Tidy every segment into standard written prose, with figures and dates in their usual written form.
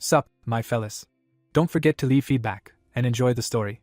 Sup, my fellas. Don't forget to leave feedback, and enjoy the story.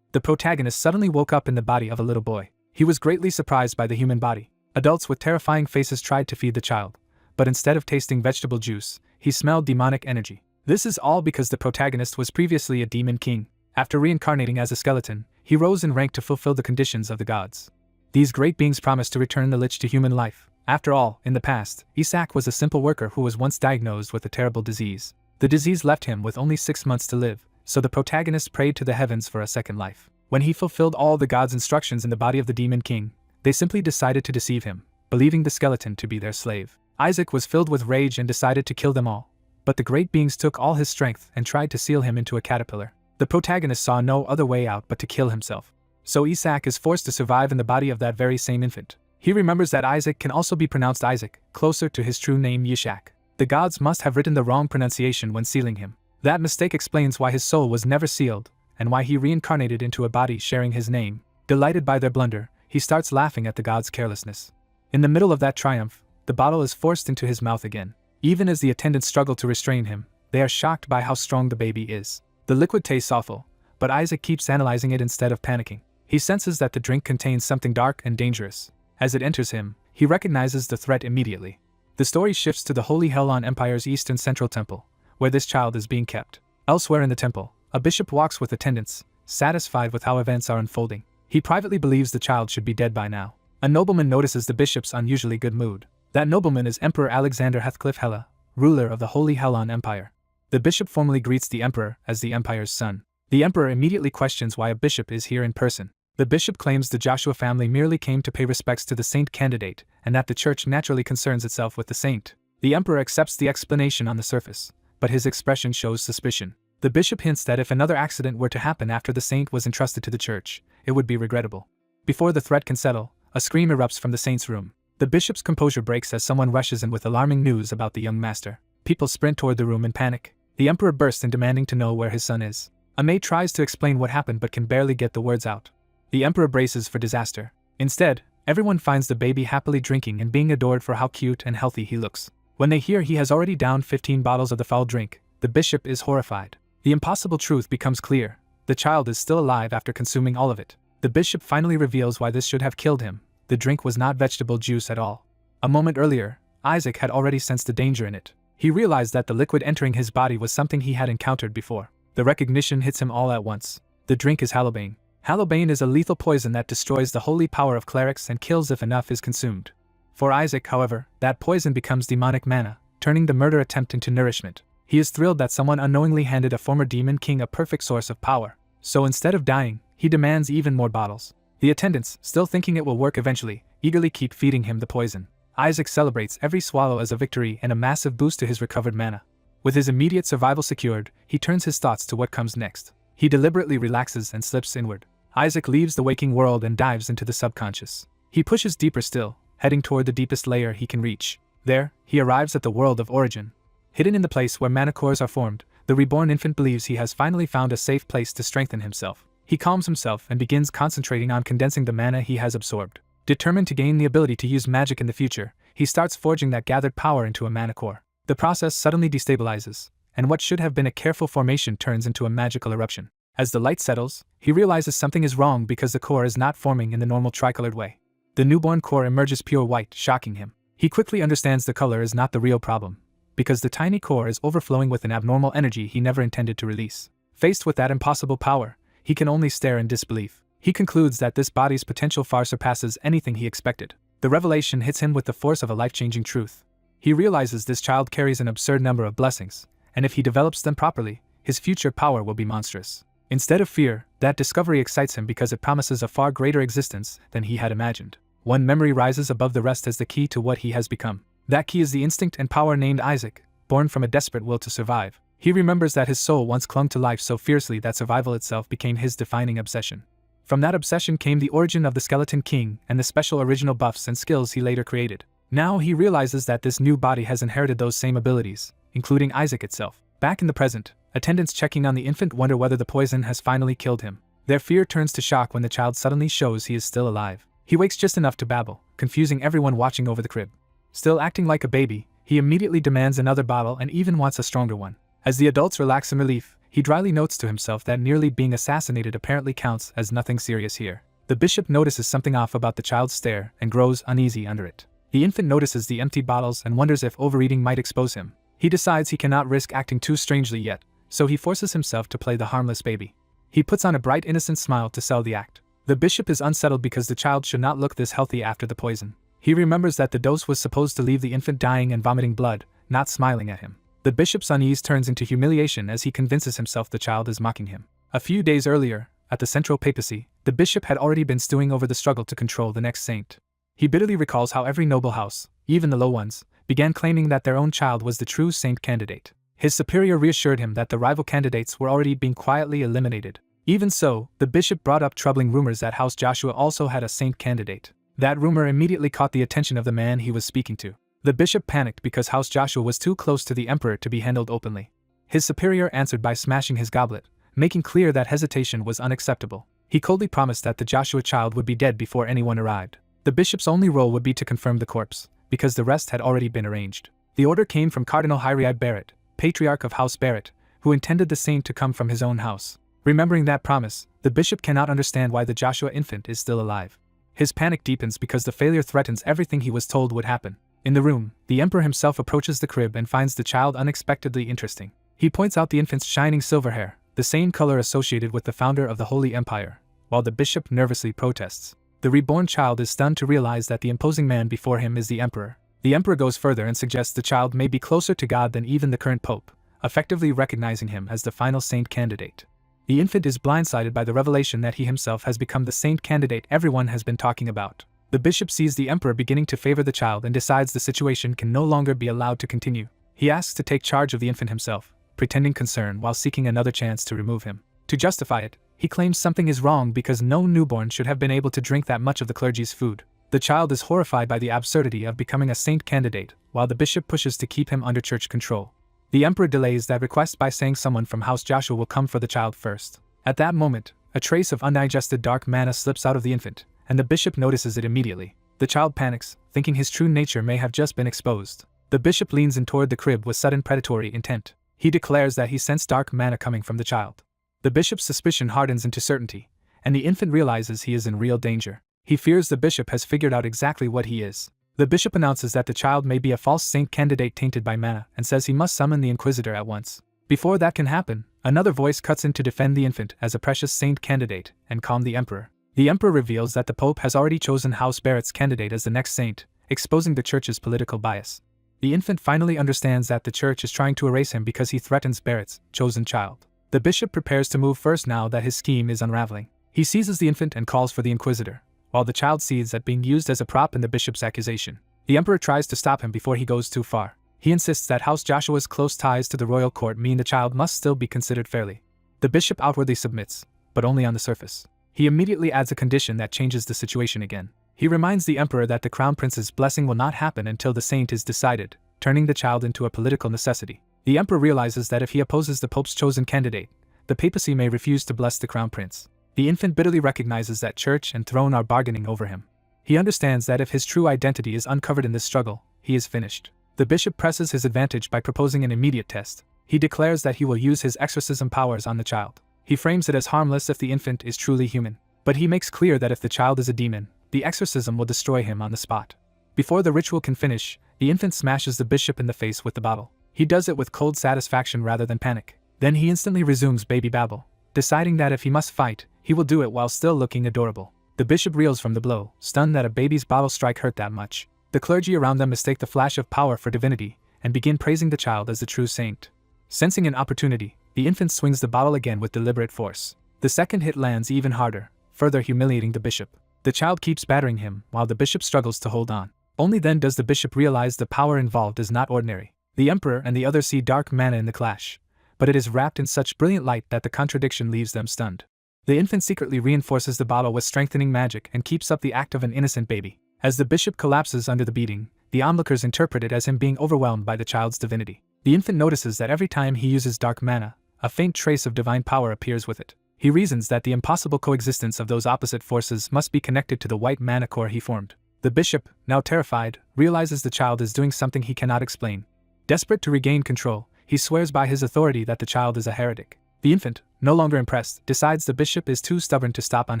The protagonist suddenly woke up in the body of a little boy. He was greatly surprised by the human body. Adults with terrifying faces tried to feed the child, but instead of tasting vegetable juice, he smelled demonic energy. This is all because the protagonist was previously a demon king. After reincarnating as a skeleton, he rose in rank to fulfill the conditions of the gods. These great beings promised to return the lich to human life. After all, in the past, Isaac was a simple worker who was once diagnosed with a terrible disease. The disease left him with only 6 months to live, so the protagonist prayed to the heavens for a second life. When he fulfilled all the gods' instructions in the body of the demon king, they simply decided to deceive him, believing the skeleton to be their slave. Isaac was filled with rage and decided to kill them all. But the great beings took all his strength and tried to seal him into a caterpillar. The protagonist saw no other way out but to kill himself. So Isaac is forced to survive in the body of that very same infant. He remembers that Isaac can also be pronounced Isaac, closer to his true name Yishak. The gods must have written the wrong pronunciation when sealing him. That mistake explains why his soul was never sealed, and why he reincarnated into a body sharing his name. Delighted by their blunder, he starts laughing at the gods' carelessness. In the middle of that triumph, the bottle is forced into his mouth again. Even as the attendants struggle to restrain him, they are shocked by how strong the baby is. The liquid tastes awful, but Isaac keeps analyzing it instead of panicking. He senses that the drink contains something dark and dangerous. As it enters him, he recognizes the threat immediately. The story shifts to the Holy Helon Empire's Eastern Central Temple, where this child is being kept. Elsewhere in the temple, a bishop walks with attendants, satisfied with how events are unfolding. He privately believes the child should be dead by now. A nobleman notices the bishop's unusually good mood. That nobleman is Emperor Alexander Heathcliff Hela, ruler of the Holy Helon Empire. The bishop formally greets the emperor as the empire's son. The emperor immediately questions why a bishop is here in person. The bishop claims the Joshua family merely came to pay respects to the saint candidate, and that the church naturally concerns itself with the saint. The emperor accepts the explanation on the surface, but his expression shows suspicion. The bishop hints that if another accident were to happen after the saint was entrusted to the church, it would be regrettable. Before the threat can settle, a scream erupts from the saint's room. The bishop's composure breaks as someone rushes in with alarming news about the young master. People sprint toward the room in panic. The emperor bursts in demanding to know where his son is. A maid tries to explain what happened but can barely get the words out. The emperor braces for disaster. Instead, everyone finds the baby happily drinking and being adored for how cute and healthy he looks. When they hear he has already downed 15 bottles of the foul drink, the bishop is horrified. The impossible truth becomes clear. The child is still alive after consuming all of it. The bishop finally reveals why this should have killed him. The drink was not vegetable juice at all. A moment earlier, Isaac had already sensed the danger in it. He realized that the liquid entering his body was something he had encountered before. The recognition hits him all at once. The drink is halobane. Halobane is a lethal poison that destroys the holy power of clerics and kills if enough is consumed. For Isaac, however, that poison becomes demonic mana, turning the murder attempt into nourishment. He is thrilled that someone unknowingly handed a former demon king a perfect source of power. So instead of dying, he demands even more bottles. The attendants, still thinking it will work eventually, eagerly keep feeding him the poison. Isaac celebrates every swallow as a victory and a massive boost to his recovered mana. With his immediate survival secured, he turns his thoughts to what comes next. He deliberately relaxes and slips inward. Isaac leaves the waking world and dives into the subconscious. He pushes deeper still, heading toward the deepest layer he can reach. There, he arrives at the world of origin. Hidden in the place where mana cores are formed, the reborn infant believes he has finally found a safe place to strengthen himself. He calms himself and begins concentrating on condensing the mana he has absorbed. Determined to gain the ability to use magic in the future, he starts forging that gathered power into a mana core. The process suddenly destabilizes, and what should have been a careful formation turns into a magical eruption. As the light settles, he realizes something is wrong because the core is not forming in the normal tricolored way. The newborn core emerges pure white, shocking him. He quickly understands the color is not the real problem, because the tiny core is overflowing with an abnormal energy he never intended to release. Faced with that impossible power, he can only stare in disbelief. He concludes that this body's potential far surpasses anything he expected. The revelation hits him with the force of a life-changing truth. He realizes this child carries an absurd number of blessings, and if he develops them properly, his future power will be monstrous. Instead of fear, that discovery excites him because it promises a far greater existence than he had imagined. One memory rises above the rest as the key to what he has become. That key is the instinct and power named Isaac, born from a desperate will to survive. He remembers that his soul once clung to life so fiercely that survival itself became his defining obsession. From that obsession came the origin of the Skeleton King and the special original buffs and skills he later created. Now he realizes that this new body has inherited those same abilities, including Isaac itself. Back in the present, attendants checking on the infant wonder whether the poison has finally killed him. Their fear turns to shock when the child suddenly shows he is still alive. He wakes just enough to babble, confusing everyone watching over the crib. Still acting like a baby, he immediately demands another bottle and even wants a stronger one. As the adults relax in relief, he dryly notes to himself that nearly being assassinated apparently counts as nothing serious here. The bishop notices something off about the child's stare and grows uneasy under it. The infant notices the emptied bottles and wonders if overeating might expose him. He decides he cannot risk acting too strangely yet, so he forces himself to play the harmless baby. He puts on a bright innocent smile to sell the act. The bishop is unsettled because the child should not look this healthy after the poison. He remembers that the dose was supposed to leave the infant dying and vomiting blood, not smiling at him. The bishop's unease turns into humiliation as he convinces himself the child is mocking him. A few days earlier, at the central papacy, the bishop had already been stewing over the struggle to control the next saint. He bitterly recalls how every noble house, even the low ones, began claiming that their own child was the true saint candidate. His superior reassured him that the rival candidates were already being quietly eliminated. Even so, the bishop brought up troubling rumors that House Joshua also had a saint candidate. That rumor immediately caught the attention of the man he was speaking to. The bishop panicked because House Joshua was too close to the emperor to be handled openly. His superior answered by smashing his goblet, making clear that hesitation was unacceptable. He coldly promised that the Joshua child would be dead before anyone arrived. The bishop's only role would be to confirm the corpse, because the rest had already been arranged. The order came from Cardinal Hyriai Barrett, Patriarch of House Barrett, who intended the saint to come from his own house. Remembering that promise, the bishop cannot understand why the Joshua infant is still alive. His panic deepens because the failure threatens everything he was told would happen. In the room, the emperor himself approaches the crib and finds the child unexpectedly interesting. He points out the infant's shining silver hair, the same color associated with the founder of the Holy Empire, while the bishop nervously protests. The reborn child is stunned to realize that the imposing man before him is the emperor. The emperor goes further and suggests the child may be closer to God than even the current pope, effectively recognizing him as the final saint candidate. The infant is blindsided by the revelation that he himself has become the saint candidate everyone has been talking about. The bishop sees the emperor beginning to favor the child and decides the situation can no longer be allowed to continue. He asks to take charge of the infant himself, pretending concern while seeking another chance to remove him. To justify it, he claims something is wrong because no newborn should have been able to drink that much of the clergy's food. The child is horrified by the absurdity of becoming a saint candidate, while the bishop pushes to keep him under church control. The emperor delays that request by saying someone from House Joshua will come for the child first. At that moment, a trace of undigested dark manna slips out of the infant, and the bishop notices it immediately. The child panics, thinking his true nature may have just been exposed. The bishop leans in toward the crib with sudden predatory intent. He declares that he sensed dark manna coming from the child. The bishop's suspicion hardens into certainty, and the infant realizes he is in real danger. He fears the bishop has figured out exactly what he is. The bishop announces that the child may be a false saint candidate tainted by manna and says he must summon the inquisitor at once. Before that can happen, another voice cuts in to defend the infant as a precious saint candidate and calm the emperor. The emperor reveals that the pope has already chosen House Barrett's candidate as the next saint, exposing the church's political bias. The infant finally understands that the church is trying to erase him because he threatens Barrett's chosen child. The bishop prepares to move first now that his scheme is unraveling. He seizes the infant and calls for the inquisitor, while the child sees that being used as a prop in the bishop's accusation. The emperor tries to stop him before he goes too far. He insists that House Joshua's close ties to the royal court mean the child must still be considered fairly. The bishop outwardly submits, but only on the surface. He immediately adds a condition that changes the situation again. He reminds the emperor that the crown prince's blessing will not happen until the saint is decided, turning the child into a political necessity. The emperor realizes that if he opposes the pope's chosen candidate, the papacy may refuse to bless the crown prince. The infant bitterly recognizes that church and throne are bargaining over him. He understands that if his true identity is uncovered in this struggle, he is finished. The bishop presses his advantage by proposing an immediate test. He declares that he will use his exorcism powers on the child. He frames it as harmless if the infant is truly human, but he makes clear that if the child is a demon, the exorcism will destroy him on the spot. Before the ritual can finish, the infant smashes the bishop in the face with the bottle. He does it with cold satisfaction rather than panic. Then he instantly resumes baby babble, deciding that if he must fight, he will do it while still looking adorable. The bishop reels from the blow, stunned that a baby's bottle strike hurt that much. The clergy around them mistake the flash of power for divinity, and begin praising the child as the true saint. Sensing an opportunity, the infant swings the bottle again with deliberate force. The second hit lands even harder, further humiliating the bishop. The child keeps battering him, while the bishop struggles to hold on. Only then does the bishop realize the power involved is not ordinary. The emperor and the others see dark manna in the clash, but it is wrapped in such brilliant light that the contradiction leaves them stunned. The infant secretly reinforces the bottle with strengthening magic and keeps up the act of an innocent baby. As the bishop collapses under the beating, the onlookers interpret it as him being overwhelmed by the child's divinity. The infant notices that every time he uses dark manna, a faint trace of divine power appears with it. He reasons that the impossible coexistence of those opposite forces must be connected to the white manna core he formed. The bishop, now terrified, realizes the child is doing something he cannot explain. Desperate to regain control, he swears by his authority that the child is a heretic. The infant, no longer impressed, decides the bishop is too stubborn to stop on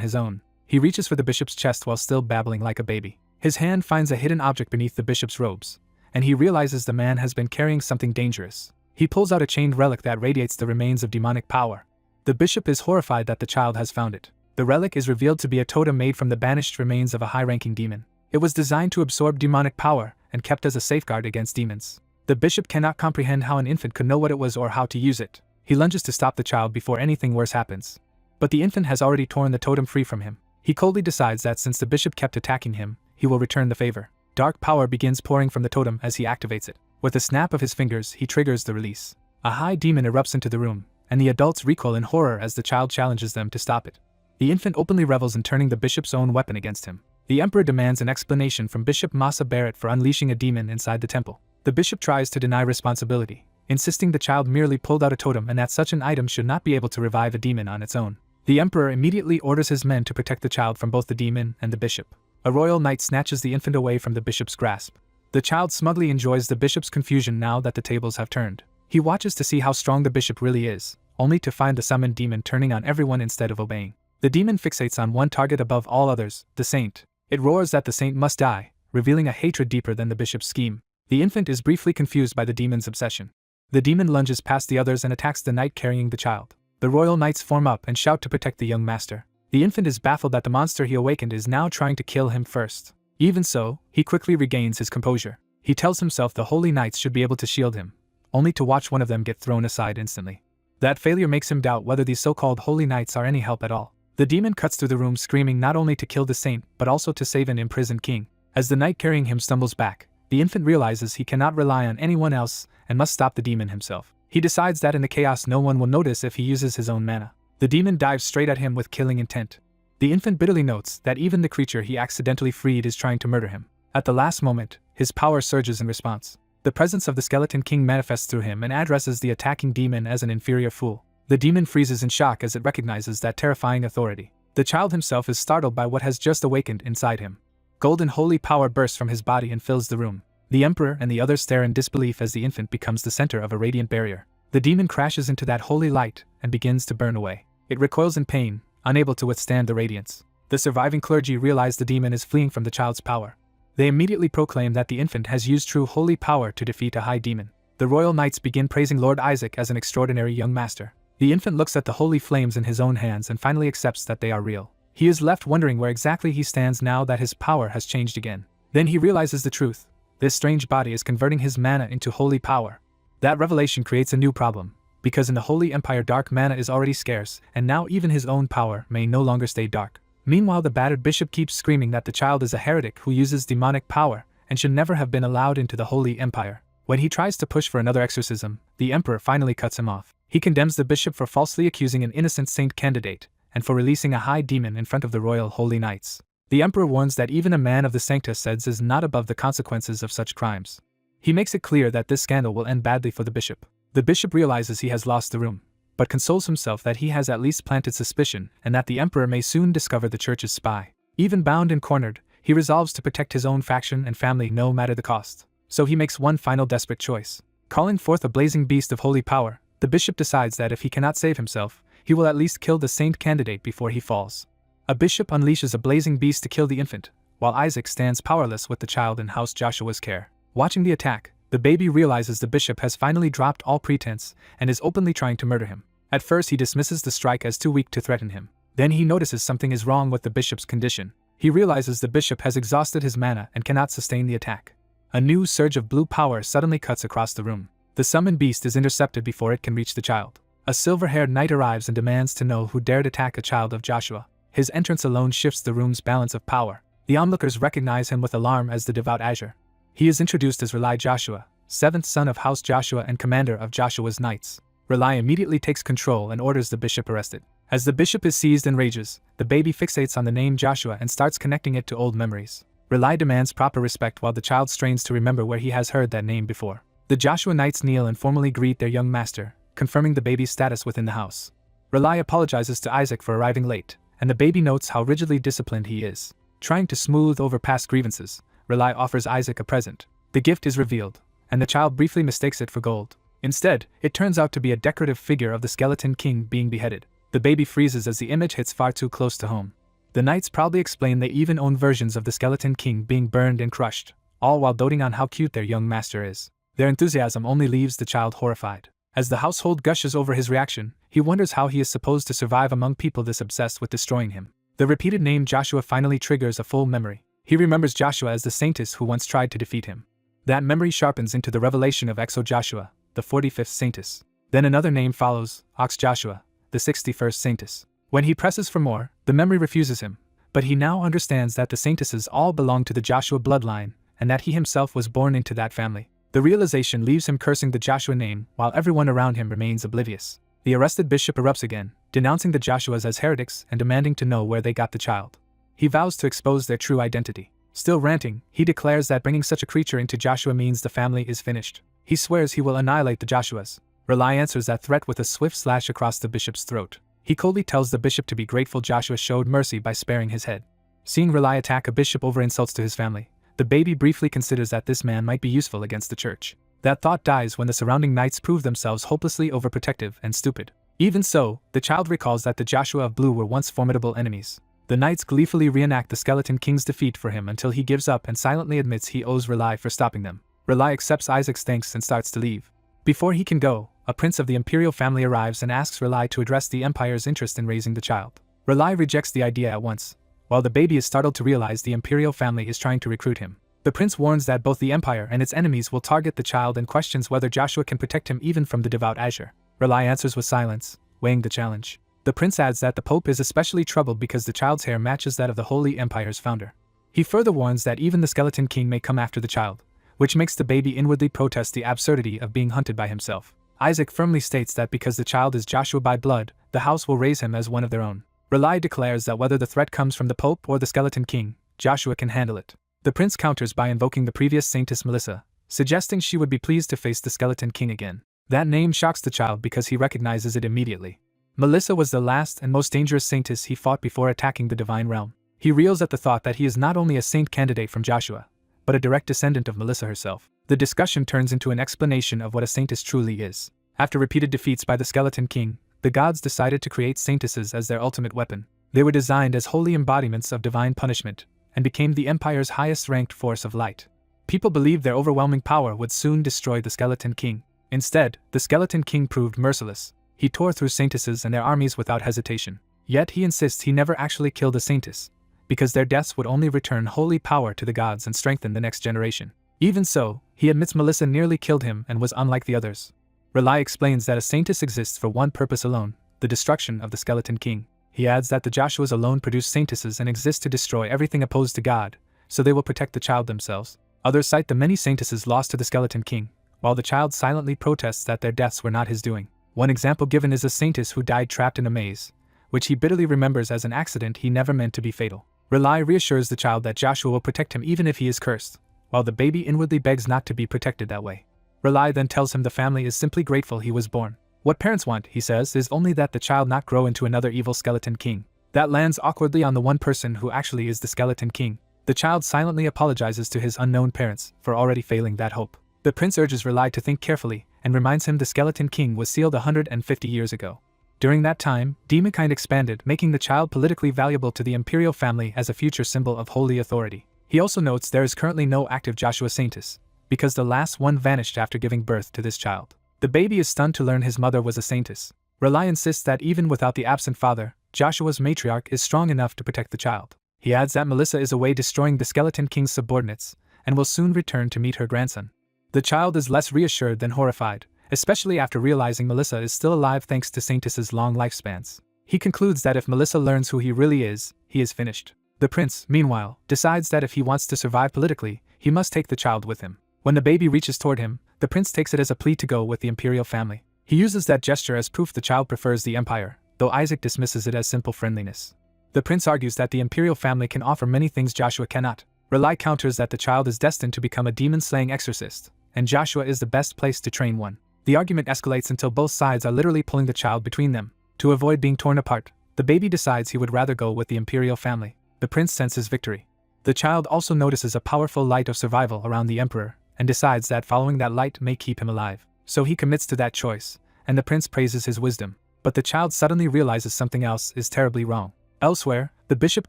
his own. He reaches for the bishop's chest while still babbling like a baby. His hand finds a hidden object beneath the bishop's robes, and he realizes the man has been carrying something dangerous. He pulls out a chained relic that radiates the remains of demonic power. The bishop is horrified that the child has found it. The relic is revealed to be a totem made from the banished remains of a high-ranking demon. It was designed to absorb demonic power and kept as a safeguard against demons. The bishop cannot comprehend how an infant could know what it was or how to use it. He lunges to stop the child before anything worse happens. But the infant has already torn the totem free from him. He coldly decides that since the bishop kept attacking him, he will return the favor. Dark power begins pouring from the totem as he activates it. With a snap of his fingers, he triggers the release. A high demon erupts into the room, and the adults recoil in horror as the child challenges them to stop it. The infant openly revels in turning the bishop's own weapon against him. The emperor demands an explanation from Bishop Masa Barrett for unleashing a demon inside the temple. The bishop tries to deny responsibility, insisting the child merely pulled out a totem and that such an item should not be able to revive a demon on its own. The emperor immediately orders his men to protect the child from both the demon and the bishop. A royal knight snatches the infant away from the bishop's grasp. The child smugly enjoys the bishop's confusion now that the tables have turned. He watches to see how strong the bishop really is, only to find the summoned demon turning on everyone instead of obeying. The demon fixates on one target above all others, the saint. It roars that the saint must die, revealing a hatred deeper than the bishop's scheme. The infant is briefly confused by the demon's obsession. The demon lunges past the others and attacks the knight carrying the child. The royal knights form up and shout to protect the young master. The infant is baffled that the monster he awakened is now trying to kill him first. Even so, he quickly regains his composure. He tells himself the holy knights should be able to shield him, only to watch one of them get thrown aside instantly. That failure makes him doubt whether these so-called holy knights are any help at all. The demon cuts through the room screaming not only to kill the saint but also to save an imprisoned king. As the knight carrying him stumbles back, the infant realizes he cannot rely on anyone else and must stop the demon himself. He decides that in the chaos no one will notice if he uses his own mana. The demon dives straight at him with killing intent. The infant bitterly notes that even the creature he accidentally freed is trying to murder him. At the last moment, his power surges in response. The presence of the skeleton king manifests through him and addresses the attacking demon as an inferior fool. The demon freezes in shock as it recognizes that terrifying authority. The child himself is startled by what has just awakened inside him. Golden holy power bursts from his body and fills the room. The emperor and the others stare in disbelief as the infant becomes the center of a radiant barrier. The demon crashes into that holy light and begins to burn away. It recoils in pain, unable to withstand the radiance. The surviving clergy realize the demon is fleeing from the child's power. They immediately proclaim that the infant has used true holy power to defeat a high demon. The royal knights begin praising Lord Isaac as an extraordinary young master. The infant looks at the holy flames in his own hands and finally accepts that they are real. He is left wondering where exactly he stands now that his power has changed again. Then he realizes the truth. This strange body is converting his mana into holy power. That revelation creates a new problem, because in the Holy Empire dark mana is already scarce, and now even his own power may no longer stay dark. Meanwhile, the battered bishop keeps screaming that the child is a heretic who uses demonic power and should never have been allowed into the Holy Empire. When he tries to push for another exorcism, the emperor finally cuts him off. He condemns the bishop for falsely accusing an innocent saint candidate and for releasing a high demon in front of the royal holy knights. The emperor warns that even a man of the Sanctus Seds is not above the consequences of such crimes. He makes it clear that this scandal will end badly for the bishop. The bishop realizes he has lost the room, but consoles himself that he has at least planted suspicion and that the emperor may soon discover the church's spy. Even bound and cornered, he resolves to protect his own faction and family no matter the cost. So he makes one final desperate choice. Calling forth a blazing beast of holy power, the bishop decides that if he cannot save himself, he will at least kill the saint candidate before he falls. A bishop unleashes a blazing beast to kill the infant, while Isaac stands powerless with the child in House Joshua's care. Watching the attack, the baby realizes the bishop has finally dropped all pretense and is openly trying to murder him. At first he dismisses the strike as too weak to threaten him. Then he notices something is wrong with the bishop's condition. He realizes the bishop has exhausted his mana and cannot sustain the attack. A new surge of blue power suddenly cuts across the room. The summoned beast is intercepted before it can reach the child. A silver-haired knight arrives and demands to know who dared attack a child of Joshua. His entrance alone shifts the room's balance of power. The onlookers recognize him with alarm as the devout Azure. He is introduced as Relai Joshua, seventh son of House Joshua and commander of Joshua's knights. Relai immediately takes control and orders the bishop arrested. As the bishop is seized and rages, the baby fixates on the name Joshua and starts connecting it to old memories. Relai demands proper respect while the child strains to remember where he has heard that name before. The Joshua knights kneel and formally greet their young master, confirming the baby's status within the house. Relai apologizes to Isaac for arriving late, and the baby notes how rigidly disciplined he is. Trying to smooth over past grievances, Relai offers Isaac a present. The gift is revealed, and the child briefly mistakes it for gold. Instead, it turns out to be a decorative figure of the skeleton king being beheaded. The baby freezes as the image hits far too close to home. The knights proudly explain they even own versions of the skeleton king being burned and crushed, all while doting on how cute their young master is. Their enthusiasm only leaves the child horrified. As the household gushes over his reaction, he wonders how he is supposed to survive among people this obsessed with destroying him. The repeated name Joshua finally triggers a full memory. He remembers Joshua as the saintess who once tried to defeat him. That memory sharpens into the revelation of Exo Joshua, the 45th saintess. Then another name follows, Ox Joshua, the 61st saintess. When he presses for more, the memory refuses him, but he now understands that the saintesses all belong to the Joshua bloodline, and that he himself was born into that family. The realization leaves him cursing the Joshua name while everyone around him remains oblivious. The arrested bishop erupts again, denouncing the Joshuas as heretics and demanding to know where they got the child. He vows to expose their true identity. Still ranting, he declares that bringing such a creature into Joshua means the family is finished. He swears he will annihilate the Joshuas. Relai answers that threat with a swift slash across the bishop's throat. He coldly tells the bishop to be grateful Joshua showed mercy by sparing his head. Seeing Relai attack a bishop over insults to his family, the baby briefly considers that this man might be useful against the church. That thought dies when the surrounding knights prove themselves hopelessly overprotective and stupid. Even so, the child recalls that the Joshua of Blue were once formidable enemies. The knights gleefully reenact the skeleton king's defeat for him until he gives up and silently admits he owes Relai for stopping them. Relai accepts Isaac's thanks and starts to leave. Before he can go, a prince of the imperial family arrives and asks Relai to address the empire's interest in raising the child. Relai rejects the idea at once, while the baby is startled to realize the imperial family is trying to recruit him. The prince warns that both the empire and its enemies will target the child and questions whether Joshua can protect him even from the devout Azure. Relai answers with silence, weighing the challenge. The prince adds that the Pope is especially troubled because the child's hair matches that of the Holy Empire's founder. He further warns that even the skeleton king may come after the child, which makes the baby inwardly protest the absurdity of being hunted by himself. Isaac firmly states that because the child is Joshua by blood, the house will raise him as one of their own. Relai declares that whether the threat comes from the Pope or the skeleton king, Joshua can handle it. The prince counters by invoking the previous saintess Melissa, suggesting she would be pleased to face the skeleton king again. That name shocks the child because he recognizes it immediately. Melissa was the last and most dangerous saintess he fought before attacking the divine realm. He reels at the thought that he is not only a saint candidate from Joshua, but a direct descendant of Melissa herself. The discussion turns into an explanation of what a saintess truly is. After repeated defeats by the skeleton king, the gods decided to create saintesses as their ultimate weapon. They were designed as holy embodiments of divine punishment, and became the empire's highest-ranked force of light. People believed their overwhelming power would soon destroy the skeleton king. Instead, the skeleton king proved merciless. He tore through saintesses and their armies without hesitation. Yet he insists he never actually killed a saintess, because their deaths would only return holy power to the gods and strengthen the next generation. Even so, he admits Melissa nearly killed him and was unlike the others. Relai explains that a saintess exists for one purpose alone, the destruction of the skeleton king. He adds that the Joshuas alone produce saintesses and exist to destroy everything opposed to God, so they will protect the child themselves. Others cite the many saintesses lost to the skeleton king, while the child silently protests that their deaths were not his doing. One example given is a saintess who died trapped in a maze, which he bitterly remembers as an accident he never meant to be fatal. Relai reassures the child that Joshua will protect him even if he is cursed, while the baby inwardly begs not to be protected that way. Relai then tells him the family is simply grateful he was born. What parents want, he says, is only that the child not grow into another evil skeleton king. That lands awkwardly on the one person who actually is the skeleton king. The child silently apologizes to his unknown parents for already failing that hope. The prince urges Relai to think carefully and reminds him the skeleton king was sealed 150 years ago. During that time, demonkind expanded, making the child politically valuable to the imperial family as a future symbol of holy authority. He also notes there is currently no active Joshua saintess, because the last one vanished after giving birth to this child. The baby is stunned to learn his mother was a saintess. Relai insists that even without the absent father, Joshua's matriarch is strong enough to protect the child. He adds that Melissa is away destroying the skeleton king's subordinates, and will soon return to meet her grandson. The child is less reassured than horrified, especially after realizing Melissa is still alive thanks to Saintess's long lifespans. He concludes that if Melissa learns who he really is, he is finished. The prince, meanwhile, decides that if he wants to survive politically, he must take the child with him. When the baby reaches toward him, the prince takes it as a plea to go with the imperial family. He uses that gesture as proof the child prefers the empire, though Isaac dismisses it as simple friendliness. The prince argues that the imperial family can offer many things Joshua cannot. Relai counters that the child is destined to become a demon-slaying exorcist, and Joshua is the best place to train one. The argument escalates until both sides are literally pulling the child between them. To avoid being torn apart, the baby decides he would rather go with the imperial family. The prince senses victory. The child also notices a powerful light of survival around the emperor, and decides that following that light may keep him alive. So he commits to that choice, and the prince praises his wisdom. But the child suddenly realizes something else is terribly wrong. Elsewhere, the bishop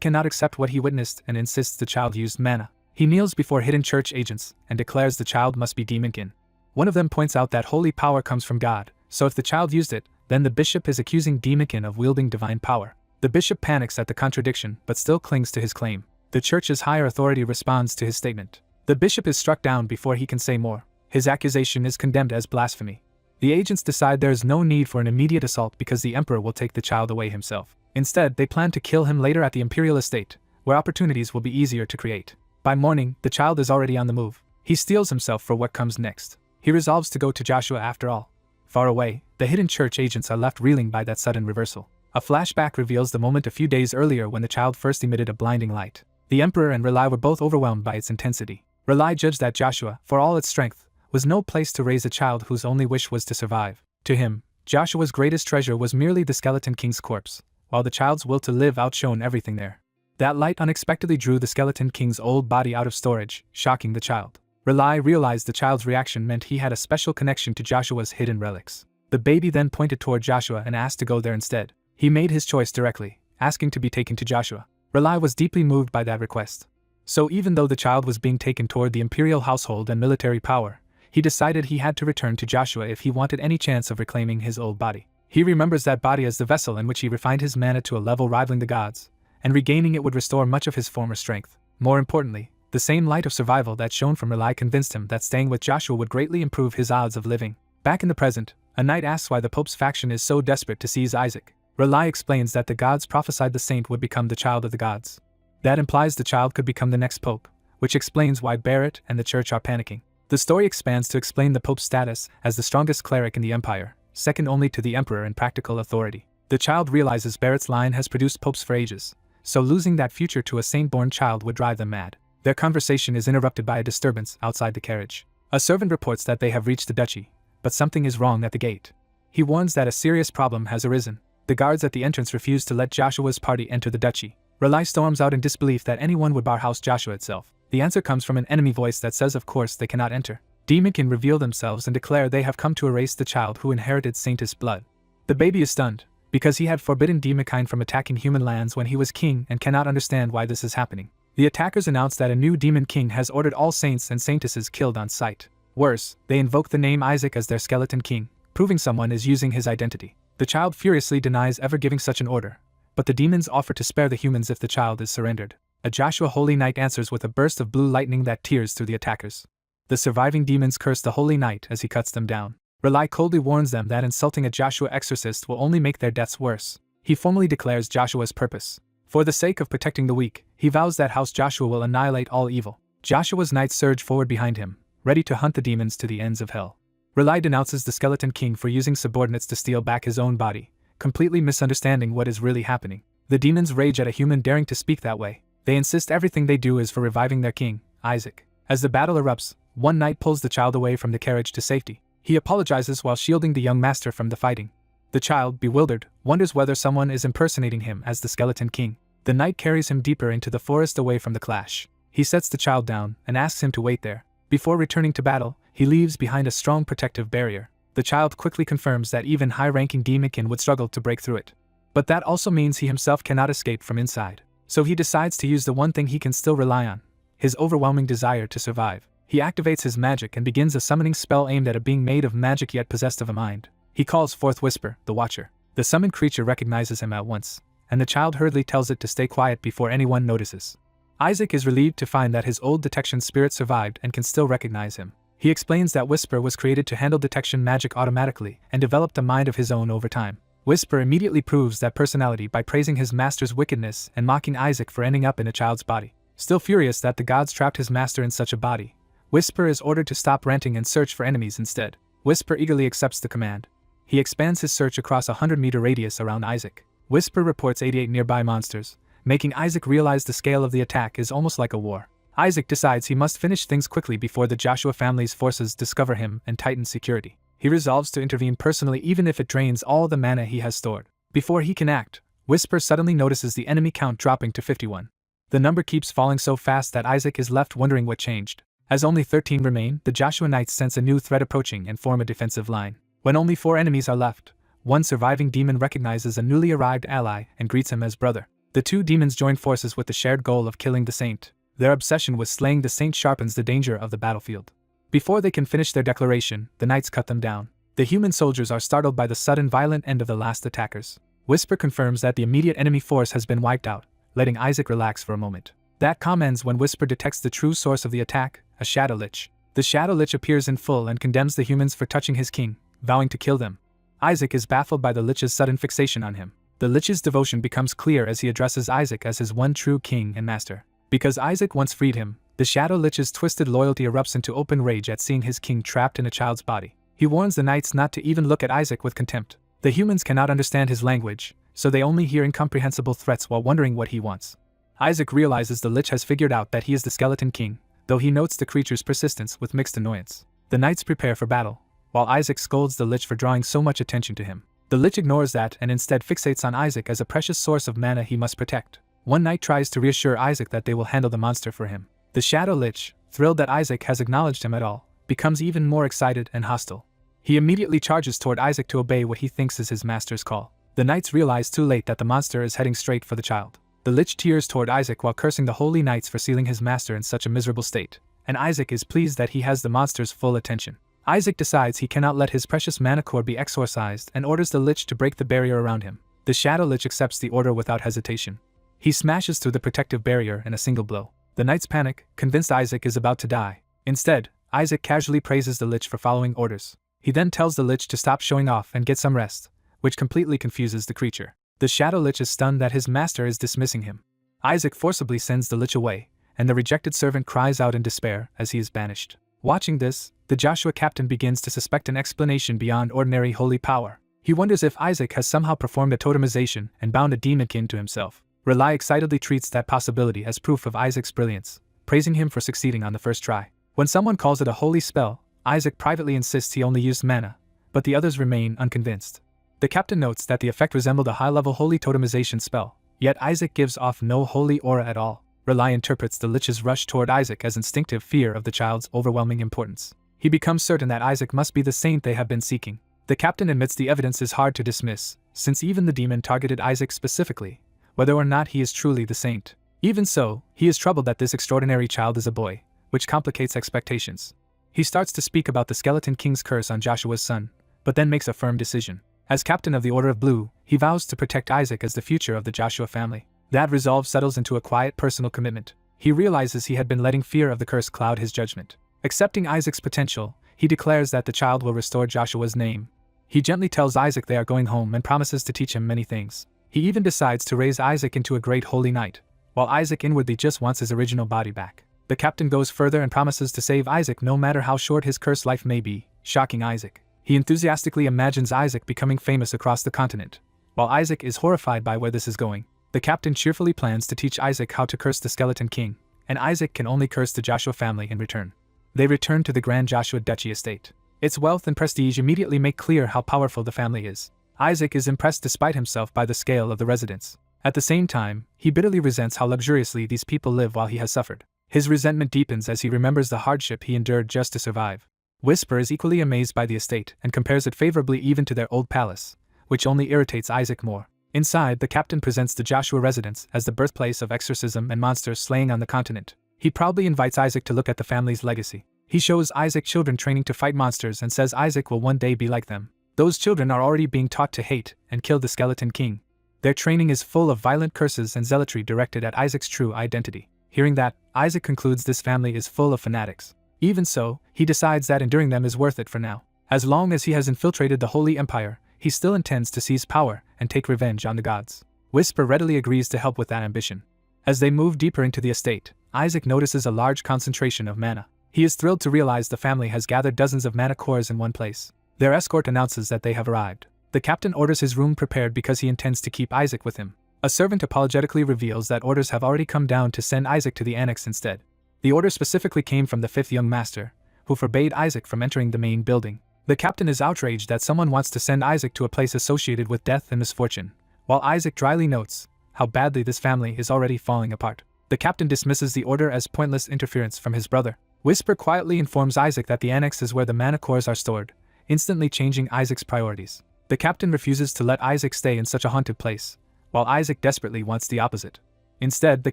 cannot accept what he witnessed and insists the child used mana. He kneels before hidden church agents and declares the child must be demonkin. One of them points out that holy power comes from God, so if the child used it, then the bishop is accusing demonkin of wielding divine power. The bishop panics at the contradiction but still clings to his claim. The church's higher authority responds to his statement. The bishop is struck down before he can say more. His accusation is condemned as blasphemy. The agents decide there is no need for an immediate assault because the emperor will take the child away himself. Instead, they plan to kill him later at the imperial estate, where opportunities will be easier to create. By morning, the child is already on the move. He steels himself for what comes next. He resolves to go to Joshua after all. Far away, the hidden church agents are left reeling by that sudden reversal. A flashback reveals the moment a few days earlier when the child first emitted a blinding light. The emperor and Relai were both overwhelmed by its intensity. Relai judged that Joshua, for all its strength, was no place to raise a child whose only wish was to survive. To him, Joshua's greatest treasure was merely the skeleton king's corpse, while the child's will to live outshone everything there. That light unexpectedly drew the skeleton king's old body out of storage, shocking the child. Relai realized the child's reaction meant he had a special connection to Joshua's hidden relics. The baby then pointed toward Joshua and asked to go there instead. He made his choice directly, asking to be taken to Joshua. Relai was deeply moved by that request. So even though the child was being taken toward the imperial household and military power, he decided he had to return to Joshua if he wanted any chance of reclaiming his old body. He remembers that body as the vessel in which he refined his mana to a level rivaling the gods, and regaining it would restore much of his former strength. More importantly, the same light of survival that shone from Relai convinced him that staying with Joshua would greatly improve his odds of living. Back in the present, a knight asks why the Pope's faction is so desperate to seize Isaac. Relai explains that the gods prophesied the saint would become the child of the gods. That implies the child could become the next pope, which explains why Barrett and the church are panicking. The story expands to explain the Pope's status as the strongest cleric in the empire, second only to the emperor in practical authority. The child realizes Barrett's line has produced popes for ages, so losing that future to a saint-born child would drive them mad. Their conversation is interrupted by a disturbance outside the carriage. A servant reports that they have reached the duchy, but something is wrong at the gate. He warns that a serious problem has arisen. The guards at the entrance refuse to let Joshua's party enter the duchy. Relai storms out in disbelief that anyone would barhouse Joshua itself. The answer comes from an enemy voice that says of course they cannot enter. Demonkin reveal themselves and declare they have come to erase the child who inherited Saintess blood. The baby is stunned, because he had forbidden demonkind from attacking human lands when he was king and cannot understand why this is happening. The attackers announce that a new demon king has ordered all saints and saintesses killed on sight. Worse, they invoke the name Isaac as their skeleton king, proving someone is using his identity. The child furiously denies ever giving such an order, but the demons offer to spare the humans if the child is surrendered. A Joshua Holy Knight answers with a burst of blue lightning that tears through the attackers. The surviving demons curse the Holy Knight as he cuts them down. Relai coldly warns them that insulting a Joshua exorcist will only make their deaths worse. He formally declares Joshua's purpose. For the sake of protecting the weak, he vows that House Joshua will annihilate all evil. Joshua's knights surge forward behind him, ready to hunt the demons to the ends of hell. Relai denounces the skeleton king for using subordinates to steal back his own body, completely misunderstanding what is really happening. The demons rage at a human daring to speak that way. They insist everything they do is for reviving their king, Isaac. As the battle erupts, one knight pulls the child away from the carriage to safety. He apologizes while shielding the young master from the fighting. The child, bewildered, wonders whether someone is impersonating him as the skeleton king. The knight carries him deeper into the forest away from the clash. He sets the child down and asks him to wait there. Before returning to battle, he leaves behind a strong protective barrier. The child quickly confirms that even high-ranking demonkin would struggle to break through it. But that also means he himself cannot escape from inside. So he decides to use the one thing he can still rely on, his overwhelming desire to survive. He activates his magic and begins a summoning spell aimed at a being made of magic yet possessed of a mind. He calls forth Whisper, the Watcher. The summoned creature recognizes him at once, and the child hurriedly tells it to stay quiet before anyone notices. Isaac is relieved to find that his old detection spirit survived and can still recognize him. He explains that Whisper was created to handle detection magic automatically and developed a mind of his own over time. Whisper immediately proves that personality by praising his master's wickedness and mocking Isaac for ending up in a child's body. Still furious that the gods trapped his master in such a body, Whisper is ordered to stop ranting and search for enemies instead. Whisper eagerly accepts the command. He expands his search across a 100-meter radius around Isaac. Whisper reports 88 nearby monsters, making Isaac realize the scale of the attack is almost like a war. Isaac decides he must finish things quickly before the Joshua family's forces discover him and tighten security. He resolves to intervene personally even if it drains all the mana he has stored. Before he can act, Whisper suddenly notices the enemy count dropping to 51. The number keeps falling so fast that Isaac is left wondering what changed. As only 13 remain, the Joshua Knights sense a new threat approaching and form a defensive line. When only 4 enemies are left, one surviving demon recognizes a newly arrived ally and greets him as brother. The 2 demons join forces with the shared goal of killing the saint. Their obsession with slaying the saint sharpens the danger of the battlefield. Before they can finish their declaration, the knights cut them down. The human soldiers are startled by the sudden violent end of the last attackers. Whisper confirms that the immediate enemy force has been wiped out, letting Isaac relax for a moment. That calm ends when Whisper detects the true source of the attack, a Shadow Lich. The Shadow Lich appears in full and condemns the humans for touching his king, vowing to kill them. Isaac is baffled by the Lich's sudden fixation on him. The Lich's devotion becomes clear as he addresses Isaac as his one true king and master. Because Isaac once freed him, the Shadow Lich's twisted loyalty erupts into open rage at seeing his king trapped in a child's body. He warns the knights not to even look at Isaac with contempt. The humans cannot understand his language, so they only hear incomprehensible threats while wondering what he wants. Isaac realizes the Lich has figured out that he is the Skeleton King, though he notes the creature's persistence with mixed annoyance. The knights prepare for battle, while Isaac scolds the Lich for drawing so much attention to him. The Lich ignores that and instead fixates on Isaac as a precious source of mana he must protect. One knight tries to reassure Isaac that they will handle the monster for him. The Shadow Lich, thrilled that Isaac has acknowledged him at all, becomes even more excited and hostile. He immediately charges toward Isaac to obey what he thinks is his master's call. The knights realize too late that the monster is heading straight for the child. The Lich tears toward Isaac while cursing the holy knights for sealing his master in such a miserable state, and Isaac is pleased that he has the monster's full attention. Isaac decides he cannot let his precious mana core be exorcised and orders the Lich to break the barrier around him. The Shadow Lich accepts the order without hesitation. He smashes through the protective barrier in a single blow. The knights panic, convinced Isaac is about to die. Instead, Isaac casually praises the Lich for following orders. He then tells the Lich to stop showing off and get some rest, which completely confuses the creature. The Shadow Lich is stunned that his master is dismissing him. Isaac forcibly sends the Lich away, and the rejected servant cries out in despair as he is banished. Watching this, the Joshua captain begins to suspect an explanation beyond ordinary holy power. He wonders if Isaac has somehow performed a totemization and bound a demonkin to himself. Rely excitedly treats that possibility as proof of Isaac's brilliance, praising him for succeeding on the first try. When someone calls it a holy spell, Isaac privately insists he only used mana, but the others remain unconvinced. The captain notes that the effect resembled a high-level holy totemization spell, yet Isaac gives off no holy aura at all. Rely interprets the Lich's rush toward Isaac as instinctive fear of the child's overwhelming importance. He becomes certain that Isaac must be the saint they have been seeking. The captain admits the evidence is hard to dismiss, since even the demon targeted Isaac specifically, whether or not he is truly the saint. Even so, he is troubled that this extraordinary child is a boy, which complicates expectations. He starts to speak about the Skeleton King's curse on Joshua's son, but then makes a firm decision. As captain of the Order of Blue, he vows to protect Isaac as the future of the Joshua family. That resolve settles into a quiet personal commitment. He realizes he had been letting fear of the curse cloud his judgment. Accepting Isaac's potential, he declares that the child will restore Joshua's name. He gently tells Isaac they are going home and promises to teach him many things. He even decides to raise Isaac into a great holy knight, while Isaac inwardly just wants his original body back. The captain goes further and promises to save Isaac no matter how short his cursed life may be, shocking Isaac. He enthusiastically imagines Isaac becoming famous across the continent. While Isaac is horrified by where this is going, the captain cheerfully plans to teach Isaac how to curse the Skeleton King, and Isaac can only curse the Joshua family in return. They return to the Grand Joshua Duchy estate. Its wealth and prestige immediately make clear how powerful the family is. Isaac is impressed despite himself by the scale of the residence. At the same time, he bitterly resents how luxuriously these people live while he has suffered. His resentment deepens as he remembers the hardship he endured just to survive. Whisper is equally amazed by the estate and compares it favorably even to their old palace, which only irritates Isaac more. Inside, the captain presents the Joshua residence as the birthplace of exorcism and monster slaying on the continent. He proudly invites Isaac to look at the family's legacy. He shows Isaac children training to fight monsters and says Isaac will one day be like them. Those children are already being taught to hate and kill the Skeleton King. Their training is full of violent curses and zealotry directed at Isaac's true identity. Hearing that, Isaac concludes this family is full of fanatics. Even so, he decides that enduring them is worth it for now. As long as he has infiltrated the Holy Empire, he still intends to seize power and take revenge on the gods. Whisper readily agrees to help with that ambition. As they move deeper into the estate, Isaac notices a large concentration of mana. He is thrilled to realize the family has gathered dozens of mana cores in one place. Their escort announces that they have arrived. The captain orders his room prepared because he intends to keep Isaac with him. A servant apologetically reveals that orders have already come down to send Isaac to the annex instead. The order specifically came from the 5th young master, who forbade Isaac from entering the main building. The captain is outraged that someone wants to send Isaac to a place associated with death and misfortune, while Isaac dryly notes how badly this family is already falling apart. The captain dismisses the order as pointless interference from his brother. Whisper quietly informs Isaac that the annex is where the mana cores are stored, instantly changing Isaac's priorities. The captain refuses to let Isaac stay in such a haunted place, while Isaac desperately wants the opposite. Instead, the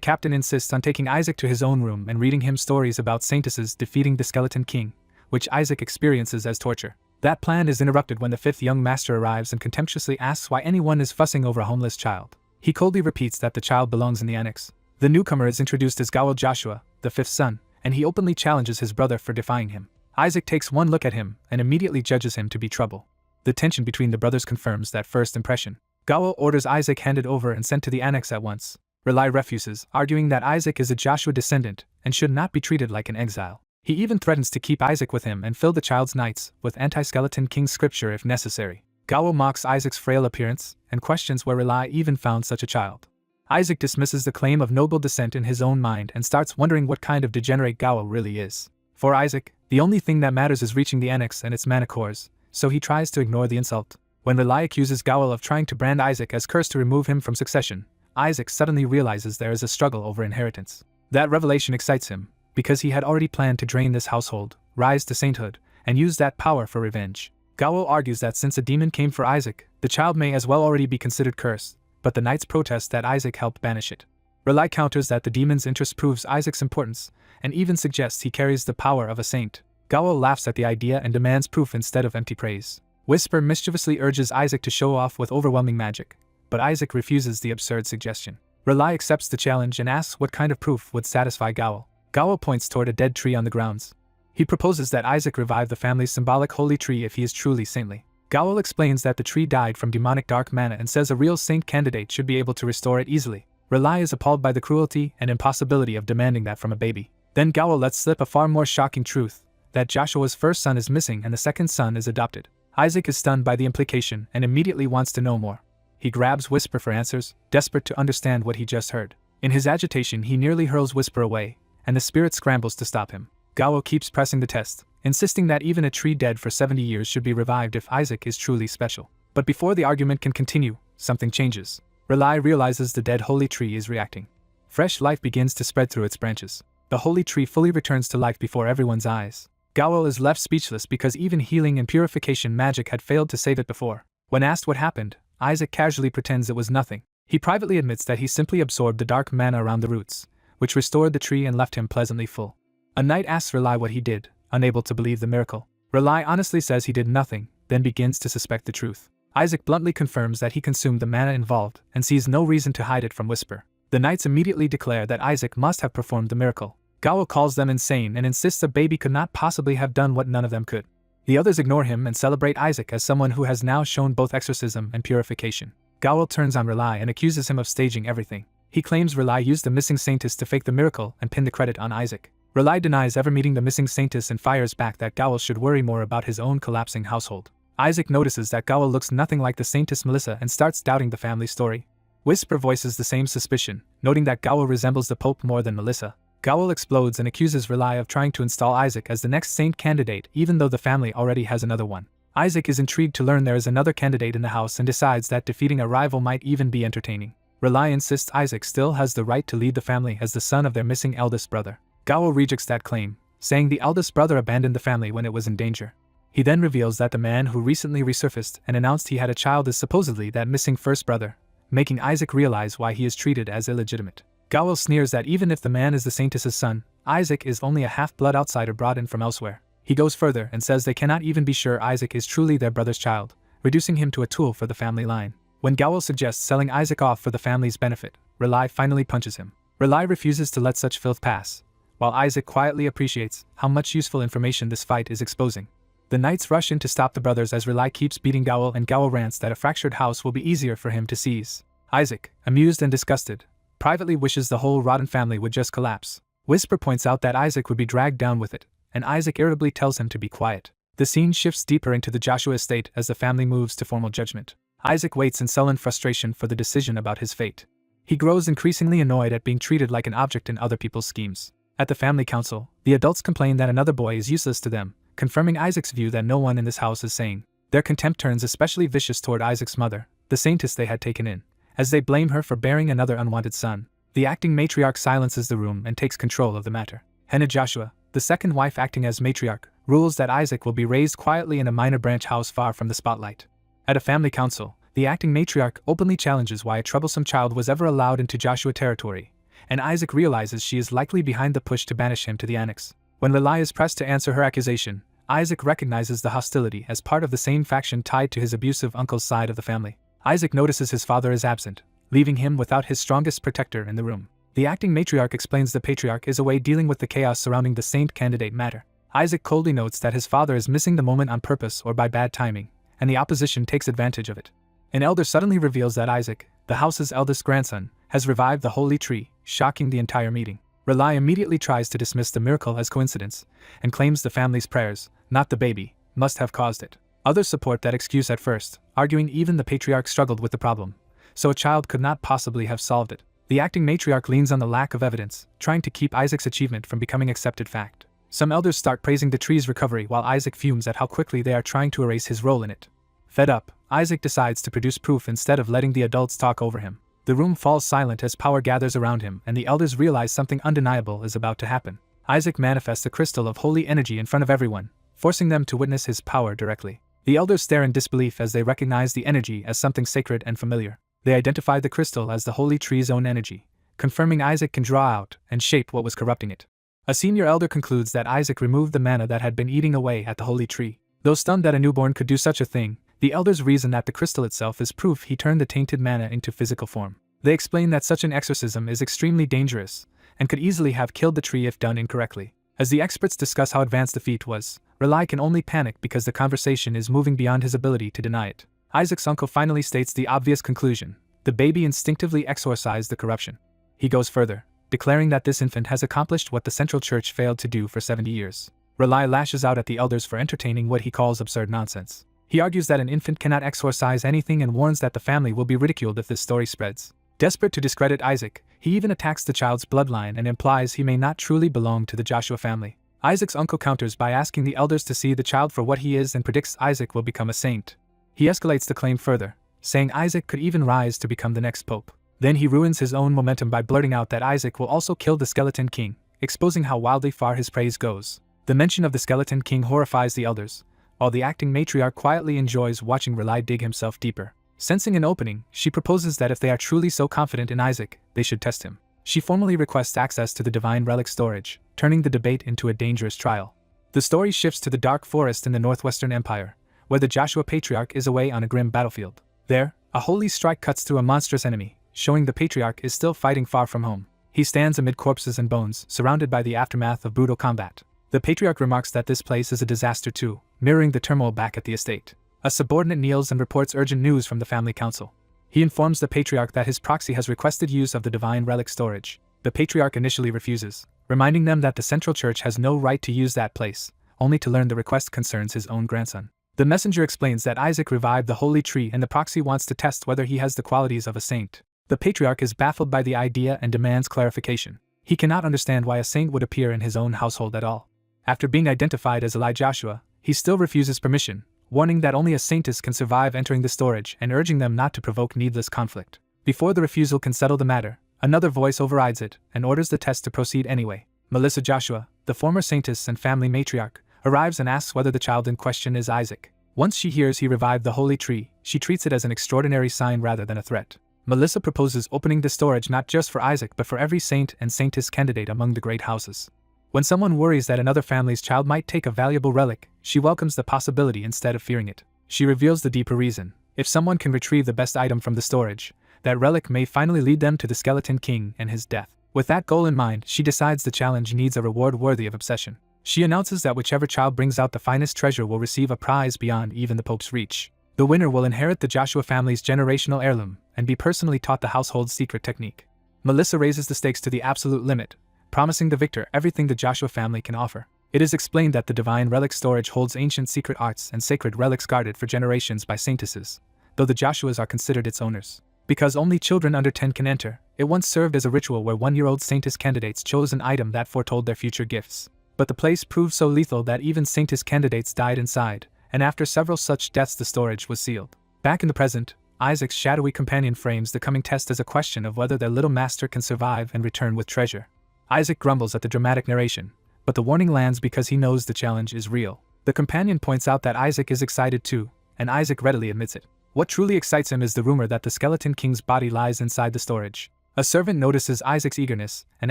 captain insists on taking Isaac to his own room and reading him stories about Saintesses defeating the Skeleton King, which Isaac experiences as torture. That plan is interrupted when the fifth young master arrives and contemptuously asks why anyone is fussing over a homeless child. He coldly repeats that the child belongs in the annex. The newcomer is introduced as Gowel Joshua, the fifth son, and he openly challenges his brother for defying him. Isaac takes one look at him and immediately judges him to be trouble. The tension between the brothers confirms that first impression. Gowel orders Isaac handed over and sent to the annex at once. Relai refuses, arguing that Isaac is a Joshua descendant and should not be treated like an exile. He even threatens to keep Isaac with him and fill the child's nights with anti-skeleton king scripture if necessary. Gowel mocks Isaac's frail appearance and questions where Relai even found such a child. Isaac dismisses the claim of noble descent in his own mind and starts wondering what kind of degenerate Gowel really is. For Isaac, the only thing that matters is reaching the annex and its mana cores, so he tries to ignore the insult. When Relai accuses Gowel of trying to brand Isaac as cursed to remove him from succession, Isaac suddenly realizes there is a struggle over inheritance. That revelation excites him, because he had already planned to drain this household, rise to sainthood, and use that power for revenge. Gowel argues that since a demon came for Isaac, the child may as well already be considered cursed, but the knights protest that Isaac helped banish it. Relai counters that the demon's interest proves Isaac's importance, and even suggests he carries the power of a saint. Gowel laughs at the idea and demands proof instead of empty praise. Whisper mischievously urges Isaac to show off with overwhelming magic, but Isaac refuses the absurd suggestion. Relai accepts the challenge and asks what kind of proof would satisfy Gowel. Gowel points toward a dead tree on the grounds. He proposes that Isaac revive the family's symbolic holy tree if he is truly saintly. Gowel explains that the tree died from demonic dark mana and says a real saint candidate should be able to restore it easily. Relai is appalled by the cruelty and impossibility of demanding that from a baby. Then Gowel lets slip a far more shocking truth, that Joshua's first son is missing and the second son is adopted. Isaac is stunned by the implication and immediately wants to know more. He grabs Whisper for answers, desperate to understand what he just heard. In his agitation, he nearly hurls Whisper away, and the spirit scrambles to stop him. Gowel keeps pressing the test, insisting that even a tree dead for 70 years should be revived if Isaac is truly special. But before the argument can continue, something changes. Relai realizes the dead holy tree is reacting. Fresh life begins to spread through its branches. The holy tree fully returns to life before everyone's eyes. Gowel is left speechless because even healing and purification magic had failed to save it before. When asked what happened, Isaac casually pretends it was nothing. He privately admits that he simply absorbed the dark mana around the roots, which restored the tree and left him pleasantly full. A knight asks Relai what he did, unable to believe the miracle. Relai honestly says he did nothing, then begins to suspect the truth. Isaac bluntly confirms that he consumed the mana involved and sees no reason to hide it from Whisper. The knights immediately declare that Isaac must have performed the miracle. Gowel calls them insane and insists a baby could not possibly have done what none of them could. The others ignore him and celebrate Isaac as someone who has now shown both exorcism and purification. Gowel turns on Relai and accuses him of staging everything. He claims Relai used the missing saintess to fake the miracle and pin the credit on Isaac. Relai denies ever meeting the missing saintess and fires back that Gowel should worry more about his own collapsing household. Isaac notices that Gowel looks nothing like the saintess Melissa and starts doubting the family story. Whisper voices the same suspicion, noting that Gowel resembles the Pope more than Melissa. Gowel explodes and accuses Relai of trying to install Isaac as the next saint candidate even though the family already has another one. Isaac is intrigued to learn there is another candidate in the house and decides that defeating a rival might even be entertaining. Relai insists Isaac still has the right to lead the family as the son of their missing eldest brother. Gowel rejects that claim, saying the eldest brother abandoned the family when it was in danger. He then reveals that the man who recently resurfaced and announced he had a child is supposedly that missing first brother, making Isaac realize why he is treated as illegitimate. Gowel sneers that even if the man is the saintess's son, Isaac is only a half-blood outsider brought in from elsewhere. He goes further and says they cannot even be sure Isaac is truly their brother's child, reducing him to a tool for the family line. When Gowel suggests selling Isaac off for the family's benefit, Relai finally punches him. Relai refuses to let such filth pass, while Isaac quietly appreciates how much useful information this fight is exposing. The knights rush in to stop the brothers as Relai keeps beating Gowel and Gowel rants that a fractured house will be easier for him to seize. Isaac, amused and disgusted, privately wishes the whole rotten family would just collapse. Whisper points out that Isaac would be dragged down with it, and Isaac irritably tells him to be quiet. The scene shifts deeper into the Joshua estate as the family moves to formal judgment. Isaac waits in sullen frustration for the decision about his fate. He grows increasingly annoyed at being treated like an object in other people's schemes. At the family council, the adults complain that another boy is useless to them, confirming Isaac's view that no one in this house is sane. Their contempt turns especially vicious toward Isaac's mother, the saintess they had taken in, as they blame her for bearing another unwanted son. The acting matriarch silences the room and takes control of the matter. Hannah Joshua, The second wife, acting as matriarch, rules that Isaac will be raised quietly in a minor branch house far from the spotlight. At a family council, the acting matriarch openly challenges why a troublesome child was ever allowed into Joshua territory, and Isaac realizes she is likely behind the push to banish him to the annex. When Lilai is pressed to answer her accusation, Isaac recognizes the hostility as part of the same faction tied to his abusive uncle's side of the family. Isaac notices his father is absent, leaving him without his strongest protector in the room. The acting matriarch explains the patriarch is away dealing with the chaos surrounding the saint candidate matter. Isaac coldly notes that his father is missing the moment on purpose or by bad timing, and the opposition takes advantage of it. An elder suddenly reveals that Isaac, the house's eldest grandson, has revived the holy tree, shocking the entire meeting. Relai immediately tries to dismiss the miracle as coincidence, and claims the family's prayers, not the baby, must have caused it. Others support that excuse at first, arguing even the patriarch struggled with the problem, so a child could not possibly have solved it. The acting matriarch leans on the lack of evidence, trying to keep Isaac's achievement from becoming accepted fact. Some elders start praising the tree's recovery while Isaac fumes at how quickly they are trying to erase his role in it. Fed up, Isaac decides to produce proof instead of letting the adults talk over him. The room falls silent as power gathers around him and the elders realize something undeniable is about to happen. Isaac manifests a crystal of holy energy in front of everyone, forcing them to witness his power directly. The elders stare in disbelief as they recognize the energy as something sacred and familiar. They identify the crystal as the holy tree's own energy, confirming Isaac can draw out and shape what was corrupting it. A senior elder concludes that Isaac removed the manna that had been eating away at the holy tree. Though stunned that a newborn could do such a thing, the elders reason that the crystal itself is proof he turned the tainted manna into physical form. They explain that such an exorcism is extremely dangerous, and could easily have killed the tree if done incorrectly. As the experts discuss how advanced the feat was, Relai can only panic because the conversation is moving beyond his ability to deny it. Isaac's uncle finally states the obvious conclusion: the baby instinctively exorcised the corruption. He goes further, declaring that this infant has accomplished what the Central Church failed to do for 70 years. Relai lashes out at the elders for entertaining what he calls absurd nonsense. He argues that an infant cannot exorcise anything and warns that the family will be ridiculed if this story spreads. Desperate to discredit Isaac, he even attacks the child's bloodline and implies he may not truly belong to the Joshua family. Isaac's uncle counters by asking the elders to see the child for what he is and predicts Isaac will become a saint. He escalates the claim further, saying Isaac could even rise to become the next pope. Then he ruins his own momentum by blurting out that Isaac will also kill the skeleton king, exposing how wildly far his praise goes. The mention of the skeleton king horrifies the elders, while the acting matriarch quietly enjoys watching Relai dig himself deeper. Sensing an opening, she proposes that if they are truly so confident in Isaac, they should test him. She formally requests access to the divine relic storage, turning the debate into a dangerous trial. The story shifts to the dark forest in the Northwestern Empire, where the Joshua Patriarch is away on a grim battlefield. There, a holy strike cuts through a monstrous enemy, showing the Patriarch is still fighting far from home. He stands amid corpses and bones, surrounded by the aftermath of brutal combat. The Patriarch remarks that this place is a disaster too, mirroring the turmoil back at the estate. A subordinate kneels and reports urgent news from the family council. He informs the Patriarch that his proxy has requested use of the divine relic storage. The Patriarch initially refuses, reminding them that the Central Church has no right to use that place, only to learn the request concerns his own grandson. The messenger explains that Isaac revived the holy tree and the proxy wants to test whether he has the qualities of a saint. The Patriarch is baffled by the idea and demands clarification. He cannot understand why a saint would appear in his own household at all. After being identified as Eli Joshua, he still refuses permission, warning that only a saintess can survive entering the storage and urging them not to provoke needless conflict. Before the refusal can settle the matter, another voice overrides it and orders the test to proceed anyway. Melissa Joshua, the former saintess and family matriarch, arrives and asks whether the child in question is Isaac. Once she hears he revived the holy tree, she treats it as an extraordinary sign rather than a threat. Melissa proposes opening the storage not just for Isaac but for every saint and saintess candidate among the great houses. When someone worries that another family's child might take a valuable relic, she welcomes the possibility instead of fearing it. She reveals the deeper reason. If someone can retrieve the best item from the storage, that relic may finally lead them to the skeleton king and his death. With that goal in mind, she decides the challenge needs a reward worthy of obsession. She announces that whichever child brings out the finest treasure will receive a prize beyond even the Pope's reach. The winner will inherit the Joshua family's generational heirloom and be personally taught the household's secret technique. Melissa raises the stakes to the absolute limit, promising the victor everything the Joshua family can offer. It is explained that the divine relic storage holds ancient secret arts and sacred relics guarded for generations by saintesses, though the Joshuas are considered its owners. Because only children under 10 can enter, it once served as a ritual where 1-year-old saintess candidates chose an item that foretold their future gifts. But the place proved so lethal that even saintess candidates died inside, and after several such deaths the storage was sealed. Back in the present, Isaac's shadowy companion frames the coming test as a question of whether their little master can survive and return with treasure. Isaac grumbles at the dramatic narration, but the warning lands because he knows the challenge is real. The companion points out that Isaac is excited too, and Isaac readily admits it. What truly excites him is the rumor that the Skeleton King's body lies inside the storage. A servant notices Isaac's eagerness and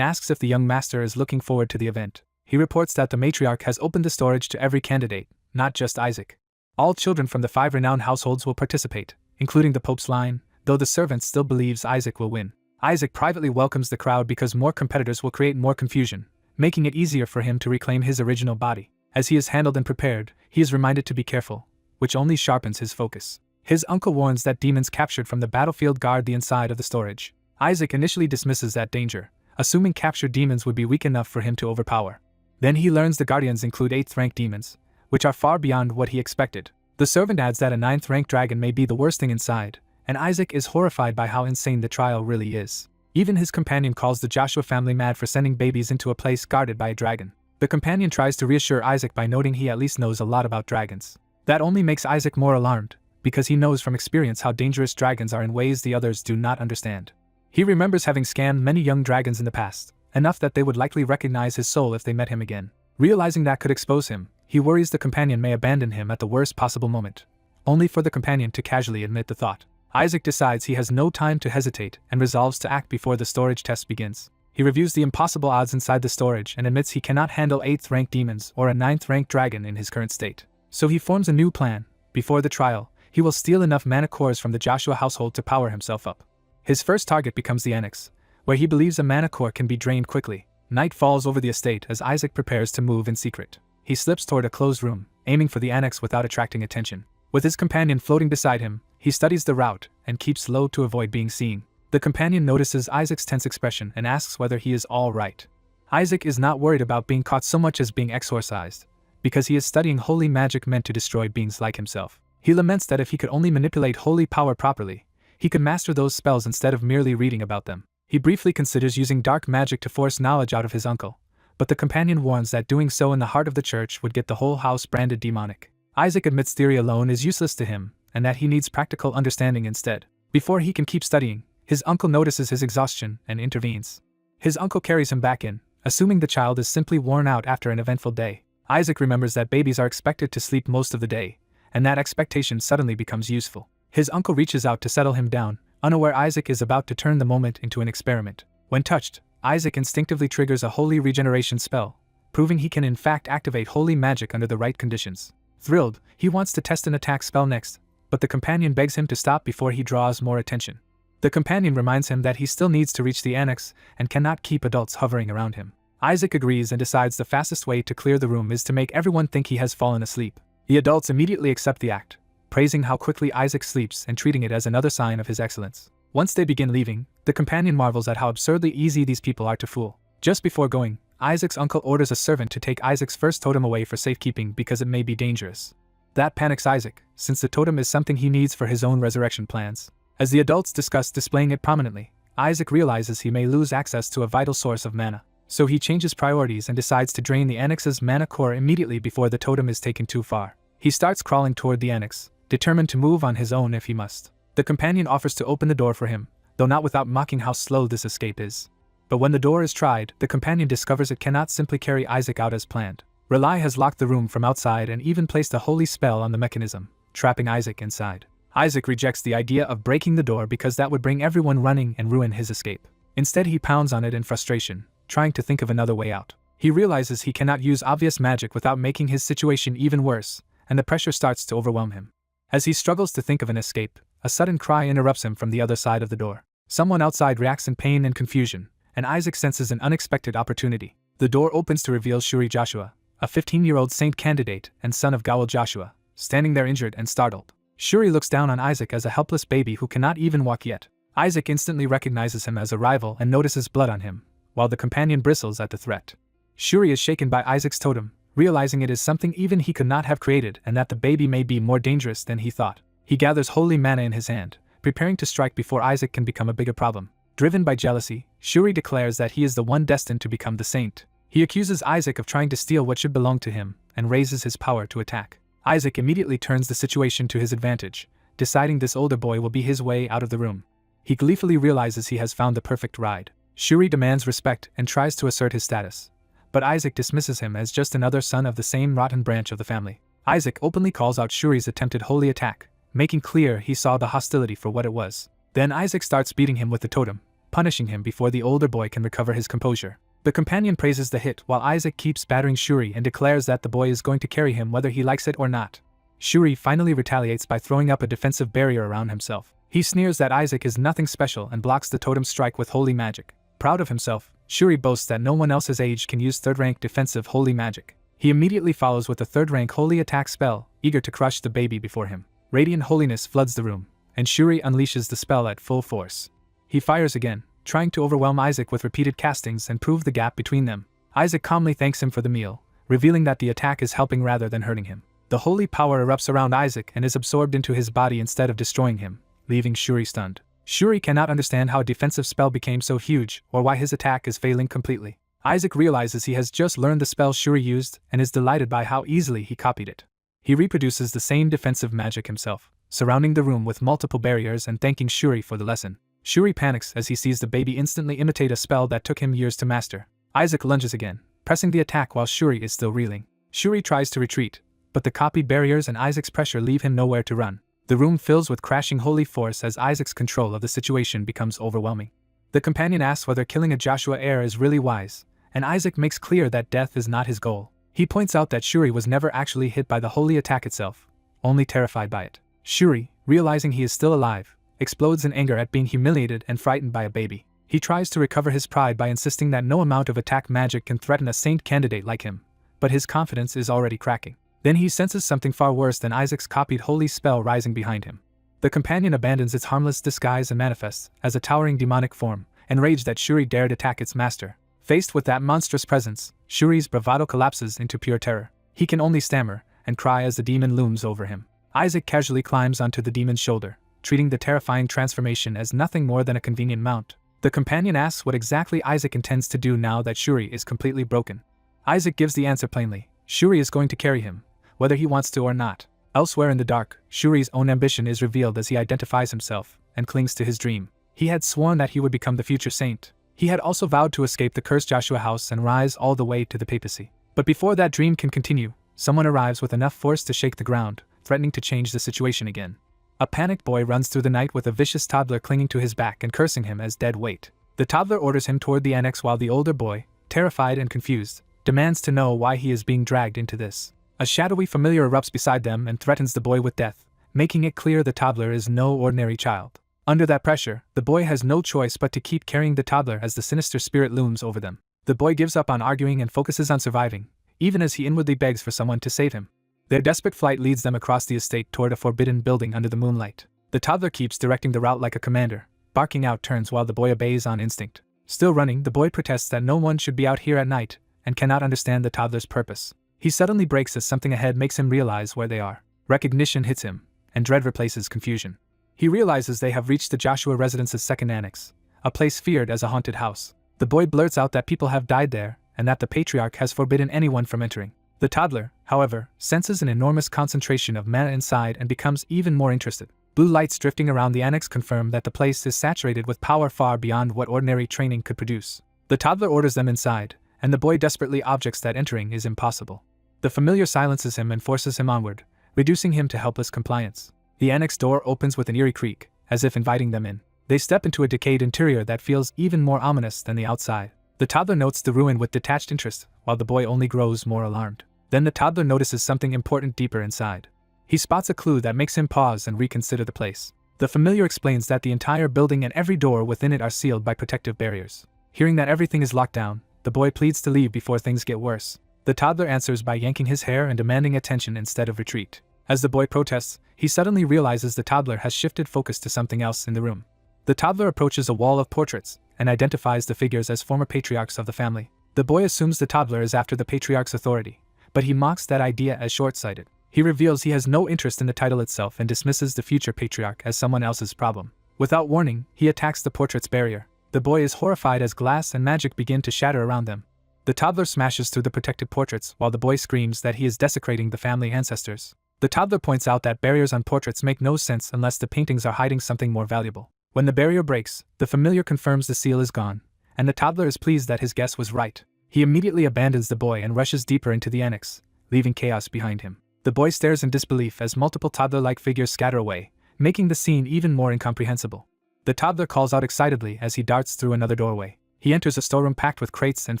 asks if the young master is looking forward to the event. He reports that the matriarch has opened the storage to every candidate, not just Isaac. All children from the 5 renowned households will participate, including the Pope's line, though the servant still believes Isaac will win. Isaac privately welcomes the crowd because more competitors will create more confusion, making it easier for him to reclaim his original body. As he is handled and prepared, he is reminded to be careful, which only sharpens his focus. His uncle warns that demons captured from the battlefield guard the inside of the storage. Isaac initially dismisses that danger, assuming captured demons would be weak enough for him to overpower. Then he learns the guardians include 8th rank demons, which are far beyond what he expected. The servant adds that a 9th rank dragon may be the worst thing inside, and Isaac is horrified by how insane the trial really is. Even his companion calls the Joshua family mad for sending babies into a place guarded by a dragon. The companion tries to reassure Isaac by noting he at least knows a lot about dragons. That only makes Isaac more alarmed, because he knows from experience how dangerous dragons are in ways the others do not understand. He remembers having scanned many young dragons in the past, enough that they would likely recognize his soul if they met him again. Realizing that could expose him, he worries the companion may abandon him at the worst possible moment, only for the companion to casually admit the thought. Isaac decides he has no time to hesitate and resolves to act before the storage test begins. He reviews the impossible odds inside the storage and admits he cannot handle 8th rank demons or a 9th rank dragon in his current state. So he forms a new plan. Before the trial, he will steal enough mana cores from the Joshua household to power himself up. His first target becomes the annex, where he believes a mana core can be drained quickly. Night falls over the estate as Isaac prepares to move in secret. He slips toward a closed room, aiming for the annex without attracting attention. With his companion floating beside him, he studies the route and keeps low to avoid being seen. The companion notices Isaac's tense expression and asks whether he is all right. Isaac is not worried about being caught so much as being exorcised, because he is studying holy magic meant to destroy beings like himself. He laments that if he could only manipulate holy power properly, he could master those spells instead of merely reading about them. He briefly considers using dark magic to force knowledge out of his uncle, but the companion warns that doing so in the heart of the church would get the whole house branded demonic. Isaac admits theory alone is useless to him, and that he needs practical understanding instead. Before he can keep studying, his uncle notices his exhaustion and intervenes. His uncle carries him back in, assuming the child is simply worn out after an eventful day. Isaac remembers that babies are expected to sleep most of the day, and that expectation suddenly becomes useful. His uncle reaches out to settle him down, unaware Isaac is about to turn the moment into an experiment. When touched, Isaac instinctively triggers a holy regeneration spell, proving he can in fact activate holy magic under the right conditions. Thrilled, he wants to test an attack spell next, but the companion begs him to stop before he draws more attention. The companion reminds him that he still needs to reach the annex and cannot keep adults hovering around him. Isaac agrees and decides the fastest way to clear the room is to make everyone think he has fallen asleep. The adults immediately accept the act, praising how quickly Isaac sleeps and treating it as another sign of his excellence. Once they begin leaving, the companion marvels at how absurdly easy these people are to fool. Just before going, Isaac's uncle orders a servant to take Isaac's first totem away for safekeeping because it may be dangerous. That panics Isaac, since the totem is something he needs for his own resurrection plans. As the adults discuss displaying it prominently, Isaac realizes he may lose access to a vital source of mana. So he changes priorities and decides to drain the annex's mana core immediately before the totem is taken too far. He starts crawling toward the annex, determined to move on his own if he must. The companion offers to open the door for him, though not without mocking how slow this escape is. But when the door is tried, the companion discovers it cannot simply carry Isaac out as planned. Relai has locked the room from outside and even placed a holy spell on the mechanism, trapping Isaac inside. Isaac rejects the idea of breaking the door because that would bring everyone running and ruin his escape. Instead he pounds on it in frustration, trying to think of another way out. He realizes he cannot use obvious magic without making his situation even worse, and the pressure starts to overwhelm him. As he struggles to think of an escape, a sudden cry interrupts him from the other side of the door. Someone outside reacts in pain and confusion, and Isaac senses an unexpected opportunity. The door opens to reveal Shuri Joshua, a 15-year-old saint candidate and son of Gawel Joshua, standing there injured and startled. Shuri looks down on Isaac as a helpless baby who cannot even walk yet. Isaac instantly recognizes him as a rival and notices blood on him, while the companion bristles at the threat. Shuri is shaken by Isaac's totem, realizing it is something even he could not have created and that the baby may be more dangerous than he thought. He gathers holy mana in his hand, preparing to strike before Isaac can become a bigger problem. Driven by jealousy, Shuri declares that he is the one destined to become the saint. He accuses Isaac of trying to steal what should belong to him and raises his power to attack. Isaac immediately turns the situation to his advantage, deciding this older boy will be his way out of the room. He gleefully realizes he has found the perfect ride. Shuri demands respect and tries to assert his status, but Isaac dismisses him as just another son of the same rotten branch of the family. Isaac openly calls out Shuri's attempted holy attack, making clear he saw the hostility for what it was. Then Isaac starts beating him with the totem, punishing him before the older boy can recover his composure. The companion praises the hit while Isaac keeps battering Shuri and declares that the boy is going to carry him whether he likes it or not. Shuri finally retaliates by throwing up a defensive barrier around himself. He sneers that Isaac is nothing special and blocks the totem strike with holy magic. Proud of himself, Shuri boasts that no one else his age can use third-rank defensive holy magic. He immediately follows with a third-rank holy attack spell, eager to crush the baby before him. Radiant holiness floods the room, and Shuri unleashes the spell at full force. He fires again, trying to overwhelm Isaac with repeated castings and prove the gap between them. Isaac calmly thanks him for the meal, revealing that the attack is helping rather than hurting him. The holy power erupts around Isaac and is absorbed into his body instead of destroying him, leaving Shuri stunned. Shuri cannot understand how a defensive spell became so huge or why his attack is failing completely. Isaac realizes he has just learned the spell Shuri used and is delighted by how easily he copied it. He reproduces the same defensive magic himself, surrounding the room with multiple barriers and thanking Shuri for the lesson. Shuri panics as he sees the baby instantly imitate a spell that took him years to master. Isaac lunges again, pressing the attack while Shuri is still reeling. Shuri tries to retreat, but the copied barriers and Isaac's pressure leave him nowhere to run. The room fills with crashing holy force as Isaac's control of the situation becomes overwhelming. The companion asks whether killing a Joshua heir is really wise, and Isaac makes clear that death is not his goal. He points out that Shuri was never actually hit by the holy attack itself, only terrified by it. Shuri, realizing he is still alive, explodes in anger at being humiliated and frightened by a baby. He tries to recover his pride by insisting that no amount of attack magic can threaten a saint candidate like him, but his confidence is already cracking. Then he senses something far worse than Isaac's copied holy spell rising behind him. The companion abandons its harmless disguise and manifests as a towering demonic form, enraged that Shuri dared attack its master. Faced with that monstrous presence, Shuri's bravado collapses into pure terror. He can only stammer and cry as the demon looms over him. Isaac casually climbs onto the demon's shoulder, treating the terrifying transformation as nothing more than a convenient mount. The companion asks what exactly Isaac intends to do now that Shuri is completely broken. Isaac gives the answer plainly: Shuri is going to carry him, whether he wants to or not. Elsewhere in the dark, Shuri's own ambition is revealed as he identifies himself and clings to his dream. He had sworn that he would become the future saint. He had also vowed to escape the cursed Joshua house and rise all the way to the papacy. But before that dream can continue, someone arrives with enough force to shake the ground, threatening to change the situation again. A panicked boy runs through the night with a vicious toddler clinging to his back and cursing him as dead weight. The toddler orders him toward the annex while the older boy, terrified and confused, demands to know why he is being dragged into this. A shadowy familiar erupts beside them and threatens the boy with death, making it clear the toddler is no ordinary child. Under that pressure, the boy has no choice but to keep carrying the toddler as the sinister spirit looms over them. The boy gives up on arguing and focuses on surviving, even as he inwardly begs for someone to save him. Their desperate flight leads them across the estate toward a forbidden building under the moonlight. The toddler keeps directing the route like a commander, barking out turns while the boy obeys on instinct. Still running, the boy protests that no one should be out here at night and cannot understand the toddler's purpose. He suddenly breaks as something ahead makes him realize where they are. Recognition hits him, and dread replaces confusion. He realizes they have reached the Joshua residence's second annex, a place feared as a haunted house. The boy blurts out that people have died there, and that the patriarch has forbidden anyone from entering. The toddler, however, senses an enormous concentration of mana inside and becomes even more interested. Blue lights drifting around the annex confirm that the place is saturated with power far beyond what ordinary training could produce. The toddler orders them inside, and the boy desperately objects that entering is impossible. The familiar silences him and forces him onward, reducing him to helpless compliance. The annex door opens with an eerie creak, as if inviting them in. They step into a decayed interior that feels even more ominous than the outside. The toddler notes the ruin with detached interest, while the boy only grows more alarmed. Then the toddler notices something important deeper inside. He spots a clue that makes him pause and reconsider the place. The familiar explains that the entire building and every door within it are sealed by protective barriers. Hearing that everything is locked down, the boy pleads to leave before things get worse. The toddler answers by yanking his hair and demanding attention instead of retreat. As the boy protests, he suddenly realizes the toddler has shifted focus to something else in the room. The toddler approaches a wall of portraits and identifies the figures as former patriarchs of the family. The boy assumes the toddler is after the patriarch's authority, but he mocks that idea as short-sighted. He reveals he has no interest in the title itself and dismisses the future patriarch as someone else's problem. Without warning, he attacks the portrait's barrier. The boy is horrified as glass and magic begin to shatter around them. The toddler smashes through the protected portraits while the boy screams that he is desecrating the family ancestors. The toddler points out that barriers on portraits make no sense unless the paintings are hiding something more valuable. When the barrier breaks, the familiar confirms the seal is gone, and the toddler is pleased that his guess was right. He immediately abandons the boy and rushes deeper into the annex, leaving chaos behind him. The boy stares in disbelief as multiple toddler-like figures scatter away, making the scene even more incomprehensible. The toddler calls out excitedly as he darts through another doorway. He enters a storeroom packed with crates and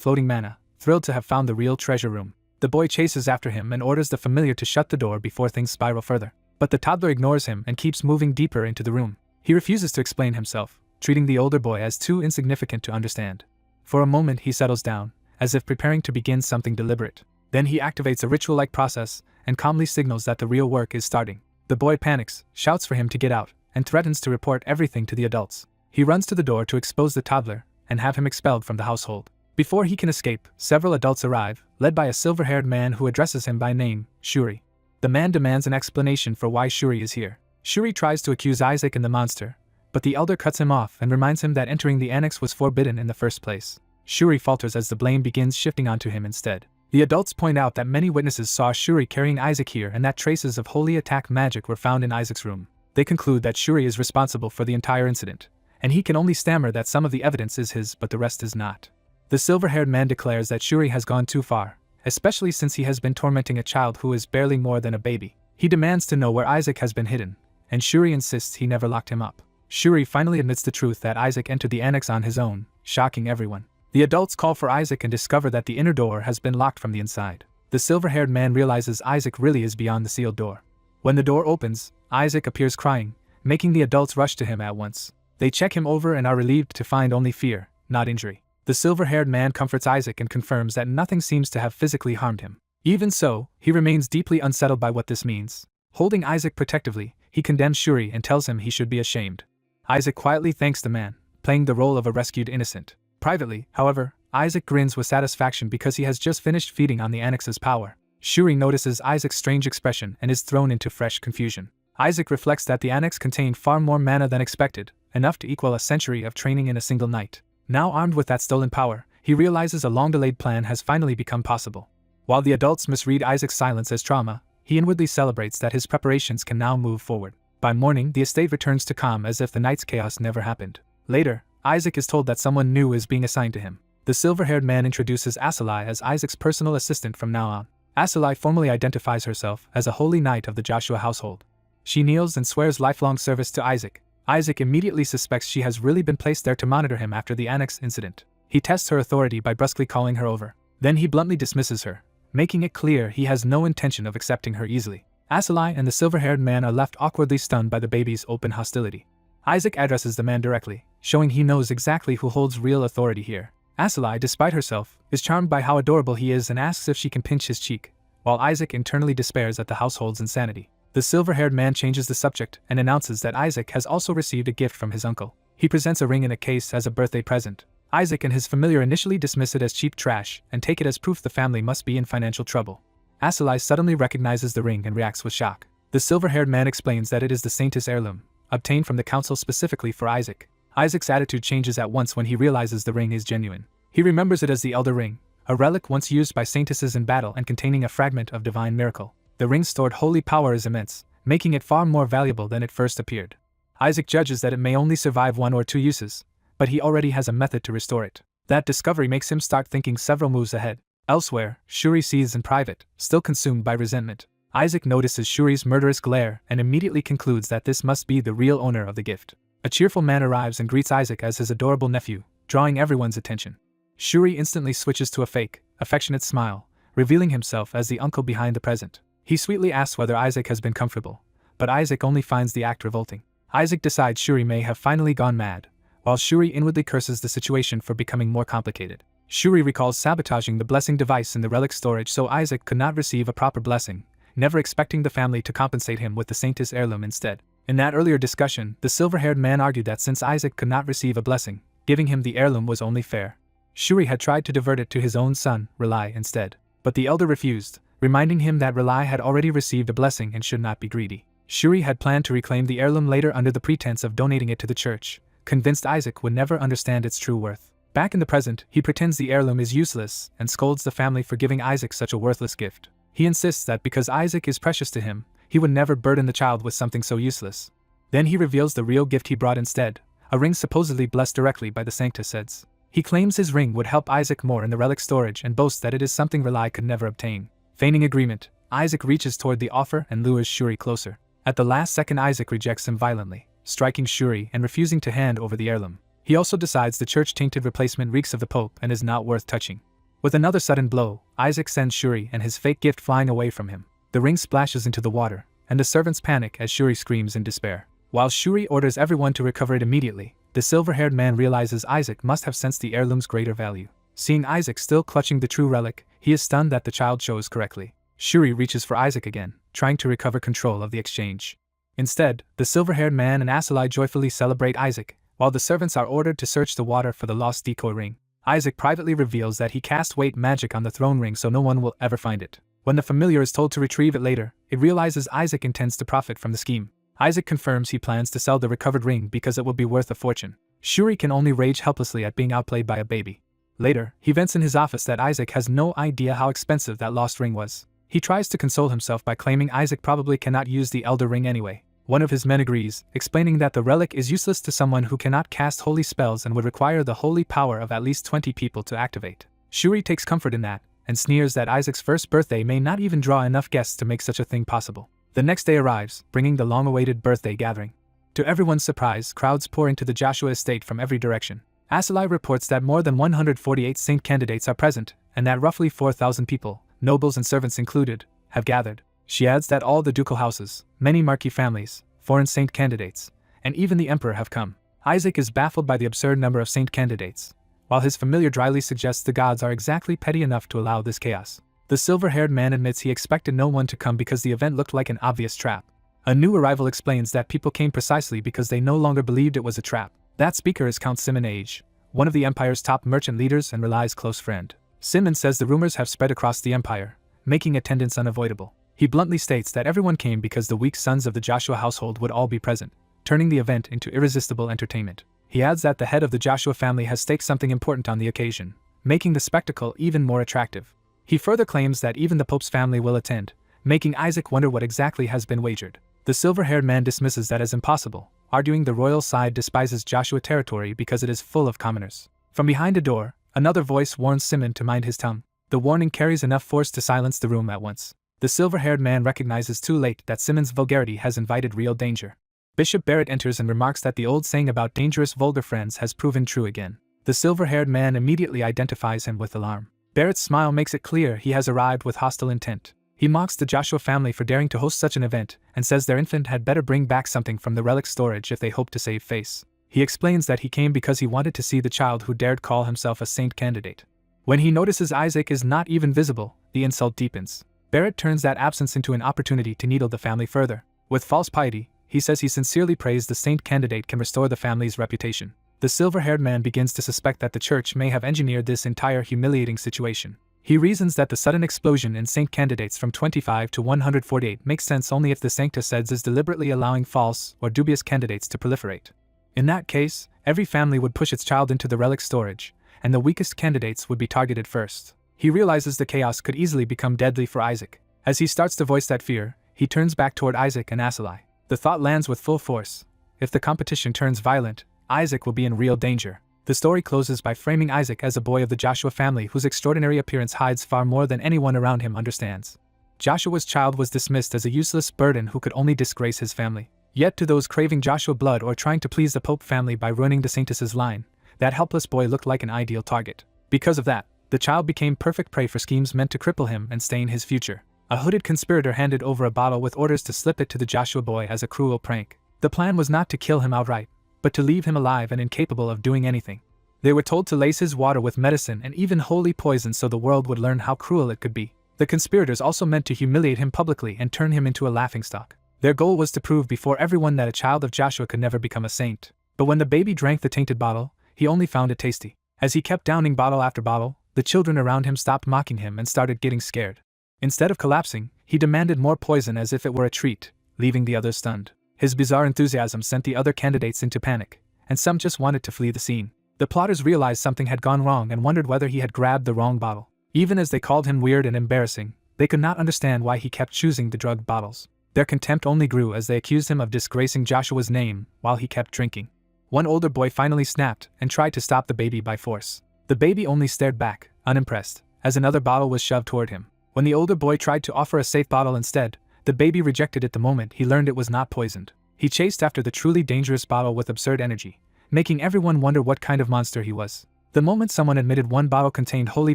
floating mana, thrilled to have found the real treasure room. The boy chases after him and orders the familiar to shut the door before things spiral further. But the toddler ignores him and keeps moving deeper into the room. He refuses to explain himself, treating the older boy as too insignificant to understand. For a moment he settles down, as if preparing to begin something deliberate. Then he activates a ritual-like process and calmly signals that the real work is starting. The boy panics, shouts for him to get out, and threatens to report everything to the adults. He runs to the door to expose the toddler and have him expelled from the household. Before he can escape, several adults arrive, led by a silver-haired man who addresses him by name, Shuri. The man demands an explanation for why Shuri is here. Shuri tries to accuse Isaac and the monster, but the elder cuts him off and reminds him that entering the annex was forbidden in the first place. Shuri falters as the blame begins shifting onto him instead. The adults point out that many witnesses saw Shuri carrying Isaac here and that traces of holy attack magic were found in Isaac's room. They conclude that Shuri is responsible for the entire incident, and he can only stammer that some of the evidence is his but the rest is not. The silver-haired man declares that Shuri has gone too far, especially since he has been tormenting a child who is barely more than a baby. He demands to know where Isaac has been hidden, and Shuri insists he never locked him up. Shuri finally admits the truth that Isaac entered the annex on his own, shocking everyone. The adults call for Isaac and discover that the inner door has been locked from the inside. The silver-haired man realizes Isaac really is beyond the sealed door. When the door opens, Isaac appears crying, making the adults rush to him at once. They check him over and are relieved to find only fear, not injury. The silver-haired man comforts Isaac and confirms that nothing seems to have physically harmed him. Even so, he remains deeply unsettled by what this means. Holding Isaac protectively, he condemns Shuri and tells him he should be ashamed. Isaac quietly thanks the man, playing the role of a rescued innocent. Privately, however, Isaac grins with satisfaction because he has just finished feeding on the annex's power. Shuri notices Isaac's strange expression and is thrown into fresh confusion. Isaac reflects that the annex contained far more mana than expected, enough to equal a century of training in a single night. Now armed with that stolen power, he realizes a long-delayed plan has finally become possible. While the adults misread Isaac's silence as trauma, he inwardly celebrates that his preparations can now move forward. By morning, the estate returns to calm as if the night's chaos never happened. Later, Isaac is told that someone new is being assigned to him. The silver-haired man introduces Asalai as Isaac's personal assistant from now on. Asalai formally identifies herself as a holy knight of the Joshua household. She kneels and swears lifelong service to Isaac. Isaac immediately suspects she has really been placed there to monitor him after the annex incident. He tests her authority by brusquely calling her over. Then he bluntly dismisses her, making it clear he has no intention of accepting her easily. Asalai and the silver-haired man are left awkwardly stunned by the baby's open hostility. Isaac addresses the man directly, showing he knows exactly who holds real authority here. Asalai, despite herself, is charmed by how adorable he is and asks if she can pinch his cheek, while Isaac internally despairs at the household's insanity. The silver-haired man changes the subject and announces that Isaac has also received a gift from his uncle. He presents a ring in a case as a birthday present. Isaac and his familiar initially dismiss it as cheap trash and take it as proof the family must be in financial trouble. Asalai suddenly recognizes the ring and reacts with shock. The silver-haired man explains that it is the Saintess heirloom, obtained from the council specifically for Isaac. Isaac's attitude changes at once when he realizes the ring is genuine. He remembers it as the Elder Ring, a relic once used by saintesses in battle and containing a fragment of divine miracle. The ring's stored holy power is immense, making it far more valuable than it first appeared. Isaac judges that it may only survive 1 or 2 uses, but he already has a method to restore it. That discovery makes him start thinking several moves ahead. Elsewhere, Shuri seethes in private, still consumed by resentment. Isaac notices Shuri's murderous glare and immediately concludes that this must be the real owner of the gift. A cheerful man arrives and greets Isaac as his adorable nephew, drawing everyone's attention. Shuri instantly switches to a fake, affectionate smile, revealing himself as the uncle behind the present. He sweetly asks whether Isaac has been comfortable, but Isaac only finds the act revolting. Isaac decides Shuri may have finally gone mad, while Shuri inwardly curses the situation for becoming more complicated. Shuri recalls sabotaging the blessing device in the relic storage so Isaac could not receive a proper blessing, never expecting the family to compensate him with the Saintess heirloom instead. In that earlier discussion, the silver-haired man argued that since Isaac could not receive a blessing, giving him the heirloom was only fair. Shuri had tried to divert it to his own son, Relai, instead, but the elder refused, reminding him that Relai had already received a blessing and should not be greedy. Shuri had planned to reclaim the heirloom later under the pretense of donating it to the church, convinced Isaac would never understand its true worth. Back in the present, he pretends the heirloom is useless and scolds the family for giving Isaac such a worthless gift. He insists that because Isaac is precious to him, he would never burden the child with something so useless. Then he reveals the real gift he brought instead, a ring supposedly blessed directly by the Sanctus Eds. He claims his ring would help Isaac more in the relic storage and boasts that it is something Rely could never obtain. Feigning agreement, Isaac reaches toward the offer and lures Shuri closer. At the last second, Isaac rejects him violently, striking Shuri and refusing to hand over the heirloom. He also decides the church-tainted replacement reeks of the Pope and is not worth touching. With another sudden blow, Isaac sends Shuri and his fake gift flying away from him. The ring splashes into the water, and the servants panic as Shuri screams in despair. While Shuri orders everyone to recover it immediately, the silver-haired man realizes Isaac must have sensed the heirloom's greater value. Seeing Isaac still clutching the true relic, he is stunned that the child chose correctly. Shuri reaches for Isaac again, trying to recover control of the exchange. Instead, the silver-haired man and Asalai joyfully celebrate Isaac, while the servants are ordered to search the water for the lost decoy ring. Isaac privately reveals that he cast weight magic on the throne ring so no one will ever find it. When the familiar is told to retrieve it later, it realizes Isaac intends to profit from the scheme. Isaac confirms he plans to sell the recovered ring because it will be worth a fortune. Shuri can only rage helplessly at being outplayed by a baby. Later, he vents in his office that Isaac has no idea how expensive that lost ring was. He tries to console himself by claiming Isaac probably cannot use the Elder Ring anyway. One of his men agrees, explaining that the relic is useless to someone who cannot cast holy spells and would require the holy power of at least 20 people to activate. Shuri takes comfort in that, and sneers that Isaac's first birthday may not even draw enough guests to make such a thing possible. The next day arrives, bringing the long-awaited birthday gathering. To everyone's surprise, crowds pour into the Joshua estate from every direction. Asalai reports that more than 148 saint candidates are present, and that roughly 4,000 people, nobles and servants included, have gathered. She adds that all the ducal houses, many marquis families, foreign saint candidates, and even the emperor have come. Isaac is baffled by the absurd number of saint candidates, while his familiar dryly suggests the gods are exactly petty enough to allow this chaos. The silver-haired man admits he expected no one to come because the event looked like an obvious trap. A new arrival explains that people came precisely because they no longer believed it was a trap. That speaker is Count Simon Age, one of the empire's top merchant leaders and Relay's close friend. Simon says the rumors have spread across the empire, making attendance unavoidable. He bluntly states that everyone came because the weak sons of the Joshua household would all be present, turning the event into irresistible entertainment. He adds that the head of the Joshua family has staked something important on the occasion, making the spectacle even more attractive. He further claims that even the Pope's family will attend, making Isaac wonder what exactly has been wagered. The silver-haired man dismisses that as impossible, arguing the royal side despises Joshua territory because it is full of commoners. From behind a door, another voice warns Simon to mind his tongue. The warning carries enough force to silence the room at once. The silver-haired man recognizes too late that Simon's vulgarity has invited real danger. Bishop Barrett enters and remarks that the old saying about dangerous vulgar friends has proven true again. The silver-haired man immediately identifies him with alarm. Barrett's smile makes it clear he has arrived with hostile intent. He mocks the Joshua family for daring to host such an event, and says their infant had better bring back something from the relic storage if they hope to save face. He explains that he came because he wanted to see the child who dared call himself a saint candidate. When he notices Isaac is not even visible, the insult deepens. Barrett turns that absence into an opportunity to needle the family further. With false piety, he says he sincerely prays the saint candidate can restore the family's reputation. The silver-haired man begins to suspect that the church may have engineered this entire humiliating situation. He reasons that the sudden explosion in saint candidates from 25 to 148 makes sense only if the Sancta Seds is deliberately allowing false or dubious candidates to proliferate. In that case, every family would push its child into the relic storage, and the weakest candidates would be targeted first. He realizes the chaos could easily become deadly for Isaac. As he starts to voice that fear, he turns back toward Isaac and Asalai. The thought lands with full force. If the competition turns violent, Isaac will be in real danger. The story closes by framing Isaac as a boy of the Joshua family whose extraordinary appearance hides far more than anyone around him understands. Joshua's child was dismissed as a useless burden who could only disgrace his family. Yet to those craving Joshua blood or trying to please the Pope family by ruining the Saintess's line, that helpless boy looked like an ideal target. Because of that, the child became perfect prey for schemes meant to cripple him and stain his future. A hooded conspirator handed over a bottle with orders to slip it to the Joshua boy as a cruel prank. The plan was not to kill him outright, but to leave him alive and incapable of doing anything. They were told to lace his water with medicine and even holy poison so the world would learn how cruel it could be. The conspirators also meant to humiliate him publicly and turn him into a laughingstock. Their goal was to prove before everyone that a child of Joshua could never become a saint. But when the baby drank the tainted bottle, he only found it tasty. As he kept downing bottle after bottle, the children around him stopped mocking him and started getting scared. Instead of collapsing, he demanded more poison as if it were a treat, leaving the others stunned. His bizarre enthusiasm sent the other candidates into panic, and some just wanted to flee the scene. The plotters realized something had gone wrong and wondered whether he had grabbed the wrong bottle. Even as they called him weird and embarrassing, they could not understand why he kept choosing the drugged bottles. Their contempt only grew as they accused him of disgracing Joshua's name while he kept drinking. One older boy finally snapped and tried to stop the baby by force. The baby only stared back, unimpressed, as another bottle was shoved toward him. When the older boy tried to offer a safe bottle instead, the baby rejected it the moment he learned it was not poisoned. He chased after the truly dangerous bottle with absurd energy, making everyone wonder what kind of monster he was. The moment someone admitted one bottle contained holy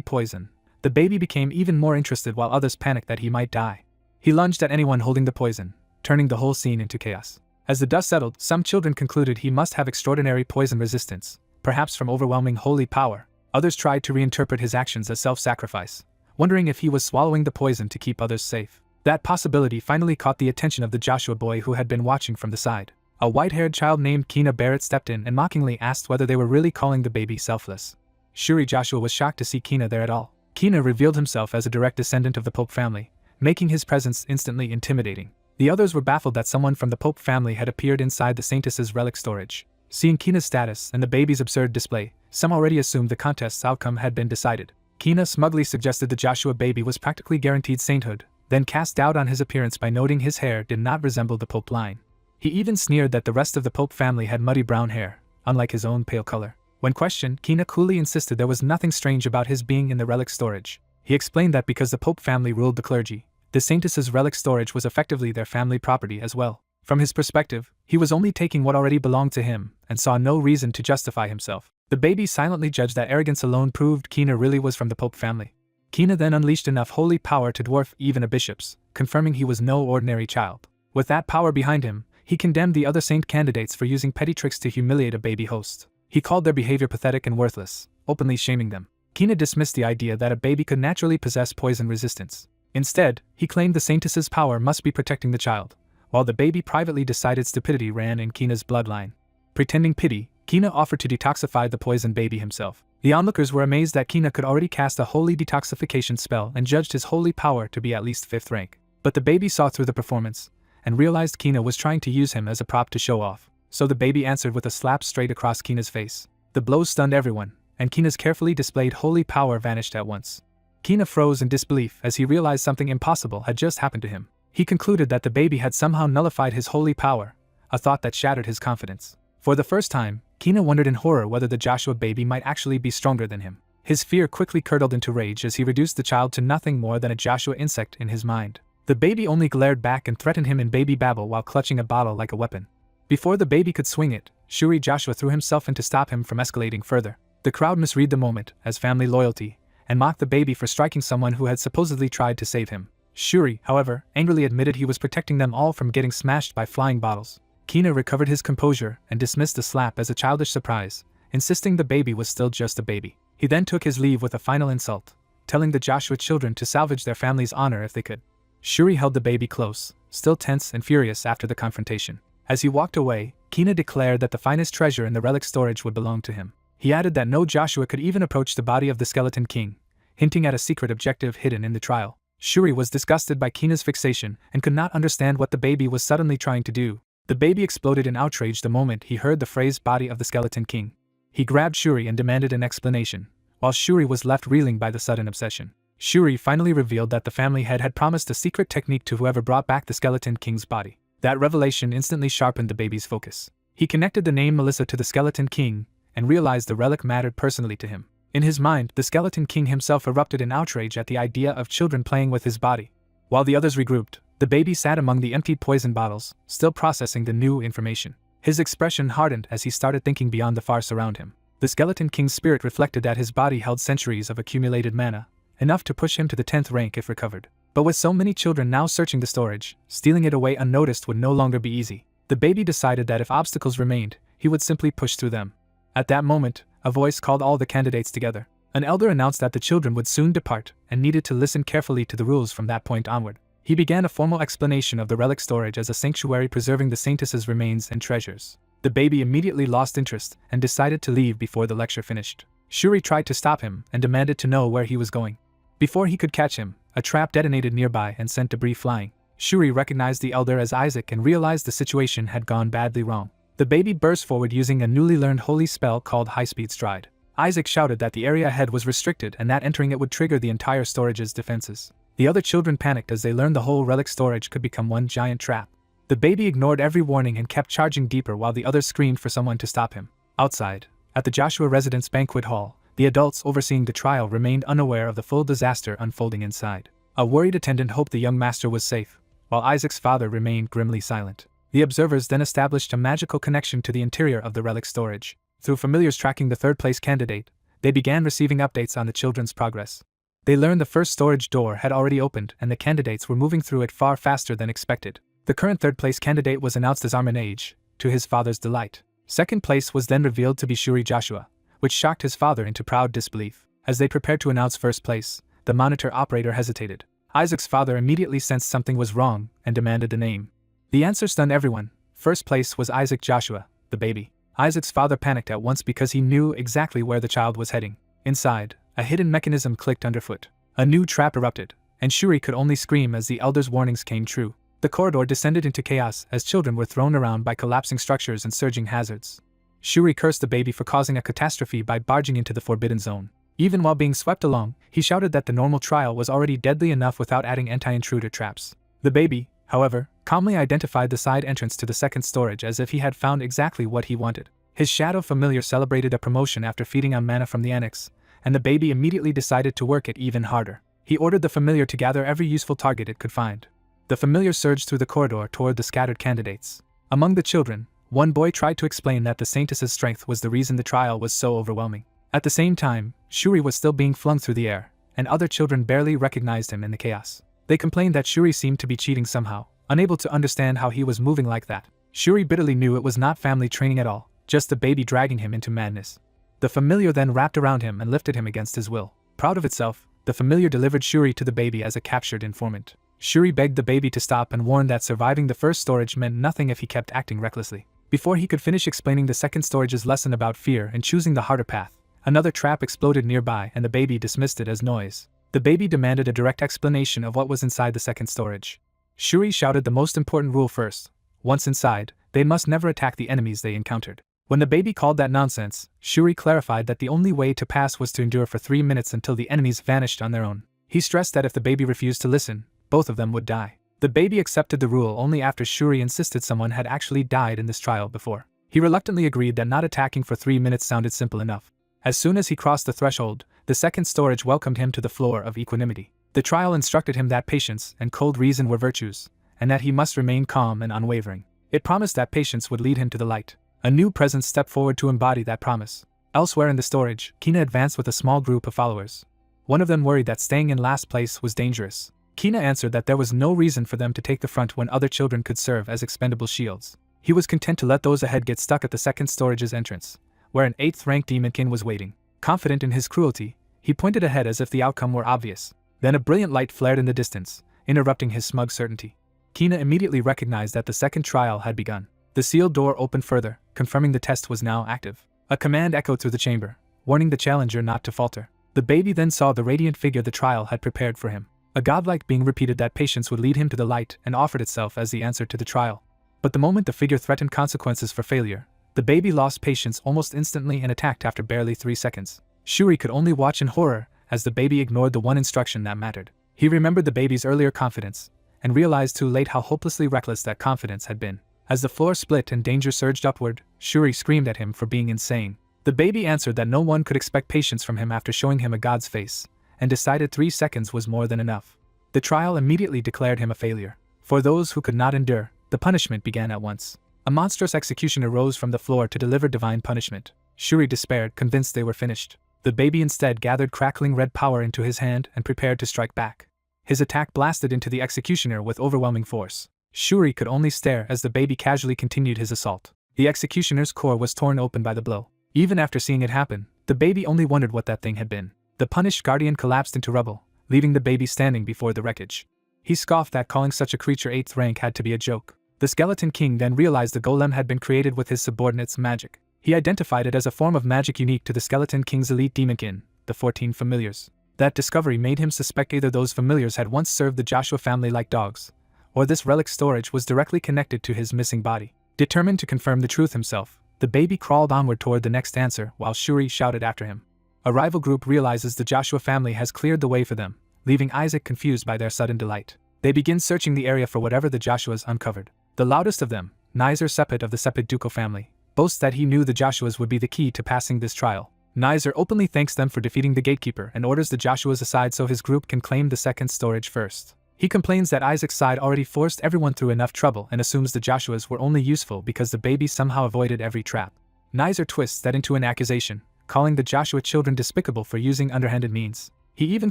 poison, the baby became even more interested while others panicked that he might die. He lunged at anyone holding the poison, turning the whole scene into chaos. As the dust settled, some children concluded he must have extraordinary poison resistance, perhaps from overwhelming holy power. Others tried to reinterpret his actions as self-sacrifice, wondering if he was swallowing the poison to keep others safe. That possibility finally caught the attention of the Joshua boy who had been watching from the side. A white-haired child named Kina Barrett stepped in and mockingly asked whether they were really calling the baby selfless. Shuri Joshua was shocked to see Kina there at all. Kina revealed himself as a direct descendant of the Pope family, making his presence instantly intimidating. The others were baffled that someone from the Pope family had appeared inside the Saintess's relic storage. Seeing Kina's status and the baby's absurd display, some already assumed the contest's outcome had been decided. Kina smugly suggested the Joshua baby was practically guaranteed sainthood, then cast doubt on his appearance by noting his hair did not resemble the Pope line. He even sneered that the rest of the Pope family had muddy brown hair, unlike his own pale color. When questioned, Kina coolly insisted there was nothing strange about his being in the relic storage. He explained that because the Pope family ruled the clergy, the Saintess's relic storage was effectively their family property as well. From his perspective, he was only taking what already belonged to him, and saw no reason to justify himself. The baby silently judged that arrogance alone proved Kina really was from the Pope family. Kina then unleashed enough holy power to dwarf even a bishop's, confirming he was no ordinary child. With that power behind him, he condemned the other saint candidates for using petty tricks to humiliate a baby host. He called their behavior pathetic and worthless, openly shaming them. Kina dismissed the idea that a baby could naturally possess poison resistance. Instead, he claimed the Saintess's power must be protecting the child, while the baby privately decided stupidity ran in Kina's bloodline. Pretending pity, Kina offered to detoxify the poisoned baby himself. The onlookers were amazed that Kina could already cast a holy detoxification spell and judged his holy power to be at least 5th rank. But the baby saw through the performance, and realized Kina was trying to use him as a prop to show off. So the baby answered with a slap straight across Kina's face. The blow stunned everyone, and Kina's carefully displayed holy power vanished at once. Kina froze in disbelief as he realized something impossible had just happened to him. He concluded that the baby had somehow nullified his holy power, a thought that shattered his confidence. For the first time, Kina wondered in horror whether the Joshua baby might actually be stronger than him. His fear quickly curdled into rage as he reduced the child to nothing more than a Joshua insect in his mind. The baby only glared back and threatened him in baby babble while clutching a bottle like a weapon. Before the baby could swing it, Shuri Joshua threw himself in to stop him from escalating further. The crowd misread the moment as family loyalty, and mocked the baby for striking someone who had supposedly tried to save him. Shuri, however, angrily admitted he was protecting them all from getting smashed by flying bottles. Kina recovered his composure and dismissed the slap as a childish surprise, insisting the baby was still just a baby. He then took his leave with a final insult, telling the Joshua children to salvage their family's honor if they could. Shuri held the baby close, still tense and furious after the confrontation. As he walked away, Kina declared that the finest treasure in the relic storage would belong to him. He added that no Joshua could even approach the body of the skeleton king, hinting at a secret objective hidden in the trial. Shuri was disgusted by Kina's fixation and could not understand what the baby was suddenly trying to do. The baby exploded in outrage the moment he heard the phrase body of the skeleton king. He grabbed Shuri and demanded an explanation, while Shuri was left reeling by the sudden obsession. Shuri finally revealed that the family head had promised a secret technique to whoever brought back the skeleton king's body. That revelation instantly sharpened the baby's focus. He connected the name Melissa to the skeleton king, and realized the relic mattered personally to him. In his mind, the skeleton king himself erupted in outrage at the idea of children playing with his body. While the others regrouped, the baby sat among the emptied poison bottles, still processing the new information. His expression hardened as he started thinking beyond the farce around him. The skeleton king's spirit reflected that his body held centuries of accumulated mana, enough to push him to the 10th rank if recovered. But with so many children now searching the storage, stealing it away unnoticed would no longer be easy. The baby decided that if obstacles remained, he would simply push through them. At that moment, a voice called all the candidates together. An elder announced that the children would soon depart and needed to listen carefully to the rules from that point onward. He began a formal explanation of the relic storage as a sanctuary preserving the Saintess's remains and treasures. The baby immediately lost interest and decided to leave before the lecture finished. Shuri tried to stop him and demanded to know where he was going. Before he could catch him, a trap detonated nearby and sent debris flying. Shuri recognized the elder as Isaac and realized the situation had gone badly wrong. The baby burst forward using a newly learned holy spell called High-Speed Stride. Isaac shouted that the area ahead was restricted and that entering it would trigger the entire storage's defenses. The other children panicked as they learned the whole relic storage could become one giant trap. The baby ignored every warning and kept charging deeper while the others screamed for someone to stop him. Outside, at the Joshua residence banquet hall, the The adults overseeing the trial remained unaware of the full disaster unfolding inside. A worried attendant hoped the young master was safe, while Isaac's father remained grimly silent. The observers then established a magical connection to the interior of the relic storage. Through familiars tracking the third-place candidate, they began receiving updates on the children's progress. They learned the first storage door had already opened and the candidates were moving through it far faster than expected. The current third-place candidate was announced as Armin Age, to his father's delight. Second place was then revealed to be Shuri Joshua, which shocked his father into proud disbelief. As they prepared to announce first place, the monitor operator hesitated. Isaac's father immediately sensed something was wrong and demanded the name. The answer stunned everyone. First place was Isaac Joshua, the baby. Isaac's father panicked at once because he knew exactly where the child was heading. Inside, a hidden mechanism clicked underfoot. A new trap erupted, and Shuri could only scream as the elder's warnings came true. The corridor descended into chaos as children were thrown around by collapsing structures and surging hazards. Shuri cursed the baby for causing a catastrophe by barging into the forbidden zone. Even while being swept along, he shouted that the normal trial was already deadly enough without adding anti-intruder traps. The baby, however, calmly identified the side entrance to the second storage as if he had found exactly what he wanted. His shadow familiar celebrated a promotion after feeding on mana from the annex, and the baby immediately decided to work it even harder. He ordered the familiar to gather every useful target it could find. The familiar surged through the corridor toward the scattered candidates. Among the children, one boy tried to explain that the Saintess's strength was the reason the trial was so overwhelming. At the same time, Shuri was still being flung through the air, and other children barely recognized him in the chaos. They complained that Shuri seemed to be cheating somehow, unable to understand how he was moving like that. Shuri bitterly knew it was not family training at all, just the baby dragging him into madness. The familiar then wrapped around him and lifted him against his will. Proud of itself, the familiar delivered Shuri to the baby as a captured informant. Shuri begged the baby to stop and warned that surviving the first storage meant nothing if he kept acting recklessly. Before he could finish explaining the second storage's lesson about fear and choosing the harder path, another trap exploded nearby and the baby dismissed it as noise. The baby demanded a direct explanation of what was inside the second storage. Shuri shouted the most important rule first. Once inside, they must never attack the enemies they encountered. When the baby called that nonsense, Shuri clarified that the only way to pass was to endure for 3 minutes until the enemies vanished on their own. He stressed that if the baby refused to listen, both of them would die. The baby accepted the rule only after Shuri insisted someone had actually died in this trial before. He reluctantly agreed that not attacking for 3 minutes sounded simple enough. As soon as he crossed the threshold, the second storage welcomed him to the floor of equanimity. The trial instructed him that patience and cold reason were virtues, and that he must remain calm and unwavering. It promised that patience would lead him to the light. A new presence stepped forward to embody that promise. Elsewhere in the storage, Kina advanced with a small group of followers. One of them worried that staying in last place was dangerous. Kina answered that there was no reason for them to take the front when other children could serve as expendable shields. He was content to let those ahead get stuck at the second storage's entrance, where an 8th-ranked demonkin was waiting. Confident in his cruelty, he pointed ahead as if the outcome were obvious. Then a brilliant light flared in the distance, interrupting his smug certainty. Kina immediately recognized that the second trial had begun. The sealed door opened further, confirming the test was now active. A command echoed through the chamber, warning the challenger not to falter. The baby then saw the radiant figure the trial had prepared for him. A godlike being repeated that patience would lead him to the light and offered itself as the answer to the trial. But the moment the figure threatened consequences for failure, the baby lost patience almost instantly and attacked after barely 3 seconds. Shuri could only watch in horror as the baby ignored the one instruction that mattered. He remembered the baby's earlier confidence, and realized too late how hopelessly reckless that confidence had been. As the floor split and danger surged upward, Shuri screamed at him for being insane. The baby answered that no one could expect patience from him after showing him a god's face, and decided 3 seconds was more than enough. The trial immediately declared him a failure. For those who could not endure, the punishment began at once. A monstrous executioner rose from the floor to deliver divine punishment. Shuri despaired, convinced they were finished. The baby instead gathered crackling red power into his hand and prepared to strike back. His attack blasted into the executioner with overwhelming force. Shuri could only stare as the baby casually continued his assault. The executioner's core was torn open by the blow. Even after seeing it happen, the baby only wondered what that thing had been. The punished guardian collapsed into rubble, leaving the baby standing before the wreckage. He scoffed that calling such a creature 8th rank had to be a joke. The Skeleton King then realized the golem had been created with his subordinate's magic. He identified it as a form of magic unique to the Skeleton King's elite demonkin, the 14 familiars. That discovery made him suspect either those familiars had once served the Joshua family like dogs, or this relic storage was directly connected to his missing body. Determined to confirm the truth himself, the baby crawled onward toward the next answer while Shuri shouted after him. A rival group realizes the Joshua family has cleared the way for them, leaving Isaac confused by their sudden delight. They begin searching the area for whatever the Joshuas uncovered. The loudest of them, Nizer Sepet of the Sepet ducal family, boasts that he knew the Joshuas would be the key to passing this trial. Nizer openly thanks them for defeating the gatekeeper and orders the Joshuas aside so his group can claim the second storage first. He complains that Isaac's side already forced everyone through enough trouble and assumes the Joshuas were only useful because the baby somehow avoided every trap. Nizer twists that into an accusation, calling the Joshua children despicable for using underhanded means. He even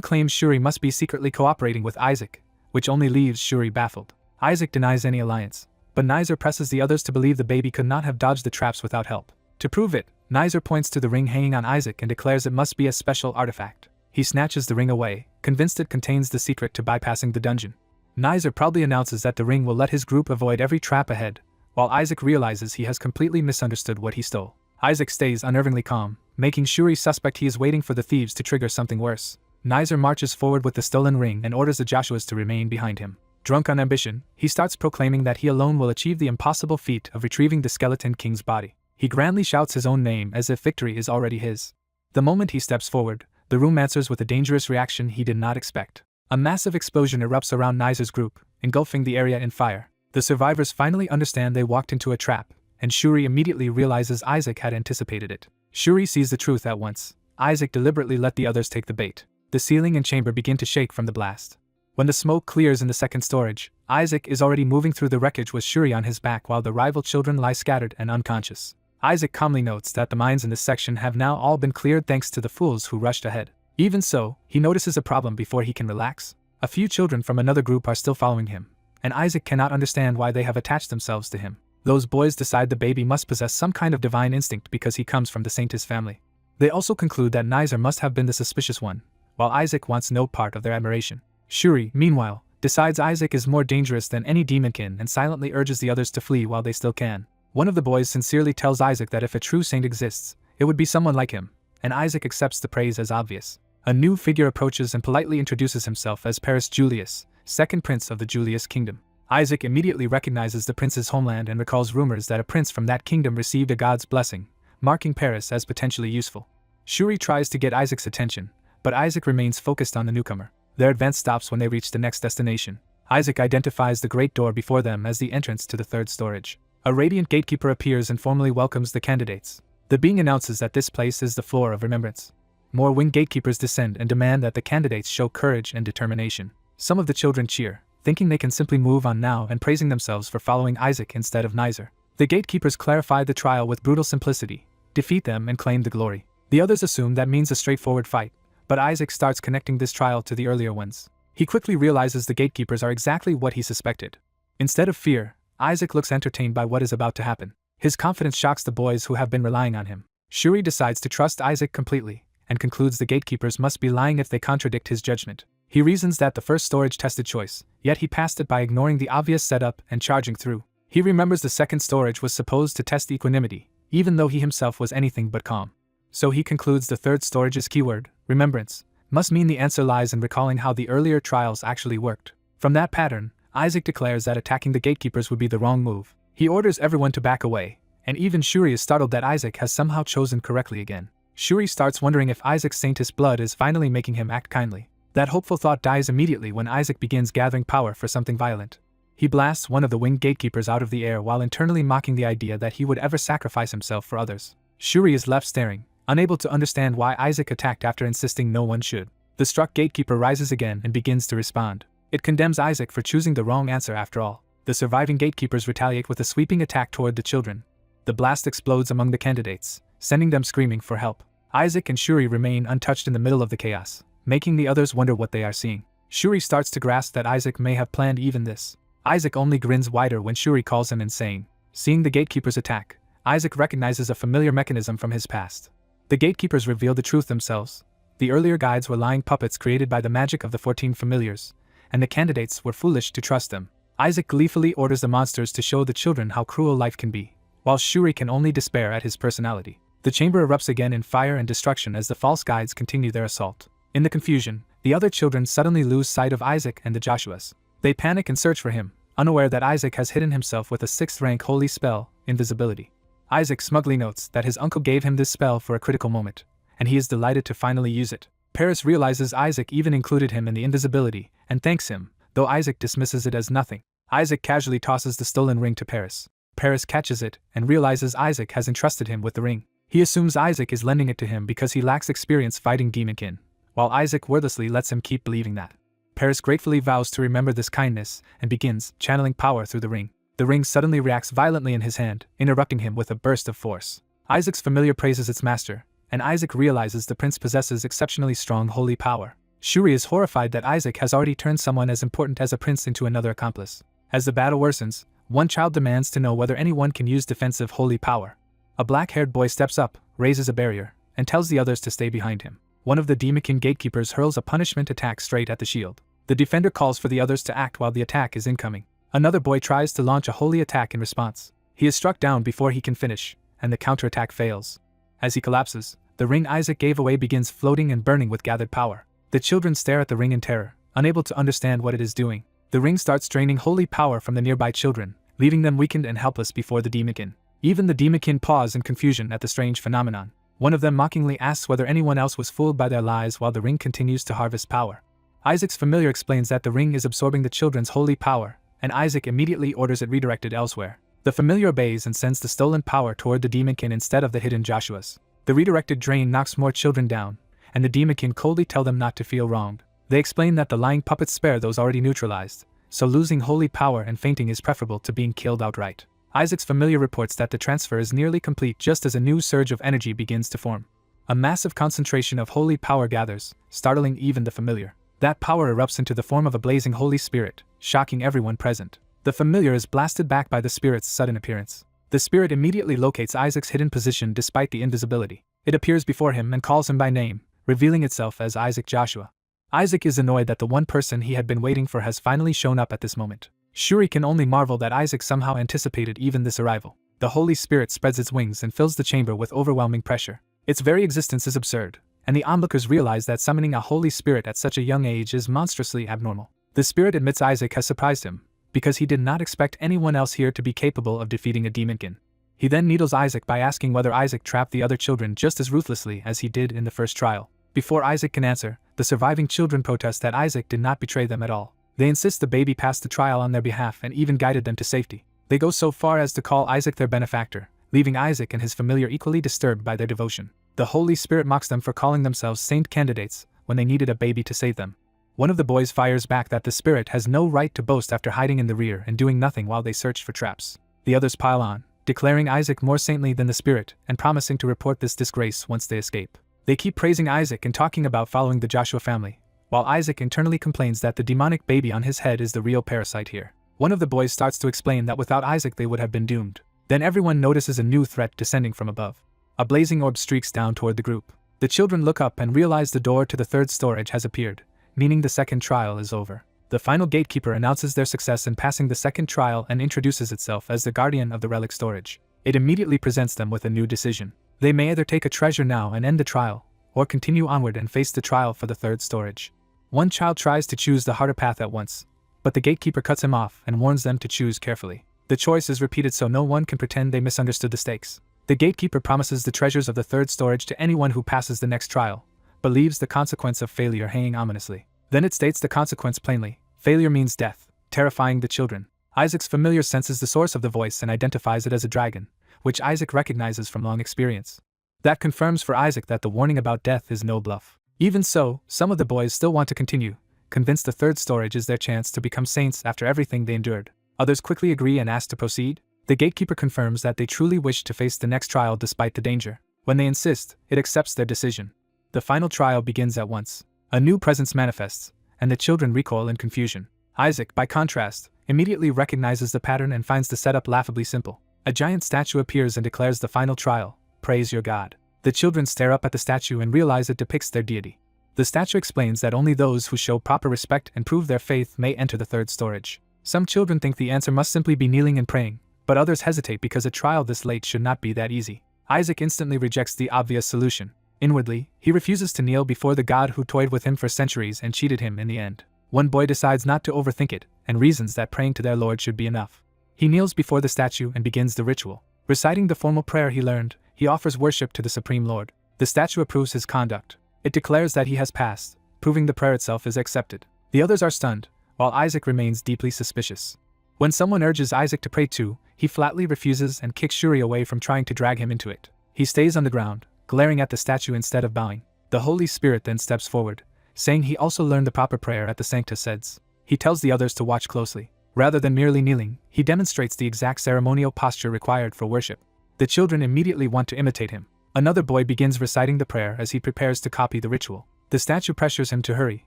claims Shuri must be secretly cooperating with Isaac, which only leaves Shuri baffled. Isaac denies any alliance, but Nizer presses the others to believe the baby could not have dodged the traps without help. To prove it, Nizer points to the ring hanging on Isaac and declares it must be a special artifact. He snatches the ring away, convinced it contains the secret to bypassing the dungeon. Nizer proudly announces that the ring will let his group avoid every trap ahead, while Isaac realizes he has completely misunderstood what he stole. Isaac stays unnervingly calm, making Shuri suspect he is waiting for the thieves to trigger something worse. Nizer marches forward with the stolen ring and orders the Joshuas to remain behind him. Drunk on ambition, he starts proclaiming that he alone will achieve the impossible feat of retrieving the Skeleton King's body. He grandly shouts his own name as if victory is already his. The moment he steps forward, the room answers with a dangerous reaction he did not expect. A massive explosion erupts around Nizer's group, engulfing the area in fire. The survivors finally understand they walked into a trap, and Shuri immediately realizes Isaac had anticipated it. Shuri sees the truth at once. Isaac deliberately let the others take the bait. The ceiling and chamber begin to shake from the blast. When the smoke clears in the second storage, Isaac is already moving through the wreckage with Shuri on his back while the rival children lie scattered and unconscious. Isaac calmly notes that the mines in this section have now all been cleared thanks to the fools who rushed ahead. Even so, he notices a problem before he can relax. A few children from another group are still following him, and Isaac cannot understand why they have attached themselves to him. Those boys decide the baby must possess some kind of divine instinct because he comes from the Saintess family. They also conclude that Nizer must have been the suspicious one, while Isaac wants no part of their admiration. Shuri, meanwhile, decides Isaac is more dangerous than any demonkin and silently urges the others to flee while they still can. One of the boys sincerely tells Isaac that if a true saint exists, it would be someone like him, and Isaac accepts the praise as obvious. A new figure approaches and politely introduces himself as Paris Julius, second prince of the Julius kingdom. Isaac immediately recognizes the prince's homeland and recalls rumors that a prince from that kingdom received a god's blessing, marking Paris as potentially useful. Shuri tries to get Isaac's attention, but Isaac remains focused on the newcomer. Their advance stops when they reach the next destination. Isaac identifies the great door before them as the entrance to the third storage. A radiant gatekeeper appears and formally welcomes the candidates. The being announces that this place is the floor of remembrance. More winged gatekeepers descend and demand that the candidates show courage and determination. Some of the children cheer, thinking they can simply move on now and praising themselves for following Isaac instead of Nizer. The gatekeepers clarify the trial with brutal simplicity, defeat them and claim the glory. The others assume that means a straightforward fight, but Isaac starts connecting this trial to the earlier ones. He quickly realizes the gatekeepers are exactly what he suspected. Instead of fear, Isaac looks entertained by what is about to happen. His confidence shocks the boys who have been relying on him. Shuri decides to trust Isaac completely, and concludes the gatekeepers must be lying if they contradict his judgment. He reasons that the first storage tested choice, yet he passed it by ignoring the obvious setup and charging through. He remembers the second storage was supposed to test equanimity, even though he himself was anything but calm. So he concludes the third storage's keyword, remembrance, must mean the answer lies in recalling how the earlier trials actually worked. From that pattern, Isaac declares that attacking the gatekeepers would be the wrong move. He orders everyone to back away, and even Shuri is startled that Isaac has somehow chosen correctly again. Shuri starts wondering if Isaac's saintess blood is finally making him act kindly. That hopeful thought dies immediately when Isaac begins gathering power for something violent. He blasts one of the winged gatekeepers out of the air while internally mocking the idea that he would ever sacrifice himself for others. Shuri is left staring, unable to understand why Isaac attacked after insisting no one should. The struck gatekeeper rises again and begins to respond. It condemns Isaac for choosing the wrong answer after all. The surviving gatekeepers retaliate with a sweeping attack toward the children. The blast explodes among the candidates, sending them screaming for help. Isaac and Shuri remain untouched in the middle of the chaos, making the others wonder what they are seeing. Shuri starts to grasp that Isaac may have planned even this. Isaac only grins wider when Shuri calls him insane. Seeing the gatekeepers attack, Isaac recognizes a familiar mechanism from his past. The gatekeepers reveal the truth themselves. The earlier guides were lying puppets created by the magic of the 14 familiars, and the candidates were foolish to trust them. Isaac gleefully orders the monsters to show the children how cruel life can be, while Shuri can only despair at his personality. The chamber erupts again in fire and destruction as the false guides continue their assault. In the confusion, the other children suddenly lose sight of Isaac and the Joshuas. They panic and search for him, unaware that Isaac has hidden himself with a 6th-rank holy spell, invisibility. Isaac smugly notes that his uncle gave him this spell for a critical moment, and he is delighted to finally use it. Paris realizes Isaac even included him in the invisibility, and thanks him, though Isaac dismisses it as nothing. Isaac casually tosses the stolen ring to Paris. Paris catches it, and realizes Isaac has entrusted him with the ring. He assumes Isaac is lending it to him because he lacks experience fighting demonkin, while Isaac wordlessly lets him keep believing that. Paris gratefully vows to remember this kindness and begins channeling power through the ring. The ring suddenly reacts violently in his hand, interrupting him with a burst of force. Isaac's familiar praises its master, and Isaac realizes the prince possesses exceptionally strong holy power. Shuri is horrified that Isaac has already turned someone as important as a prince into another accomplice. As the battle worsens, one child demands to know whether anyone can use defensive holy power. A black-haired boy steps up, raises a barrier, and tells the others to stay behind him. One of the Demonkin gatekeepers hurls a punishment attack straight at the shield. The defender calls for the others to act while the attack is incoming. Another boy tries to launch a holy attack in response. He is struck down before he can finish, and the counterattack fails. As he collapses, the ring Isaac gave away begins floating and burning with gathered power. The children stare at the ring in terror, unable to understand what it is doing. The ring starts draining holy power from the nearby children, leaving them weakened and helpless before the Demonkin. Even the Demonkin pause in confusion at the strange phenomenon. One of them mockingly asks whether anyone else was fooled by their lies while the ring continues to harvest power. Isaac's familiar explains that the ring is absorbing the children's holy power, and Isaac immediately orders it redirected elsewhere. The familiar obeys and sends the stolen power toward the Demonkin instead of the hidden Joshuas. The redirected drain knocks more children down, and the Demonkin coldly tell them not to feel wronged. They explain that the lying puppets spare those already neutralized, so losing holy power and fainting is preferable to being killed outright. Isaac's familiar reports that the transfer is nearly complete just as a new surge of energy begins to form. A massive concentration of holy power gathers, startling even the familiar. That power erupts into the form of a blazing holy spirit, shocking everyone present. The familiar is blasted back by the spirit's sudden appearance. The spirit immediately locates Isaac's hidden position despite the invisibility. It appears before him and calls him by name, revealing itself as Isaac Joshua. Isaac is annoyed that the one person he had been waiting for has finally shown up at this moment. Shuri can only marvel that Isaac somehow anticipated even this arrival. The Holy Spirit spreads its wings and fills the chamber with overwhelming pressure. Its very existence is absurd, and the onlookers realize that summoning a Holy Spirit at such a young age is monstrously abnormal. The Spirit admits Isaac has surprised him, because he did not expect anyone else here to be capable of defeating a Demonkin. He then needles Isaac by asking whether Isaac trapped the other children just as ruthlessly as he did in the first trial. Before Isaac can answer, the surviving children protest that Isaac did not betray them at all. They insist the baby passed the trial on their behalf and even guided them to safety. They go so far as to call Isaac their benefactor, leaving Isaac and his familiar equally disturbed by their devotion. The Holy Spirit mocks them for calling themselves saint candidates when they needed a baby to save them. One of the boys fires back that the spirit has no right to boast after hiding in the rear and doing nothing while they search for traps. The others pile on, declaring Isaac more saintly than the spirit and promising to report this disgrace once they escape. They keep praising Isaac and talking about following the Joshua family, while Isaac internally complains that the demonic baby on his head is the real parasite here. One of the boys starts to explain that without Isaac they would have been doomed. Then everyone notices a new threat descending from above. A blazing orb streaks down toward the group. The children look up and realize the door to the third storage has appeared, meaning the second trial is over. The final gatekeeper announces their success in passing the second trial and introduces itself as the guardian of the relic storage. It immediately presents them with a new decision. They may either take a treasure now and end the trial, or continue onward and face the trial for the third storage. One child tries to choose the harder path at once, but the gatekeeper cuts him off and warns them to choose carefully. The choice is repeated so no one can pretend they misunderstood the stakes. The gatekeeper promises the treasures of the third storage to anyone who passes the next trial, but leaves the consequence of failure hanging ominously. Then it states the consequence plainly. Failure means death, terrifying the children. Isaac's familiar senses the source of the voice and identifies it as a dragon, which Isaac recognizes from long experience. That confirms for Isaac that the warning about death is no bluff. Even so, some of the boys still want to continue, convinced the third storage is their chance to become saints after everything they endured. Others quickly agree and ask to proceed. The gatekeeper confirms that they truly wish to face the next trial despite the danger. When they insist, it accepts their decision. The final trial begins at once. A new presence manifests, and the children recoil in confusion. Isaac, by contrast, immediately recognizes the pattern and finds the setup laughably simple. A giant statue appears and declares the final trial, "Praise your God." The children stare up at the statue and realize it depicts their deity. The statue explains that only those who show proper respect and prove their faith may enter the third storage. Some children think the answer must simply be kneeling and praying, but others hesitate because a trial this late should not be that easy. Isaac instantly rejects the obvious solution. Inwardly, he refuses to kneel before the God who toyed with him for centuries and cheated him in the end. One boy decides not to overthink it, and reasons that praying to their Lord should be enough. He kneels before the statue and begins the ritual. Reciting the formal prayer he learned, he offers worship to the Supreme Lord. The statue approves his conduct. It declares that he has passed, proving the prayer itself is accepted. The others are stunned, while Isaac remains deeply suspicious. When someone urges Isaac to pray too, he flatly refuses and kicks Shuri away from trying to drag him into it. He stays on the ground, glaring at the statue instead of bowing. The Holy Spirit then steps forward, saying he also learned the proper prayer at the Sancta Seds. He tells the others to watch closely. Rather than merely kneeling, he demonstrates the exact ceremonial posture required for worship. The children immediately want to imitate him. Another boy begins reciting the prayer as he prepares to copy the ritual. The statue pressures him to hurry,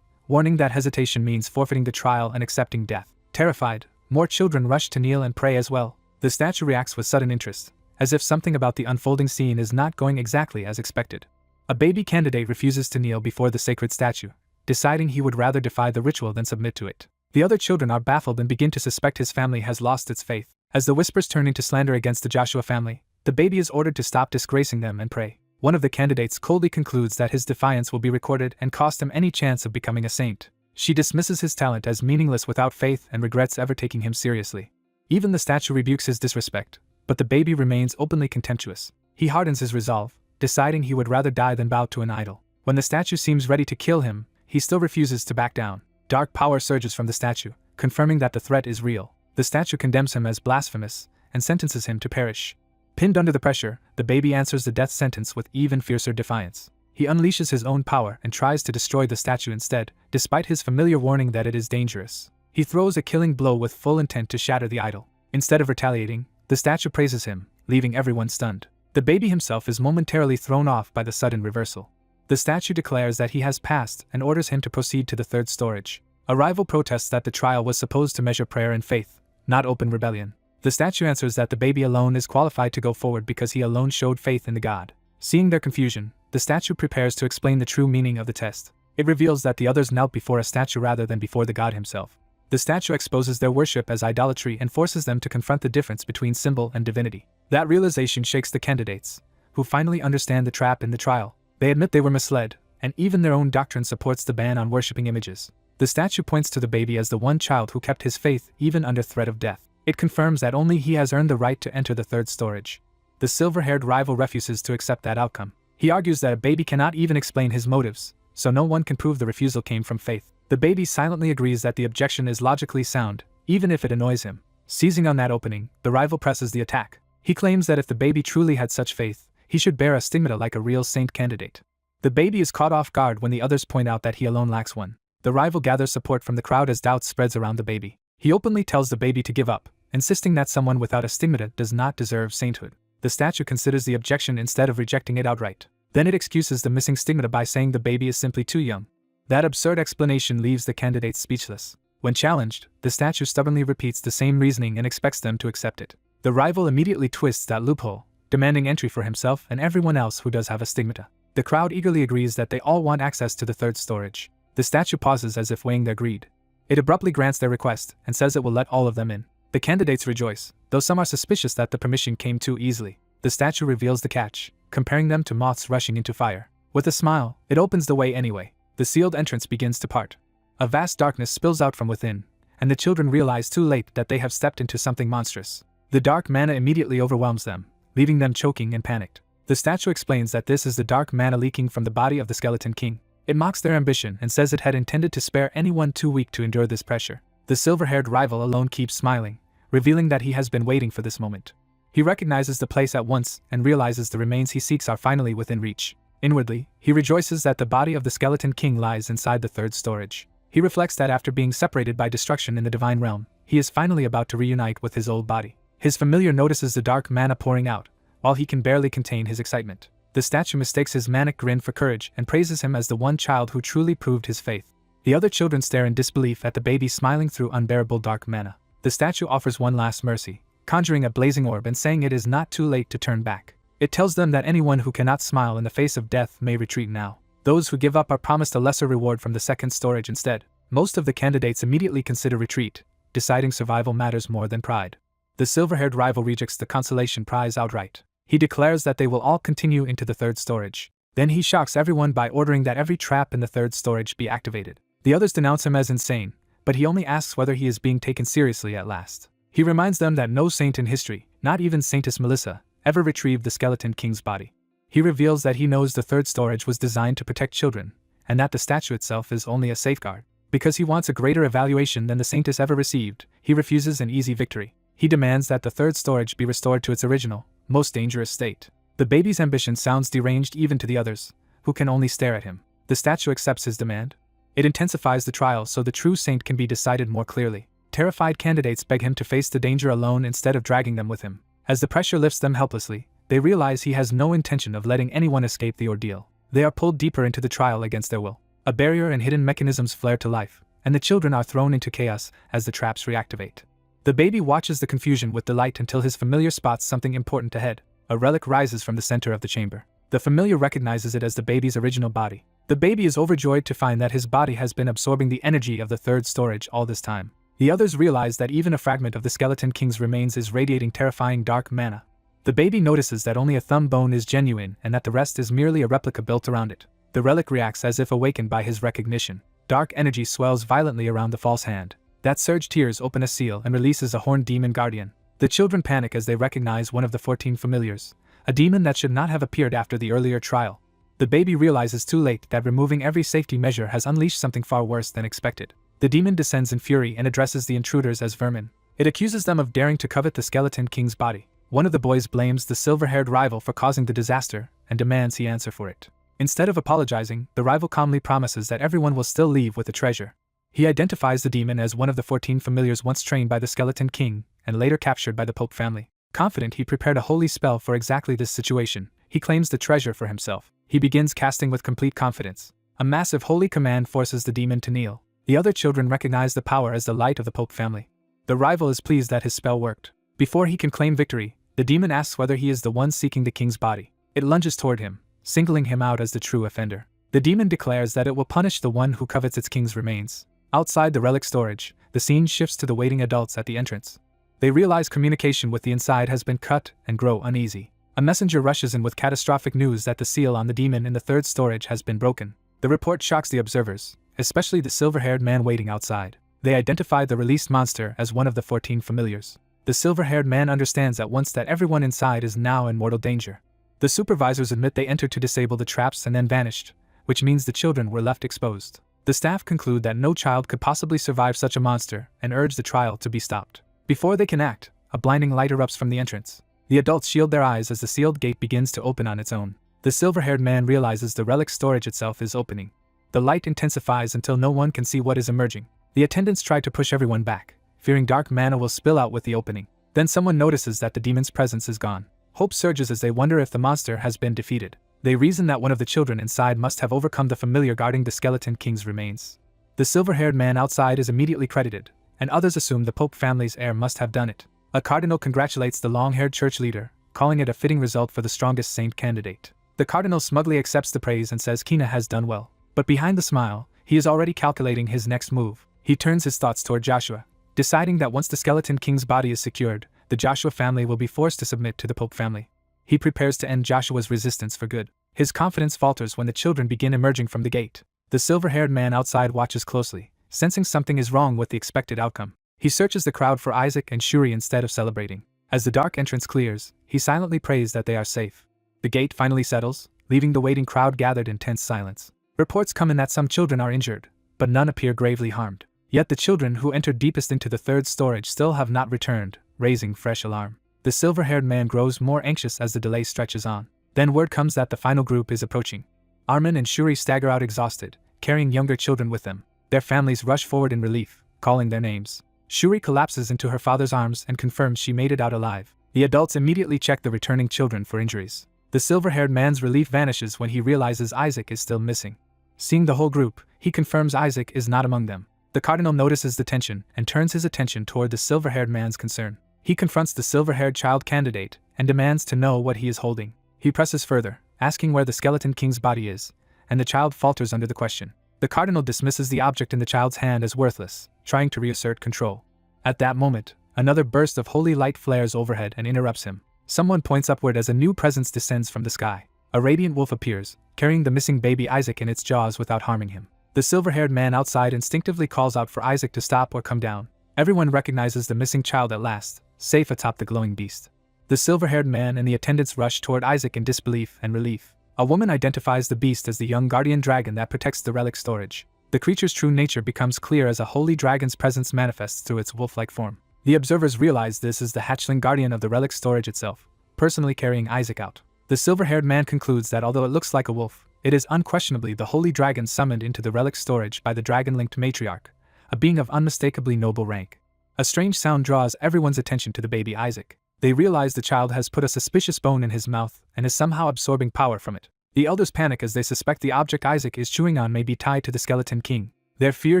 warning that hesitation means forfeiting the trial and accepting death. Terrified, more children rush to kneel and pray as well. The statue reacts with sudden interest, as if something about the unfolding scene is not going exactly as expected. A baby candidate refuses to kneel before the sacred statue, deciding he would rather defy the ritual than submit to it. The other children are baffled and begin to suspect his family has lost its faith. As the whispers turn into slander against the Joshua family, the baby is ordered to stop disgracing them and pray. One of the candidates coldly concludes that his defiance will be recorded and cost him any chance of becoming a saint. She dismisses his talent as meaningless without faith and regrets ever taking him seriously. Even the statue rebukes his disrespect, but the baby remains openly contemptuous. He hardens his resolve, deciding he would rather die than bow to an idol. When the statue seems ready to kill him, he still refuses to back down. Dark power surges from the statue, confirming that the threat is real. The statue condemns him as blasphemous and sentences him to perish. Pinned under the pressure, the baby answers the death sentence with even fiercer defiance. He unleashes his own power and tries to destroy the statue instead, despite his familiar warning that it is dangerous. He throws a killing blow with full intent to shatter the idol. Instead of retaliating, the statue praises him, leaving everyone stunned. The baby himself is momentarily thrown off by the sudden reversal. The statue declares that he has passed and orders him to proceed to the third storage. A rival protests that the trial was supposed to measure prayer and faith, not open rebellion. The statue answers that the baby alone is qualified to go forward because he alone showed faith in the god. Seeing their confusion, the statue prepares to explain the true meaning of the test. It reveals that the others knelt before a statue rather than before the god himself. The statue exposes their worship as idolatry and forces them to confront the difference between symbol and divinity. That realization shakes the candidates, who finally understand the trap in the trial. They admit they were misled, and even their own doctrine supports the ban on worshipping images. The statue points to the baby as the one child who kept his faith even under threat of death. It confirms that only he has earned the right to enter the third storage. The silver-haired rival refuses to accept that outcome. He argues that a baby cannot even explain his motives, so no one can prove the refusal came from faith. The baby silently agrees that the objection is logically sound, even if it annoys him. Seizing on that opening, the rival presses the attack. He claims that if the baby truly had such faith, he should bear a stigmata like a real saint candidate. The baby is caught off guard when the others point out that he alone lacks one. The rival gathers support from the crowd as doubt spreads around the baby. He openly tells the baby to give up, insisting that someone without a stigmata does not deserve sainthood. The statue considers the objection instead of rejecting it outright. Then it excuses the missing stigmata by saying the baby is simply too young. That absurd explanation leaves the candidates speechless. When challenged, the statue stubbornly repeats the same reasoning and expects them to accept it. The rival immediately twists that loophole, demanding entry for himself and everyone else who does have a stigmata. The crowd eagerly agrees that they all want access to the third storage. The statue pauses as if weighing their greed. It abruptly grants their request and says it will let all of them in. The candidates rejoice, though some are suspicious that the permission came too easily. The statue reveals the catch, comparing them to moths rushing into fire. With a smile, it opens the way anyway. The sealed entrance begins to part. A vast darkness spills out from within, and the children realize too late that they have stepped into something monstrous. The dark mana immediately overwhelms them, leaving them choking and panicked. The statue explains that this is the dark mana leaking from the body of the skeleton king. It mocks their ambition and says it had intended to spare anyone too weak to endure this pressure. The silver-haired rival alone keeps smiling, revealing that he has been waiting for this moment. He recognizes the place at once and realizes the remains he seeks are finally within reach. Inwardly, he rejoices that the body of the skeleton king lies inside the third storage. He reflects that after being separated by destruction in the divine realm, he is finally about to reunite with his old body. His familiar notices the dark mana pouring out, while he can barely contain his excitement. The statue mistakes his manic grin for courage and praises him as the one child who truly proved his faith. The other children stare in disbelief at the baby smiling through unbearable dark mana. The statue offers one last mercy, conjuring a blazing orb and saying it is not too late to turn back. It tells them that anyone who cannot smile in the face of death may retreat now. Those who give up are promised a lesser reward from the second storage instead. Most of the candidates immediately consider retreat, deciding survival matters more than pride. The silver-haired rival rejects the consolation prize outright. He declares that they will all continue into the third storage. Then he shocks everyone by ordering that every trap in the third storage be activated. The others denounce him as insane, but he only asks whether he is being taken seriously at last. He reminds them that no saint in history, not even Saintess Melissa, ever retrieved the skeleton king's body. He reveals that he knows the third storage was designed to protect children, and that the statue itself is only a safeguard. Because he wants a greater evaluation than the Saintess ever received, he refuses an easy victory. He demands that the third storage be restored to its original, most dangerous state. The baby's ambition sounds deranged even to the others, who can only stare at him. The statue accepts his demand. It intensifies the trial so the true saint can be decided more clearly. Terrified candidates beg him to face the danger alone instead of dragging them with him. As the pressure lifts them helplessly, they realize he has no intention of letting anyone escape the ordeal. They are pulled deeper into the trial against their will. A barrier and hidden mechanisms flare to life, and the children are thrown into chaos as the traps reactivate. The baby watches the confusion with delight until his familiar spots something important ahead. A relic rises from the center of the chamber. The familiar recognizes it as the baby's original body. The baby is overjoyed to find that his body has been absorbing the energy of the third storage all this time. The others realize that even a fragment of the skeleton king's remains is radiating terrifying dark mana. The baby notices that only a thumb bone is genuine and that the rest is merely a replica built around it. The relic reacts as if awakened by his recognition. Dark energy swells violently around the false hand. That surge tears open a seal and releases a horned demon guardian. The children panic as they recognize one of the 14 familiars, a demon that should not have appeared after the earlier trial. The baby realizes too late that removing every safety measure has unleashed something far worse than expected. The demon descends in fury and addresses the intruders as vermin. It accuses them of daring to covet the skeleton king's body. One of the boys blames the silver-haired rival for causing the disaster and demands he answer for it. Instead of apologizing, the rival calmly promises that everyone will still leave with the treasure. He identifies the demon as one of the 14 familiars once trained by the skeleton king and later captured by the Pope family. Confident he prepared a holy spell for exactly this situation, he claims the treasure for himself. He begins casting with complete confidence. A massive holy command forces the demon to kneel. The other children recognize the power as the light of the Pope family. The rival is pleased that his spell worked. Before he can claim victory, the demon asks whether he is the one seeking the king's body. It lunges toward him, singling him out as the true offender. The demon declares that it will punish the one who covets its king's remains. Outside the relic storage, the scene shifts to the waiting adults at the entrance. They realize communication with the inside has been cut and grow uneasy. A messenger rushes in with catastrophic news that the seal on the demon in the third storage has been broken. The report shocks the observers, especially the silver-haired man waiting outside. They identify the released monster as one of the 14 familiars. The silver-haired man understands at once that everyone inside is now in mortal danger. The supervisors admit they entered to disable the traps and then vanished, which means the children were left exposed. The staff conclude that no child could possibly survive such a monster and urge the trial to be stopped. Before they can act, a blinding light erupts from the entrance. The adults shield their eyes as the sealed gate begins to open on its own. The silver-haired man realizes the relic storage itself is opening. The light intensifies until no one can see what is emerging. The attendants try to push everyone back, fearing dark mana will spill out with the opening. Then someone notices that the demon's presence is gone. Hope surges as they wonder if the monster has been defeated. They reason that one of the children inside must have overcome the familiar guarding the skeleton king's remains. The silver-haired man outside is immediately credited, and others assume the Pope family's heir must have done it. A cardinal congratulates the long-haired church leader, calling it a fitting result for the strongest saint candidate. The cardinal smugly accepts the praise and says Kina has done well. But behind the smile, he is already calculating his next move. He turns his thoughts toward Joshua, deciding that once the skeleton king's body is secured, the Joshua family will be forced to submit to the Pope family. He prepares to end Joshua's resistance for good. His confidence falters when the children begin emerging from the gate. The silver-haired man outside watches closely, sensing something is wrong with the expected outcome. He searches the crowd for Isaac and Shuri instead of celebrating. As the dark entrance clears, he silently prays that they are safe. The gate finally settles, leaving the waiting crowd gathered in tense silence. Reports come in that some children are injured, but none appear gravely harmed. Yet the children who entered deepest into the third storage still have not returned, raising fresh alarm. The silver-haired man grows more anxious as the delay stretches on. Then word comes that the final group is approaching. Armin and Shuri stagger out exhausted, carrying younger children with them. Their families rush forward in relief, calling their names. Shuri collapses into her father's arms and confirms she made it out alive. The adults immediately check the returning children for injuries. The silver-haired man's relief vanishes when he realizes Isaac is still missing. Seeing the whole group, he confirms Isaac is not among them. The cardinal notices the tension and turns his attention toward the silver-haired man's concern. He confronts the silver-haired child candidate and demands to know what he is holding. He presses further, asking where the skeleton king's body is, and the child falters under the question. The cardinal dismisses the object in the child's hand as worthless, trying to reassert control. At that moment, another burst of holy light flares overhead and interrupts him. Someone points upward as a new presence descends from the sky. A radiant wolf appears, carrying the missing baby Isaac in its jaws without harming him. The silver-haired man outside instinctively calls out for Isaac to stop or come down. Everyone recognizes the missing child at last, safe atop the glowing beast. The silver-haired man and the attendants rush toward Isaac in disbelief and relief. A woman identifies the beast as the young guardian dragon that protects the relic storage. The creature's true nature becomes clear as a holy dragon's presence manifests through its wolf-like form. The observers realize this is the hatchling guardian of the relic storage itself, personally carrying Isaac out. The silver-haired man concludes that although it looks like a wolf, it is unquestionably the holy dragon summoned into the relic storage by the dragon-linked matriarch, a being of unmistakably noble rank. A strange sound draws everyone's attention to the baby Isaac. They realize the child has put a suspicious bone in his mouth and is somehow absorbing power from it. The elders panic as they suspect the object Isaac is chewing on may be tied to the Skeleton King. Their fear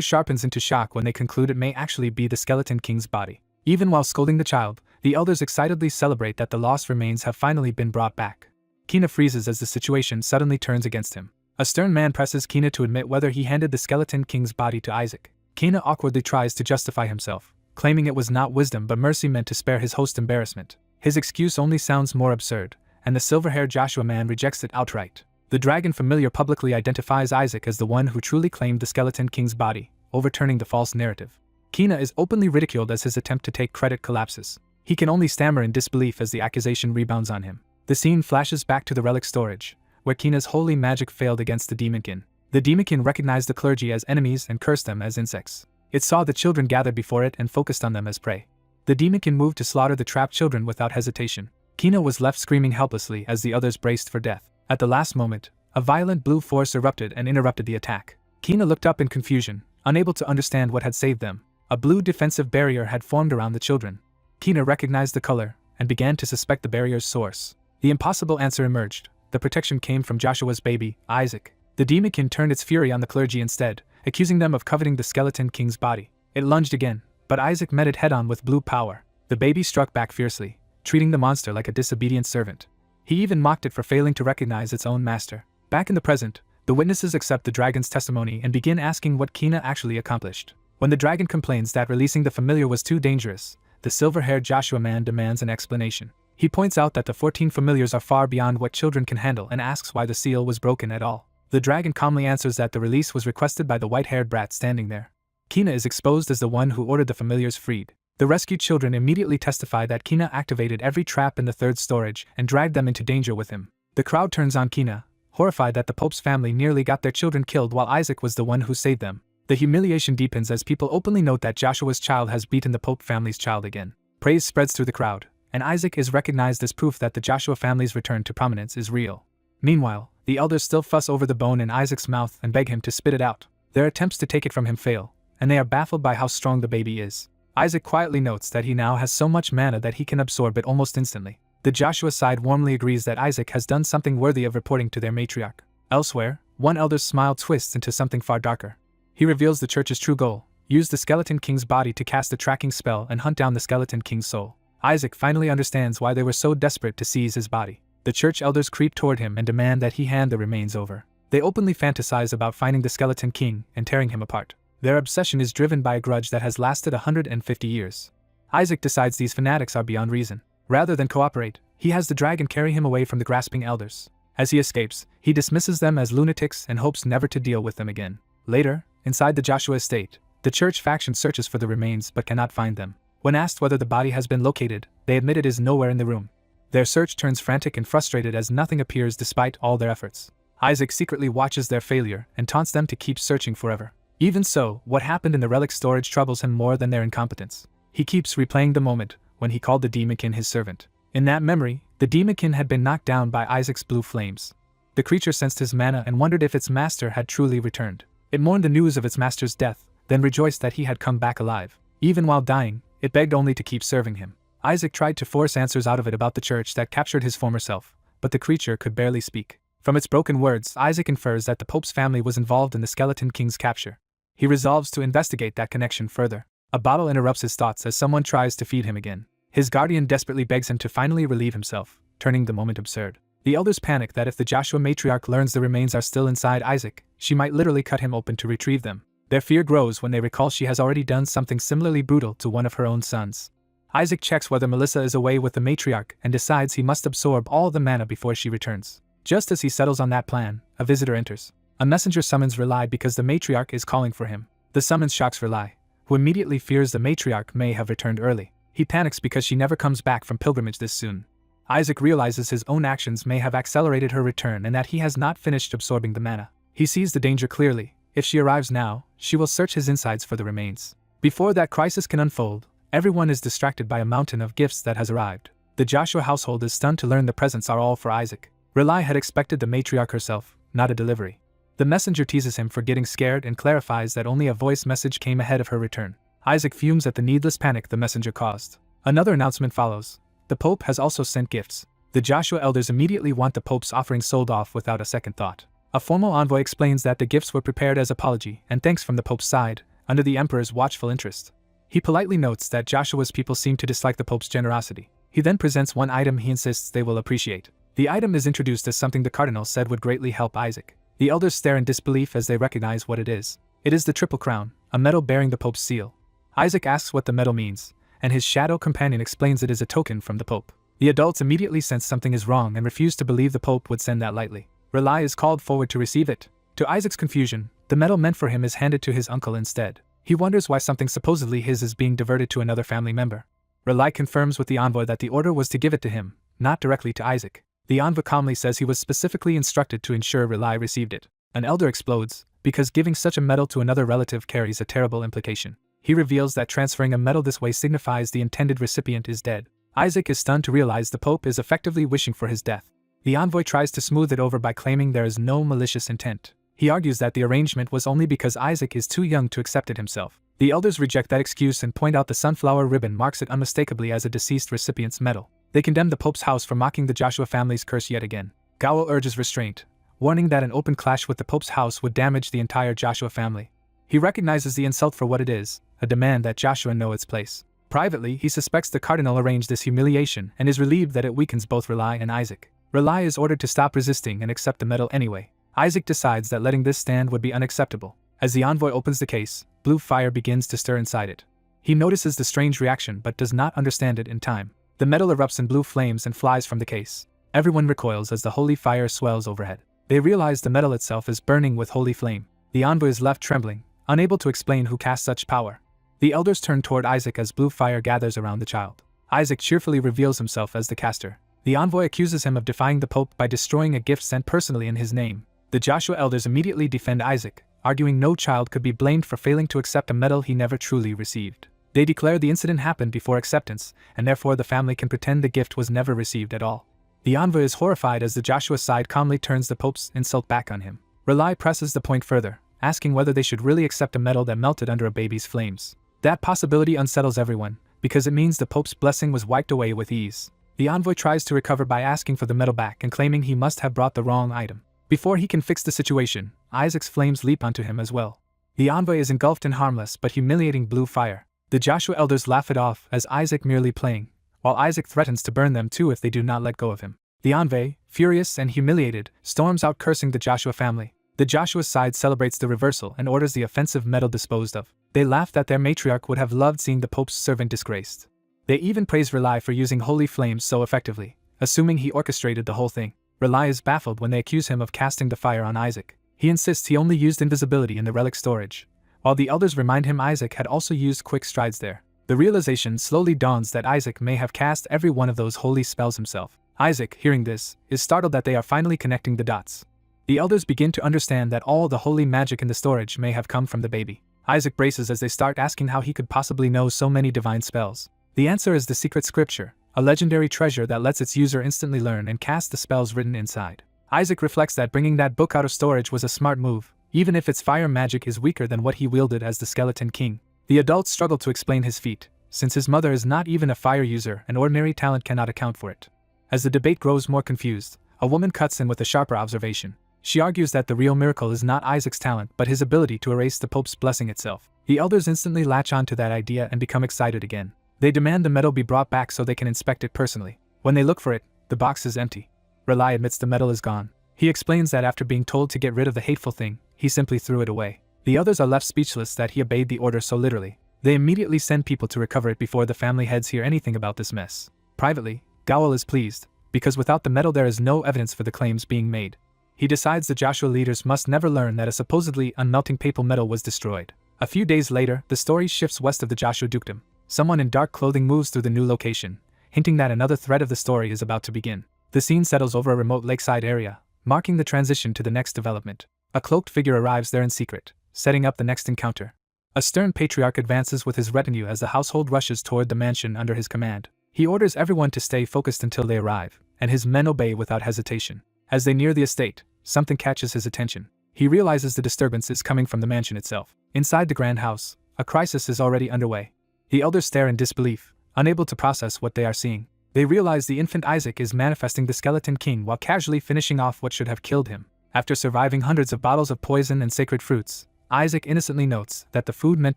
sharpens into shock when they conclude it may actually be the Skeleton King's body. Even while scolding the child, the elders excitedly celebrate that the lost remains have finally been brought back. Kina freezes as the situation suddenly turns against him. A stern man presses Kina to admit whether he handed the Skeleton King's body to Isaac. Kina awkwardly tries to justify himself, claiming it was not wisdom but mercy meant to spare his host embarrassment. His excuse only sounds more absurd, and the silver-haired Joshua man rejects it outright. The dragon familiar publicly identifies Isaac as the one who truly claimed the Skeleton King's body, overturning the false narrative. Kina is openly ridiculed as his attempt to take credit collapses. He can only stammer in disbelief as the accusation rebounds on him. The scene flashes back to the relic storage, where Kina's holy magic failed against the Demonkin. The Demonkin recognized the clergy as enemies and cursed them as insects. It saw the children gathered before it and focused on them as prey. The Demonkin moved to slaughter the trapped children without hesitation. Kina was left screaming helplessly as the others braced for death. At the last moment, a violent blue force erupted and interrupted the attack. Kina looked up in confusion, unable to understand what had saved them. A blue defensive barrier had formed around the children. Kina recognized the color and began to suspect the barrier's source. The impossible answer emerged. The protection came from Joshua's baby, Isaac. The Demonkin turned its fury on the clergy instead, accusing them of coveting the Skeleton King's body. It lunged again, but Isaac met it head-on with blue power. The baby struck back fiercely, treating the monster like a disobedient servant. He even mocked it for failing to recognize its own master. Back in the present, the witnesses accept the dragon's testimony and begin asking what Kina actually accomplished. When the dragon complains that releasing the familiar was too dangerous, the silver-haired Joshua man demands an explanation. He points out that the 14 familiars are far beyond what children can handle and asks why the seal was broken at all. The dragon calmly answers that the release was requested by the white-haired brat standing there. Kina is exposed as the one who ordered the familiars freed. The rescued children immediately testify that Kina activated every trap in the third storage and dragged them into danger with him. The crowd turns on Kina, horrified that the Pope's family nearly got their children killed while Isaac was the one who saved them. The humiliation deepens as people openly note that Joshua's child has beaten the Pope family's child again. Praise spreads through the crowd, and Isaac is recognized as proof that the Joshua family's return to prominence is real. Meanwhile, the elders still fuss over the bone in Isaac's mouth and beg him to spit it out. Their attempts to take it from him fail, and they are baffled by how strong the baby is. Isaac quietly notes that he now has so much mana that he can absorb it almost instantly. The Joshua side warmly agrees that Isaac has done something worthy of reporting to their matriarch. Elsewhere, one elder's smile twists into something far darker. He reveals the church's true goal: use the Skeleton King's body to cast a tracking spell and hunt down the Skeleton King's soul. Isaac finally understands why they were so desperate to seize his body. The church elders creep toward him and demand that he hand the remains over. They openly fantasize about finding the Skeleton King and tearing him apart. Their obsession is driven by a grudge that has lasted 150 years. Isaac decides these fanatics are beyond reason. Rather than cooperate, he has the dragon carry him away from the grasping elders. As he escapes, he dismisses them as lunatics and hopes never to deal with them again. Later, inside the Joshua estate, the church faction searches for the remains but cannot find them. When asked whether the body has been located, they admit it is nowhere in the room. Their search turns frantic and frustrated as nothing appears despite all their efforts. Isaac secretly watches their failure and taunts them to keep searching forever. Even so, what happened in the relic storage troubles him more than their incompetence. He keeps replaying the moment when he called the Demonkin his servant. In that memory, the Demonkin had been knocked down by Isaac's blue flames. The creature sensed his mana and wondered if its master had truly returned. It mourned the news of its master's death, then rejoiced that he had come back alive. Even while dying, it begged only to keep serving him. Isaac tried to force answers out of it about the church that captured his former self, but the creature could barely speak. From its broken words, Isaac infers that the Pope's family was involved in the Skeleton King's capture. He resolves to investigate that connection further. A bottle interrupts his thoughts as someone tries to feed him again. His guardian desperately begs him to finally relieve himself, turning the moment absurd. The elders panic that if the Joshua matriarch learns the remains are still inside Isaac, she might literally cut him open to retrieve them. Their fear grows when they recall she has already done something similarly brutal to one of her own sons. Isaac checks whether Melissa is away with the matriarch and decides he must absorb all the mana before she returns. Just as he settles on that plan, a visitor enters. A messenger summons Relai because the matriarch is calling for him. The summons shocks Relai, who immediately fears the matriarch may have returned early. He panics because she never comes back from pilgrimage this soon. Isaac realizes his own actions may have accelerated her return and that he has not finished absorbing the mana. He sees the danger clearly. If she arrives now, she will search his insides for the remains. Before that crisis can unfold, everyone is distracted by a mountain of gifts that has arrived. The Joshua household is stunned to learn the presents are all for Isaac. Relai had expected the matriarch herself, not a delivery. The messenger teases him for getting scared and clarifies that only a voice message came ahead of her return. Isaac fumes at the needless panic the messenger caused. Another announcement follows. The Pope has also sent gifts. The Joshua elders immediately want the Pope's offering sold off without a second thought. A formal envoy explains that the gifts were prepared as apology and thanks from the Pope's side, under the Emperor's watchful interest. He politely notes that Joshua's people seem to dislike the Pope's generosity. He then presents one item he insists they will appreciate. The item is introduced as something the Cardinal said would greatly help Isaac. The elders stare in disbelief as they recognize what it is. It is the Triple Crown, a medal bearing the Pope's seal. Isaac asks what the medal means, and his shadow companion explains it is a token from the Pope. The adults immediately sense something is wrong and refuse to believe the Pope would send that lightly. Relai is called forward to receive it. To Isaac's confusion, the medal meant for him is handed to his uncle instead. He wonders why something supposedly his is being diverted to another family member. Relai confirms with the envoy that the order was to give it to him, not directly to Isaac. The envoy calmly says he was specifically instructed to ensure Relai received it. An elder explodes, because giving such a medal to another relative carries a terrible implication. He reveals that transferring a medal this way signifies the intended recipient is dead. Isaac is stunned to realize the Pope is effectively wishing for his death. The envoy tries to smooth it over by claiming there is no malicious intent. He argues that the arrangement was only because Isaac is too young to accept it himself. The elders reject that excuse and point out the sunflower ribbon marks it unmistakably as a deceased recipient's medal. They condemn the Pope's house for mocking the Joshua family's curse yet again. Gao urges restraint, warning that an open clash with the Pope's house would damage the entire Joshua family. He recognizes the insult for what it is, a demand that Joshua know its place. Privately, he suspects the Cardinal arranged this humiliation and is relieved that it weakens both Relai and Isaac. Relai is ordered to stop resisting and accept the medal anyway. Isaac decides that letting this stand would be unacceptable. As the envoy opens the case, blue fire begins to stir inside it. He notices the strange reaction but does not understand it in time. The metal erupts in blue flames and flies from the case. Everyone recoils as the holy fire swells overhead. They realize the metal itself is burning with holy flame. The envoy is left trembling, unable to explain who cast such power. The elders turn toward Isaac as blue fire gathers around the child. Isaac cheerfully reveals himself as the caster. The envoy accuses him of defying the Pope by destroying a gift sent personally in his name. The Joshua elders immediately defend Isaac, arguing no child could be blamed for failing to accept a medal he never truly received. They declare the incident happened before acceptance, and therefore the family can pretend the gift was never received at all. The envoy is horrified as the Joshua side calmly turns the Pope's insult back on him. Relai presses the point further, asking whether they should really accept a medal that melted under a baby's flames. That possibility unsettles everyone, because it means the Pope's blessing was wiped away with ease. The envoy tries to recover by asking for the medal back and claiming he must have brought the wrong item. Before he can fix the situation, Isaac's flames leap onto him as well. The envoy is engulfed in harmless but humiliating blue fire. The Joshua elders laugh it off as Isaac merely playing, while Isaac threatens to burn them too if they do not let go of him. The envoy, furious and humiliated, storms out cursing the Joshua family. The Joshua side celebrates the reversal and orders the offensive medal disposed of. They laugh that their matriarch would have loved seeing the Pope's servant disgraced. They even praise Relai for using holy flames so effectively, assuming he orchestrated the whole thing. Relai is baffled when they accuse him of casting the fire on Isaac. He insists he only used invisibility in the relic storage, while the elders remind him Isaac had also used quick strides there. The realization slowly dawns that Isaac may have cast every one of those holy spells himself. Isaac, hearing this, is startled that they are finally connecting the dots. The elders begin to understand that all the holy magic in the storage may have come from the baby. Isaac braces as they start asking how he could possibly know so many divine spells. The answer is the secret scripture, a legendary treasure that lets its user instantly learn and cast the spells written inside. Isaac reflects that bringing that book out of storage was a smart move, even if its fire magic is weaker than what he wielded as the Skeleton King. The adults struggle to explain his feat, since his mother is not even a fire user and ordinary talent cannot account for it. As the debate grows more confused, a woman cuts in with a sharper observation. She argues that the real miracle is not Isaac's talent but his ability to erase the Pope's blessing itself. The elders instantly latch on to that idea and become excited again. They demand the medal be brought back so they can inspect it personally. When they look for it, the box is empty. Relai admits the medal is gone. He explains that after being told to get rid of the hateful thing, he simply threw it away. The others are left speechless that he obeyed the order so literally. They immediately send people to recover it before the family heads hear anything about this mess. Privately, Gowel is pleased, because without the medal there is no evidence for the claims being made. He decides the Joshua leaders must never learn that a supposedly unmelting papal medal was destroyed. A few days later, the story shifts west of the Joshua dukedom. Someone in dark clothing moves through the new location, hinting that another thread of the story is about to begin. The scene settles over a remote lakeside area, marking the transition to the next development. A cloaked figure arrives there in secret, setting up the next encounter. A stern patriarch advances with his retinue as the household rushes toward the mansion under his command. He orders everyone to stay focused until they arrive, and his men obey without hesitation. As they near the estate, something catches his attention. He realizes the disturbance is coming from the mansion itself. Inside the grand house, a crisis is already underway. The elders stare in disbelief, unable to process what they are seeing. They realize the infant Isaac is manifesting the Skeleton King while casually finishing off what should have killed him. After surviving hundreds of bottles of poison and sacred fruits, Isaac innocently notes that the food meant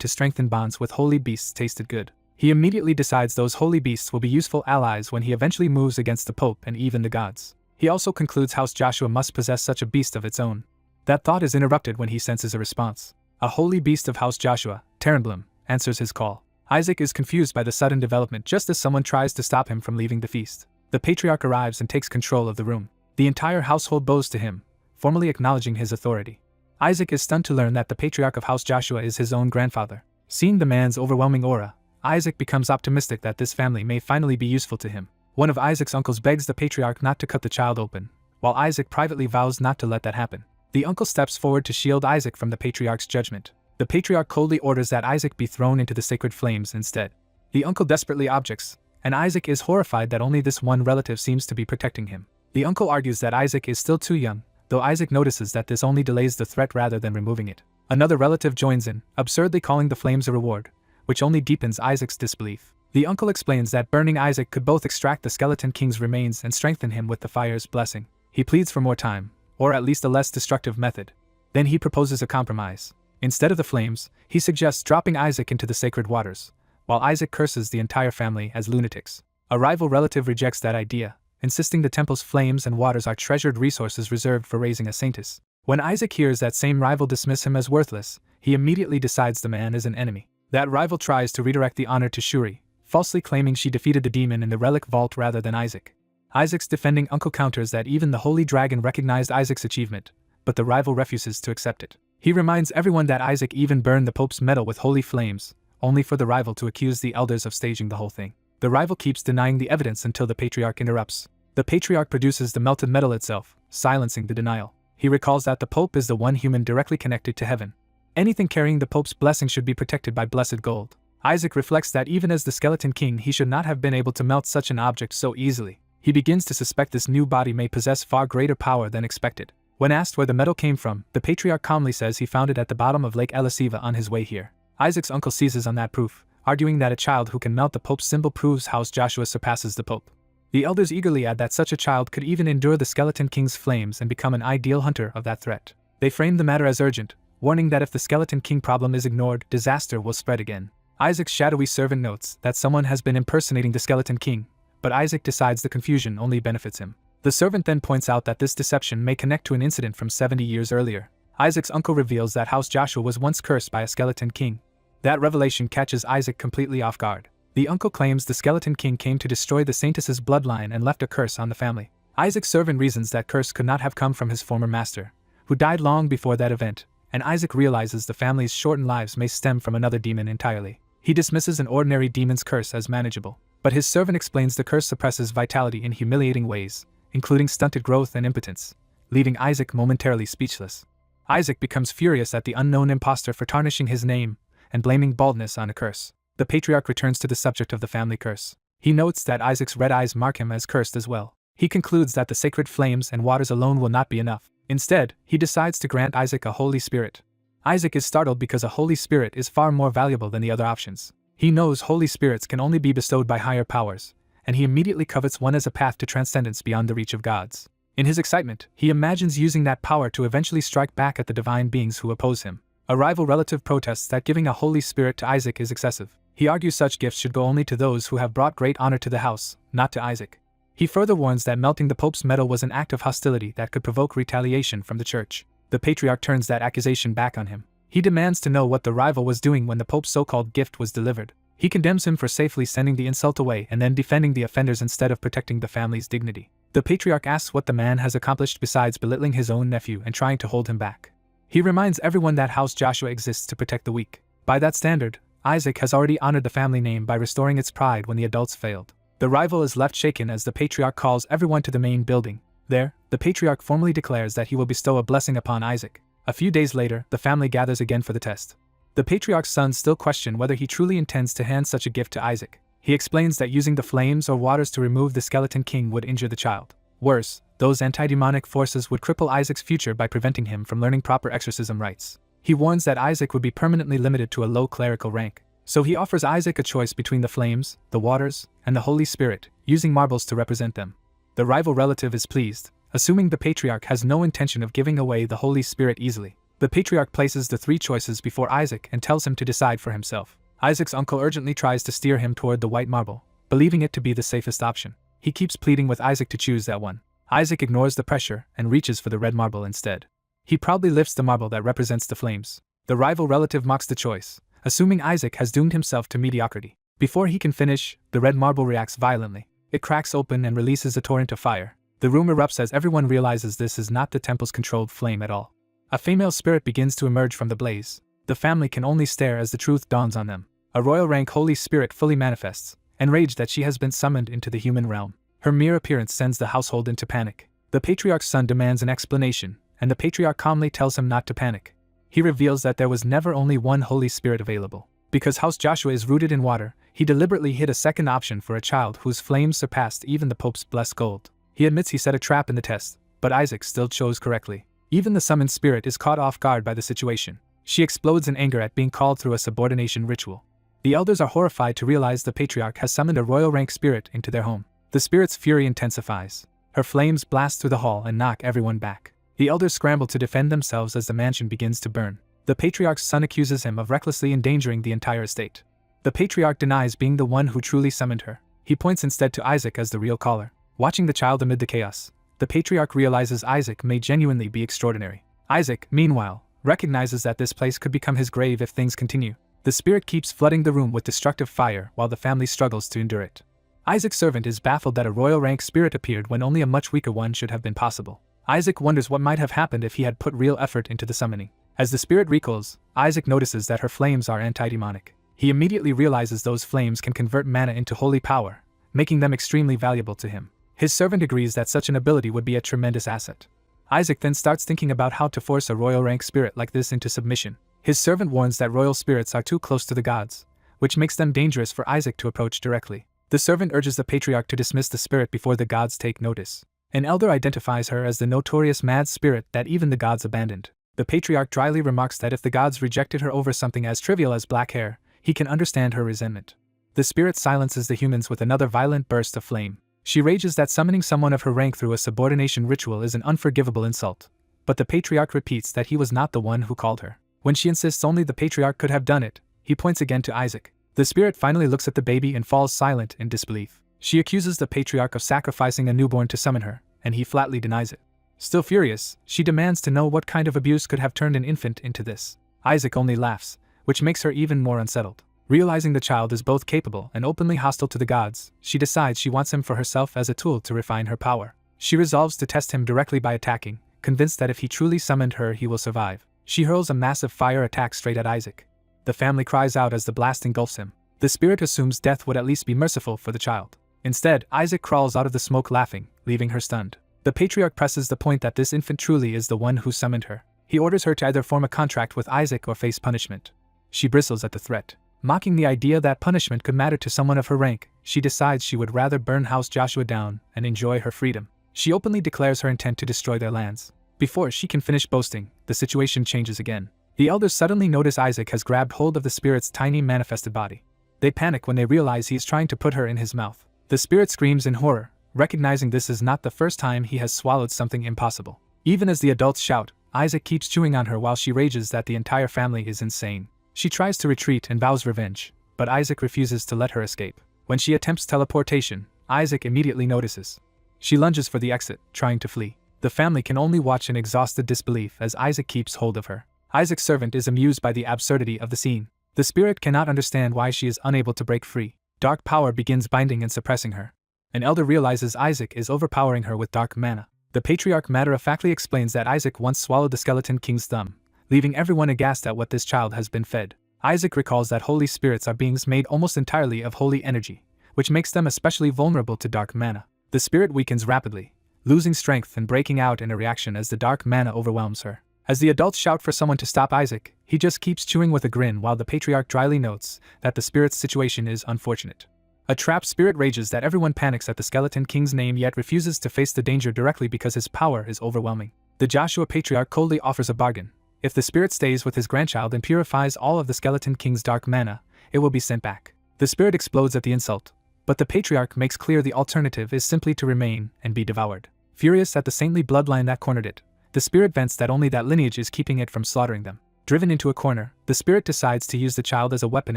to strengthen bonds with holy beasts tasted good. He immediately decides those holy beasts will be useful allies when he eventually moves against the Pope and even the gods. He also concludes House Joshua must possess such a beast of its own. That thought is interrupted when he senses a response. A holy beast of House Joshua, Terenblum, answers his call. Isaac is confused by the sudden development just as someone tries to stop him from leaving the feast. The patriarch arrives and takes control of the room. The entire household bows to him, formally acknowledging his authority. Isaac is stunned to learn that the patriarch of House Joshua is his own grandfather. Seeing the man's overwhelming aura, Isaac becomes optimistic that this family may finally be useful to him. One of Isaac's uncles begs the patriarch not to cut the child open, while Isaac privately vows not to let that happen. The uncle steps forward to shield Isaac from the patriarch's judgment. The patriarch coldly orders that Isaac be thrown into the sacred flames instead. The uncle desperately objects, and Isaac is horrified that only this one relative seems to be protecting him. The uncle argues that Isaac is still too young, though Isaac notices that this only delays the threat rather than removing it. Another relative joins in, absurdly calling the flames a reward, which only deepens Isaac's disbelief. The uncle explains that burning Isaac could both extract the Skeleton King's remains and strengthen him with the fire's blessing. He pleads for more time, or at least a less destructive method. Then he proposes a compromise. Instead of the flames, he suggests dropping Isaac into the sacred waters, while Isaac curses the entire family as lunatics. A rival relative rejects that idea, insisting the temple's flames and waters are treasured resources reserved for raising a saintess. When Isaac hears that same rival dismiss him as worthless, he immediately decides the man is an enemy. That rival tries to redirect the honor to Shuri, falsely claiming she defeated the demon in the relic vault rather than Isaac. Isaac's defending uncle counters that even the holy dragon recognized Isaac's achievement, but the rival refuses to accept it. He reminds everyone that Isaac even burned the Pope's medal with holy flames, only for the rival to accuse the elders of staging the whole thing. The rival keeps denying the evidence until the patriarch interrupts. The patriarch produces the melted metal itself, silencing the denial. He recalls that the Pope is the one human directly connected to heaven. Anything carrying the Pope's blessing should be protected by blessed gold. Isaac reflects that even as the Skeleton King he should not have been able to melt such an object so easily. He begins to suspect this new body may possess far greater power than expected. When asked where the metal came from, the patriarch calmly says he found it at the bottom of Lake Elisiva on his way here. Isaac's uncle seizes on that proof, arguing that a child who can melt the Pope's symbol proves House Joshua surpasses the Pope. The elders eagerly add that such a child could even endure the Skeleton King's flames and become an ideal hunter of that threat. They frame the matter as urgent, warning that if the Skeleton King problem is ignored, disaster will spread again. Isaac's shadowy servant notes that someone has been impersonating the Skeleton King, but Isaac decides the confusion only benefits him. The servant then points out that this deception may connect to an incident from 70 years earlier. Isaac's uncle reveals that House Joshua was once cursed by a Skeleton King. That revelation catches Isaac completely off guard. The uncle claims the Skeleton King came to destroy the Saintess's bloodline and left a curse on the family. Isaac's servant reasons that curse could not have come from his former master, who died long before that event, and Isaac realizes the family's shortened lives may stem from another demon entirely. He dismisses an ordinary demon's curse as manageable, but his servant explains the curse suppresses vitality in humiliating ways, including stunted growth and impotence, leaving Isaac momentarily speechless. Isaac becomes furious at the unknown impostor for tarnishing his name and blaming baldness on a curse. The patriarch returns to the subject of the family curse. He notes that Isaac's red eyes mark him as cursed as well. He concludes that the sacred flames and waters alone will not be enough. Instead, he decides to grant Isaac a Holy Spirit. Isaac is startled because a Holy Spirit is far more valuable than the other options. He knows Holy Spirits can only be bestowed by higher powers, and he immediately covets one as a path to transcendence beyond the reach of gods. In his excitement, he imagines using that power to eventually strike back at the divine beings who oppose him. A rival relative protests that giving a Holy Spirit to Isaac is excessive. He argues such gifts should go only to those who have brought great honor to the house, not to Isaac. He further warns that melting the Pope's medal was an act of hostility that could provoke retaliation from the church. The patriarch turns that accusation back on him. He demands to know what the rival was doing when the Pope's so-called gift was delivered. He condemns him for safely sending the insult away and then defending the offenders instead of protecting the family's dignity. The patriarch asks what the man has accomplished besides belittling his own nephew and trying to hold him back. He reminds everyone that House Joshua exists to protect the weak. By that standard, Isaac has already honored the family name by restoring its pride when the adults failed. The rival is left shaken as the patriarch calls everyone to the main building. There, the patriarch formally declares that he will bestow a blessing upon Isaac. A few days later, the family gathers again for the test. The patriarch's sons still question whether he truly intends to hand such a gift to Isaac. He explains that using the flames or waters to remove the Skeleton King would injure the child. Worse, those anti-demonic forces would cripple Isaac's future by preventing him from learning proper exorcism rites. He warns that Isaac would be permanently limited to a low clerical rank, so he offers Isaac a choice between the flames, the waters, and the Holy Spirit, using marbles to represent them. The rival relative is pleased, assuming the patriarch has no intention of giving away the Holy Spirit easily. The patriarch places the 3 choices before Isaac and tells him to decide for himself. Isaac's uncle urgently tries to steer him toward the white marble, believing it to be the safest option. He keeps pleading with Isaac to choose that one. Isaac ignores the pressure and reaches for the red marble instead. He proudly lifts the marble that represents the flames. The rival relative mocks the choice, assuming Isaac has doomed himself to mediocrity. Before he can finish, the red marble reacts violently. It cracks open and releases a torrent of fire. The room erupts as everyone realizes this is not the temple's controlled flame at all. A female spirit begins to emerge from the blaze. The family can only stare as the truth dawns on them. A royal rank Holy Spirit fully manifests, enraged that she has been summoned into the human realm. Her mere appearance sends the household into panic. The patriarch's son demands an explanation, and the patriarch calmly tells him not to panic. He reveals that there was never only one Holy Spirit available. Because House Joshua is rooted in water, he deliberately hid a second option for a child whose flames surpassed even the Pope's blessed gold. He admits he set a trap in the test, but Isaac still chose correctly. Even the summoned spirit is caught off guard by the situation. She explodes in anger at being called through a subordination ritual. The elders are horrified to realize the patriarch has summoned a royal rank spirit into their home. The spirit's fury intensifies. Her flames blast through the hall and knock everyone back. The elders scramble to defend themselves as the mansion begins to burn. The patriarch's son accuses him of recklessly endangering the entire estate. The patriarch denies being the one who truly summoned her. He points instead to Isaac as the real caller. Watching the child amid the chaos, the patriarch realizes Isaac may genuinely be extraordinary. Isaac, meanwhile, recognizes that this place could become his grave if things continue. The spirit keeps flooding the room with destructive fire while the family struggles to endure it. Isaac's servant is baffled that a royal rank spirit appeared when only a much weaker one should have been possible. Isaac wonders what might have happened if he had put real effort into the summoning. As the spirit recalls, Isaac notices that her flames are anti-demonic. He immediately realizes those flames can convert mana into holy power, making them extremely valuable to him. His servant agrees that such an ability would be a tremendous asset. Isaac then starts thinking about how to force a royal rank spirit like this into submission. His servant warns that royal spirits are too close to the gods, which makes them dangerous for Isaac to approach directly. The servant urges the patriarch to dismiss the spirit before the gods take notice. An elder identifies her as the notorious mad spirit that even the gods abandoned. The patriarch dryly remarks that if the gods rejected her over something as trivial as black hair, he can understand her resentment. The spirit silences the humans with another violent burst of flame. She rages that summoning someone of her rank through a subordination ritual is an unforgivable insult, but the patriarch repeats that he was not the one who called her. When she insists only the patriarch could have done it, he points again to Isaac. The spirit finally looks at the baby and falls silent in disbelief. She accuses the patriarch of sacrificing a newborn to summon her, and he flatly denies it. Still furious, she demands to know what kind of abuse could have turned an infant into this. Isaac only laughs, which makes her even more unsettled. Realizing the child is both capable and openly hostile to the gods, she decides she wants him for herself as a tool to refine her power. She resolves to test him directly by attacking, convinced that if he truly summoned her he will survive. She hurls a massive fire attack straight at Isaac. The family cries out as the blast engulfs him. The spirit assumes death would at least be merciful for the child. Instead, Isaac crawls out of the smoke laughing, leaving her stunned. The patriarch presses the point that this infant truly is the one who summoned her. He orders her to either form a contract with Isaac or face punishment. She bristles at the threat. Mocking the idea that punishment could matter to someone of her rank, she decides she would rather burn House Joshua down and enjoy her freedom. She openly declares her intent to destroy their lands. Before she can finish boasting, the situation changes again. The elders suddenly notice Isaac has grabbed hold of the spirit's tiny manifested body. They panic when they realize he is trying to put her in his mouth. The spirit screams in horror, recognizing this is not the first time he has swallowed something impossible. Even as the adults shout, Isaac keeps chewing on her while she rages that the entire family is insane. She tries to retreat and vows revenge, but Isaac refuses to let her escape. When she attempts teleportation, Isaac immediately notices. She lunges for the exit, trying to flee. The family can only watch in exhausted disbelief as Isaac keeps hold of her. Isaac's servant is amused by the absurdity of the scene. The spirit cannot understand why she is unable to break free. Dark power begins binding and suppressing her. An elder realizes Isaac is overpowering her with dark mana. The patriarch matter-of-factly explains that Isaac once swallowed the skeleton king's thumb, leaving everyone aghast at what this child has been fed. Isaac recalls that holy spirits are beings made almost entirely of holy energy, which makes them especially vulnerable to dark mana. The spirit weakens rapidly, losing strength and breaking out in a reaction as the dark mana overwhelms her. As the adults shout for someone to stop Isaac, he just keeps chewing with a grin while the patriarch dryly notes that the spirit's situation is unfortunate. A trapped spirit rages that everyone panics at the Skeleton King's name yet refuses to face the danger directly because his power is overwhelming. The Joshua Patriarch coldly offers a bargain. If the spirit stays with his grandchild and purifies all of the Skeleton King's dark mana, it will be sent back. The spirit explodes at the insult, but the Patriarch makes clear the alternative is simply to remain and be devoured. Furious at the saintly bloodline that cornered it, the spirit vents that only that lineage is keeping it from slaughtering them. Driven into a corner, the spirit decides to use the child as a weapon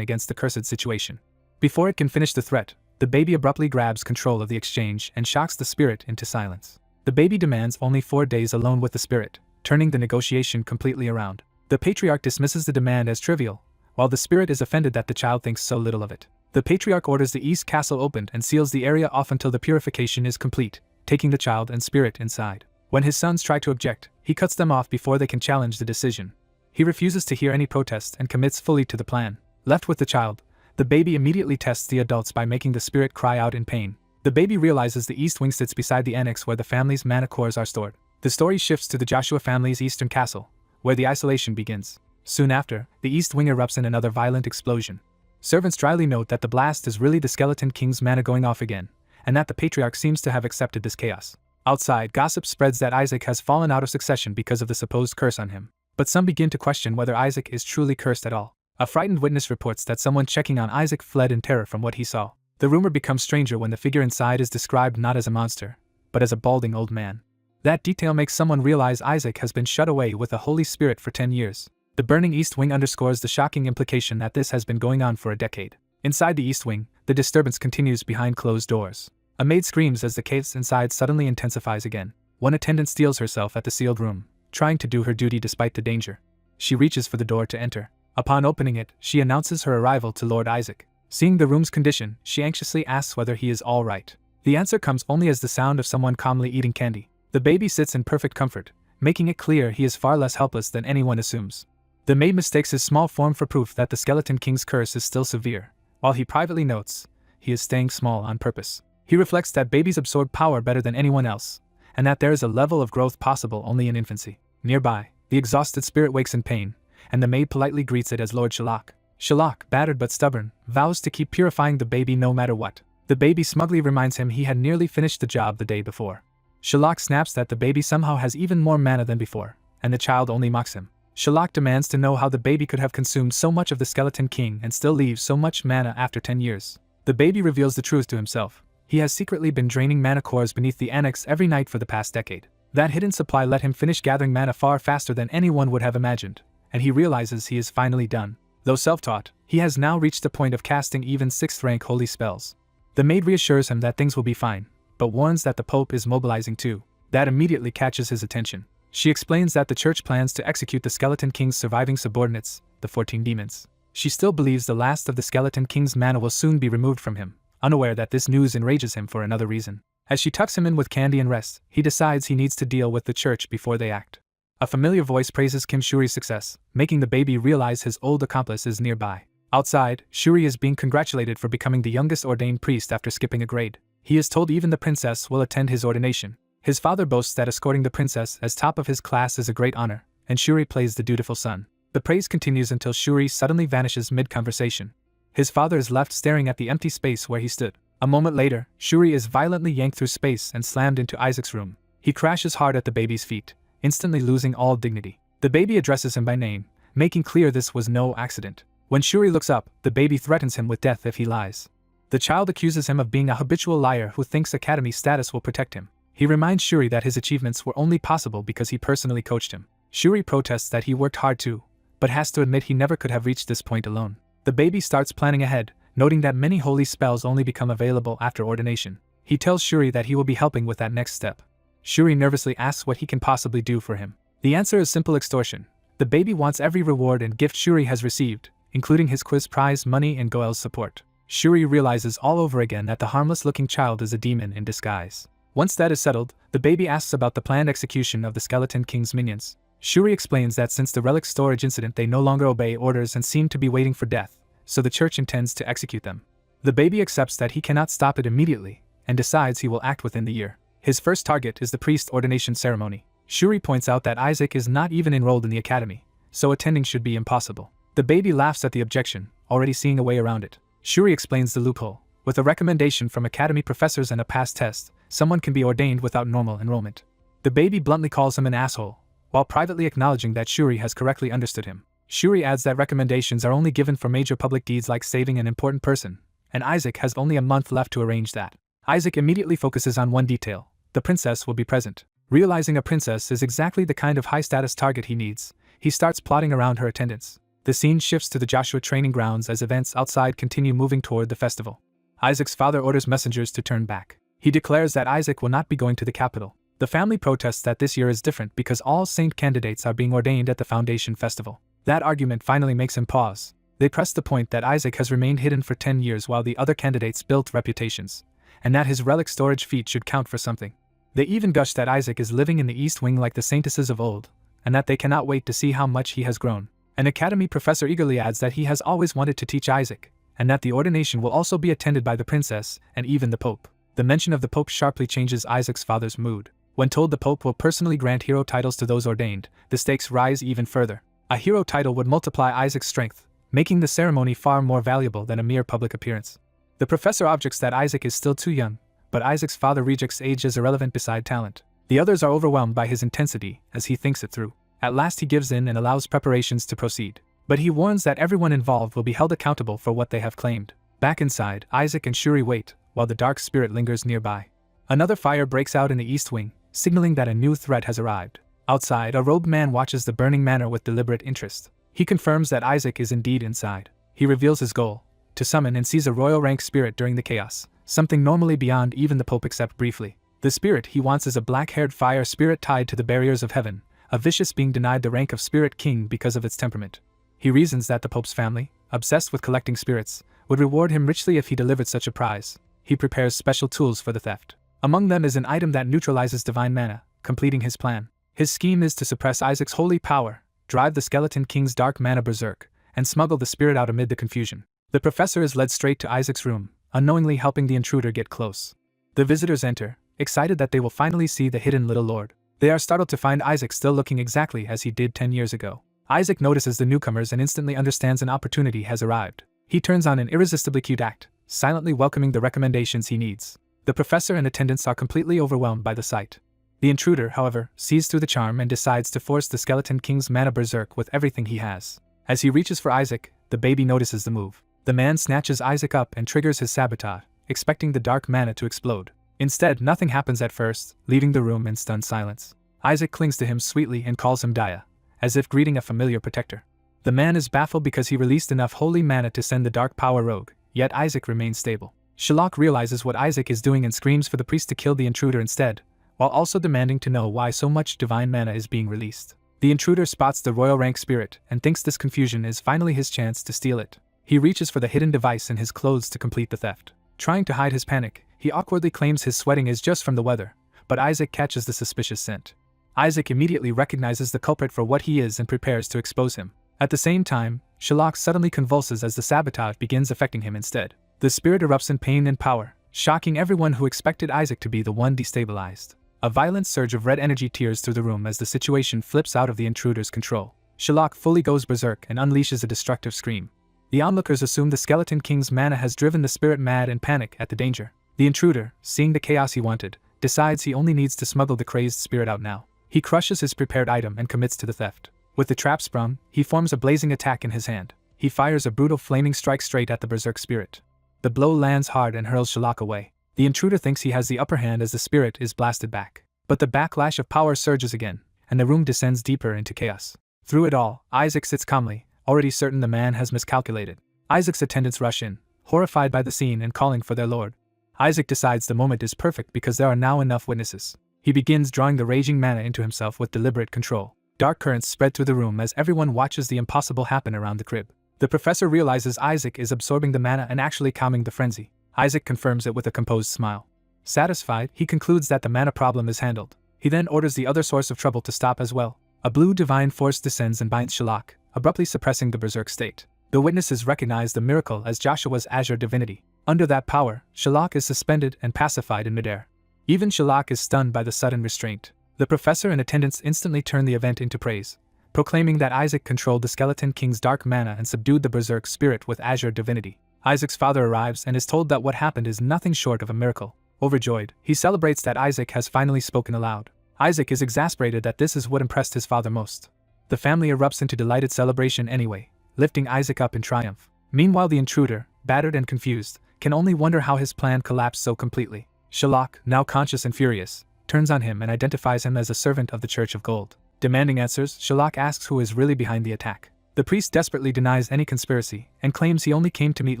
against the cursed situation. Before it can finish the threat, the baby abruptly grabs control of the exchange and shocks the spirit into silence. The baby demands only 4 days alone with the spirit, turning the negotiation completely around. The Patriarch dismisses the demand as trivial, while the spirit is offended that the child thinks so little of it. The Patriarch orders the East Castle opened and seals the area off until the purification is complete, taking the child and spirit inside. When his sons try to object, he cuts them off before they can challenge the decision. He refuses to hear any protest and commits fully to the plan. Left with the child, the baby immediately tests the adults by making the spirit cry out in pain. The baby realizes the East Wing sits beside the annex where the family's mana cores are stored. The story shifts to the Joshua family's eastern castle, where the isolation begins. Soon after, the East Wing erupts in another violent explosion. Servants dryly note that the blast is really the Skeleton King's mana going off again, and that the Patriarch seems to have accepted this chaos. Outside, gossip spreads that Isaac has fallen out of succession because of the supposed curse on him. But some begin to question whether Isaac is truly cursed at all. A frightened witness reports that someone checking on Isaac fled in terror from what he saw. The rumor becomes stranger when the figure inside is described not as a monster, but as a balding old man. That detail makes someone realize Isaac has been shut away with the Holy Spirit for 10 years. The burning East Wing underscores the shocking implication that this has been going on for a decade. Inside the East Wing, the disturbance continues behind closed doors. A maid screams as the chaos inside suddenly intensifies again. One attendant steals herself at the sealed room, trying to do her duty despite the danger. She reaches for the door to enter. Upon opening it, she announces her arrival to Lord Isaac. Seeing the room's condition, she anxiously asks whether he is all right. The answer comes only as the sound of someone calmly eating candy. The baby sits in perfect comfort, making it clear he is far less helpless than anyone assumes. The maid mistakes his small form for proof that the Skeleton King's curse is still severe, while he privately notes he is staying small on purpose. He reflects that babies absorb power better than anyone else, and that there is a level of growth possible only in infancy. Nearby, the exhausted spirit wakes in pain, and the maid politely greets it as Lord Shalak. Shalak, battered but stubborn, vows to keep purifying the baby no matter what. The baby smugly reminds him he had nearly finished the job the day before. Shalak snaps that the baby somehow has even more mana than before, and the child only mocks him. Shalak demands to know how the baby could have consumed so much of the Skeleton King and still leave so much mana after 10 years. The baby reveals the truth to himself. He has secretly been draining mana cores beneath the annex every night for the past decade. That hidden supply let him finish gathering mana far faster than anyone would have imagined, and he realizes he is finally done. Though self-taught, he has now reached the point of casting even 6th-rank holy spells. The maid reassures him that things will be fine, but warns that the Pope is mobilizing too. That immediately catches his attention. She explains that the church plans to execute the Skeleton King's surviving subordinates, the 14 demons. She still believes the last of the Skeleton King's mana will soon be removed from him, unaware that this news enrages him for another reason. As she tucks him in with candy and rest, he decides he needs to deal with the church before they act. A familiar voice praises Kim Shuri's success, making the baby realize his old accomplice is nearby. Outside, Shuri is being congratulated for becoming the youngest ordained priest after skipping a grade. He is told even the princess will attend his ordination. His father boasts that escorting the princess as top of his class is a great honor, and Shuri plays the dutiful son. The praise continues until Shuri suddenly vanishes mid-conversation. His father is left staring at the empty space where he stood. A moment later, Shuri is violently yanked through space and slammed into Isaac's room. He crashes hard at the baby's feet, instantly losing all dignity. The baby addresses him by name, making clear this was no accident. When Shuri looks up, the baby threatens him with death if he lies. The child accuses him of being a habitual liar who thinks academy status will protect him. He reminds Shuri that his achievements were only possible because he personally coached him. Shuri protests that he worked hard too, but has to admit he never could have reached this point alone. The baby starts planning ahead, noting that many holy spells only become available after ordination. He tells Shuri that he will be helping with that next step. Shuri nervously asks what he can possibly do for him. The answer is simple extortion. The baby wants every reward and gift Shuri has received, including his quiz prize money and Goel's support. Shuri realizes all over again that the harmless-looking child is a demon in disguise. Once that is settled, the baby asks about the planned execution of the Skeleton King's minions. Shuri explains that since the relic storage incident they no longer obey orders and seem to be waiting for death, so the church intends to execute them. The baby accepts that he cannot stop it immediately, and decides he will act within the year. His first target is the priest ordination ceremony. Shuri points out that Isaac is not even enrolled in the academy, so attending should be impossible. The baby laughs at the objection, already seeing a way around it. Shuri explains the loophole, With a recommendation from academy professors and a past test, someone can be ordained without normal enrollment. The baby bluntly calls him an asshole, while privately acknowledging that Shuri has correctly understood him. Shuri adds that recommendations are only given for major public deeds like saving an important person, and Isaac has only a month left to arrange that. Isaac immediately focuses on one detail: the princess will be present. Realizing a princess is exactly the kind of high-status target he needs, he starts plotting around her attendance. The scene shifts to the Joshua training grounds as events outside continue moving toward the festival. Isaac's father orders messengers to turn back. He declares that Isaac will not be going to the capital. The family protests that this year is different because all saint candidates are being ordained at the Foundation Festival. That argument finally makes him pause. They press the point that Isaac has remained hidden for 10 years while the other candidates built reputations, and that his relic storage feat should count for something. They even gush that Isaac is living in the East Wing like the saintesses of old, and that they cannot wait to see how much he has grown. An academy professor eagerly adds that he has always wanted to teach Isaac, and that the ordination will also be attended by the princess and even the Pope. The mention of the Pope sharply changes Isaac's father's mood. When told the Pope will personally grant hero titles to those ordained, the stakes rise even further. A hero title would multiply Isaac's strength, making the ceremony far more valuable than a mere public appearance. The professor objects that Isaac is still too young, but Isaac's father rejects age as irrelevant beside talent. The others are overwhelmed by his intensity as he thinks it through. At last he gives in and allows preparations to proceed. But he warns that everyone involved will be held accountable for what they have claimed. Back inside, Isaac and Shuri wait, while the dark spirit lingers nearby. Another fire breaks out in the East Wing, signaling that a new threat has arrived. Outside, a robed man watches the burning manor with deliberate interest. He confirms that Isaac is indeed inside. He reveals his goal: to summon and seize a royal rank spirit during the chaos, something normally beyond even the Pope except briefly. The spirit he wants is a black-haired fire spirit tied to the barriers of heaven, a vicious being denied the rank of spirit king because of its temperament. He reasons that the Pope's family, obsessed with collecting spirits, would reward him richly if he delivered such a prize. He prepares special tools for the theft. Among them is an item that neutralizes divine mana, completing his plan. His scheme is to suppress Isaac's holy power, drive the Skeleton King's dark mana berserk, and smuggle the spirit out amid the confusion. The professor is led straight to Isaac's room, unknowingly helping the intruder get close. The visitors enter, excited that they will finally see the hidden little lord. They are startled to find Isaac still looking exactly as he did 10 years ago. Isaac notices the newcomers and instantly understands an opportunity has arrived. He turns on an irresistibly cute act, silently welcoming the recommendations he needs. The professor and attendants are completely overwhelmed by the sight. The intruder, however, sees through the charm and decides to force the Skeleton King's mana berserk with everything he has. As he reaches for Isaac, the baby notices the move. The man snatches Isaac up and triggers his sabotage, expecting the dark mana to explode. Instead, nothing happens at first, leaving the room in stunned silence. Isaac clings to him sweetly and calls him Daya, as if greeting a familiar protector. The man is baffled because he released enough holy mana to send the dark power rogue, yet Isaac remains stable. Shalak realizes what Isaac is doing and screams for the priest to kill the intruder instead, while also demanding to know why so much divine mana is being released. The intruder spots the royal rank spirit and thinks this confusion is finally his chance to steal it. He reaches for the hidden device in his clothes to complete the theft. Trying to hide his panic, he awkwardly claims his sweating is just from the weather, but Isaac catches the suspicious scent. Isaac immediately recognizes the culprit for what he is and prepares to expose him. At the same time, Shalak suddenly convulses as the sabotage begins affecting him instead. The spirit erupts in pain and power, shocking everyone who expected Isaac to be the one destabilized. A violent surge of red energy tears through the room as the situation flips out of the intruder's control. Shalak fully goes berserk and unleashes a destructive scream. The onlookers assume the Skeleton King's mana has driven the spirit mad and panic at the danger. The intruder, seeing the chaos he wanted, decides he only needs to smuggle the crazed spirit out now. He crushes his prepared item and commits to the theft. With the trap sprung, he forms a blazing attack in his hand. He fires a brutal flaming strike straight at the berserk spirit. The blow lands hard and hurls Shalak away. The intruder thinks he has the upper hand as the spirit is blasted back. But the backlash of power surges again, and the room descends deeper into chaos. Through it all, Isaac sits calmly, already certain the man has miscalculated. Isaac's attendants rush in, horrified by the scene and calling for their lord. Isaac decides the moment is perfect because there are now enough witnesses. He begins drawing the raging mana into himself with deliberate control. Dark currents spread through the room as everyone watches the impossible happen around the crib. The professor realizes Isaac is absorbing the mana and actually calming the frenzy. Isaac confirms it with a composed smile. Satisfied, he concludes that the mana problem is handled. He then orders the other source of trouble to stop as well. A blue divine force descends and binds Shalak, abruptly suppressing the berserk state. The witnesses recognize the miracle as Joshua's azure divinity. Under that power, Shalak is suspended and pacified in midair. Even Shalak is stunned by the sudden restraint. The professor and attendants instantly turn the event into praise, proclaiming that Isaac controlled the Skeleton King's dark mana and subdued the berserk spirit with azure divinity. Isaac's father arrives and is told that what happened is nothing short of a miracle. Overjoyed, he celebrates that Isaac has finally spoken aloud. Isaac is exasperated that this is what impressed his father most. The family erupts into delighted celebration anyway, lifting Isaac up in triumph. Meanwhile, the intruder, battered and confused, can only wonder how his plan collapsed so completely. Shalak, now conscious and furious, turns on him and identifies him as a servant of the Church of Gold. Demanding answers, Shalak asks who is really behind the attack. The priest desperately denies any conspiracy and claims he only came to meet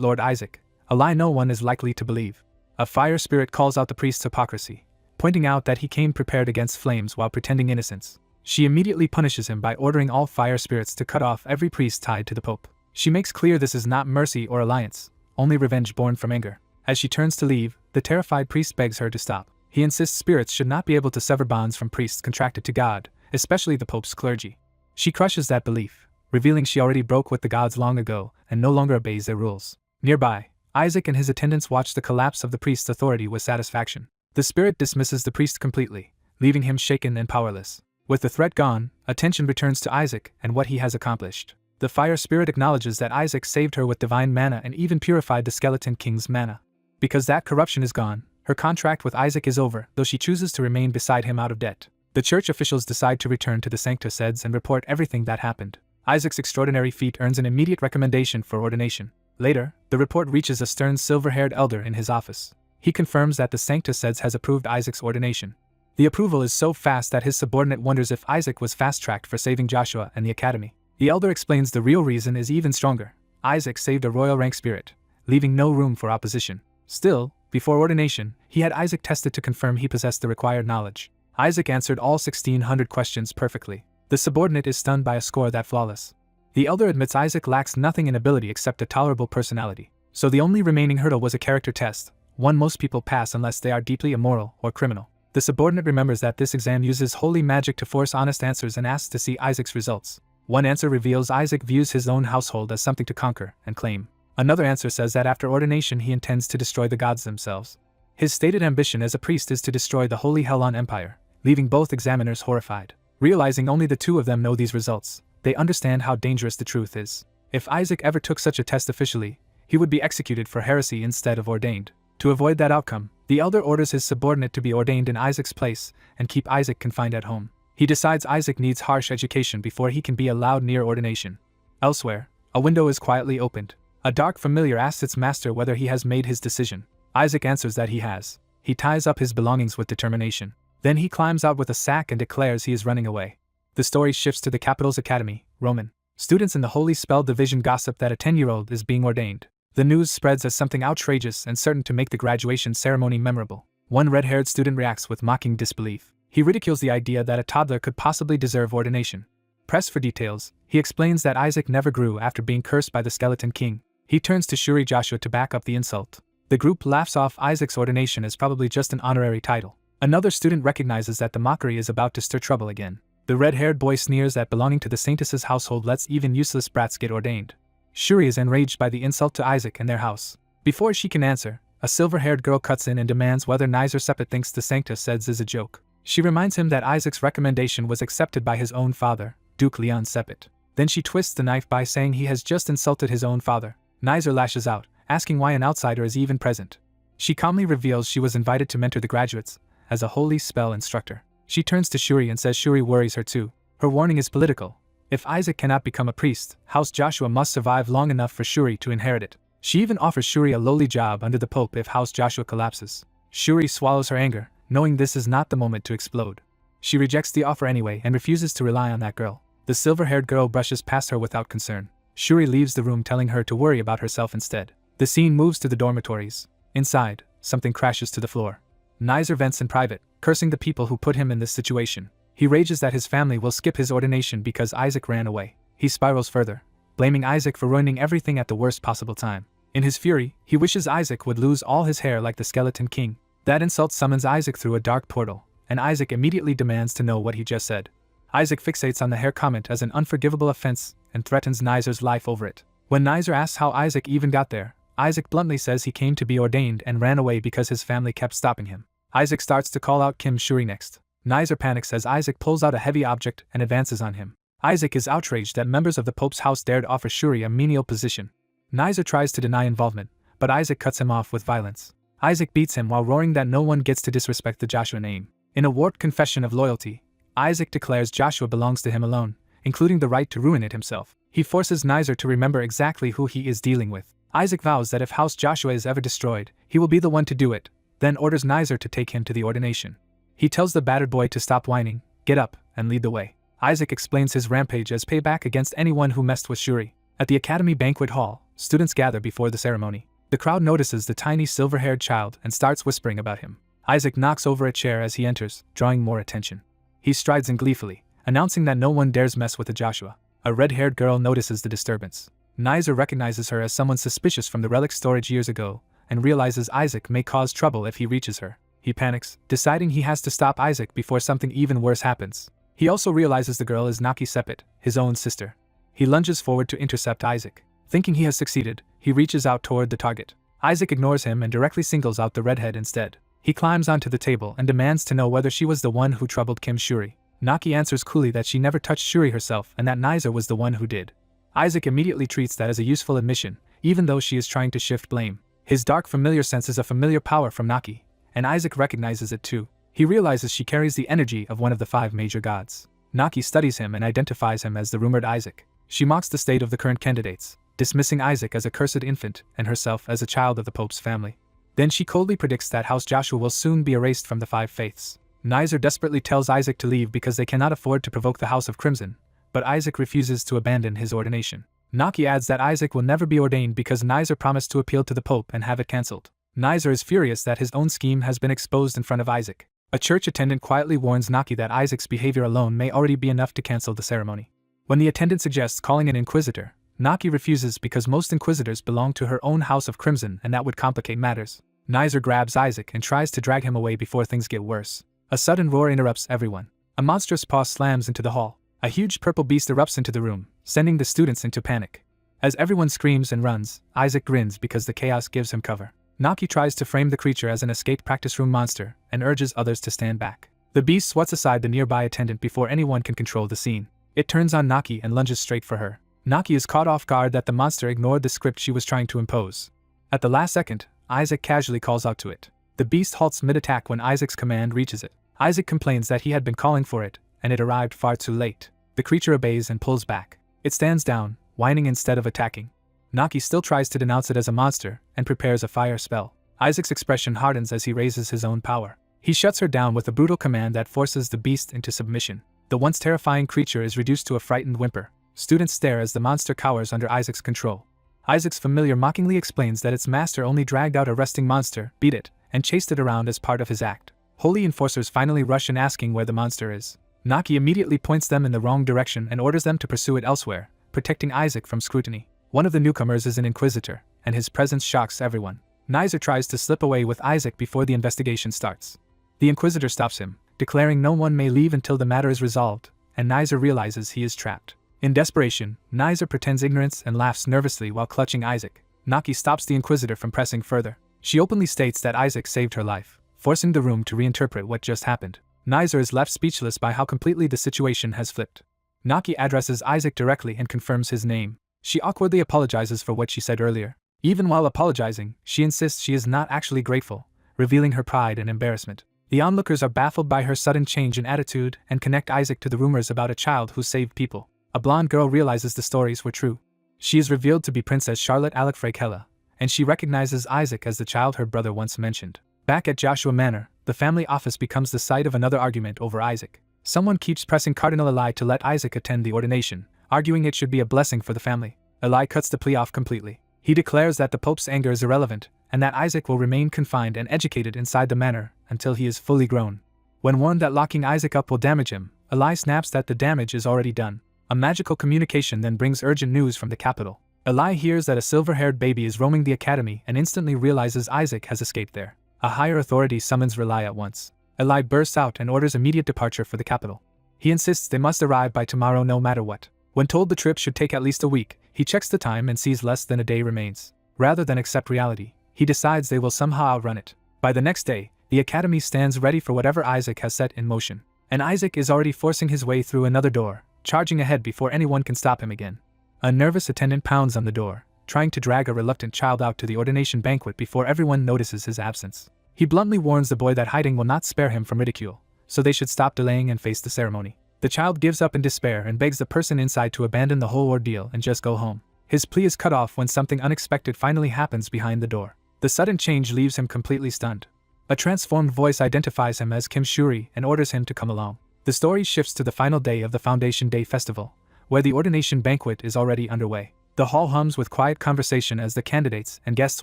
Lord Isaac, a lie no one is likely to believe. A fire spirit calls out the priest's hypocrisy, pointing out that he came prepared against flames while pretending innocence. She immediately punishes him by ordering all fire spirits to cut off every priest tied to the Pope. She makes clear this is not mercy or alliance, only revenge born from anger. As she turns to leave, the terrified priest begs her to stop. He insists spirits should not be able to sever bonds from priests contracted to God, especially the Pope's clergy. She crushes that belief, revealing she already broke with the gods long ago and no longer obeys their rules. Nearby, Isaac and his attendants watch the collapse of the priest's authority with satisfaction. The spirit dismisses the priest completely, leaving him shaken and powerless. With the threat gone, attention returns to Isaac and what he has accomplished. The fire spirit acknowledges that Isaac saved her with divine mana and even purified the skeleton king's mana. Because that corruption is gone, her contract with Isaac is over, though she chooses to remain beside him out of debt. The church officials decide to return to the Sancta Seds and report everything that happened. Isaac's extraordinary feat earns an immediate recommendation for ordination. Later, the report reaches a stern silver-haired elder in his office. He confirms that the Sancta Seds has approved Isaac's ordination. The approval is so fast that his subordinate wonders if Isaac was fast-tracked for saving Joshua and the academy. The elder explains the real reason is even stronger. Isaac saved a royal rank spirit, leaving no room for opposition. Still, before ordination, he had Isaac tested to confirm he possessed the required knowledge. Isaac answered all 1,600 questions perfectly. The subordinate is stunned by a score that flawless. The elder admits Isaac lacks nothing in ability except a tolerable personality. So the only remaining hurdle was a character test, one most people pass unless they are deeply immoral or criminal. The subordinate remembers that this exam uses holy magic to force honest answers and asks to see Isaac's results. One answer reveals Isaac views his own household as something to conquer and claim. Another answer says that after ordination he intends to destroy the gods themselves. His stated ambition as a priest is to destroy the Holy Helon Empire, leaving both examiners horrified. Realizing only the two of them know these results, they understand how dangerous the truth is. If Isaac ever took such a test officially, he would be executed for heresy instead of ordained. To avoid that outcome, the elder orders his subordinate to be ordained in Isaac's place and keep Isaac confined at home. He decides Isaac needs harsh education before he can be allowed near ordination. Elsewhere, a window is quietly opened. A dark familiar asks its master whether he has made his decision. Isaac answers that he has. He ties up his belongings with determination. Then he climbs out with a sack and declares he is running away. The story shifts to the capital's academy, Roman. Students in the Holy Spell Division gossip that a 10-year-old is being ordained. The news spreads as something outrageous and certain to make the graduation ceremony memorable. One red-haired student reacts with mocking disbelief. He ridicules the idea that a toddler could possibly deserve ordination. Pressed for details, he explains that Isaac never grew after being cursed by the Skeleton King. He turns to Shuri Joshua to back up the insult. The group laughs off Isaac's ordination as probably just an honorary title. Another student recognizes that the mockery is about to stir trouble again. The red-haired boy sneers that belonging to the Saintess's household lets even useless brats get ordained. Shuri is enraged by the insult to Isaac and their house. Before she can answer, a silver-haired girl cuts in and demands whether Nizer Sepet thinks the Sancta Seds is a joke. She reminds him that Isaac's recommendation was accepted by his own father, Duke Leon Sepet. Then she twists the knife by saying he has just insulted his own father. Nizer lashes out, asking why an outsider is even present. She calmly reveals she was invited to mentor the graduates, as a holy spell instructor. She turns to Shuri and says Shuri worries her too. Her warning is political. If Isaac cannot become a priest, House Joshua must survive long enough for Shuri to inherit it. She even offers Shuri a lowly job under the Pope if House Joshua collapses. Shuri swallows her anger, knowing this is not the moment to explode. She rejects the offer anyway and refuses to rely on that girl. The silver-haired girl brushes past her without concern. Shuri leaves the room telling her to worry about herself instead. The scene moves to the dormitories. Inside, something crashes to the floor. Nizer vents in private, cursing the people who put him in this situation. He rages that his family will skip his ordination because Isaac ran away. He spirals further, blaming Isaac for ruining everything at the worst possible time. In his fury, he wishes Isaac would lose all his hair like the Skeleton King. That insult summons Isaac through a dark portal, and Isaac immediately demands to know what he just said. Isaac fixates on the hair comment as an unforgivable offense and threatens Nizer's life over it. When Nizer asks how Isaac even got there, Isaac bluntly says he came to be ordained and ran away because his family kept stopping him. Isaac starts to call out Kim Shuri next. Nizer panics as Isaac pulls out a heavy object and advances on him. Isaac is outraged that members of the Pope's house dared offer Shuri a menial position. Nizer tries to deny involvement, but Isaac cuts him off with violence. Isaac beats him while roaring that no one gets to disrespect the Joshua name. In a warped confession of loyalty, Isaac declares Joshua belongs to him alone, including the right to ruin it himself. He forces Nizer to remember exactly who he is dealing with. Isaac vows that if House Joshua is ever destroyed, he will be the one to do it, then orders Nizer to take him to the ordination. He tells the battered boy to stop whining, get up, and lead the way. Isaac explains his rampage as payback against anyone who messed with Shuri. At the Academy banquet hall, students gather before the ceremony. The crowd notices the tiny silver-haired child and starts whispering about him. Isaac knocks over a chair as he enters, drawing more attention. He strides in gleefully, announcing that no one dares mess with the Joshua. A red-haired girl notices the disturbance. Nizer recognizes her as someone suspicious from the relic storage years ago, and realizes Isaac may cause trouble if he reaches her. He panics, deciding he has to stop Isaac before something even worse happens. He also realizes the girl is Naki Sepet, his own sister. He lunges forward to intercept Isaac. Thinking he has succeeded, he reaches out toward the target. Isaac ignores him and directly singles out the redhead instead. He climbs onto the table and demands to know whether she was the one who troubled Kim Shuri. Naki answers coolly that she never touched Shuri herself and that Nizer was the one who did. Isaac immediately treats that as a useful admission, even though she is trying to shift blame. His dark familiar senses a familiar power from Naki, and Isaac recognizes it too. He realizes she carries the energy of one of the 5 major gods. Naki studies him and identifies him as the rumored Isaac. She mocks the state of the current candidates, dismissing Isaac as a cursed infant and herself as a child of the Pope's family. Then she coldly predicts that House Joshua will soon be erased from the 5 faiths. Nizer desperately tells Isaac to leave because they cannot afford to provoke the House of Crimson, but Isaac refuses to abandon his ordination. Naki adds that Isaac will never be ordained because Nizer promised to appeal to the Pope and have it cancelled. Nizer is furious that his own scheme has been exposed in front of Isaac. A church attendant quietly warns Naki that Isaac's behavior alone may already be enough to cancel the ceremony. When the attendant suggests calling an inquisitor, Naki refuses because most inquisitors belong to her own House of Crimson and that would complicate matters. Nizer grabs Isaac and tries to drag him away before things get worse. A sudden roar interrupts everyone. A monstrous paw slams into the hall. A huge purple beast erupts into the room, sending the students into panic. As everyone screams and runs, Isaac grins because the chaos gives him cover. Naki tries to frame the creature as an escaped practice room monster and urges others to stand back. The beast swats aside the nearby attendant before anyone can control the scene. It turns on Naki and lunges straight for her. Naki is caught off guard that the monster ignored the script she was trying to impose. At the last second, Isaac casually calls out to it. The beast halts mid-attack when Isaac's command reaches it. Isaac complains that he had been calling for it, and it arrived far too late. The creature obeys and pulls back. It stands down, whining instead of attacking. Naki still tries to denounce it as a monster, and prepares a fire spell. Isaac's expression hardens as he raises his own power. He shuts her down with a brutal command that forces the beast into submission. The once terrifying creature is reduced to a frightened whimper. Students stare as the monster cowers under Isaac's control. Isaac's familiar mockingly explains that its master only dragged out a resting monster, beat it, and chased it around as part of his act. Holy enforcers finally rush in asking where the monster is. Naki immediately points them in the wrong direction and orders them to pursue it elsewhere, protecting Isaac from scrutiny. One of the newcomers is an inquisitor, and his presence shocks everyone. Nizer tries to slip away with Isaac before the investigation starts. The inquisitor stops him, declaring no one may leave until the matter is resolved, and Nizer realizes he is trapped. In desperation, Nizer pretends ignorance and laughs nervously while clutching Isaac. Naki stops the inquisitor from pressing further. She openly states that Isaac saved her life, forcing the room to reinterpret what just happened. Nizer is left speechless by how completely the situation has flipped. Naki addresses Isaac directly and confirms his name. She awkwardly apologizes for what she said earlier. Even while apologizing, she insists she is not actually grateful, revealing her pride and embarrassment. The onlookers are baffled by her sudden change in attitude and connect Isaac to the rumors about a child who saved people. A blonde girl realizes the stories were true. She is revealed to be Princess Charlotte Alec-Frakella, and she recognizes Isaac as the child her brother once mentioned. Back at Joshua Manor, the family office becomes the site of another argument over Isaac. Someone keeps pressing Cardinal Eli to let Isaac attend the ordination, arguing it should be a blessing for the family. Eli cuts the plea off completely. He declares that the Pope's anger is irrelevant, and that Isaac will remain confined and educated inside the manor until he is fully grown. When warned that locking Isaac up will damage him, Eli snaps that the damage is already done. A magical communication then brings urgent news from the capital. Eli hears that a silver-haired baby is roaming the academy and instantly realizes Isaac has escaped there. A higher authority summons Eli at once. Eli bursts out and orders immediate departure for the capital. He insists they must arrive by tomorrow no matter what. When told the trip should take at least a week, he checks the time and sees less than a day remains. Rather than accept reality, he decides they will somehow outrun it. By the next day, the academy stands ready for whatever Isaac has set in motion. And Isaac is already forcing his way through another door, charging ahead before anyone can stop him again. A nervous attendant pounds on the door, trying to drag a reluctant child out to the ordination banquet before everyone notices his absence. He bluntly warns the boy that hiding will not spare him from ridicule, so they should stop delaying and face the ceremony. The child gives up in despair and begs the person inside to abandon the whole ordeal and just go home. His plea is cut off when something unexpected finally happens behind the door. The sudden change leaves him completely stunned. A transformed voice identifies him as Kim Shuri and orders him to come along. The story shifts to the final day of the Foundation Day Festival, where the ordination banquet is already underway. The hall hums with quiet conversation as the candidates and guests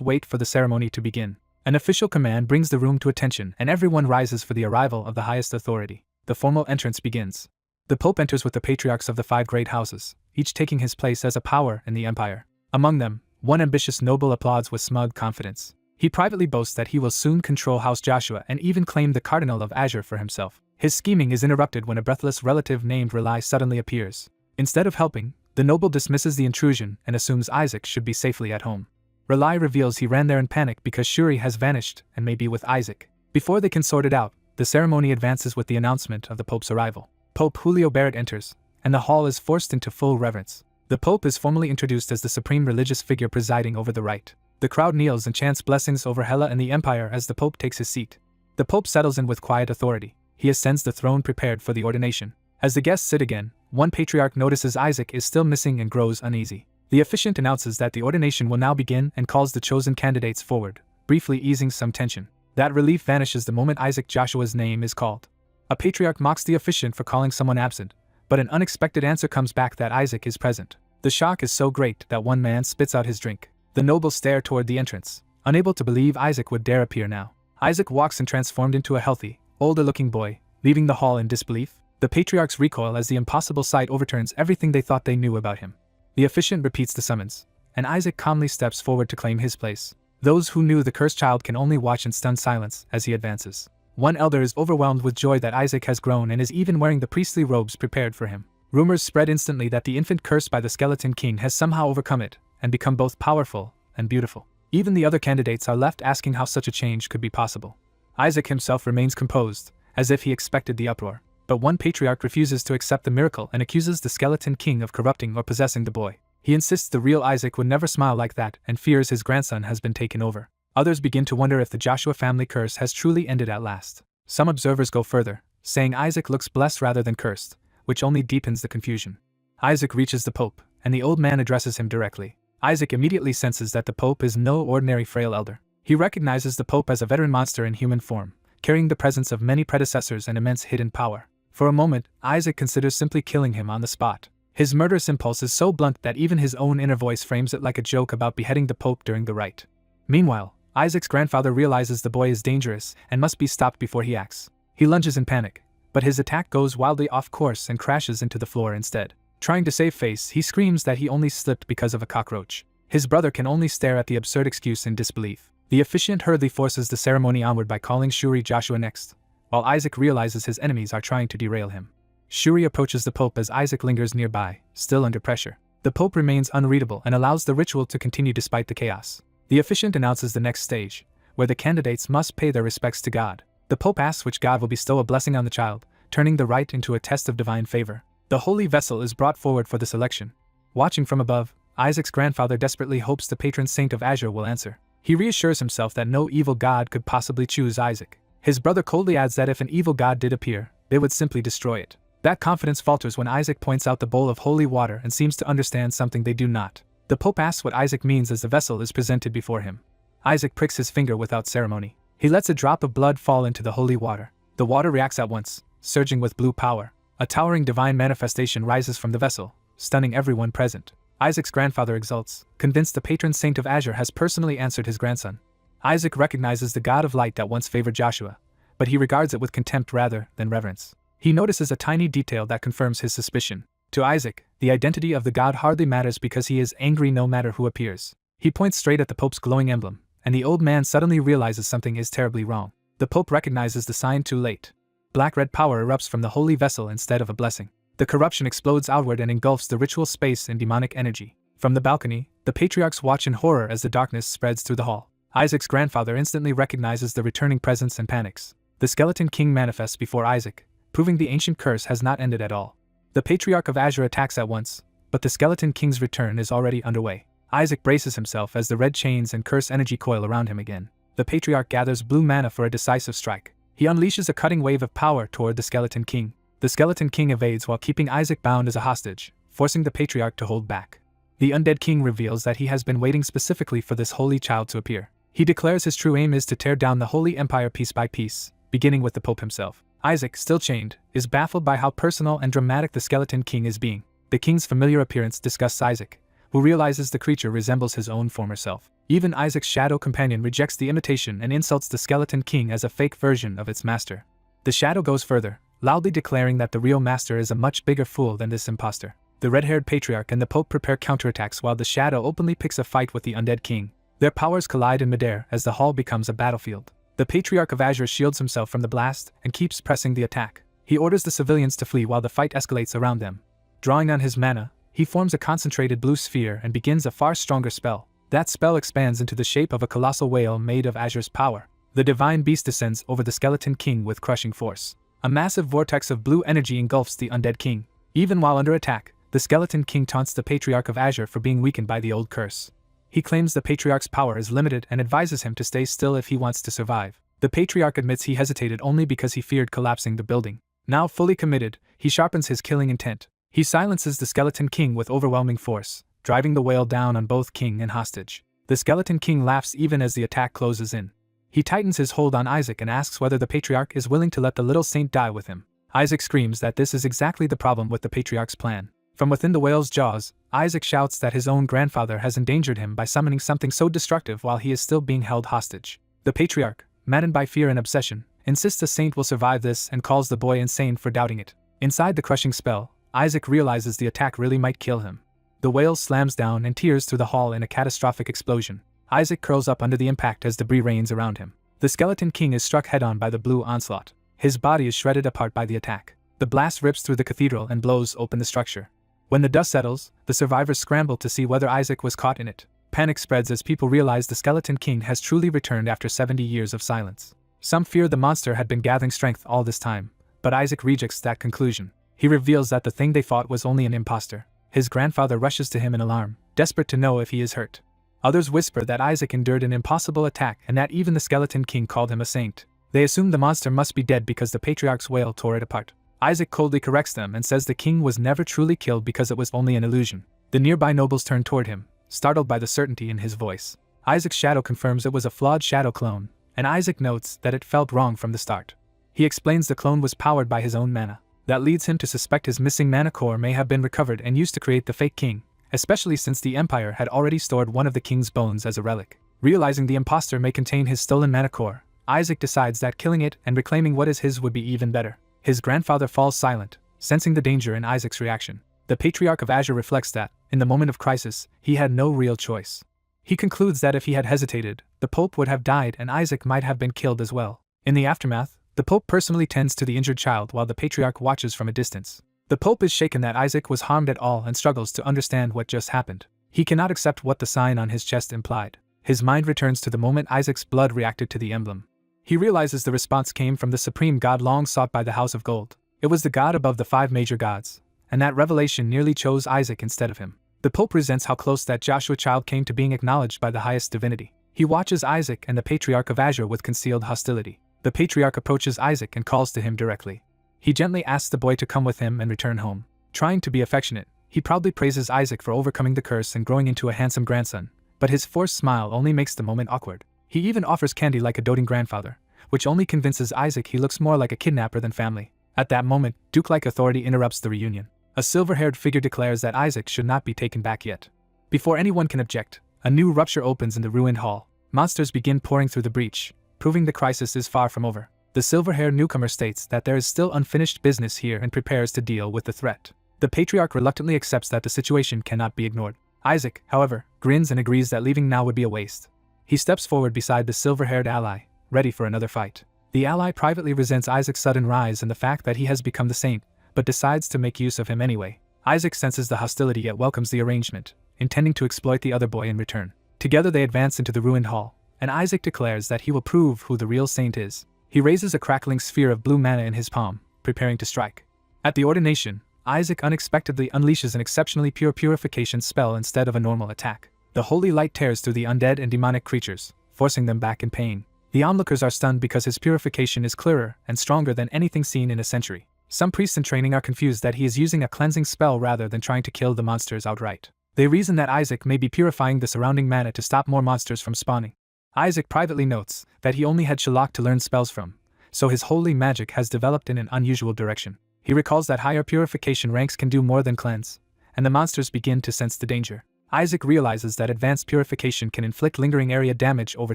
wait for the ceremony to begin. An official command brings the room to attention and everyone rises for the arrival of the highest authority. The formal entrance begins. The Pope enters with the patriarchs of the 5 great houses, each taking his place as a power in the empire. Among them, one ambitious noble applauds with smug confidence. He privately boasts that he will soon control House Joshua and even claim the Cardinal of Azure for himself. His scheming is interrupted when a breathless relative named Relai suddenly appears. Instead of helping, the noble dismisses the intrusion and assumes Isaac should be safely at home. Relai reveals he ran there in panic because Shuri has vanished and may be with Isaac. Before they can sort it out, the ceremony advances with the announcement of the Pope's arrival. Pope Julio Barrett enters, and the hall is forced into full reverence. The Pope is formally introduced as the supreme religious figure presiding over the rite. The crowd kneels and chants blessings over Hela and the Empire as the Pope takes his seat. The Pope settles in with quiet authority. He ascends the throne prepared for the ordination. As the guests sit again, one patriarch notices Isaac is still missing and grows uneasy. The officiant announces that the ordination will now begin and calls the chosen candidates forward, briefly easing some tension. That relief vanishes the moment Isaac Joshua's name is called. A patriarch mocks the officiant for calling someone absent, but an unexpected answer comes back that Isaac is present. The shock is so great that one man spits out his drink. The nobles stare toward the entrance, unable to believe Isaac would dare appear now. Isaac walks in transformed into a healthy, older-looking boy, leaving the hall in disbelief. The patriarchs recoil as the impossible sight overturns everything they thought they knew about him. The officiant repeats the summons, and Isaac calmly steps forward to claim his place. Those who knew the cursed child can only watch in stunned silence as he advances. One elder is overwhelmed with joy that Isaac has grown and is even wearing the priestly robes prepared for him. Rumors spread instantly that the infant cursed by the Skeleton King has somehow overcome it and become both powerful and beautiful. Even the other candidates are left asking how such a change could be possible. Isaac himself remains composed, as if he expected the uproar. But one patriarch refuses to accept the miracle and accuses the Skeleton King of corrupting or possessing the boy. He insists the real Isaac would never smile like that and fears his grandson has been taken over. Others begin to wonder if the Joshua family curse has truly ended at last. Some observers go further, saying Isaac looks blessed rather than cursed, which only deepens the confusion. Isaac reaches the Pope, and the old man addresses him directly. Isaac immediately senses that the Pope is no ordinary frail elder. He recognizes the Pope as a veteran monster in human form, carrying the presence of many predecessors and immense hidden power. For a moment, Isaac considers simply killing him on the spot. His murderous impulse is so blunt that even his own inner voice frames it like a joke about beheading the Pope during the rite. Meanwhile, Isaac's grandfather realizes the boy is dangerous and must be stopped before he acts. He lunges in panic, but his attack goes wildly off course and crashes into the floor instead. Trying to save face, he screams that he only slipped because of a cockroach. His brother can only stare at the absurd excuse in disbelief. The officiant hurriedly forces the ceremony onward by calling Shuri Joshua next, while Isaac realizes his enemies are trying to derail him. Shuri approaches the Pope as Isaac lingers nearby, still under pressure. The Pope remains unreadable and allows the ritual to continue despite the chaos. The officiant announces the next stage, where the candidates must pay their respects to God. The Pope asks which God will bestow a blessing on the child, turning the rite into a test of divine favor. The holy vessel is brought forward for the selection. Watching from above, Isaac's grandfather desperately hopes the patron saint of Azure will answer. He reassures himself that no evil god could possibly choose Isaac. His brother coldly adds that if an evil god did appear, they would simply destroy it. That confidence falters when Isaac points out the bowl of holy water and seems to understand something they do not. The Pope asks what Isaac means as the vessel is presented before him. Isaac pricks his finger without ceremony. He lets a drop of blood fall into the holy water. The water reacts at once, surging with blue power. A towering divine manifestation rises from the vessel, stunning everyone present. Isaac's grandfather exults, convinced the patron saint of Azure has personally answered his grandson. Isaac recognizes the god of light that once favored Joshua, but he regards it with contempt rather than reverence. He notices a tiny detail that confirms his suspicion. To Isaac, the identity of the god hardly matters because he is angry no matter who appears. He points straight at the Pope's glowing emblem, and the old man suddenly realizes something is terribly wrong. The Pope recognizes the sign too late. Black-red power erupts from the holy vessel instead of a blessing. The corruption explodes outward and engulfs the ritual space in demonic energy. From the balcony, the patriarchs watch in horror as the darkness spreads through the hall. Isaac's grandfather instantly recognizes the returning presence and panics. The Skeleton King manifests before Isaac, proving the ancient curse has not ended at all. The Patriarch of Azure attacks at once, but the Skeleton King's return is already underway. Isaac braces himself as the red chains and curse energy coil around him again. The Patriarch gathers blue mana for a decisive strike. He unleashes a cutting wave of power toward the Skeleton King. The Skeleton King evades while keeping Isaac bound as a hostage, forcing the Patriarch to hold back. The Undead King reveals that he has been waiting specifically for this holy child to appear. He declares his true aim is to tear down the Holy Empire piece by piece, beginning with the Pope himself. Isaac, still chained, is baffled by how personal and dramatic the Skeleton King is being. The king's familiar appearance disgusts Isaac, who realizes the creature resembles his own former self. Even Isaac's shadow companion rejects the imitation and insults the Skeleton King as a fake version of its master. The shadow goes further, loudly declaring that the real master is a much bigger fool than this imposter. The red-haired Patriarch and the Pope prepare counterattacks while the shadow openly picks a fight with the Undead King. Their powers collide in midair as the hall becomes a battlefield. The Patriarch of Azure shields himself from the blast and keeps pressing the attack. He orders the civilians to flee while the fight escalates around them. Drawing on his mana, he forms a concentrated blue sphere and begins a far stronger spell. That spell expands into the shape of a colossal whale made of Azure's power. The divine beast descends over the Skeleton King with crushing force. A massive vortex of blue energy engulfs the Undead King. Even while under attack, the Skeleton King taunts the Patriarch of Azure for being weakened by the old curse. He claims the Patriarch's power is limited and advises him to stay still if he wants to survive. The Patriarch admits he hesitated only because he feared collapsing the building. Now fully committed, he sharpens his killing intent. He silences the Skeleton King with overwhelming force, driving the whale down on both king and hostage. The Skeleton King laughs even as the attack closes in. He tightens his hold on Isaac and asks whether the Patriarch is willing to let the little saint die with him. Isaac screams that this is exactly the problem with the Patriarch's plan. From within the whale's jaws, Isaac shouts that his own grandfather has endangered him by summoning something so destructive while he is still being held hostage. The Patriarch, maddened by fear and obsession, insists a saint will survive this and calls the boy insane for doubting it. Inside the crushing spell, Isaac realizes the attack really might kill him. The whale slams down and tears through the hall in a catastrophic explosion. Isaac curls up under the impact as debris rains around him. The Skeleton King is struck head-on by the blue onslaught. His body is shredded apart by the attack. The blast rips through the cathedral and blows open the structure. When the dust settles, the survivors scramble to see whether Isaac was caught in it. Panic spreads as people realize the Skeleton King has truly returned after 70 years of silence. Some fear the monster had been gathering strength all this time, but Isaac rejects that conclusion. He reveals that the thing they fought was only an imposter. His grandfather rushes to him in alarm, desperate to know if he is hurt. Others whisper that Isaac endured an impossible attack and that even the Skeleton King called him a saint. They assume the monster must be dead because the Patriarch's whale tore it apart. Isaac coldly corrects them and says the king was never truly killed because it was only an illusion. The nearby nobles turn toward him, startled by the certainty in his voice. Isaac's shadow confirms it was a flawed shadow clone, and Isaac notes that it felt wrong from the start. He explains the clone was powered by his own mana. That leads him to suspect his missing mana core may have been recovered and used to create the fake king, especially since the Empire had already stored one of the king's bones as a relic. Realizing the imposter may contain his stolen mana core, Isaac decides that killing it and reclaiming what is his would be even better. His grandfather falls silent, sensing the danger in Isaac's reaction. The Patriarch of Azure reflects that, in the moment of crisis, he had no real choice. He concludes that if he had hesitated, the Pope would have died and Isaac might have been killed as well. In the aftermath, the Pope personally tends to the injured child while the Patriarch watches from a distance. The Pope is shaken that Isaac was harmed at all and struggles to understand what just happened. He cannot accept what the sign on his chest implied. His mind returns to the moment Isaac's blood reacted to the emblem. He realizes the response came from the supreme god long sought by the House of Gold. It was the god above the 5 major gods, and that revelation nearly chose Isaac instead of him. The Pope resents how close that Joshua child came to being acknowledged by the highest divinity. He watches Isaac and the Patriarch of Azure with concealed hostility. The Patriarch approaches Isaac and calls to him directly. He gently asks the boy to come with him and return home. Trying to be affectionate, he proudly praises Isaac for overcoming the curse and growing into a handsome grandson, but his forced smile only makes the moment awkward. He even offers candy like a doting grandfather, which only convinces Isaac he looks more like a kidnapper than family. At that moment, Duke-like authority interrupts the reunion. A silver-haired figure declares that Isaac should not be taken back yet. Before anyone can object, a new rupture opens in the ruined hall. Monsters begin pouring through the breach, proving the crisis is far from over. The silver-haired newcomer states that there is still unfinished business here and prepares to deal with the threat. The Patriarch reluctantly accepts that the situation cannot be ignored. Isaac, however, grins and agrees that leaving now would be a waste. He steps forward beside the silver-haired ally, ready for another fight. The ally privately resents Isaac's sudden rise and the fact that he has become the saint, but decides to make use of him anyway. Isaac senses the hostility yet welcomes the arrangement, intending to exploit the other boy in return. Together they advance into the ruined hall, and Isaac declares that he will prove who the real saint is. He raises a crackling sphere of blue mana in his palm, preparing to strike. At the ordination, Isaac unexpectedly unleashes an exceptionally pure purification spell instead of a normal attack. The holy light tears through the undead and demonic creatures, forcing them back in pain. The onlookers are stunned because his purification is clearer and stronger than anything seen in a century. Some priests in training are confused that he is using a cleansing spell rather than trying to kill the monsters outright. They reason that Isaac may be purifying the surrounding mana to stop more monsters from spawning. Isaac privately notes that he only had Shalak to learn spells from, so his holy magic has developed in an unusual direction. He recalls that higher purification ranks can do more than cleanse, and the monsters begin to sense the danger. Isaac realizes that advanced purification can inflict lingering area damage over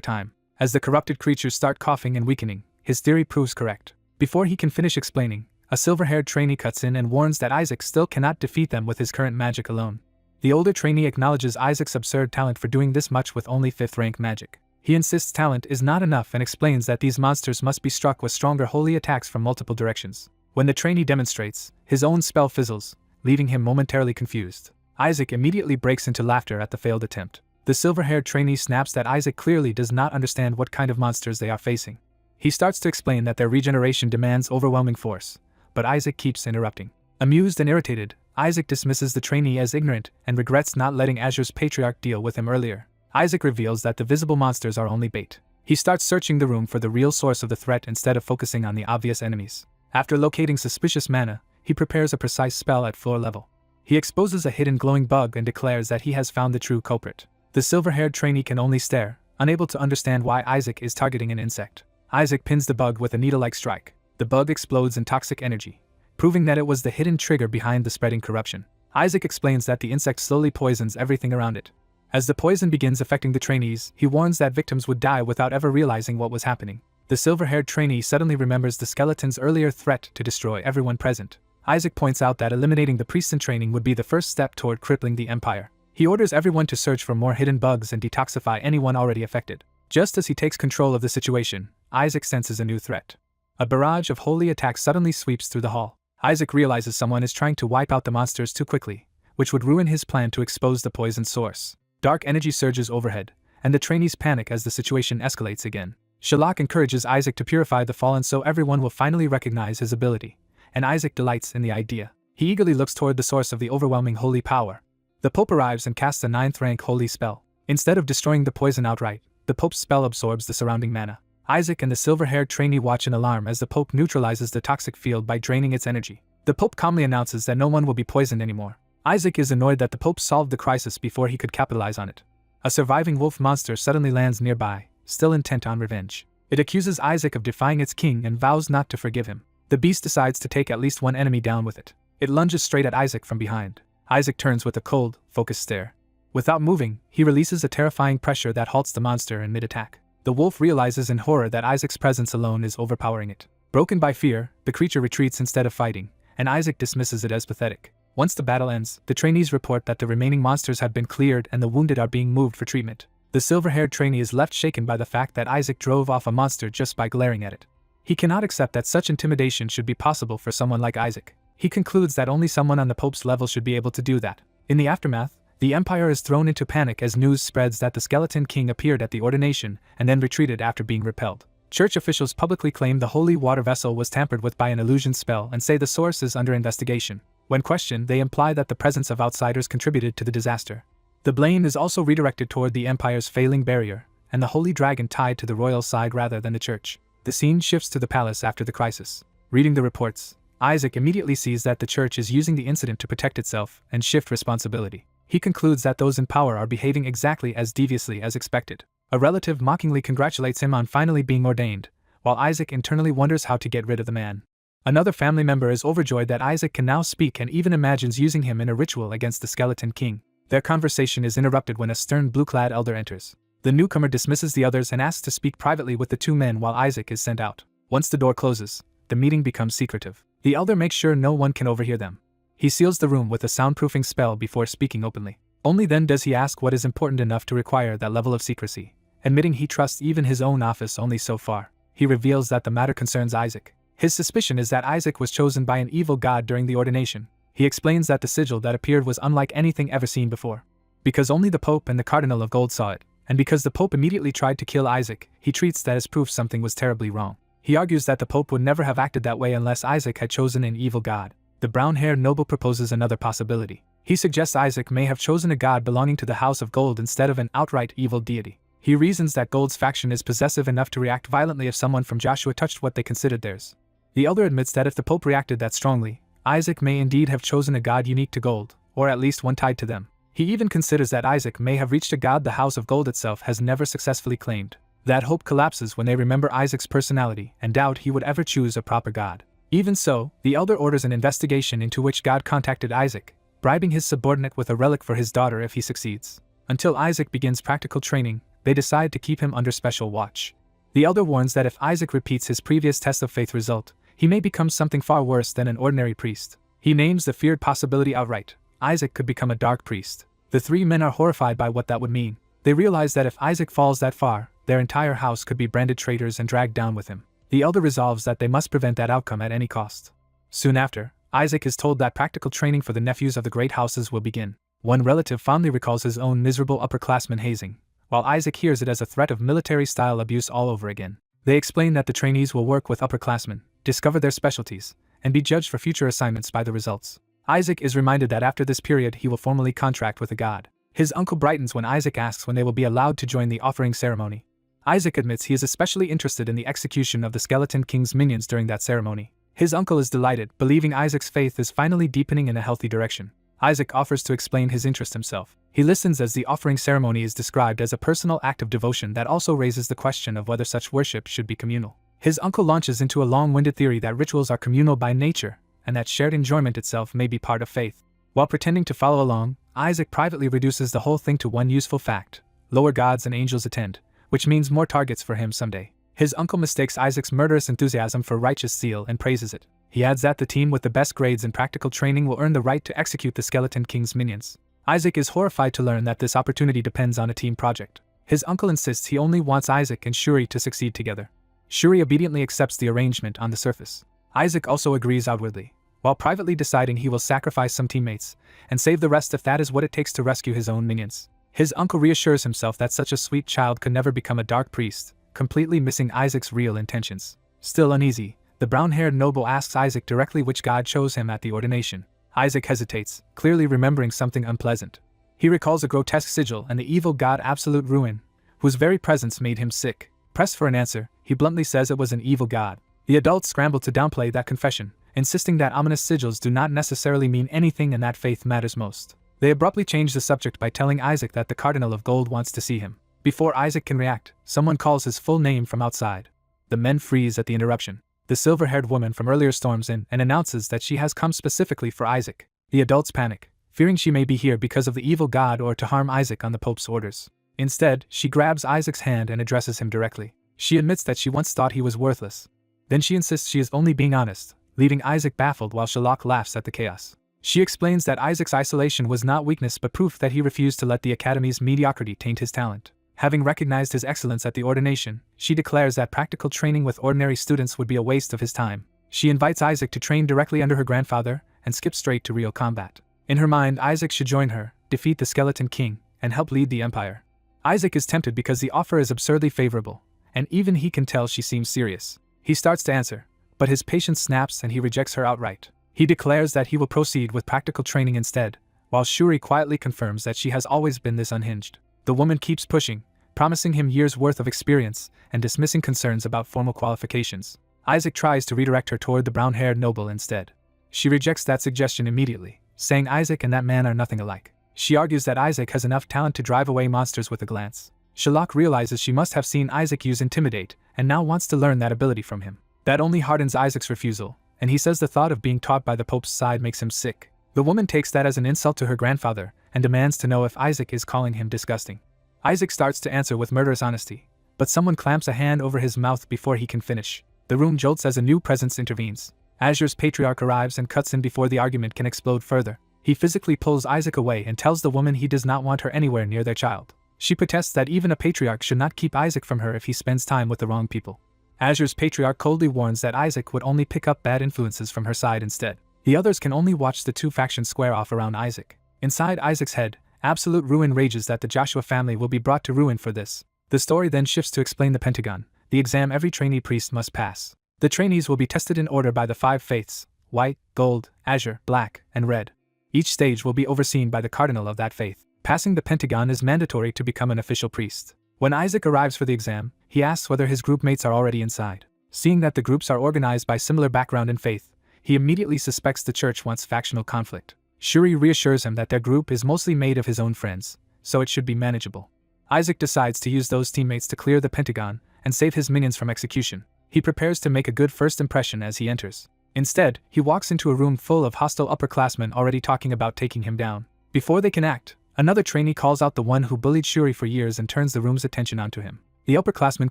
time. As the corrupted creatures start coughing and weakening, his theory proves correct. Before he can finish explaining, a silver-haired trainee cuts in and warns that Isaac still cannot defeat them with his current magic alone. The older trainee acknowledges Isaac's absurd talent for doing this much with only 5th-rank magic. He insists talent is not enough and explains that these monsters must be struck with stronger holy attacks from multiple directions. When the trainee demonstrates, his own spell fizzles, leaving him momentarily confused. Isaac immediately breaks into laughter at the failed attempt. The silver-haired trainee snaps that Isaac clearly does not understand what kind of monsters they are facing. He starts to explain that their regeneration demands overwhelming force, but Isaac keeps interrupting. Amused and irritated, Isaac dismisses the trainee as ignorant and regrets not letting Azure's patriarch deal with him earlier. Isaac reveals that the visible monsters are only bait. He starts searching the room for the real source of the threat instead of focusing on the obvious enemies. After locating suspicious mana, he prepares a precise spell at floor level. He exposes a hidden glowing bug and declares that he has found the true culprit. The silver-haired trainee can only stare, unable to understand why Isaac is targeting an insect. Isaac pins the bug with a needle-like strike. The bug explodes in toxic energy, proving that it was the hidden trigger behind the spreading corruption. Isaac explains that the insect slowly poisons everything around it. As the poison begins affecting the trainees, he warns that victims would die without ever realizing what was happening. The silver-haired trainee suddenly remembers the skeleton's earlier threat to destroy everyone present. Isaac points out that eliminating the priests in training would be the first step toward crippling the Empire. He orders everyone to search for more hidden bugs and detoxify anyone already affected. Just as he takes control of the situation, Isaac senses a new threat. A barrage of holy attacks suddenly sweeps through the hall. Isaac realizes someone is trying to wipe out the monsters too quickly, which would ruin his plan to expose the poison source. Dark energy surges overhead, and the trainees panic as the situation escalates again. Shalak encourages Isaac to purify the fallen so everyone will finally recognize his ability, and Isaac delights in the idea. He eagerly looks toward the source of the overwhelming holy power. The Pope arrives and casts a 9th-rank holy spell. Instead of destroying the poison outright, the Pope's spell absorbs the surrounding mana. Isaac and the silver-haired trainee watch in alarm as the Pope neutralizes the toxic field by draining its energy. The Pope calmly announces that no one will be poisoned anymore. Isaac is annoyed that the Pope solved the crisis before he could capitalize on it. A surviving wolf monster suddenly lands nearby, still intent on revenge. It accuses Isaac of defying its king and vows not to forgive him. The beast decides to take at least one enemy down with it. It lunges straight at Isaac from behind. Isaac turns with a cold, focused stare. Without moving, he releases a terrifying pressure that halts the monster in mid-attack. The wolf realizes in horror that Isaac's presence alone is overpowering it. Broken by fear, the creature retreats instead of fighting, and Isaac dismisses it as pathetic. Once the battle ends, the trainees report that the remaining monsters have been cleared and the wounded are being moved for treatment. The silver-haired trainee is left shaken by the fact that Isaac drove off a monster just by glaring at it. He cannot accept that such intimidation should be possible for someone like Isaac. He concludes that only someone on the Pope's level should be able to do that. In the aftermath, the Empire is thrown into panic as news spreads that the Skeleton King appeared at the ordination and then retreated after being repelled. Church officials publicly claim the holy water vessel was tampered with by an illusion spell and say the source is under investigation. When questioned, they imply that the presence of outsiders contributed to the disaster. The blame is also redirected toward the Empire's failing barrier, and the holy dragon tied to the royal side rather than the church. The scene shifts to the palace after the crisis. Reading the reports, Isaac immediately sees that the church is using the incident to protect itself and shift responsibility. He concludes that those in power are behaving exactly as deviously as expected. A relative mockingly congratulates him on finally being ordained, while Isaac internally wonders how to get rid of the man. Another family member is overjoyed that Isaac can now speak and even imagines using him in a ritual against the Skeleton King. Their conversation is interrupted when a stern blue-clad elder enters. The newcomer dismisses the others and asks to speak privately with the two men while Isaac is sent out. Once the door closes, the meeting becomes secretive. The elder makes sure no one can overhear them. He seals the room with a soundproofing spell before speaking openly. Only then does he ask what is important enough to require that level of secrecy. Admitting he trusts even his own office only so far, he reveals that the matter concerns Isaac. His suspicion is that Isaac was chosen by an evil god during the ordination. He explains that the sigil that appeared was unlike anything ever seen before. Because only the Pope and the Cardinal of Gold saw it, and because the Pope immediately tried to kill Isaac, he treats that as proof something was terribly wrong. He argues that the Pope would never have acted that way unless Isaac had chosen an evil god. The brown-haired noble proposes another possibility. He suggests Isaac may have chosen a god belonging to the House of Gold instead of an outright evil deity. He reasons that Gold's faction is possessive enough to react violently if someone from Joshua touched what they considered theirs. The elder admits that if the Pope reacted that strongly, Isaac may indeed have chosen a god unique to Gold, or at least one tied to them. He even considers that Isaac may have reached a god the House of Gold itself has never successfully claimed. That hope collapses when they remember Isaac's personality and doubt he would ever choose a proper god. Even so, the elder orders an investigation into which god contacted Isaac, bribing his subordinate with a relic for his daughter if he succeeds. Until Isaac begins practical training, they decide to keep him under special watch. The elder warns that if Isaac repeats his previous test of faith result, he may become something far worse than an ordinary priest. He names the feared possibility outright: Isaac could become a dark priest. The three men are horrified by what that would mean. They realize that if Isaac falls that far, their entire house could be branded traitors and dragged down with him. The elder resolves that they must prevent that outcome at any cost. Soon after, Isaac is told that practical training for the nephews of the great houses will begin. One relative fondly recalls his own miserable upperclassman hazing, while Isaac hears it as a threat of military-style abuse all over again. They explain that the trainees will work with upperclassmen, discover their specialties, and be judged for future assignments by the results. Isaac is reminded that after this period he will formally contract with a god. His uncle brightens when Isaac asks when they will be allowed to join the offering ceremony. Isaac admits he is especially interested in the execution of the Skeleton King's minions during that ceremony. His uncle is delighted, believing Isaac's faith is finally deepening in a healthy direction. Isaac offers to explain his interest himself. He listens as the offering ceremony is described as a personal act of devotion that also raises the question of whether such worship should be communal. His uncle launches into a long-winded theory that rituals are communal by nature, and that shared enjoyment itself may be part of faith. While pretending to follow along, Isaac privately reduces the whole thing to one useful fact: lower gods and angels attend, which means more targets for him someday. His uncle mistakes Isaac's murderous enthusiasm for righteous zeal and praises it. He adds that the team with the best grades in practical training will earn the right to execute the Skeleton King's minions. Isaac is horrified to learn that this opportunity depends on a team project. His uncle insists he only wants Isaac and Shuri to succeed together. Shuri obediently accepts the arrangement on the surface. Isaac also agrees outwardly, while privately deciding he will sacrifice some teammates and save the rest if that is what it takes to rescue his own minions. His uncle reassures himself that such a sweet child could never become a dark priest, completely missing Isaac's real intentions. Still uneasy, the brown-haired noble asks Isaac directly which god chose him at the ordination. Isaac hesitates, clearly remembering something unpleasant. He recalls a grotesque sigil and the evil god Absolute Ruin, whose very presence made him sick. Pressed for an answer, he bluntly says it was an evil god. The adults scramble to downplay that confession, insisting that ominous sigils do not necessarily mean anything and that faith matters most. They abruptly change the subject by telling Isaac that the Cardinal of Gold wants to see him. Before Isaac can react, someone calls his full name from outside. The men freeze at the interruption. The silver-haired woman from earlier storms in and announces that she has come specifically for Isaac. The adults panic, fearing she may be here because of the evil god or to harm Isaac on the Pope's orders. Instead, she grabs Isaac's hand and addresses him directly. She admits that she once thought he was worthless. Then she insists she is only being honest, leaving Isaac baffled while Sherlock laughs at the chaos. She explains that Isaac's isolation was not weakness but proof that he refused to let the Academy's mediocrity taint his talent. Having recognized his excellence at the ordination, she declares that practical training with ordinary students would be a waste of his time. She invites Isaac to train directly under her grandfather and skip straight to real combat. In her mind, Isaac should join her, defeat the Skeleton King, and help lead the Empire. Isaac is tempted because the offer is absurdly favorable, and even he can tell she seems serious. He starts to answer, but his patience snaps and he rejects her outright. He declares that he will proceed with practical training instead, while Shuri quietly confirms that she has always been this unhinged. The woman keeps pushing, promising him years' worth of experience and dismissing concerns about formal qualifications. Isaac tries to redirect her toward the brown-haired noble instead. She rejects that suggestion immediately, saying Isaac and that man are nothing alike. She argues that Isaac has enough talent to drive away monsters with a glance. Sherlock realizes she must have seen Isaac use Intimidate and now wants to learn that ability from him. That only hardens Isaac's refusal, and he says the thought of being taught by the Pope's side makes him sick. The woman takes that as an insult to her grandfather and demands to know if Isaac is calling him disgusting. Isaac starts to answer with murderous honesty, but someone clamps a hand over his mouth before he can finish. The room jolts as a new presence intervenes. Azure's patriarch arrives and cuts in before the argument can explode further. He physically pulls Isaac away and tells the woman he does not want her anywhere near their child. She protests that even a patriarch should not keep Isaac from her if he spends time with the wrong people. Azure's patriarch coldly warns that Isaac would only pick up bad influences from her side instead. The others can only watch the two factions square off around Isaac. Inside Isaac's head, Absolute Ruin rages that the Joshua family will be brought to ruin for this. The story then shifts to explain the Pentagon, the exam every trainee priest must pass. The trainees will be tested in order by the 5 faiths: white, gold, azure, black, and red. Each stage will be overseen by the cardinal of that faith. Passing the pentagon is mandatory to become an official priest. When Isaac arrives for the exam, he asks whether his group mates are already inside. Seeing that the groups are organized by similar background and faith, he immediately suspects the church wants factional conflict. Shuri reassures him that their group is mostly made of his own friends, so it should be manageable. Isaac decides to use those teammates to clear the pentagon and save his minions from execution. He prepares to make a good first impression as he enters. Instead, he walks into a room full of hostile upperclassmen already talking about taking him down. Before they can act, another trainee calls out the one who bullied Shuri for years and turns the room's attention onto him. The upperclassmen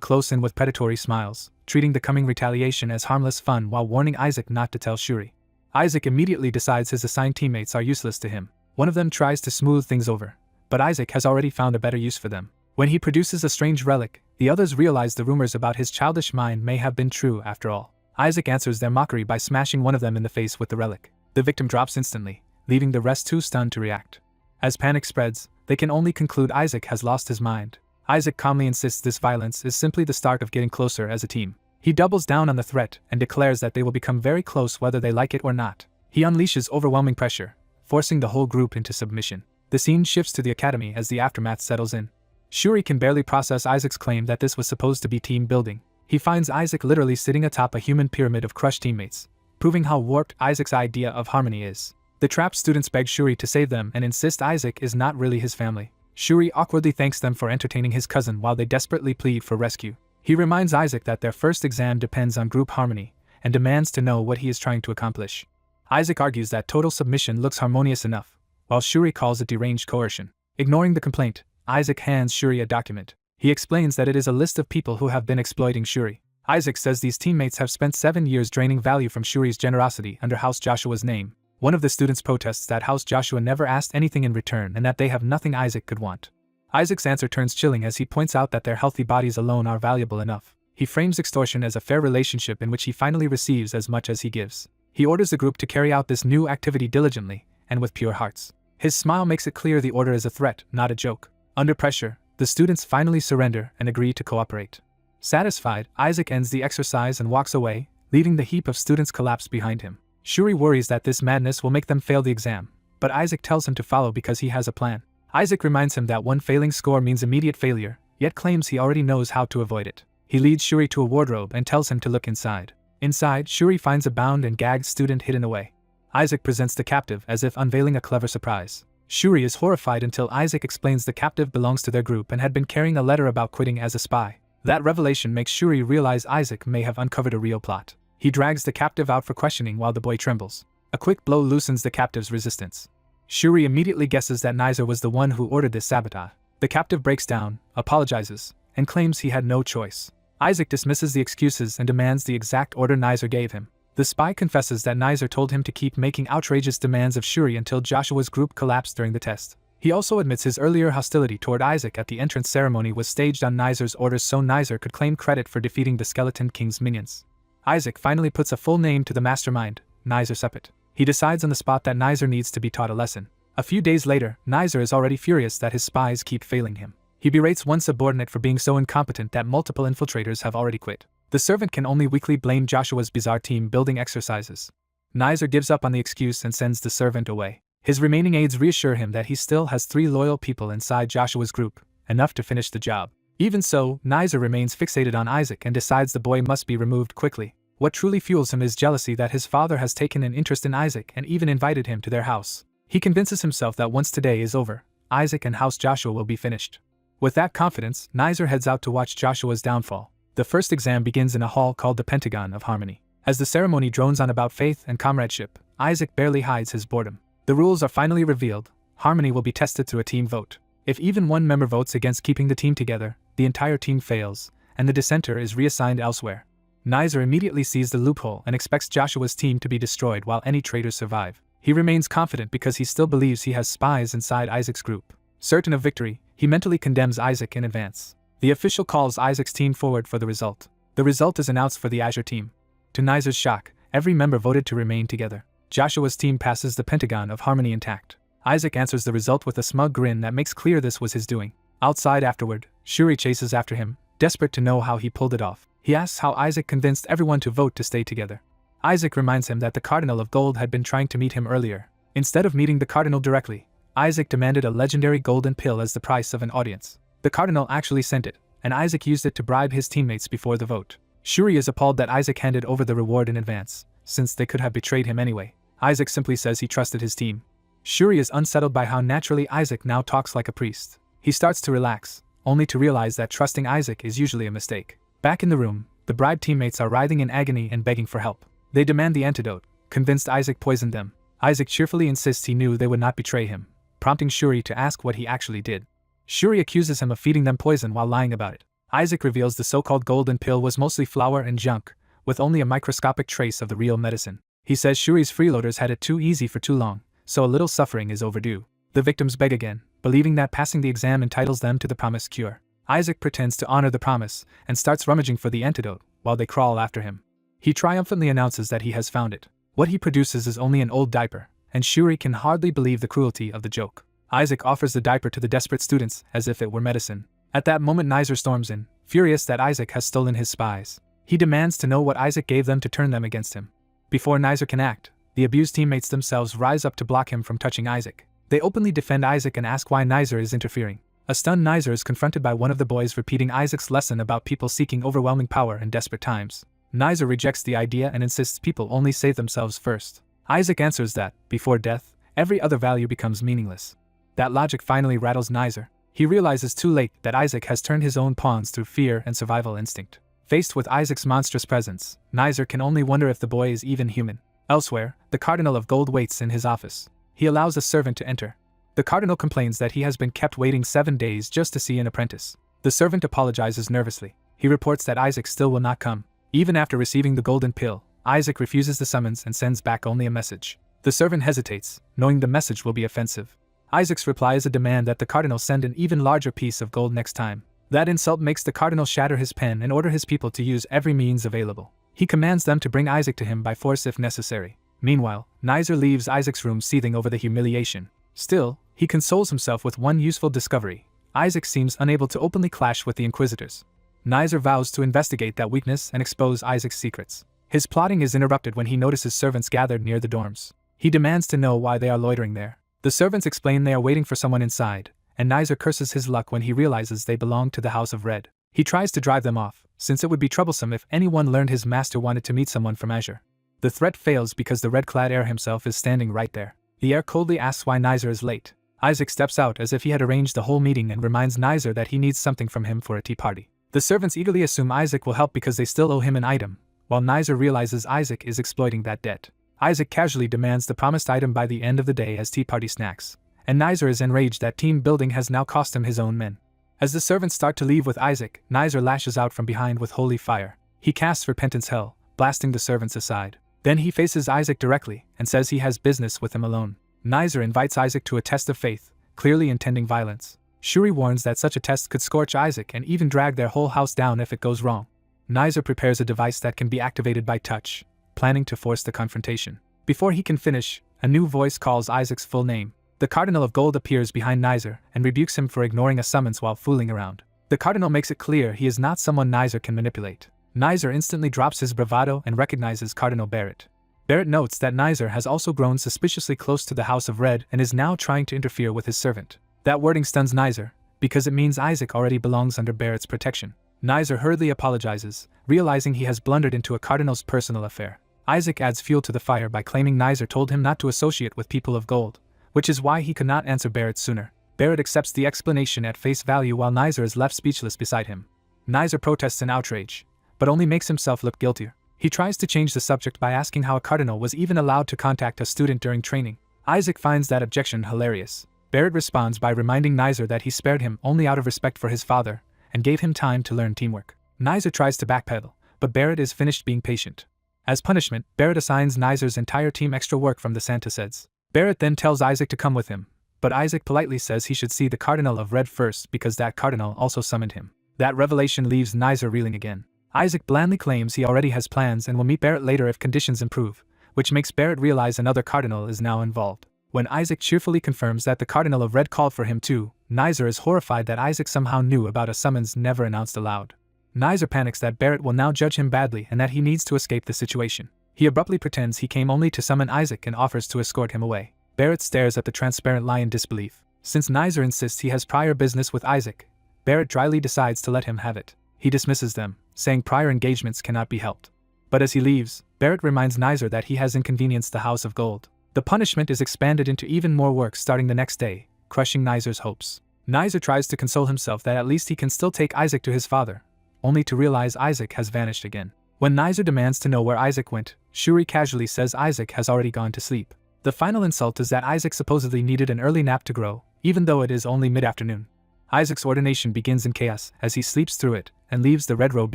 close in with predatory smiles, treating the coming retaliation as harmless fun while warning Isaac not to tell Shuri. Isaac immediately decides his assigned teammates are useless to him. One of them tries to smooth things over, but Isaac has already found a better use for them. When he produces a strange relic, the others realize the rumors about his childish mind may have been true after all. Isaac answers their mockery by smashing one of them in the face with the relic. The victim drops instantly, leaving the rest too stunned to react. As panic spreads, they can only conclude Isaac has lost his mind. Isaac calmly insists this violence is simply the start of getting closer as a team. He doubles down on the threat and declares that they will become very close whether they like it or not. He unleashes overwhelming pressure, forcing the whole group into submission. The scene shifts to the academy as the aftermath settles in. Shuri can barely process Isaac's claim that this was supposed to be team building. He finds Isaac literally sitting atop a human pyramid of crushed teammates, proving how warped Isaac's idea of harmony is. The trapped students beg Shuri to save them and insist Isaac is not really his family. Shuri awkwardly thanks them for entertaining his cousin while they desperately plead for rescue. He reminds Isaac that their first exam depends on group harmony, and demands to know what he is trying to accomplish. Isaac argues that total submission looks harmonious enough, while Shuri calls it deranged coercion. Ignoring the complaint, Isaac hands Shuri a document. He explains that it is a list of people who have been exploiting Shuri. Isaac says these teammates have spent 7 years draining value from Shuri's generosity under House Joshua's name. One of the students protests that House Joshua never asked anything in return and that they have nothing Isaac could want. Isaac's answer turns chilling as he points out that their healthy bodies alone are valuable enough. He frames extortion as a fair relationship in which he finally receives as much as he gives. He orders the group to carry out this new activity diligently and with pure hearts. His smile makes it clear the order is a threat, not a joke. Under pressure, the students finally surrender and agree to cooperate. Satisfied, Isaac ends the exercise and walks away, leaving the heap of students collapse behind him. Shuri worries that this madness will make them fail the exam, but Isaac tells him to follow because he has a plan. Isaac reminds him that one failing score means immediate failure, yet claims he already knows how to avoid it. He leads Shuri to a wardrobe and tells him to look inside. Inside, Shuri finds a bound and gagged student hidden away. Isaac presents the captive as if unveiling a clever surprise. Shuri is horrified until Isaac explains the captive belongs to their group and had been carrying a letter about quitting as a spy. That revelation makes Shuri realize Isaac may have uncovered a real plot. He drags the captive out for questioning while the boy trembles. A quick blow loosens the captive's resistance. Shuri immediately guesses that Nizer was the one who ordered this sabotage. The captive breaks down, apologizes, and claims he had no choice. Isaac dismisses the excuses and demands the exact order Nizer gave him. The spy confesses that Nizer told him to keep making outrageous demands of Shuri until Joshua's group collapsed during the test. He also admits his earlier hostility toward Isaac at the entrance ceremony was staged on Nizer's orders so Nizer could claim credit for defeating the Skeleton King's minions. Isaac finally puts a full name to the mastermind, Nizer Sepet. He decides on the spot that Nizer needs to be taught a lesson. A few days later, Nizer is already furious that his spies keep failing him. He berates one subordinate for being so incompetent that multiple infiltrators have already quit. The servant can only weakly blame Joshua's bizarre team building exercises. Nizer gives up on the excuse and sends the servant away. His remaining aides reassure him that he still has 3 loyal people inside Joshua's group, enough to finish the job. Even so, Nizer remains fixated on Isaac and decides the boy must be removed quickly. What truly fuels him is jealousy that his father has taken an interest in Isaac and even invited him to their house. He convinces himself that once today is over, Isaac and House Joshua will be finished. With that confidence, Nizer heads out to watch Joshua's downfall. The first exam begins in a hall called the Pentagon of Harmony. As the ceremony drones on about faith and comradeship, Isaac barely hides his boredom. The rules are finally revealed. Harmony will be tested through a team vote. If even one member votes against keeping the team together, the entire team fails, and the dissenter is reassigned elsewhere. Nizer immediately sees the loophole and expects Joshua's team to be destroyed while any traitors survive. He remains confident because he still believes he has spies inside Isaac's group. Certain of victory, he mentally condemns Isaac in advance. The official calls Isaac's team forward for the result. The result is announced for the Azure team. To Nizer's shock, every member voted to remain together. Joshua's team passes the Pentagon of Harmony intact. Isaac answers the result with a smug grin that makes clear this was his doing. Outside afterward, Shuri chases after him, desperate to know how he pulled it off. He asks how Isaac convinced everyone to vote to stay together. Isaac reminds him that the Cardinal of Gold had been trying to meet him earlier, Instead of meeting the cardinal directly, Isaac demanded a legendary golden pill as the price of an audience. The cardinal actually sent it, and Isaac used it to bribe his teammates before the vote. Shuri is appalled that Isaac handed over the reward in advance, since they could have betrayed him anyway. Isaac simply says he trusted his team. Shuri is unsettled by how naturally Isaac now talks like a priest. He starts to relax, only to realize that trusting Isaac is usually a mistake. Back in the room, the bribed teammates are writhing in agony and begging for help. They demand the antidote, convinced Isaac poisoned them. Isaac cheerfully insists he knew they would not betray him, prompting Shuri to ask what he actually did. Shuri accuses him of feeding them poison while lying about it. Isaac reveals the so-called golden pill was mostly flour and junk, with only a microscopic trace of the real medicine. He says Shuri's freeloaders had it too easy for too long, so a little suffering is overdue. The victims beg again, believing that passing the exam entitles them to the promised cure. Isaac pretends to honor the promise and starts rummaging for the antidote while they crawl after him. He triumphantly announces that he has found it. What he produces is only an old diaper, and Shuri can hardly believe the cruelty of the joke. Isaac offers the diaper to the desperate students as if it were medicine. At that moment Nizer storms in, furious that Isaac has stolen his spies. He demands to know what Isaac gave them to turn them against him. Before Nizer can act, the abused teammates themselves rise up to block him from touching Isaac. They openly defend Isaac and ask why Nizer is interfering. A stunned Nizer is confronted by one of the boys repeating Isaac's lesson about people seeking overwhelming power in desperate times. Nizer rejects the idea and insists people only save themselves first. Isaac answers that, before death, every other value becomes meaningless. That logic finally rattles Nizer. He realizes too late that Isaac has turned his own pawns through fear and survival instinct. Faced with Isaac's monstrous presence, Nizer can only wonder if the boy is even human. Elsewhere, the Cardinal of Gold waits in his office. He allows a servant to enter. The Cardinal complains that he has been kept waiting 7 days just to see an apprentice. The servant apologizes nervously. He reports that Isaac still will not come. Even after receiving the golden pill, Isaac refuses the summons and sends back only a message. The servant hesitates, knowing the message will be offensive. Isaac's reply is a demand that the Cardinal send an even larger piece of gold next time. That insult makes the Cardinal shatter his pen and order his people to use every means available. He commands them to bring Isaac to him by force if necessary. Meanwhile, Nizer leaves Isaac's room seething over the humiliation. Still, he consoles himself with one useful discovery. Isaac seems unable to openly clash with the Inquisitors. Nizer vows to investigate that weakness and expose Isaac's secrets. His plotting is interrupted when he notices servants gathered near the dorms. He demands to know why they are loitering there. The servants explain they are waiting for someone inside, and Nizer curses his luck when he realizes they belong to the House of Red. He tries to drive them off, since it would be troublesome if anyone learned his master wanted to meet someone from Azure. The threat fails because the red-clad heir himself is standing right there. The heir coldly asks why Nizer is late. Isaac steps out as if he had arranged the whole meeting and reminds Nizer that he needs something from him for a tea party. The servants eagerly assume Isaac will help because they still owe him an item, while Nizer realizes Isaac is exploiting that debt. Isaac casually demands the promised item by the end of the day as tea party snacks, and Nizer is enraged that team building has now cost him his own men. As the servants start to leave with Isaac, Nizer lashes out from behind with holy fire. He casts Repentance Hell, blasting the servants aside. Then he faces Isaac directly and says he has business with him alone. Nizer invites Isaac to a test of faith, clearly intending violence. Shuri warns that such a test could scorch Isaac and even drag their whole house down if it goes wrong. Nizer prepares a device that can be activated by touch, planning to force the confrontation. Before he can finish, a new voice calls Isaac's full name. The Cardinal of Gold appears behind Nizer and rebukes him for ignoring a summons while fooling around. The Cardinal makes it clear he is not someone Nizer can manipulate. Nizer instantly drops his bravado and recognizes Cardinal Barrett. Barrett notes that Nizer has also grown suspiciously close to the House of Red and is now trying to interfere with his servant. That wording stuns Nizer, because it means Isaac already belongs under Barrett's protection. Nizer hurriedly apologizes, realizing he has blundered into a Cardinal's personal affair. Isaac adds fuel to the fire by claiming Nizer told him not to associate with people of gold, which is why he could not answer Barrett sooner. Barrett accepts the explanation at face value while Nizer is left speechless beside him. Nizer protests in outrage, but only makes himself look guiltier. He tries to change the subject by asking how a Cardinal was even allowed to contact a student during training. Isaac finds that objection hilarious. Barrett responds by reminding Nizer that he spared him only out of respect for his father, and gave him time to learn teamwork. Nizer tries to backpedal, but Barrett is finished being patient. As punishment, Barrett assigns Nizer's entire team extra work from the Santa Seds. Barrett then tells Isaac to come with him, but Isaac politely says he should see the Cardinal of Red first because that Cardinal also summoned him. That revelation leaves Nizer reeling again. Isaac blandly claims he already has plans and will meet Barrett later if conditions improve, which makes Barrett realize another Cardinal is now involved. When Isaac cheerfully confirms that the Cardinal of Red called for him too, Nizer is horrified that Isaac somehow knew about a summons never announced aloud. Nizer panics that Barrett will now judge him badly and that he needs to escape the situation. He abruptly pretends he came only to summon Isaac and offers to escort him away. Barrett stares at the transparent lie in disbelief. Since Nizer insists he has prior business with Isaac, Barrett dryly decides to let him have it. He dismisses them, saying prior engagements cannot be helped. But as he leaves, Barrett reminds Nizer that he has inconvenienced the House of Gold. The punishment is expanded into even more work starting the next day, crushing Nizer's hopes. Nizer tries to console himself that at least he can still take Isaac to his father, only to realize Isaac has vanished again. When Nizer demands to know where Isaac went, Shuri casually says Isaac has already gone to sleep. The final insult is that Isaac supposedly needed an early nap to grow, even though it is only mid-afternoon. Isaac's ordination begins in chaos as he sleeps through it and leaves the red-robed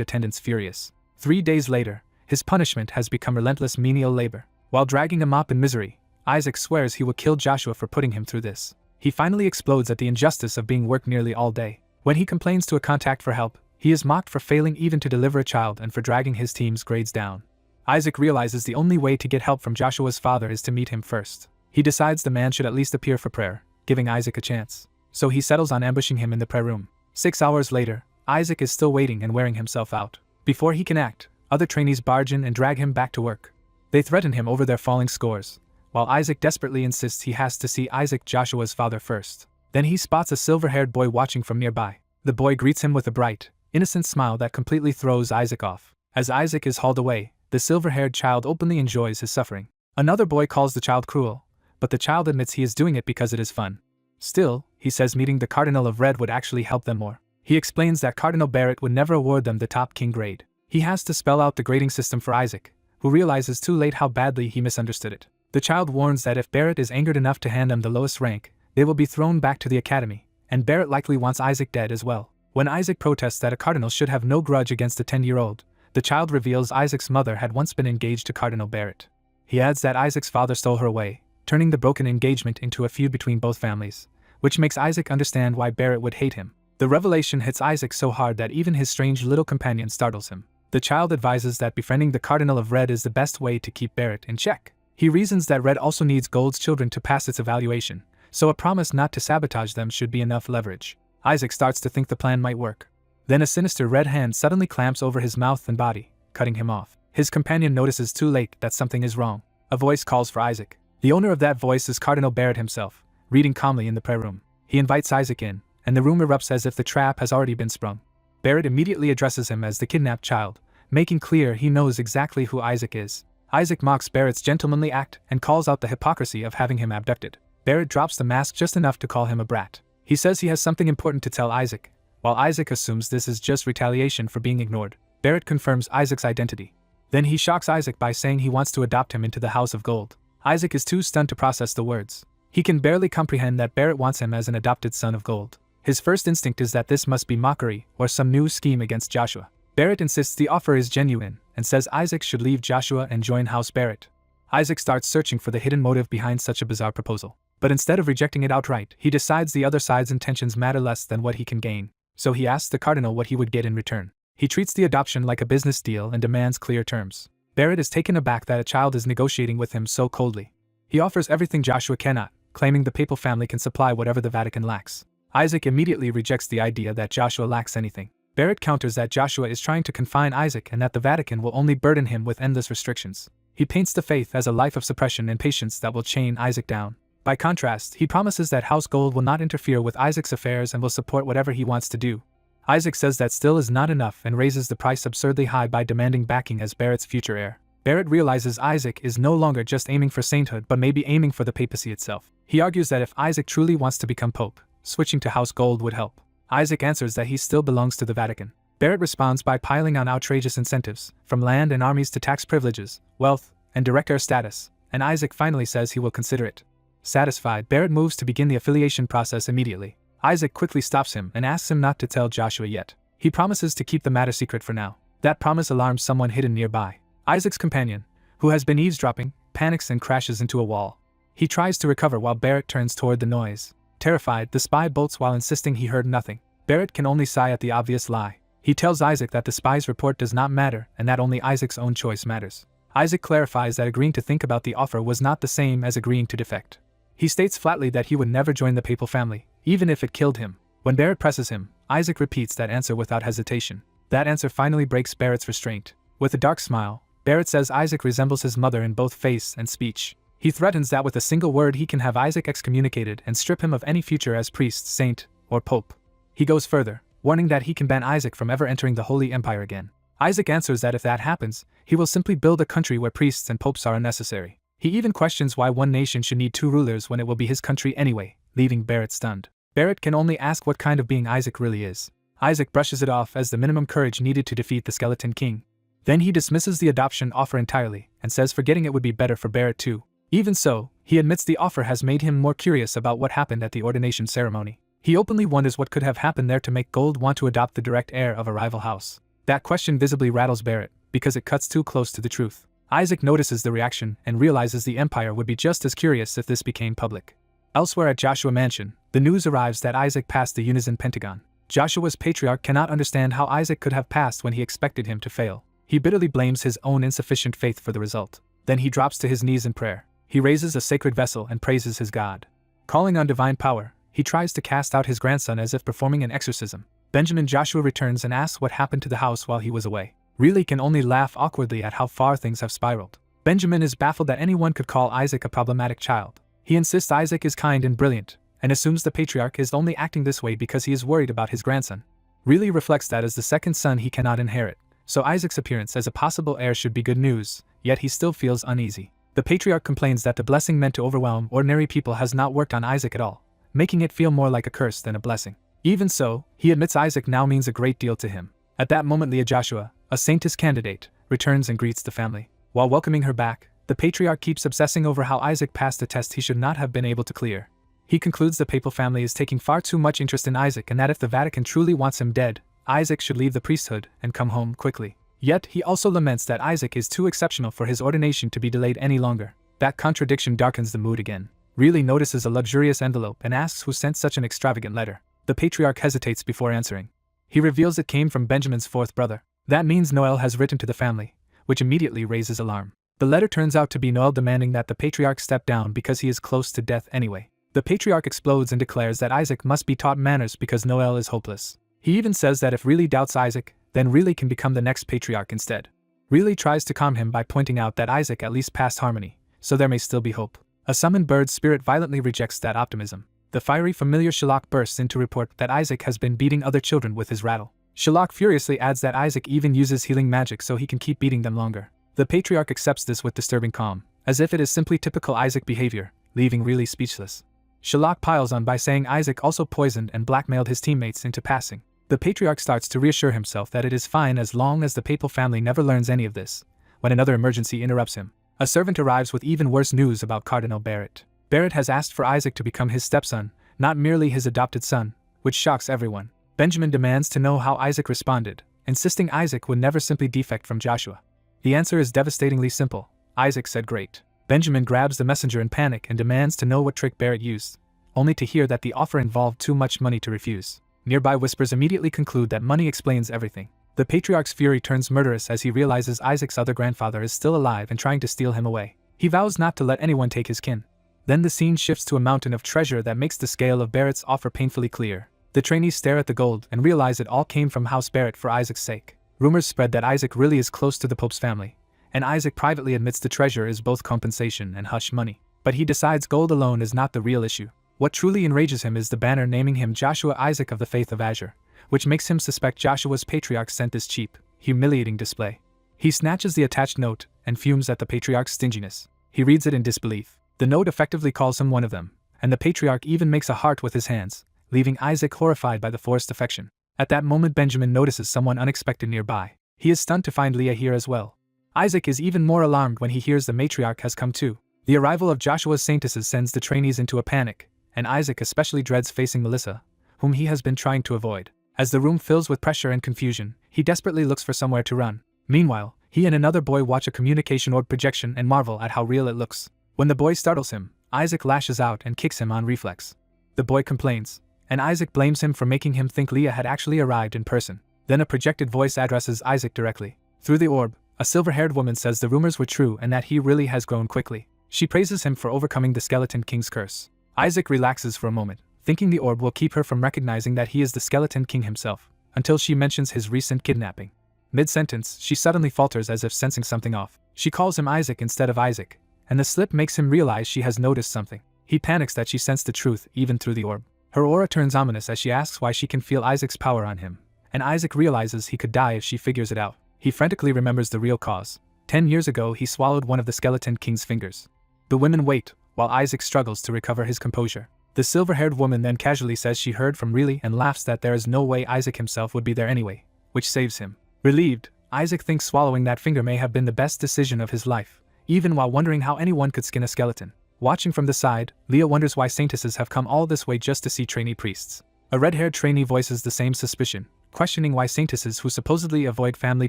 attendants furious. 3 days later, his punishment has become relentless menial labor. While dragging a mop in misery, Isaac swears he will kill Joshua for putting him through this. He finally explodes at the injustice of being worked nearly all day. When he complains to a contact for help, he is mocked for failing even to deliver a child and for dragging his team's grades down. Isaac realizes the only way to get help from Joshua's father is to meet him first. He decides the man should at least appear for prayer, giving Isaac a chance. So he settles on ambushing him in the prayer room. 6 hours later, Isaac is still waiting and wearing himself out. Before he can act, other trainees barge in and drag him back to work. They threaten him over their falling scores, while Isaac desperately insists he has to see Joshua's father first. Then he spots a silver-haired boy watching from nearby. The boy greets him with a bright, innocent smile that completely throws Isaac off. As Isaac is hauled away, the silver-haired child openly enjoys his suffering. Another boy calls the child cruel, but the child admits he is doing it because it is fun. Still, he says meeting the Cardinal of Red would actually help them more. He explains that Cardinal Barrett would never award them the top king grade. He has to spell out the grading system for Isaac, who realizes too late how badly he misunderstood it. The child warns that if Barrett is angered enough to hand them the lowest rank, they will be thrown back to the academy, and Barrett likely wants Isaac dead as well. When Isaac protests that a cardinal should have no grudge against a 10-year-old, the child reveals Isaac's mother had once been engaged to Cardinal Barrett. He adds that Isaac's father stole her away, turning the broken engagement into a feud between both families, which makes Isaac understand why Barrett would hate him. The revelation hits Isaac so hard that even his strange little companion startles him. The child advises that befriending the Cardinal of Red is the best way to keep Barrett in check. He reasons that Red also needs Gold's children to pass its evaluation, so a promise not to sabotage them should be enough leverage. Isaac starts to think the plan might work. Then a sinister red hand suddenly clamps over his mouth and body, cutting him off. His companion notices too late that something is wrong. A voice calls for Isaac. The owner of that voice is Cardinal Barrett himself, reading calmly in the prayer room. He invites Isaac in, and the room erupts as if the trap has already been sprung. Barrett immediately addresses him as the kidnapped child, making clear he knows exactly who Isaac is. Isaac mocks Barrett's gentlemanly act and calls out the hypocrisy of having him abducted. Barrett drops the mask just enough to call him a brat. He says he has something important to tell Isaac, while Isaac assumes this is just retaliation for being ignored. Barrett confirms Isaac's identity. Then he shocks Isaac by saying he wants to adopt him into the House of Gold. Isaac is too stunned to process the words. He can barely comprehend that Barrett wants him as an adopted son of Gold. His first instinct is that this must be mockery or some new scheme against Joshua. Barrett insists the offer is genuine and says Isaac should leave Joshua and join House Barrett. Isaac starts searching for the hidden motive behind such a bizarre proposal. But instead of rejecting it outright, he decides the other side's intentions matter less than what he can gain. So he asks the Cardinal what he would get in return. He treats the adoption like a business deal and demands clear terms. Barrett is taken aback that a child is negotiating with him so coldly. He offers everything Joshua cannot, claiming the papal family can supply whatever the Vatican lacks. Isaac immediately rejects the idea that Joshua lacks anything. Barrett counters that Joshua is trying to confine Isaac and that the Vatican will only burden him with endless restrictions. He paints the faith as a life of suppression and patience that will chain Isaac down. By contrast, he promises that House Gold will not interfere with Isaac's affairs and will support whatever he wants to do. Isaac says that still is not enough and raises the price absurdly high by demanding backing as Barrett's future heir. Barrett realizes Isaac is no longer just aiming for sainthood but maybe aiming for the papacy itself. He argues that if Isaac truly wants to become pope, switching to House Gold would help. Isaac answers that he still belongs to the Vatican. Barrett responds by piling on outrageous incentives, from land and armies to tax privileges, wealth, and direct heir status, and Isaac finally says he will consider it. Satisfied, Barrett moves to begin the affiliation process immediately. Isaac quickly stops him and asks him not to tell Joshua yet. He promises to keep the matter secret for now. That promise alarms someone hidden nearby. Isaac's companion, who has been eavesdropping, panics and crashes into a wall. He tries to recover while Barrett turns toward the noise. Terrified, the spy bolts while insisting he heard nothing. Barrett can only sigh at the obvious lie. He tells Isaac that the spy's report does not matter and that only Isaac's own choice matters. Isaac clarifies that agreeing to think about the offer was not the same as agreeing to defect. He states flatly that he would never join the papal family, even if it killed him. When Barrett presses him, Isaac repeats that answer without hesitation. That answer finally breaks Barrett's restraint. With a dark smile, Barrett says Isaac resembles his mother in both face and speech. He threatens that with a single word he can have Isaac excommunicated and strip him of any future as priest, saint, or pope. He goes further, warning that he can ban Isaac from ever entering the Holy Empire again. Isaac answers that if that happens, he will simply build a country where priests and popes are unnecessary. He even questions why one nation should need two rulers when it will be his country anyway, leaving Barrett stunned. Barrett can only ask what kind of being Isaac really is. Isaac brushes it off as the minimum courage needed to defeat the Skeleton King. Then he dismisses the adoption offer entirely, and says forgetting it would be better for Barrett too. Even so, he admits the offer has made him more curious about what happened at the ordination ceremony. He openly wonders what could have happened there to make Gold want to adopt the direct heir of a rival house. That question visibly rattles Barrett, because it cuts too close to the truth. Isaac notices the reaction and realizes the Empire would be just as curious if this became public. Elsewhere at Joshua Mansion, the news arrives that Isaac passed the Unison Pentagon. Joshua's patriarch cannot understand how Isaac could have passed when he expected him to fail. He bitterly blames his own insufficient faith for the result. Then he drops to his knees in prayer. He raises a sacred vessel and praises his God. Calling on divine power, he tries to cast out his grandson as if performing an exorcism. Benjamin Joshua returns and asks what happened to the house while he was away. Really can only laugh awkwardly at how far things have spiraled. Benjamin is baffled that anyone could call Isaac a problematic child. He insists Isaac is kind and brilliant, and assumes the patriarch is only acting this way because he is worried about his grandson. Really reflects that as the second son he cannot inherit, so Isaac's appearance as a possible heir should be good news, yet he still feels uneasy. The patriarch complains that the blessing meant to overwhelm ordinary people has not worked on Isaac at all, making it feel more like a curse than a blessing. Even so, he admits Isaac now means a great deal to him. At that moment Leah Joshua, a saintess candidate, returns and greets the family. While welcoming her back, the patriarch keeps obsessing over how Isaac passed a test he should not have been able to clear. He concludes the papal family is taking far too much interest in Isaac and that if the Vatican truly wants him dead, Isaac should leave the priesthood and come home quickly. Yet he also laments that Isaac is too exceptional for his ordination to be delayed any longer. That contradiction darkens the mood again. Really notices a luxurious envelope and asks who sent such an extravagant letter. The patriarch hesitates before answering. He reveals it came from Benjamin's fourth brother. That means Noel has written to the family, which immediately raises alarm. The letter turns out to be Noel demanding that the patriarch step down because he is close to death anyway. The patriarch explodes and declares that Isaac must be taught manners because Noel is hopeless. He even says that if Really doubts Isaac, then Really can become the next patriarch instead. Really tries to calm him by pointing out that Isaac at least passed harmony, so there may still be hope. A summoned bird spirit violently rejects that optimism. The fiery familiar Shalak bursts in to report that Isaac has been beating other children with his rattle. Shalak furiously adds that Isaac even uses healing magic so he can keep beating them longer. The patriarch accepts this with disturbing calm, as if it is simply typical Isaac behavior, leaving Really speechless. Shalak piles on by saying Isaac also poisoned and blackmailed his teammates into passing. The patriarch starts to reassure himself that it is fine as long as the papal family never learns any of this, when another emergency interrupts him. A servant arrives with even worse news about Cardinal Barrett. Barrett has asked for Isaac to become his stepson, not merely his adopted son, which shocks everyone. Benjamin demands to know how Isaac responded, insisting Isaac would never simply defect from Joshua. The answer is devastatingly simple. Isaac said great. Benjamin grabs the messenger in panic and demands to know what trick Barrett used, only to hear that the offer involved too much money to refuse. Nearby whispers immediately conclude that money explains everything. The patriarch's fury turns murderous as he realizes Isaac's other grandfather is still alive and trying to steal him away. He vows not to let anyone take his kin. Then the scene shifts to a mountain of treasure that makes the scale of Barrett's offer painfully clear. The trainees stare at the gold and realize it all came from House Barrett for Isaac's sake. Rumors spread that Isaac really is close to the Pope's family, and Isaac privately admits the treasure is both compensation and hush money. But he decides gold alone is not the real issue. What truly enrages him is the banner naming him Joshua Isaac of the Faith of Azure, which makes him suspect Joshua's patriarch sent this cheap, humiliating display. He snatches the attached note and fumes at the patriarch's stinginess. He reads it in disbelief. The note effectively calls him one of them, and the patriarch even makes a heart with his hands, leaving Isaac horrified by the forced affection. At that moment Benjamin notices someone unexpected nearby. He is stunned to find Leah here as well. Isaac is even more alarmed when he hears the matriarch has come too. The arrival of Joshua's saintesses sends the trainees into a panic, and Isaac especially dreads facing Melissa, whom he has been trying to avoid. As the room fills with pressure and confusion, he desperately looks for somewhere to run. Meanwhile, he and another boy watch a communication orb projection and marvel at how real it looks. When the boy startles him, Isaac lashes out and kicks him on reflex. The boy complains, and Isaac blames him for making him think Leah had actually arrived in person. Then a projected voice addresses Isaac directly. Through the orb, a silver-haired woman says the rumors were true and that he really has grown quickly. She praises him for overcoming the Skeleton King's curse. Isaac relaxes for a moment, thinking the orb will keep her from recognizing that he is the Skeleton King himself, until she mentions his recent kidnapping. Mid-sentence, she suddenly falters as if sensing something off. She calls him Isaac instead of Isaac, and the slip makes him realize she has noticed something. He panics that she sensed the truth even through the orb. Her aura turns ominous as she asks why she can feel Isaac's power on him, and Isaac realizes he could die if she figures it out. He frantically remembers the real cause. 10 years ago he swallowed one of the Skeleton King's fingers. The women wait, while Isaac struggles to recover his composure. The silver-haired woman then casually says she heard from Riley and laughs that there is no way Isaac himself would be there anyway, which saves him. Relieved, Isaac thinks swallowing that finger may have been the best decision of his life, even while wondering how anyone could skin a skeleton. Watching from the side, Leah wonders why saintesses have come all this way just to see trainee priests. A red-haired trainee voices the same suspicion, questioning why saintesses who supposedly avoid family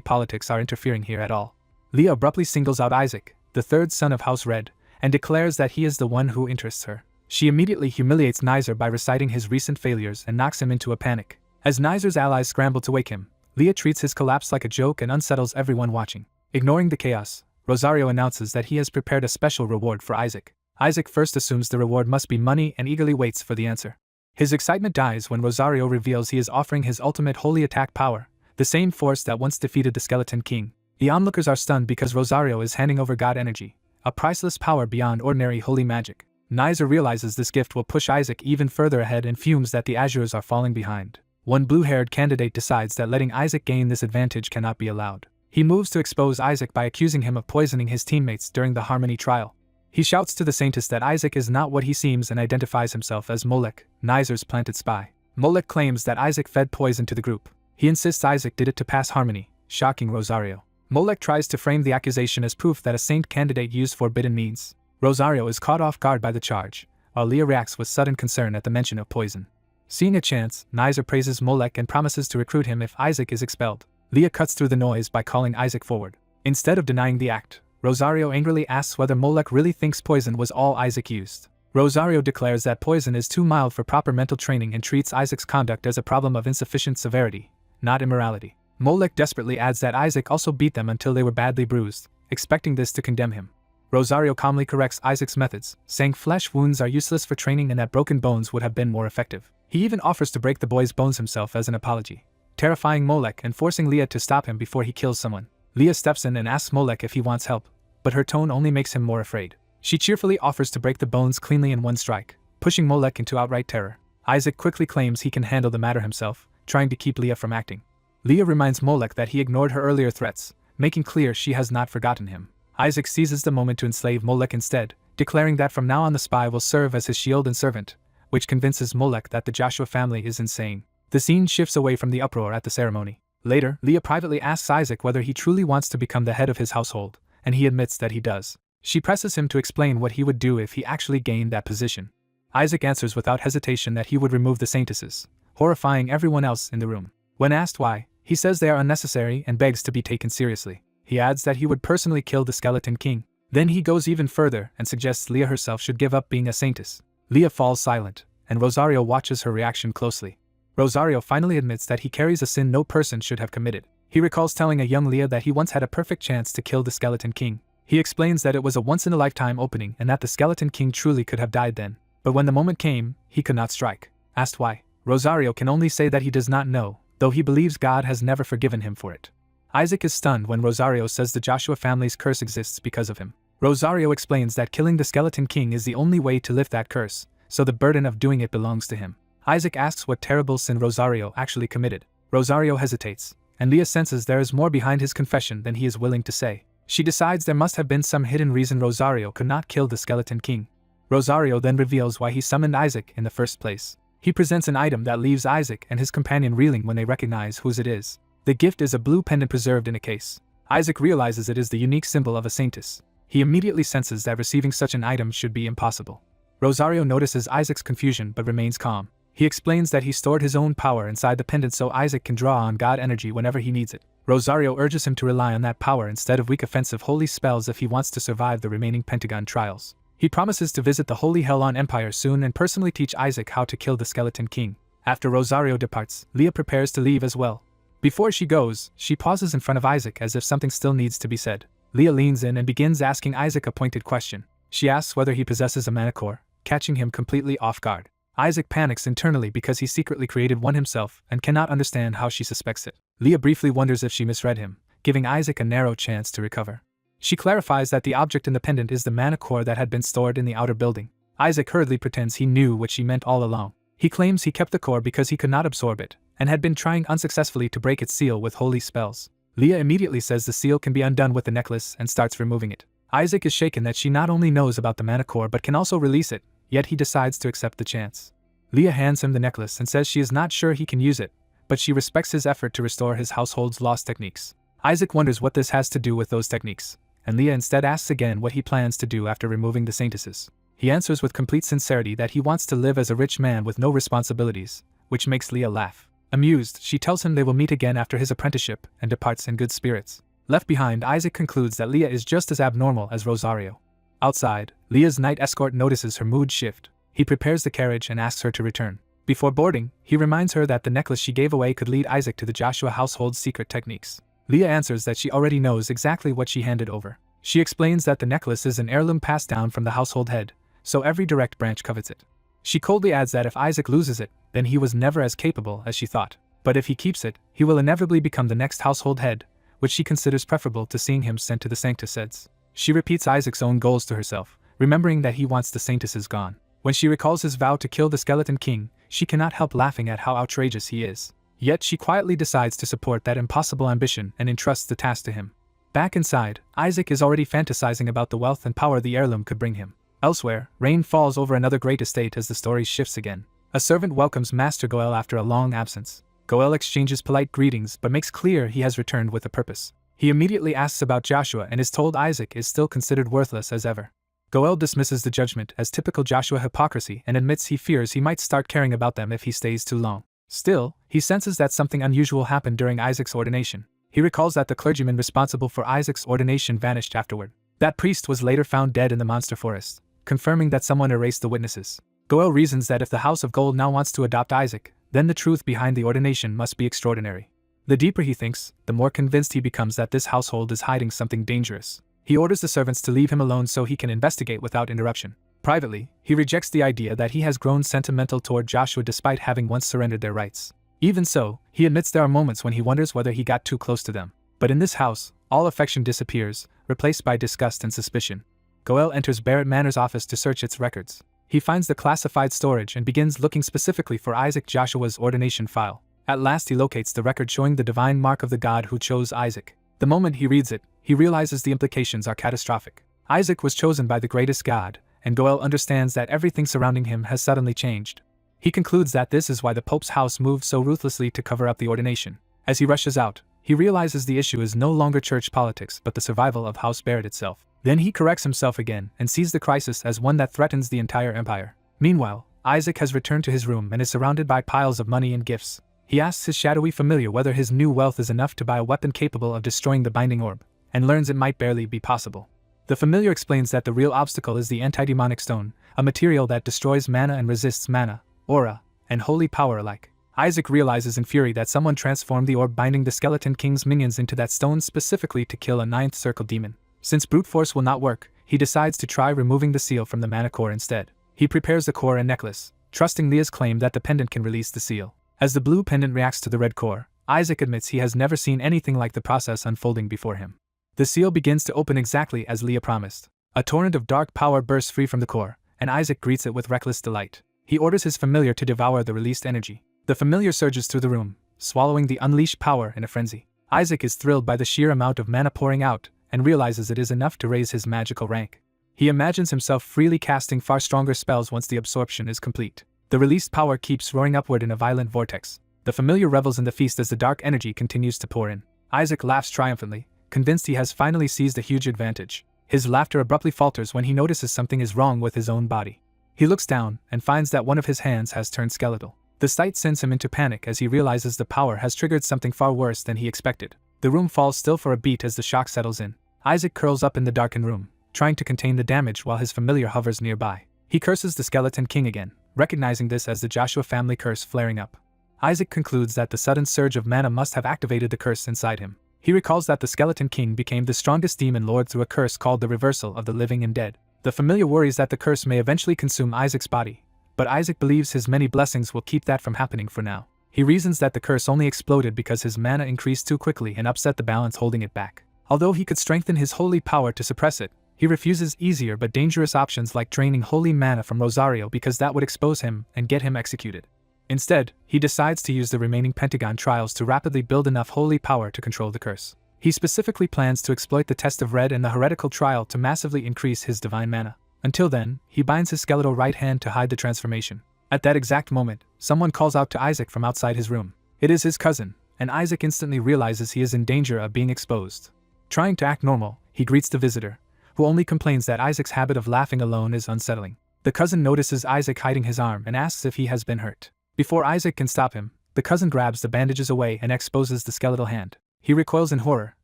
politics are interfering here at all. Leah abruptly singles out Isaac, the third son of House Red, and declares that he is the one who interests her. She immediately humiliates Nizer by reciting his recent failures and knocks him into a panic. As Nizer's allies scramble to wake him, Leah treats his collapse like a joke and unsettles everyone watching. Ignoring the chaos, Rosario announces that he has prepared a special reward for Isaac. Isaac first assumes the reward must be money and eagerly waits for the answer. His excitement dies when Rosario reveals he is offering his ultimate holy attack power, the same force that once defeated the Skeleton King. The onlookers are stunned because Rosario is handing over God energy, a priceless power beyond ordinary holy magic. Nizer realizes this gift will push Isaac even further ahead and fumes that the Azures are falling behind. One blue-haired candidate decides that letting Isaac gain this advantage cannot be allowed. He moves to expose Isaac by accusing him of poisoning his teammates during the Harmony trial. He shouts to the Saintess that Isaac is not what he seems and identifies himself as Molech, Nizer's planted spy. Molech claims that Isaac fed poison to the group. He insists Isaac did it to pass Harmony, shocking Rosario. Molech tries to frame the accusation as proof that a saint candidate used forbidden means. Rosario is caught off guard by the charge, while Leah reacts with sudden concern at the mention of poison. Seeing a chance, Nizer praises Molech and promises to recruit him if Isaac is expelled. Leah cuts through the noise by calling Isaac forward. Instead of denying the act, Rosario angrily asks whether Molech really thinks poison was all Isaac used. Rosario declares that poison is too mild for proper mental training and treats Isaac's conduct as a problem of insufficient severity, not immorality. Molech desperately adds that Isaac also beat them until they were badly bruised, expecting this to condemn him. Rosario calmly corrects Isaac's methods, saying flesh wounds are useless for training and that broken bones would have been more effective. He even offers to break the boy's bones himself as an apology, terrifying Molech and forcing Leah to stop him before he kills someone. Leah steps in and asks Molech if he wants help, but her tone only makes him more afraid. She cheerfully offers to break the bones cleanly in one strike, pushing Molech into outright terror. Isaac quickly claims he can handle the matter himself, trying to keep Leah from acting. Leah reminds Molech that he ignored her earlier threats, making clear she has not forgotten him. Isaac seizes the moment to enslave Molech instead, declaring that from now on the spy will serve as his shield and servant, which convinces Molech that the Joshua family is insane. The scene shifts away from the uproar at the ceremony. Later, Leah privately asks Isaac whether he truly wants to become the head of his household, and he admits that he does. She presses him to explain what he would do if he actually gained that position. Isaac answers without hesitation that he would remove the saintesses, horrifying everyone else in the room. When asked why, he says they are unnecessary and begs to be taken seriously. He adds that he would personally kill the Skeleton King. Then he goes even further and suggests Leah herself should give up being a saintess. Leah falls silent, and Rosario watches her reaction closely. Rosario finally admits that he carries a sin no person should have committed. He recalls telling a young Leah that he once had a perfect chance to kill the Skeleton King. He explains that it was a once-in-a-lifetime opening and that the Skeleton King truly could have died then, but when the moment came, he could not strike. Asked why, Rosario can only say that he does not know, though he believes God has never forgiven him for it. Isaac is stunned when Rosario says the Joshua family's curse exists because of him. Rosario explains that killing the Skeleton King is the only way to lift that curse, so the burden of doing it belongs to him. Isaac asks what terrible sin Rosario actually committed. Rosario hesitates, and Leah senses there is more behind his confession than he is willing to say. She decides there must have been some hidden reason Rosario could not kill the Skeleton King. Rosario then reveals why he summoned Isaac in the first place. He presents an item that leaves Isaac and his companion reeling when they recognize whose it is. The gift is a blue pendant preserved in a case. Isaac realizes it is the unique symbol of a saintess. He immediately senses that receiving such an item should be impossible. Rosario notices Isaac's confusion but remains calm. He explains that he stored his own power inside the pendant so Isaac can draw on God energy whenever he needs it. Rosario urges him to rely on that power instead of weak offensive holy spells if he wants to survive the remaining Pentagon trials. He promises to visit the Holy Helon Empire soon and personally teach Isaac how to kill the Skeleton King. After Rosario departs, Leah prepares to leave as well. Before she goes, she pauses in front of Isaac as if something still needs to be said. Leah leans in and begins asking Isaac a pointed question. She asks whether he possesses a manicore, catching him completely off guard. Isaac panics internally because he secretly created one himself and cannot understand how she suspects it. Leah briefly wonders if she misread him, giving Isaac a narrow chance to recover. She clarifies that the object in the pendant is the mana core that had been stored in the outer building. Isaac hurriedly pretends he knew what she meant all along. He claims he kept the core because he could not absorb it, and had been trying unsuccessfully to break its seal with holy spells. Leah immediately says the seal can be undone with the necklace and starts removing it. Isaac is shaken that she not only knows about the mana core but can also release it, yet he decides to accept the chance. Leah hands him the necklace and says she is not sure he can use it, but she respects his effort to restore his household's lost techniques. Isaac wonders what this has to do with those techniques, and Leah instead asks again what he plans to do after removing the saintesses. He answers with complete sincerity that he wants to live as a rich man with no responsibilities, which makes Leah laugh. Amused, she tells him they will meet again after his apprenticeship and departs in good spirits. Left behind, Isaac concludes that Leah is just as abnormal as Rosario. Outside, Leah's night escort notices her mood shift. He prepares the carriage and asks her to return. Before boarding, he reminds her that the necklace she gave away could lead Isaac to the Joshua household's secret techniques. Leah answers that she already knows exactly what she handed over. She explains that the necklace is an heirloom passed down from the household head, so every direct branch covets it. She coldly adds that if Isaac loses it, then he was never as capable as she thought. But if he keeps it, he will inevitably become the next household head, which she considers preferable to seeing him sent to the Sanctuseds. She repeats Isaac's own goals to herself, remembering that he wants the Saintesses gone. When she recalls his vow to kill the Skeleton King, she cannot help laughing at how outrageous he is. Yet she quietly decides to support that impossible ambition and entrusts the task to him. Back inside, Isaac is already fantasizing about the wealth and power the heirloom could bring him. Elsewhere, rain falls over another great estate as the story shifts again. A servant welcomes Master Goel after a long absence. Goel exchanges polite greetings but makes clear he has returned with a purpose. He immediately asks about Joshua and is told Isaac is still considered worthless as ever. Goel dismisses the judgment as typical Joshua hypocrisy and admits he fears he might start caring about them if he stays too long. Still, he senses that something unusual happened during Isaac's ordination. He recalls that the clergyman responsible for Isaac's ordination vanished afterward. That priest was later found dead in the monster forest, confirming that someone erased the witnesses. Goel reasons that if the House of Gold now wants to adopt Isaac, then the truth behind the ordination must be extraordinary. The deeper he thinks, the more convinced he becomes that this household is hiding something dangerous. He orders the servants to leave him alone so he can investigate without interruption. Privately, he rejects the idea that he has grown sentimental toward Joshua despite having once surrendered their rights. Even so, he admits there are moments when he wonders whether he got too close to them. But in this house, all affection disappears, replaced by disgust and suspicion. Goel enters Barrett Manor's office to search its records. He finds the classified storage and begins looking specifically for Isaac Joshua's ordination file. At last he locates the record showing the divine mark of the God who chose Isaac. The moment he reads it, he realizes the implications are catastrophic. Isaac was chosen by the greatest God, and Goel understands that everything surrounding him has suddenly changed. He concludes that this is why the Pope's house moved so ruthlessly to cover up the ordination. As he rushes out, he realizes the issue is no longer church politics but the survival of House Barrett itself. Then he corrects himself again and sees the crisis as one that threatens the entire empire. Meanwhile, Isaac has returned to his room and is surrounded by piles of money and gifts. He asks his shadowy familiar whether his new wealth is enough to buy a weapon capable of destroying the binding orb, and learns it might barely be possible. The familiar explains that the real obstacle is the antidemonic stone, a material that destroys mana and resists mana, aura, and holy power alike. Isaac realizes in fury that someone transformed the orb binding the Skeleton King's minions into that stone specifically to kill a ninth circle demon. Since brute force will not work, he decides to try removing the seal from the mana core instead. He prepares the core and necklace, trusting Leah's claim that the pendant can release the seal. As the blue pendant reacts to the red core, Isaac admits he has never seen anything like the process unfolding before him. The seal begins to open exactly as Leah promised. A torrent of dark power bursts free from the core, and Isaac greets it with reckless delight. He orders his familiar to devour the released energy. The familiar surges through the room, swallowing the unleashed power in a frenzy. Isaac is thrilled by the sheer amount of mana pouring out, and realizes it is enough to raise his magical rank. He imagines himself freely casting far stronger spells once the absorption is complete. The released power keeps roaring upward in a violent vortex. The familiar revels in the feast as the dark energy continues to pour in. Isaac laughs triumphantly, convinced he has finally seized a huge advantage. His laughter abruptly falters when he notices something is wrong with his own body. He looks down and finds that one of his hands has turned skeletal. The sight sends him into panic as he realizes the power has triggered something far worse than he expected. The room falls still for a beat as the shock settles in. Isaac curls up in the darkened room, trying to contain the damage while his familiar hovers nearby. He curses the Skeleton King again, recognizing this as the Joshua family curse flaring up. Isaac concludes that the sudden surge of mana must have activated the curse inside him. He recalls that the Skeleton King became the strongest demon lord through a curse called the reversal of the living and dead. The familiar worries that the curse may eventually consume Isaac's body, but Isaac believes his many blessings will keep that from happening for now. He reasons that the curse only exploded because his mana increased too quickly and upset the balance holding it back. Although he could strengthen his holy power to suppress it, he refuses easier but dangerous options like draining holy mana from Rosario because that would expose him and get him executed. Instead, he decides to use the remaining Pentagon trials to rapidly build enough holy power to control the curse. He specifically plans to exploit the test of red and the heretical trial to massively increase his divine mana. Until then, he binds his skeletal right hand to hide the transformation. At that exact moment, someone calls out to Isaac from outside his room. It is his cousin, and Isaac instantly realizes he is in danger of being exposed. Trying to act normal, he greets the visitor, who only complains that Isaac's habit of laughing alone is unsettling. The cousin notices Isaac hiding his arm and asks if he has been hurt. Before Isaac can stop him, the cousin grabs the bandages away and exposes the skeletal hand. He recoils in horror,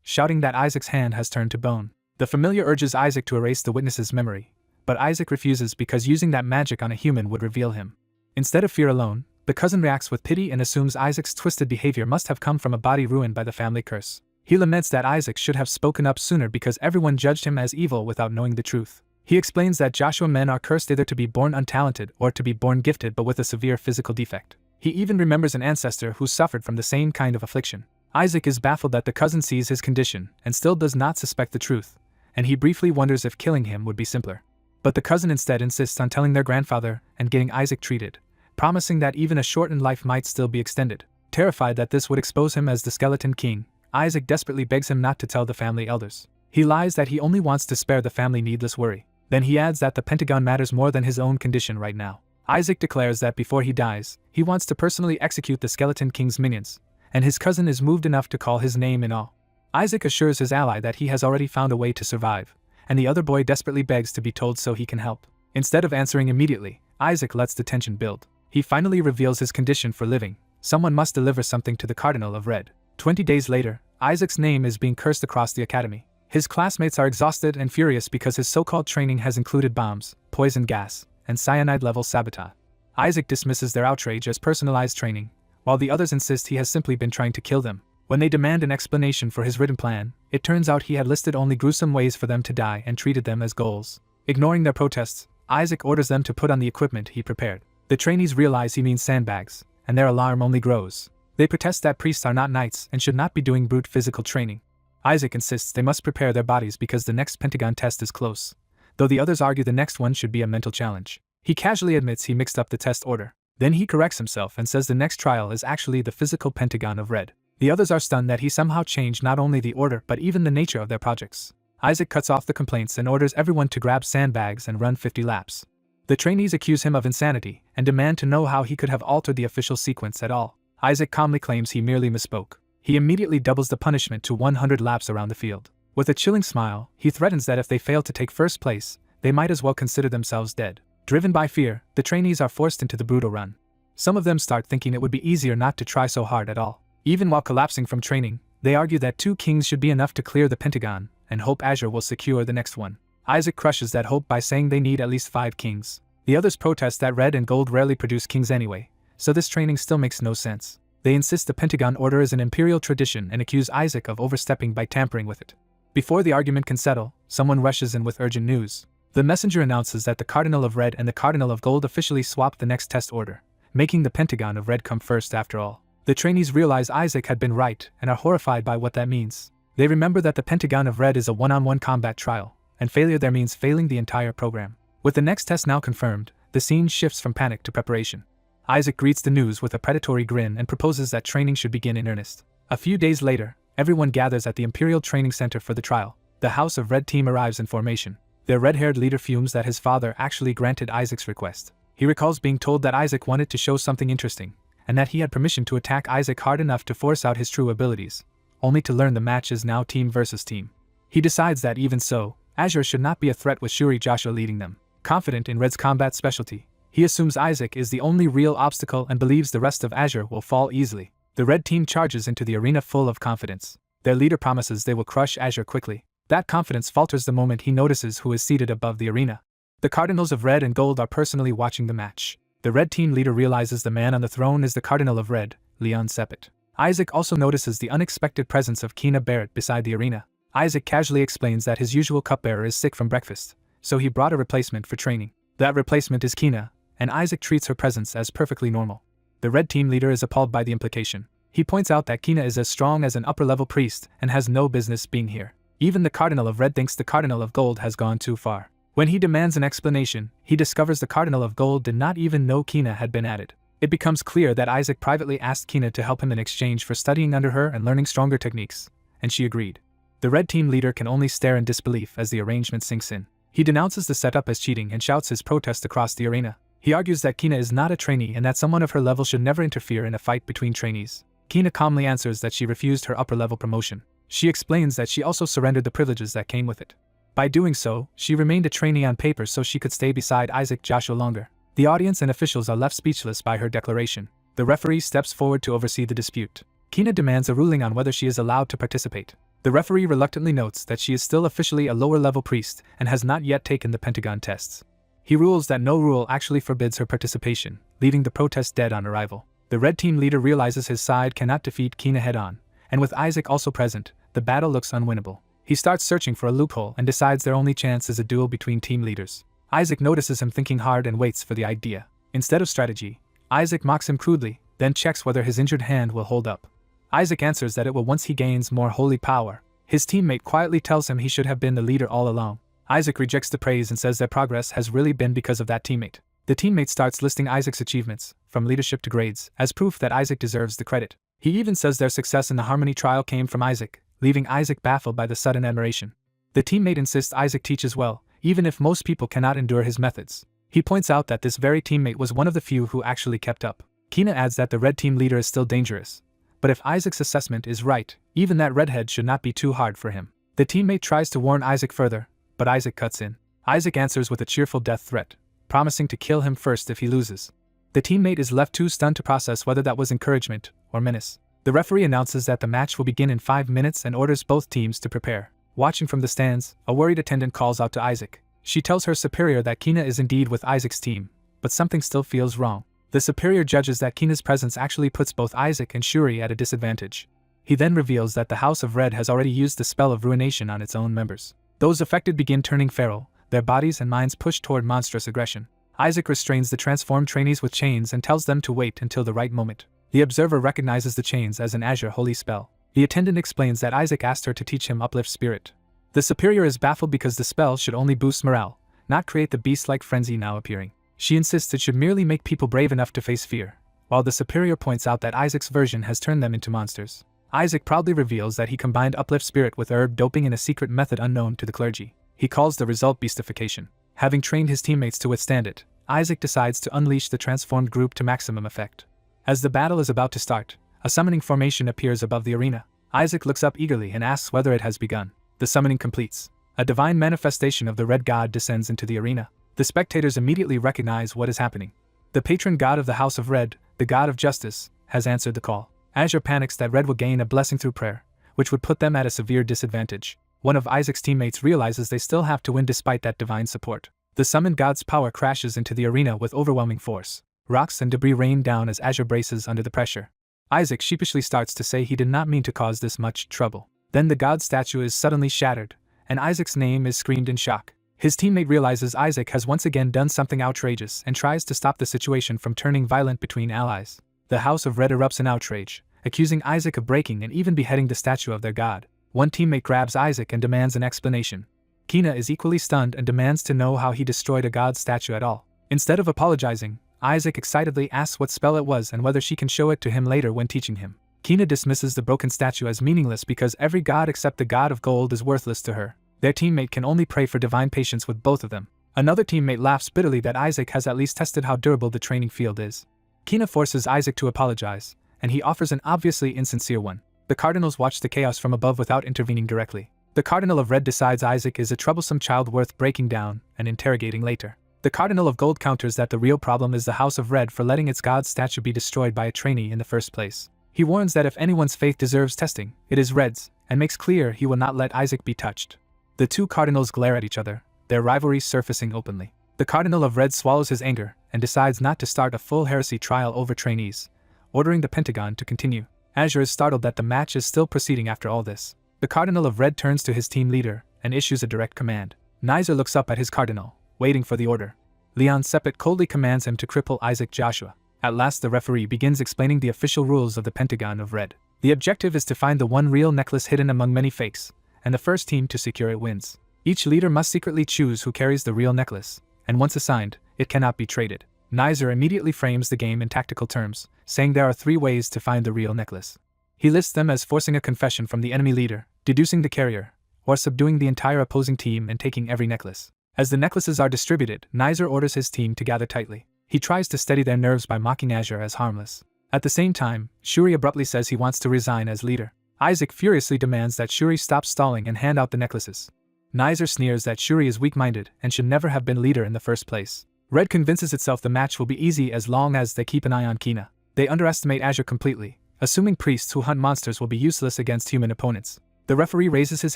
shouting that Isaac's hand has turned to bone. The familiar urges Isaac to erase the witness's memory, but Isaac refuses because using that magic on a human would reveal him. Instead of fear alone, the cousin reacts with pity and assumes Isaac's twisted behavior must have come from a body ruined by the family curse. He laments that Isaac should have spoken up sooner because everyone judged him as evil without knowing the truth. He explains that Joshua men are cursed either to be born untalented or to be born gifted but with a severe physical defect. He even remembers an ancestor who suffered from the same kind of affliction. Isaac is baffled that the cousin sees his condition and still does not suspect the truth, and he briefly wonders if killing him would be simpler. But the cousin instead insists on telling their grandfather and getting Isaac treated, promising that even a shortened life might still be extended. Terrified that this would expose him as the Skeleton King, Isaac desperately begs him not to tell the family elders. He lies that he only wants to spare the family needless worry. Then he adds that the Pentagon matters more than his own condition right now. Isaac declares that before he dies, he wants to personally execute the Skeleton King's minions, and his cousin is moved enough to call his name in awe. Isaac assures his ally that he has already found a way to survive, and the other boy desperately begs to be told so he can help. Instead of answering immediately, Isaac lets the tension build. He finally reveals his condition for living. Someone must deliver something to the Cardinal of Red. 20 days later, Isaac's name is being cursed across the academy. His classmates are exhausted and furious because his so-called training has included bombs, poison gas, and cyanide-level sabotage. Isaac dismisses their outrage as personalized training, while the others insist he has simply been trying to kill them. When they demand an explanation for his written plan, it turns out he had listed only gruesome ways for them to die and treated them as goals. Ignoring their protests, Isaac orders them to put on the equipment he prepared. The trainees realize he means sandbags, and their alarm only grows. They protest that priests are not knights and should not be doing brute physical training. Isaac insists they must prepare their bodies because the next Pentagon test is close, though the others argue the next one should be a mental challenge. He casually admits he mixed up the test order. Then he corrects himself and says the next trial is actually the physical Pentagon of Red. The others are stunned that he somehow changed not only the order but even the nature of their projects. Isaac cuts off the complaints and orders everyone to grab sandbags and run 50 laps. The trainees accuse him of insanity and demand to know how he could have altered the official sequence at all. Isaac calmly claims he merely misspoke. He immediately doubles the punishment to 100 laps around the field. With a chilling smile, he threatens that if they fail to take first place, they might as well consider themselves dead. Driven by fear, the trainees are forced into the brutal run. Some of them start thinking it would be easier not to try so hard at all. Even while collapsing from training, they argue that 2 kings should be enough to clear the Pentagon, and hope Azure will secure the next one. Isaac crushes that hope by saying they need at least 5 kings. The others protest that red and gold rarely produce kings anyway, so this training still makes no sense. They insist the Pentagon order is an imperial tradition and accuse Isaac of overstepping by tampering with it. Before the argument can settle, someone rushes in with urgent news. The messenger announces that the Cardinal of Red and the Cardinal of Gold officially swapped the next test order, making the Pentagon of Red come first after all. The trainees realize Isaac had been right and are horrified by what that means. They remember that the Pentagon of Red is a one-on-one combat trial, and failure there means failing the entire program. With the next test now confirmed, the scene shifts from panic to preparation. Isaac greets the news with a predatory grin and proposes that training should begin in earnest. A few days later, everyone gathers at the Imperial Training Center for the trial. The House of Red team arrives in formation. Their red-haired leader fumes that his father actually granted Isaac's request. He recalls being told that Isaac wanted to show something interesting, and that he had permission to attack Isaac hard enough to force out his true abilities, only to learn the match is now team versus team. He decides that even so, Azure should not be a threat with Shuri Joshua leading them. Confident in Red's combat specialty, he assumes Isaac is the only real obstacle and believes the rest of Azure will fall easily. The Red team charges into the arena full of confidence. Their leader promises they will crush Azure quickly. That confidence falters the moment he notices who is seated above the arena. The Cardinals of Red and Gold are personally watching the match. The Red team leader realizes the man on the throne is the Cardinal of Red, Leon Sepet. Isaac also notices the unexpected presence of Kina Barrett beside the arena. Isaac casually explains that his usual cupbearer is sick from breakfast, so he brought a replacement for training. That replacement is Kina, and Isaac treats her presence as perfectly normal. The Red team leader is appalled by the implication. He points out that Kina is as strong as an upper-level priest and has no business being here. Even the Cardinal of Red thinks the Cardinal of Gold has gone too far. When he demands an explanation, he discovers the Cardinal of Gold did not even know Kina had been added. It becomes clear that Isaac privately asked Kina to help him in exchange for studying under her and learning stronger techniques, and she agreed. The Red Team leader can only stare in disbelief as the arrangement sinks in. He denounces the setup as cheating and shouts his protest across the arena. He argues that Kina is not a trainee and that someone of her level should never interfere in a fight between trainees. Kina calmly answers that she refused her upper-level promotion. She explains that she also surrendered the privileges that came with it. By doing so, she remained a trainee on paper so she could stay beside Isaac Joshua longer. The audience and officials are left speechless by her declaration. The referee steps forward to oversee the dispute. Kina demands a ruling on whether she is allowed to participate. The referee reluctantly notes that she is still officially a lower-level priest and has not yet taken the Pentagon tests. He rules that no rule actually forbids her participation, leaving the protest dead on arrival. The Red Team leader realizes his side cannot defeat Kina head-on, and with Isaac also present, the battle looks unwinnable. He starts searching for a loophole and decides their only chance is a duel between team leaders. Isaac notices him thinking hard and waits for the idea. Instead of strategy, Isaac mocks him crudely, then checks whether his injured hand will hold up. Isaac answers that it will once he gains more holy power. His teammate quietly tells him he should have been the leader all along. Isaac rejects the praise and says that progress has really been because of that teammate. The teammate starts listing Isaac's achievements, from leadership to grades, as proof that Isaac deserves the credit. He even says their success in the Harmony trial came from Isaac, leaving Isaac baffled by the sudden admiration. The teammate insists Isaac teaches well, even if most people cannot endure his methods. He points out that this very teammate was one of the few who actually kept up. Kina adds that the Red Team leader is still dangerous, but if Isaac's assessment is right, even that redhead should not be too hard for him. The teammate tries to warn Isaac further, but Isaac cuts in. Isaac answers with a cheerful death threat, promising to kill him first if he loses. The teammate is left too stunned to process whether that was encouragement or menace. The referee announces that the match will begin in 5 minutes and orders both teams to prepare. Watching from the stands, a worried attendant calls out to Isaac. She tells her superior that Kina is indeed with Isaac's team, but something still feels wrong. The superior judges that Kina's presence actually puts both Isaac and Shuri at a disadvantage. He then reveals that the House of Red has already used the spell of ruination on its own members. Those affected begin turning feral, their bodies and minds pushed toward monstrous aggression. Isaac restrains the transformed trainees with chains and tells them to wait until the right moment. The observer recognizes the chains as an Azure holy spell. The attendant explains that Isaac asked her to teach him uplift spirit. The superior is baffled because the spell should only boost morale, not create the beast-like frenzy now appearing. She insists it should merely make people brave enough to face fear, while the superior points out that Isaac's version has turned them into monsters. Isaac proudly reveals that he combined uplift spirit with herb doping in a secret method unknown to the clergy. He calls the result beastification. Having trained his teammates to withstand it, Isaac decides to unleash the transformed group to maximum effect. As the battle is about to start, a summoning formation appears above the arena. Isaac looks up eagerly and asks whether it has begun. The summoning completes. A divine manifestation of the Red God descends into the arena. The spectators immediately recognize what is happening. The patron god of the House of Red, the god of justice, has answered the call. Azure panics that Red will gain a blessing through prayer, which would put them at a severe disadvantage. One of Isaac's teammates realizes they still have to win despite that divine support. The summoned god's power crashes into the arena with overwhelming force. Rocks and debris rain down as Azure braces under the pressure. Isaac sheepishly starts to say he did not mean to cause this much trouble. Then the god statue is suddenly shattered, and Isaac's name is screamed in shock. His teammate realizes Isaac has once again done something outrageous and tries to stop the situation from turning violent between allies. The House of Red erupts in outrage, accusing Isaac of breaking and even beheading the statue of their god. One teammate grabs Isaac and demands an explanation. Kina is equally stunned and demands to know how he destroyed a god statue at all. Instead of apologizing, Isaac excitedly asks what spell it was and whether she can show it to him later when teaching him. Kina dismisses the broken statue as meaningless because every god except the god of gold is worthless to her. Their teammate can only pray for divine patience with both of them. Another teammate laughs bitterly that Isaac has at least tested how durable the training field is. Kina forces Isaac to apologize, and he offers an obviously insincere one. The Cardinals watch the chaos from above without intervening directly. The Cardinal of Red decides Isaac is a troublesome child worth breaking down and interrogating later. The Cardinal of Gold counters that the real problem is the House of Red for letting its god statue be destroyed by a trainee in the first place. He warns that if anyone's faith deserves testing, it is Red's, and makes clear he will not let Isaac be touched. The two Cardinals glare at each other, their rivalry surfacing openly. The Cardinal of Red swallows his anger and decides not to start a full heresy trial over trainees, ordering the Pentagon to continue. Azure is startled that the match is still proceeding after all this. The Cardinal of Red turns to his team leader and issues a direct command. Nizer looks up at his Cardinal, waiting for the order. Leon Sepet coldly commands him to cripple Isaac Joshua. At last the referee begins explaining the official rules of the Pentagon of Red. The objective is to find the one real necklace hidden among many fakes, and the first team to secure it wins. Each leader must secretly choose who carries the real necklace, and once assigned, it cannot be traded. Nizer immediately frames the game in tactical terms, saying there are 3 ways to find the real necklace. He lists them as forcing a confession from the enemy leader, deducing the carrier, or subduing the entire opposing team and taking every necklace. As the necklaces are distributed, Nizer orders his team to gather tightly. He tries to steady their nerves by mocking Azure as harmless. At the same time, Shuri abruptly says he wants to resign as leader. Isaac furiously demands that Shuri stop stalling and hand out the necklaces. Nizer sneers that Shuri is weak-minded and should never have been leader in the first place. Red convinces itself the match will be easy as long as they keep an eye on Kina. They underestimate Azure completely, assuming priests who hunt monsters will be useless against human opponents. The referee raises his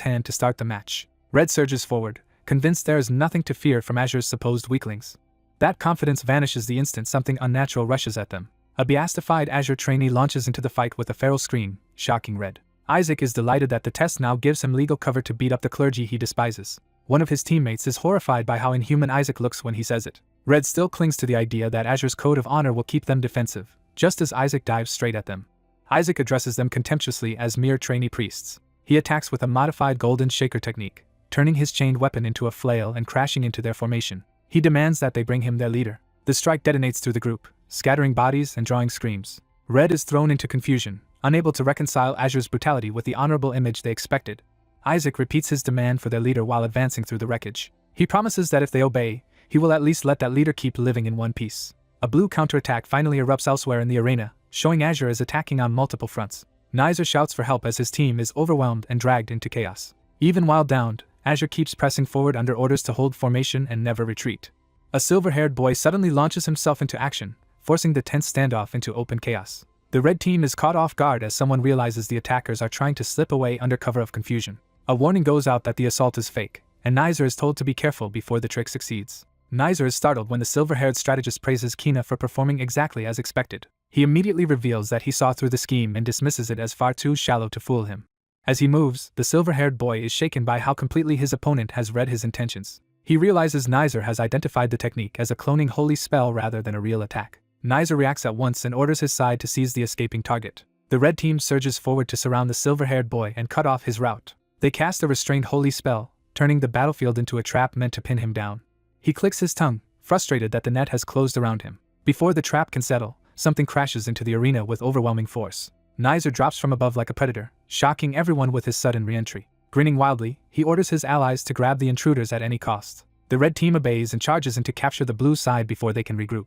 hand to start the match. Red surges forward, convinced there is nothing to fear from Azure's supposed weaklings. That confidence vanishes the instant something unnatural rushes at them. A beastified Azure trainee launches into the fight with a feral scream, shocking Red. Isaac is delighted that the test now gives him legal cover to beat up the clergy he despises. One of his teammates is horrified by how inhuman Isaac looks when he says it. Red still clings to the idea that Azure's code of honor will keep them defensive, just as Isaac dives straight at them. Isaac addresses them contemptuously as mere trainee priests. He attacks with a modified golden shaker technique, turning his chained weapon into a flail and crashing into their formation. He demands that they bring him their leader. The strike detonates through the group, scattering bodies and drawing screams. Red is thrown into confusion, unable to reconcile Azure's brutality with the honorable image they expected. Isaac repeats his demand for their leader while advancing through the wreckage. He promises that if they obey, he will at least let that leader keep living in one piece. A blue counterattack finally erupts elsewhere in the arena, showing Azure is attacking on multiple fronts. Nizer shouts for help as his team is overwhelmed and dragged into chaos. Even while downed, Azure keeps pressing forward under orders to hold formation and never retreat. A silver-haired boy suddenly launches himself into action, forcing the tense standoff into open chaos. The red team is caught off guard as someone realizes the attackers are trying to slip away under cover of confusion. A warning goes out that the assault is fake, and Nizer is told to be careful before the trick succeeds. Nizer is startled when the silver-haired strategist praises Kina for performing exactly as expected. He immediately reveals that he saw through the scheme and dismisses it as far too shallow to fool him. As he moves, the silver-haired boy is shaken by how completely his opponent has read his intentions. He realizes Nizer has identified the technique as a cloning holy spell rather than a real attack. Nizer reacts at once and orders his side to seize the escaping target. The red team surges forward to surround the silver-haired boy and cut off his route. They cast a restrained holy spell, turning the battlefield into a trap meant to pin him down. He clicks his tongue, frustrated that the net has closed around him. Before the trap can settle, something crashes into the arena with overwhelming force. Nizer drops from above like a predator, shocking everyone with his sudden re-entry. Grinning wildly, he orders his allies to grab the intruders at any cost. The red team obeys and charges in to capture the blue side before they can regroup.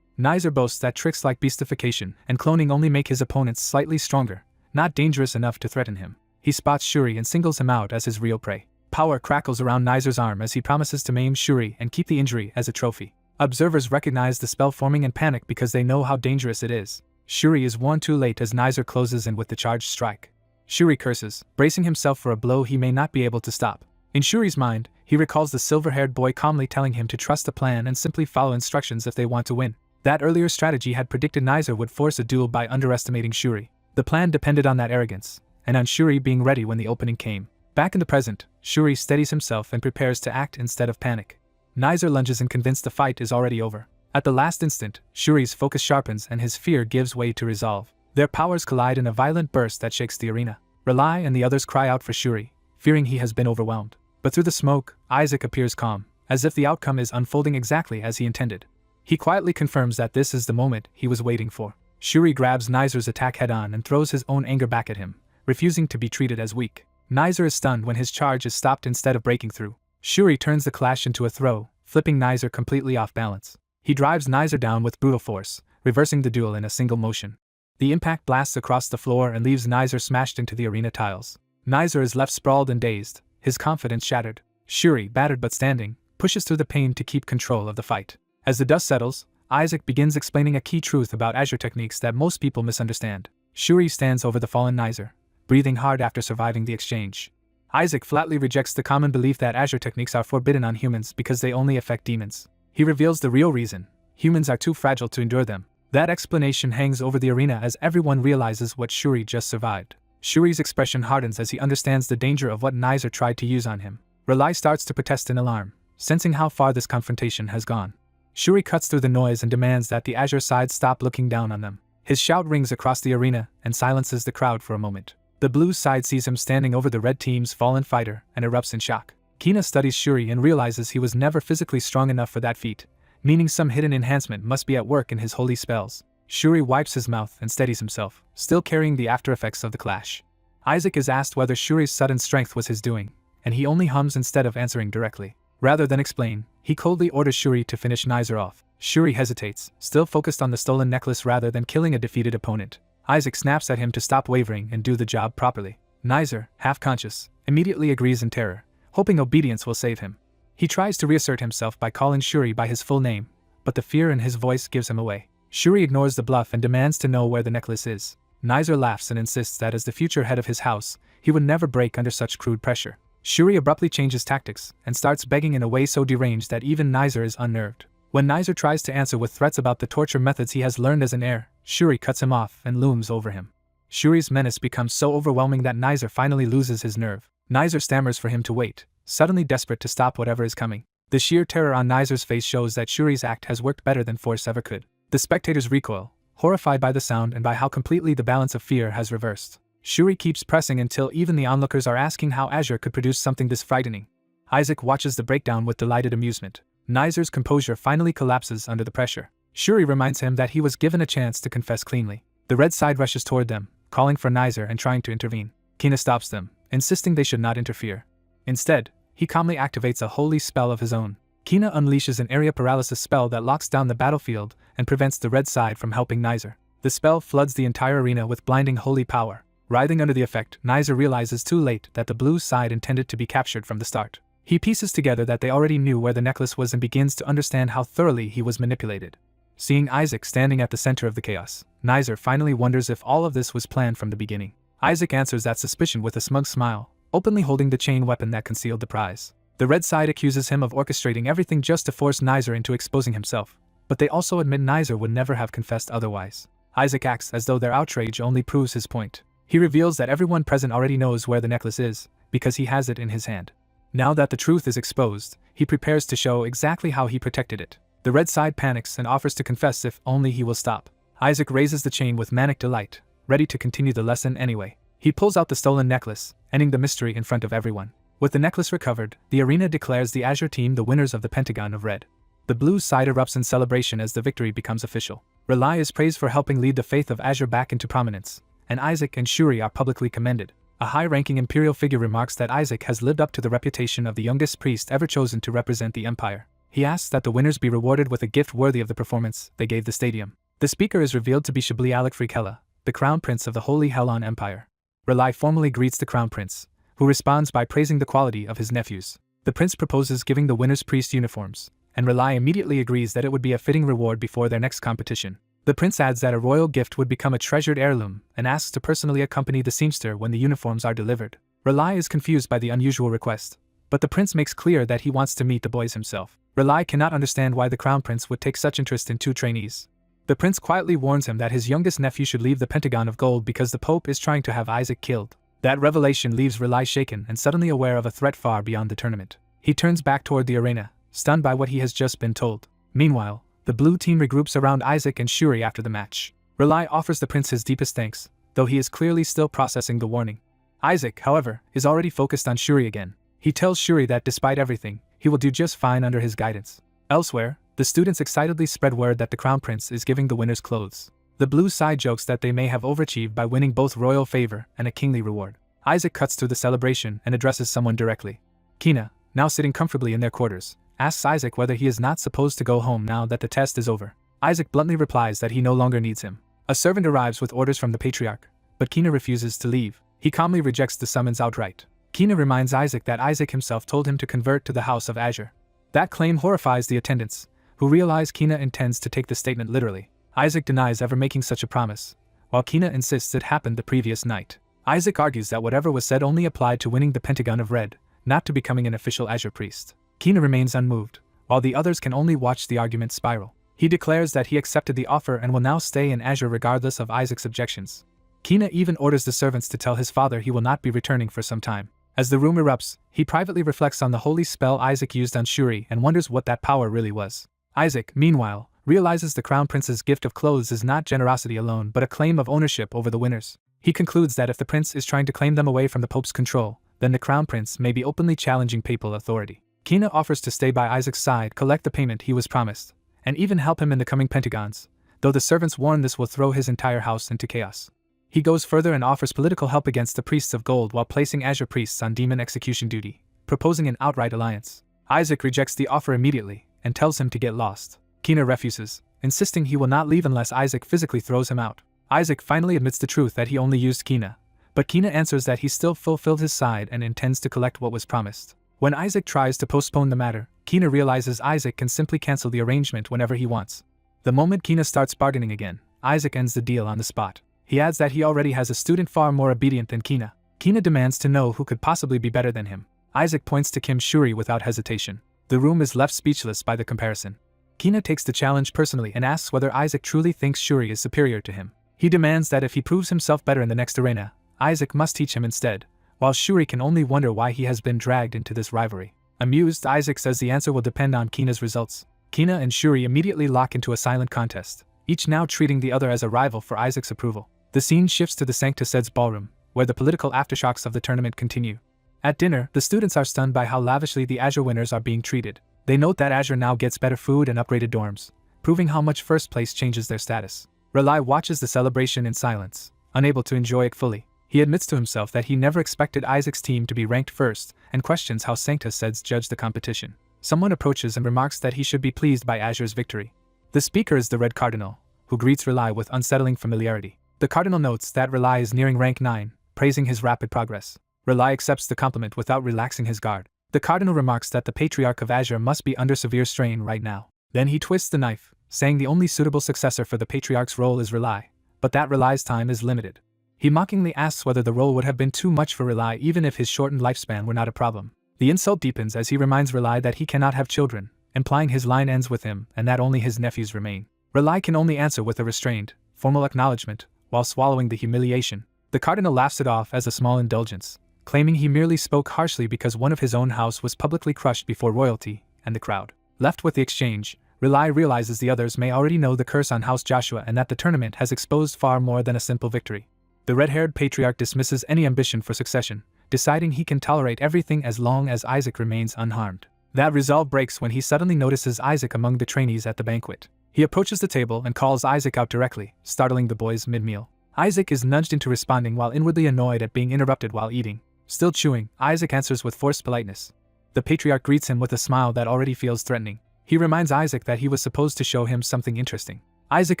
Nizer boasts that tricks like beastification and cloning only make his opponents slightly stronger, not dangerous enough to threaten him. He spots Shuri and singles him out as his real prey. Power crackles around Nizer's arm as he promises to maim Shuri and keep the injury as a trophy. Observers recognize the spell forming and panic because they know how dangerous it is. Shuri is warned too late as Nizer closes in with the charged strike. Shuri curses, bracing himself for a blow he may not be able to stop. In Shuri's mind, he recalls the silver-haired boy calmly telling him to trust the plan and simply follow instructions if they want to win. That earlier strategy had predicted Nizer would force a duel by underestimating Shuri. The plan depended on that arrogance, and on Shuri being ready when the opening came. Back in the present, Shuri steadies himself and prepares to act instead of panic. Nizer lunges and convinced the fight is already over. At the last instant, Shuri's focus sharpens and his fear gives way to resolve. Their powers collide in a violent burst that shakes the arena. Relai and the others cry out for Shuri, fearing he has been overwhelmed. But through the smoke, Isaac appears calm, as if the outcome is unfolding exactly as he intended. He quietly confirms that this is the moment he was waiting for. Shuri grabs Nizer's attack head-on and throws his own anger back at him, refusing to be treated as weak. Nizer is stunned when his charge is stopped instead of breaking through. Shuri turns the clash into a throw, flipping Nizer completely off balance. He drives Nizer down with brutal force, reversing the duel in a single motion. The impact blasts across the floor and leaves Nizer smashed into the arena tiles. Nizer is left sprawled and dazed, his confidence shattered. Shuri, battered but standing, pushes through the pain to keep control of the fight. As the dust settles, Isaac begins explaining a key truth about Azure techniques that most people misunderstand. Shuri stands over the fallen Nizer, breathing hard after surviving the exchange. Isaac flatly rejects the common belief that Azure techniques are forbidden on humans because they only affect demons. He reveals the real reason: humans are too fragile to endure them. That explanation hangs over the arena as everyone realizes what Shuri just survived. Shuri's expression hardens as he understands the danger of what Nizer tried to use on him. Relai starts to protest in alarm, sensing how far this confrontation has gone. Shuri cuts through the noise and demands that the Azure side stop looking down on them. His shout rings across the arena and silences the crowd for a moment. The blue side sees him standing over the red team's fallen fighter and erupts in shock. Kina studies Shuri and realizes he was never physically strong enough for that feat, meaning some hidden enhancement must be at work in his holy spells. Shuri wipes his mouth and steadies himself, still carrying the after-effects of the clash. Isaac is asked whether Shuri's sudden strength was his doing, and he only hums instead of answering directly. Rather than explain, he coldly orders Shuri to finish Nizer off. Shuri hesitates, still focused on the stolen necklace rather than killing a defeated opponent. Isaac snaps at him to stop wavering and do the job properly. Nizer, half-conscious, immediately agrees in terror, hoping obedience will save him. He tries to reassert himself by calling Shuri by his full name, but the fear in his voice gives him away. Shuri ignores the bluff and demands to know where the necklace is. Nizer laughs and insists that as the future head of his house, he would never break under such crude pressure. Shuri abruptly changes tactics and starts begging in a way so deranged that even Nizer is unnerved. When Nizer tries to answer with threats about the torture methods he has learned as an heir, Shuri cuts him off and looms over him. Shuri's menace becomes so overwhelming that Nizer finally loses his nerve. Nizer stammers for him to wait, suddenly desperate to stop whatever is coming. The sheer terror on Nizer's face shows that Shuri's act has worked better than force ever could. The spectators recoil, horrified by the sound and by how completely the balance of fear has reversed. Shuri keeps pressing until even the onlookers are asking how Azure could produce something this frightening. Isaac watches the breakdown with delighted amusement. Nizer's composure finally collapses under the pressure. Shuri reminds him that he was given a chance to confess cleanly. The red side rushes toward them, calling for Nizer and trying to intervene. Kina stops them, insisting they should not interfere. Instead, he calmly activates a holy spell of his own. Kina unleashes an area paralysis spell that locks down the battlefield and prevents the red side from helping Nizer. The spell floods the entire arena with blinding holy power. Writhing under the effect, Nizer realizes too late that the blue side intended to be captured from the start. He pieces together that they already knew where the necklace was and begins to understand how thoroughly he was manipulated. Seeing Isaac standing at the center of the chaos, Nizer finally wonders if all of this was planned from the beginning. Isaac answers that suspicion with a smug smile, openly holding the chain weapon that concealed the prize. The red side accuses him of orchestrating everything just to force Nizer into exposing himself, but they also admit Nizer would never have confessed otherwise. Isaac acts as though their outrage only proves his point. He reveals that everyone present already knows where the necklace is, because he has it in his hand. Now that the truth is exposed, he prepares to show exactly how he protected it. The red side panics and offers to confess if only he will stop. Isaac raises the chain with manic delight, ready to continue the lesson anyway. He pulls out the stolen necklace, ending the mystery in front of everyone. With the necklace recovered, the arena declares the Azure team the winners of the Pentagon of Red. The blue side erupts in celebration as the victory becomes official. Relai is praised for helping lead the faith of Azure back into prominence, and Isaac and Shuri are publicly commended. A high-ranking imperial figure remarks that Isaac has lived up to the reputation of the youngest priest ever chosen to represent the empire. He asks that the winners be rewarded with a gift worthy of the performance they gave the stadium. The speaker is revealed to be Shabli Alec Frikella, the crown prince of the Holy Helon Empire. Relai formally greets the crown prince, who responds by praising the quality of his nephews. The prince proposes giving the winners priest uniforms, and Relai immediately agrees that it would be a fitting reward before their next competition. The prince adds that a royal gift would become a treasured heirloom and asks to personally accompany the seamster when the uniforms are delivered. Relai is confused by the unusual request, but the prince makes clear that he wants to meet the boys himself. Relai cannot understand why the crown prince would take such interest in two trainees. The prince quietly warns him that his youngest nephew should leave the Pentagon of Gold because the Pope is trying to have Isaac killed. That revelation leaves Relai shaken and suddenly aware of a threat far beyond the tournament. He turns back toward the arena, stunned by what he has just been told. Meanwhile, the blue team regroups around Isaac and Shuri after the match. Relai offers the prince his deepest thanks, though he is clearly still processing the warning. Isaac, however, is already focused on Shuri again. He tells Shuri that despite everything, he will do just fine under his guidance. Elsewhere, the students excitedly spread word that the crown prince is giving the winners clothes. The blue side jokes that they may have overachieved by winning both royal favor and a kingly reward. Isaac cuts through the celebration and addresses someone directly. Kina, now sitting comfortably in their quarters, asks Isaac whether he is not supposed to go home now that the test is over. Isaac bluntly replies that he no longer needs him. A servant arrives with orders from the patriarch, but Kina refuses to leave. He calmly rejects the summons outright. Kina reminds Isaac that Isaac himself told him to convert to the House of Azure. That claim horrifies the attendants, who realize Kina intends to take the statement literally. Isaac denies ever making such a promise, while Kina insists it happened the previous night. Isaac argues that whatever was said only applied to winning the Pentagon of Red, not to becoming an official Azure priest. Kina remains unmoved, while the others can only watch the argument spiral. He declares that he accepted the offer and will now stay in Azure regardless of Isaac's objections. Kina even orders the servants to tell his father he will not be returning for some time. As the room erupts, he privately reflects on the holy spell Isaac used on Shuri and wonders what that power really was. Isaac, meanwhile, realizes the crown prince's gift of clothes is not generosity alone but a claim of ownership over the winners. He concludes that if the prince is trying to claim them away from the Pope's control, then the crown prince may be openly challenging papal authority. Kina offers to stay by Isaac's side, collect the payment he was promised, and even help him in the coming pentagons, though the servants warn this will throw his entire house into chaos. He goes further and offers political help against the priests of gold while placing azure priests on demon execution duty, proposing an outright alliance. Isaac rejects the offer immediately and tells him to get lost. Kina refuses, insisting he will not leave unless Isaac physically throws him out. Isaac finally admits the truth that he only used Kina, but Kina answers that he still fulfilled his side and intends to collect what was promised. When Isaac tries to postpone the matter, Kina realizes Isaac can simply cancel the arrangement whenever he wants. The moment Kina starts bargaining again, Isaac ends the deal on the spot. He adds that he already has a student far more obedient than Kina. Kina demands to know who could possibly be better than him. Isaac points to Kim Shuri without hesitation. The room is left speechless by the comparison. Kina takes the challenge personally and asks whether Isaac truly thinks Shuri is superior to him. He demands that if he proves himself better in the next arena, Isaac must teach him instead, while Shuri can only wonder why he has been dragged into this rivalry. Amused, Isaac says the answer will depend on Kina's results. Kina and Shuri immediately lock into a silent contest, each now treating the other as a rival for Isaac's approval. The scene shifts to the Sancta Sed's ballroom, where the political aftershocks of the tournament continue. At dinner, the students are stunned by how lavishly the Azure winners are being treated. They note that Azure now gets better food and upgraded dorms, proving how much first place changes their status. Relai watches the celebration in silence, unable to enjoy it fully. He admits to himself that he never expected Isaac's team to be ranked first, and questions how Sancta Seds judge the competition. Someone approaches and remarks that he should be pleased by Azure's victory. The speaker is the Red Cardinal, who greets Relai with unsettling familiarity. The Cardinal notes that Relai is nearing rank 9, praising his rapid progress. Relai accepts the compliment without relaxing his guard. The Cardinal remarks that the Patriarch of Azure must be under severe strain right now. Then he twists the knife, saying the only suitable successor for the Patriarch's role is Relai, but that Relai's time is limited. He mockingly asks whether the role would have been too much for Relai even if his shortened lifespan were not a problem. The insult deepens as he reminds Relai that he cannot have children, implying his line ends with him and that only his nephews remain. Relai can only answer with a restrained, formal acknowledgement, while swallowing the humiliation. The Cardinal laughs it off as a small indulgence, claiming he merely spoke harshly because one of his own house was publicly crushed before royalty and the crowd. Left with the exchange, Relai realizes the others may already know the curse on House Joshua and that the tournament has exposed far more than a simple victory. The red-haired patriarch dismisses any ambition for succession, deciding he can tolerate everything as long as Isaac remains unharmed. That resolve breaks when he suddenly notices Isaac among the trainees at the banquet. He approaches the table and calls Isaac out directly, startling the boys mid-meal. Isaac is nudged into responding while inwardly annoyed at being interrupted while eating. Still chewing, Isaac answers with forced politeness. The patriarch greets him with a smile that already feels threatening. He reminds Isaac that he was supposed to show him something interesting. Isaac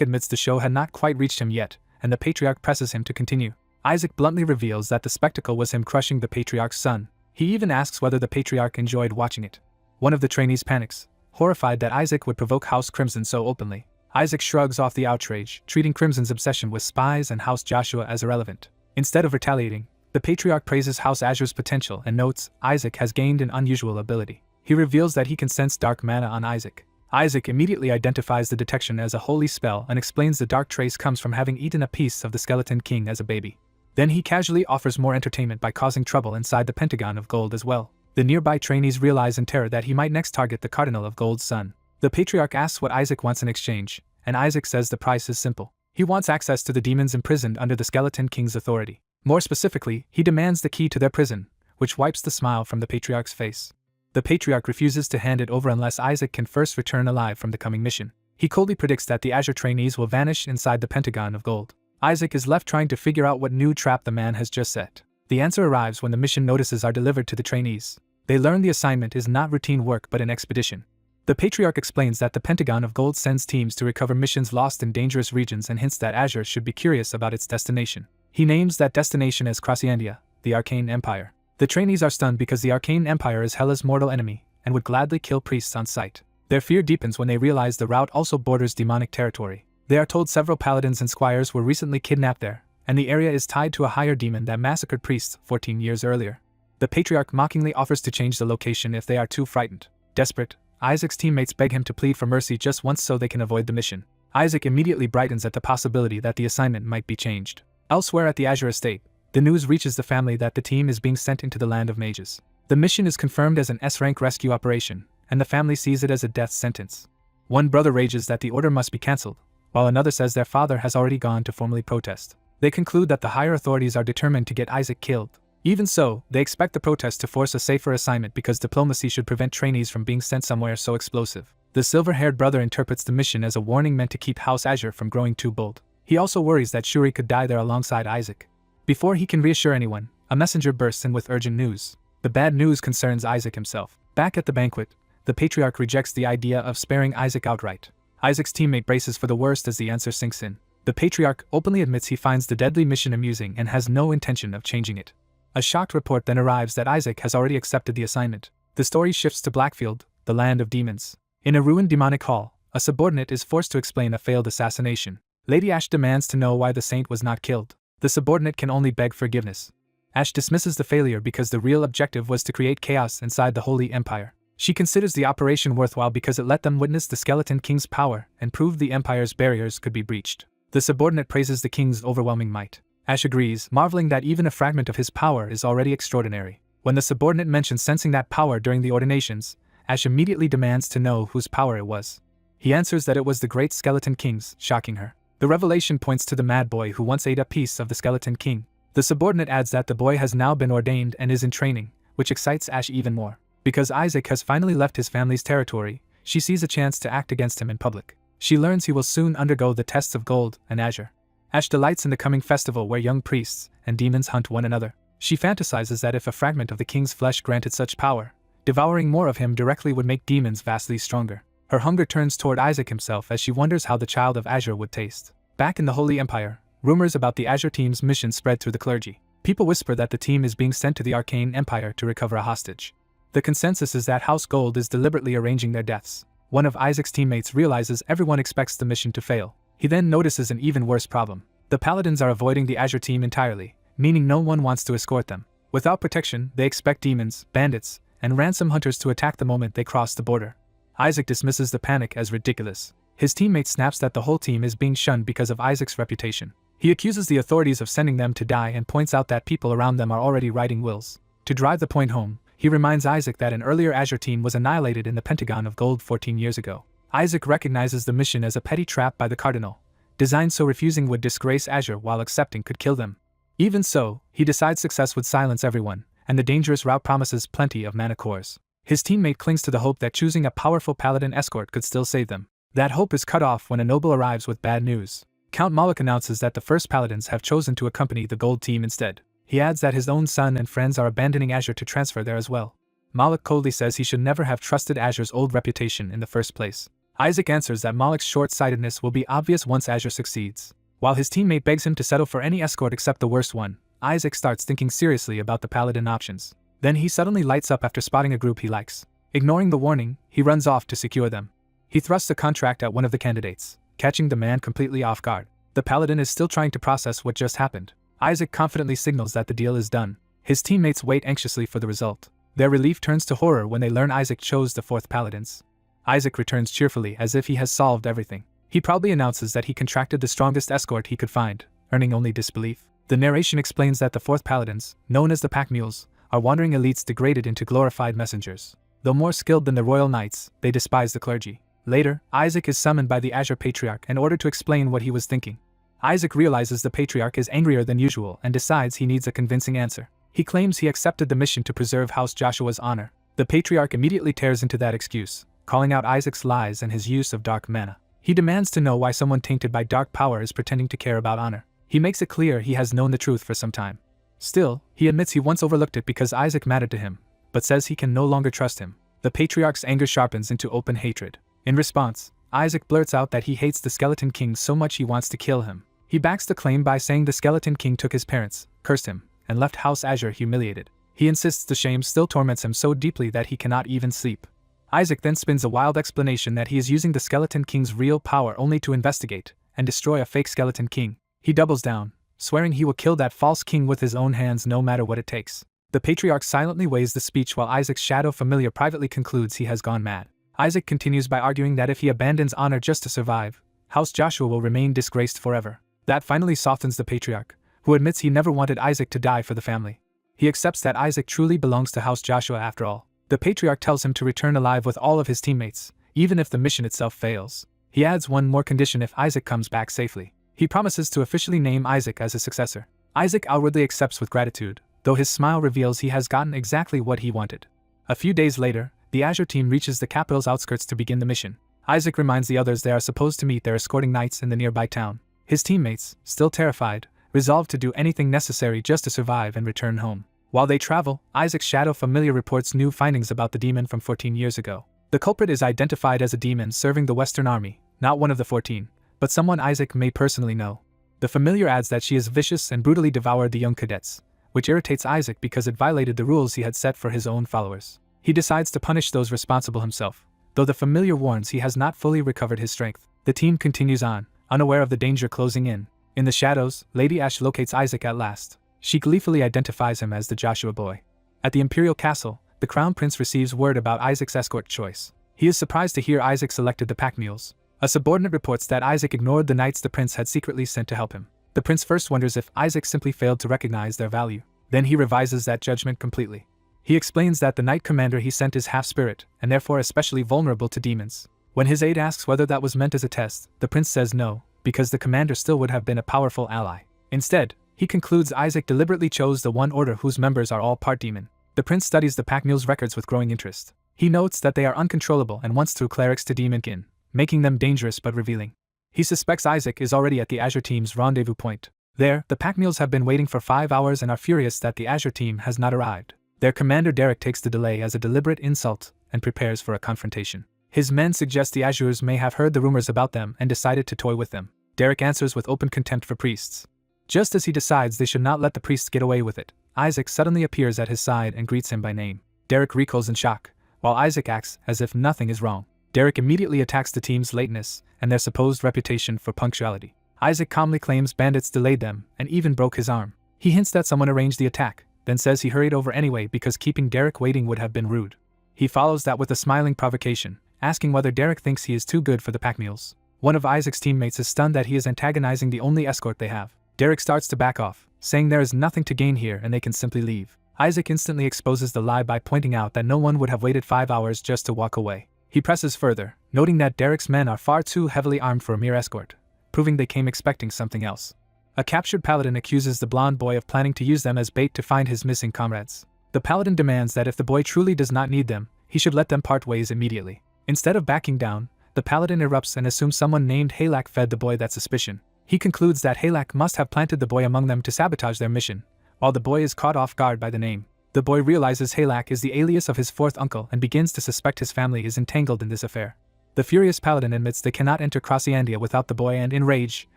admits the show had not quite reached him yet, and the patriarch presses him to continue. Isaac bluntly reveals that the spectacle was him crushing the patriarch's son. He even asks whether the patriarch enjoyed watching it. One of the trainees panics, horrified that Isaac would provoke House Crimson so openly. Isaac shrugs off the outrage, treating Crimson's obsession with spies and House Joshua as irrelevant. Instead of retaliating, the patriarch praises House Azure's potential and notes Isaac has gained an unusual ability. He reveals that he can sense dark mana on Isaac. Isaac immediately identifies the detection as a holy spell and explains the dark trace comes from having eaten a piece of the Skeleton King as a baby. Then he casually offers more entertainment by causing trouble inside the Pentagon of Gold as well. The nearby trainees realize in terror that he might next target the Cardinal of Gold's son. The patriarch asks what Isaac wants in exchange, and Isaac says the price is simple. He wants access to the demons imprisoned under the Skeleton King's authority. More specifically, he demands the key to their prison, which wipes the smile from the patriarch's face. The patriarch refuses to hand it over unless Isaac can first return alive from the coming mission. He coldly predicts that the Azure trainees will vanish inside the Pentagon of Gold. Isaac is left trying to figure out what new trap the man has just set. The answer arrives when the mission notices are delivered to the trainees. They learn the assignment is not routine work but an expedition. The patriarch explains that the Pentagon of Gold sends teams to recover missions lost in dangerous regions and hints that Azure should be curious about its destination. He names that destination as Crasiandia, the Arcane Empire. The trainees are stunned because the Arcane Empire is Hela's mortal enemy, and would gladly kill priests on sight. Their fear deepens when they realize the route also borders demonic territory. They are told several paladins and squires were recently kidnapped there, and the area is tied to a higher demon that massacred priests 14 years earlier. The patriarch mockingly offers to change the location if they are too frightened. Desperate, Isaac's teammates beg him to plead for mercy just once so they can avoid the mission. Isaac immediately brightens at the possibility that the assignment might be changed. Elsewhere at the Azure Estate, the news reaches the family that the team is being sent into the Land of Mages. The mission is confirmed as an S-rank rescue operation, and the family sees it as a death sentence. One brother rages that the order must be cancelled, while another says their father has already gone to formally protest. They conclude that the higher authorities are determined to get Isaac killed. Even so, they expect the protest to force a safer assignment because diplomacy should prevent trainees from being sent somewhere so explosive. The silver-haired brother interprets the mission as a warning meant to keep House Azure from growing too bold. He also worries that Shuri could die there alongside Isaac. Before he can reassure anyone, a messenger bursts in with urgent news. The bad news concerns Isaac himself. Back at the banquet, the patriarch rejects the idea of sparing Isaac outright. Isaac's teammate braces for the worst as the answer sinks in. The patriarch openly admits he finds the deadly mission amusing and has no intention of changing it. A shocked report then arrives that Isaac has already accepted the assignment. The story shifts to Blackfield, the land of demons. In a ruined demonic hall, a subordinate is forced to explain a failed assassination. Lady Ash demands to know why the saint was not killed. The subordinate can only beg forgiveness. Ash dismisses the failure because the real objective was to create chaos inside the Holy Empire. She considers the operation worthwhile because it let them witness the Skeleton King's power and proved the Empire's barriers could be breached. The subordinate praises the king's overwhelming might. Ash agrees, marveling that even a fragment of his power is already extraordinary. When the subordinate mentions sensing that power during the ordinations, Ash immediately demands to know whose power it was. He answers that it was the great Skeleton King's, shocking her. The revelation points to the mad boy who once ate a piece of the Skeleton King. The subordinate adds that the boy has now been ordained and is in training, which excites Ash even more. Because Isaac has finally left his family's territory, she sees a chance to act against him in public. She learns he will soon undergo the tests of gold and azure. Ash delights in the coming festival where young priests and demons hunt one another. She fantasizes that if a fragment of the king's flesh granted such power, devouring more of him directly would make demons vastly stronger. Her hunger turns toward Isaac himself as she wonders how the child of Azure would taste. Back in the Holy Empire, rumors about the Azure team's mission spread through the clergy. People whisper that the team is being sent to the Arcane Empire to recover a hostage. The consensus is that House Gold is deliberately arranging their deaths. One of Isaac's teammates realizes everyone expects the mission to fail. He then notices an even worse problem. The Paladins are avoiding the Azure team entirely, meaning no one wants to escort them. Without protection, they expect demons, bandits, and ransom hunters to attack the moment they cross the border. Isaac dismisses the panic as ridiculous. His teammate snaps that the whole team is being shunned because of Isaac's reputation. He accuses the authorities of sending them to die and points out that people around them are already writing wills. To drive the point home, he reminds Isaac that an earlier Azure team was annihilated in the Pentagon of Gold 14 years ago. Isaac recognizes the mission as a petty trap by the Cardinal, designed so refusing would disgrace Azure while accepting could kill them. Even so, he decides success would silence everyone, and the dangerous route promises plenty of mana cores. His teammate clings to the hope that choosing a powerful paladin escort could still save them. That hope is cut off when a noble arrives with bad news. Count Moloch announces that the first paladins have chosen to accompany the gold team instead. He adds that his own son and friends are abandoning Azure to transfer there as well. Moloch coldly says he should never have trusted Azure's old reputation in the first place. Isaac answers that Moloch's short-sightedness will be obvious once Azure succeeds. While his teammate begs him to settle for any escort except the worst one, Isaac starts thinking seriously about the paladin options. Then he suddenly lights up after spotting a group he likes. Ignoring the warning, he runs off to secure them. He thrusts a contract at one of the candidates, catching the man completely off guard. The paladin is still trying to process what just happened. Isaac confidently signals that the deal is done. His teammates wait anxiously for the result. Their relief turns to horror when they learn Isaac chose the fourth paladins. Isaac returns cheerfully as if he has solved everything. He proudly announces that he contracted the strongest escort he could find, earning only disbelief. The narration explains that the fourth paladins, known as the pack mules, are wandering elites degraded into glorified messengers. Though more skilled than the royal knights, they despise the clergy. Later, Isaac is summoned by the Azure Patriarch in order to explain what he was thinking. Isaac realizes the Patriarch is angrier than usual and decides he needs a convincing answer. He claims he accepted the mission to preserve House Joshua's honor. The Patriarch immediately tears into that excuse, calling out Isaac's lies and his use of dark mana. He demands to know why someone tainted by dark power is pretending to care about honor. He makes it clear he has known the truth for some time. Still, he admits he once overlooked it because Isaac mattered to him, but says he can no longer trust him. The Patriarch's anger sharpens into open hatred. In response, Isaac blurts out that he hates the Skeleton King so much he wants to kill him. He backs the claim by saying the Skeleton King took his parents, cursed him, and left House Azure humiliated. He insists the shame still torments him so deeply that he cannot even sleep. Isaac then spins a wild explanation that he is using the Skeleton King's real power only to investigate and destroy a fake Skeleton King. He doubles down, swearing he will kill that false king with his own hands no matter what it takes. The Patriarch silently weighs the speech while Isaac's shadow familiar privately concludes he has gone mad. Isaac continues by arguing that if he abandons honor just to survive, House Joshua will remain disgraced forever. That finally softens the Patriarch, who admits he never wanted Isaac to die for the family. He accepts that Isaac truly belongs to House Joshua after all. The Patriarch tells him to return alive with all of his teammates, even if the mission itself fails. He adds one more condition if Isaac comes back safely. He promises to officially name Isaac as his successor. Isaac outwardly accepts with gratitude, though his smile reveals he has gotten exactly what he wanted. A few days later, the Azure team reaches the capital's outskirts to begin the mission. Isaac reminds the others they are supposed to meet their escorting knights in the nearby town. His teammates, still terrified, resolve to do anything necessary just to survive and return home. While they travel, Isaac's shadow familiar reports new findings about the demon from 14 years ago. The culprit is identified as a demon serving the Western Army, not one of the 14, but someone Isaac may personally know. The familiar adds that she is vicious and brutally devoured the young cadets, which irritates Isaac because it violated the rules he had set for his own followers. He decides to punish those responsible himself, though the familiar warns he has not fully recovered his strength. The team continues on, unaware of the danger closing in. In the shadows, Lady Ash locates Isaac at last. She gleefully identifies him as the Joshua boy. At the Imperial Castle, the Crown Prince receives word about Isaac's escort choice. He is surprised to hear Isaac selected the pack mules. A subordinate reports that Isaac ignored the knights the prince had secretly sent to help him. The prince first wonders if Isaac simply failed to recognize their value. Then he revises that judgment completely. He explains that the knight commander he sent is half-spirit, and therefore especially vulnerable to demons. When his aide asks whether that was meant as a test, the prince says no, because the commander still would have been a powerful ally. Instead, he concludes Isaac deliberately chose the one order whose members are all part demon. The prince studies the pack mules' records with growing interest. He notes that they are uncontrollable and once threw clerics to demonkin, making them dangerous but revealing. He suspects Isaac is already at the Azure team's rendezvous point. There, the pack mules have been waiting for 5 hours and are furious that the Azure team has not arrived. Their commander Derek takes the delay as a deliberate insult and prepares for a confrontation. His men suggest the Azures may have heard the rumors about them and decided to toy with them. Derek answers with open contempt for priests. Just as he decides they should not let the priests get away with it, Isaac suddenly appears at his side and greets him by name. Derek recoils in shock, while Isaac acts as if nothing is wrong. Derek immediately attacks the team's lateness and their supposed reputation for punctuality. Isaac calmly claims bandits delayed them and even broke his arm. He hints that someone arranged the attack, then says he hurried over anyway because keeping Derek waiting would have been rude. He follows that with a smiling provocation, asking whether Derek thinks he is too good for the pack mules. One of Isaac's teammates is stunned that he is antagonizing the only escort they have. Derek starts to back off, saying there is nothing to gain here and they can simply leave. Isaac instantly exposes the lie by pointing out that no one would have waited 5 hours just to walk away. He presses further, noting that Derek's men are far too heavily armed for a mere escort, proving they came expecting something else. A captured paladin accuses the blonde boy of planning to use them as bait to find his missing comrades. The paladin demands that if the boy truly does not need them, he should let them part ways immediately. Instead of backing down, the paladin erupts and assumes someone named Halak fed the boy that suspicion. He concludes that Halak must have planted the boy among them to sabotage their mission, while the boy is caught off guard by the name. The boy realizes Halak is the alias of his fourth uncle and begins to suspect his family is entangled in this affair. The furious paladin admits they cannot enter Crossiandia without the boy and, in rage,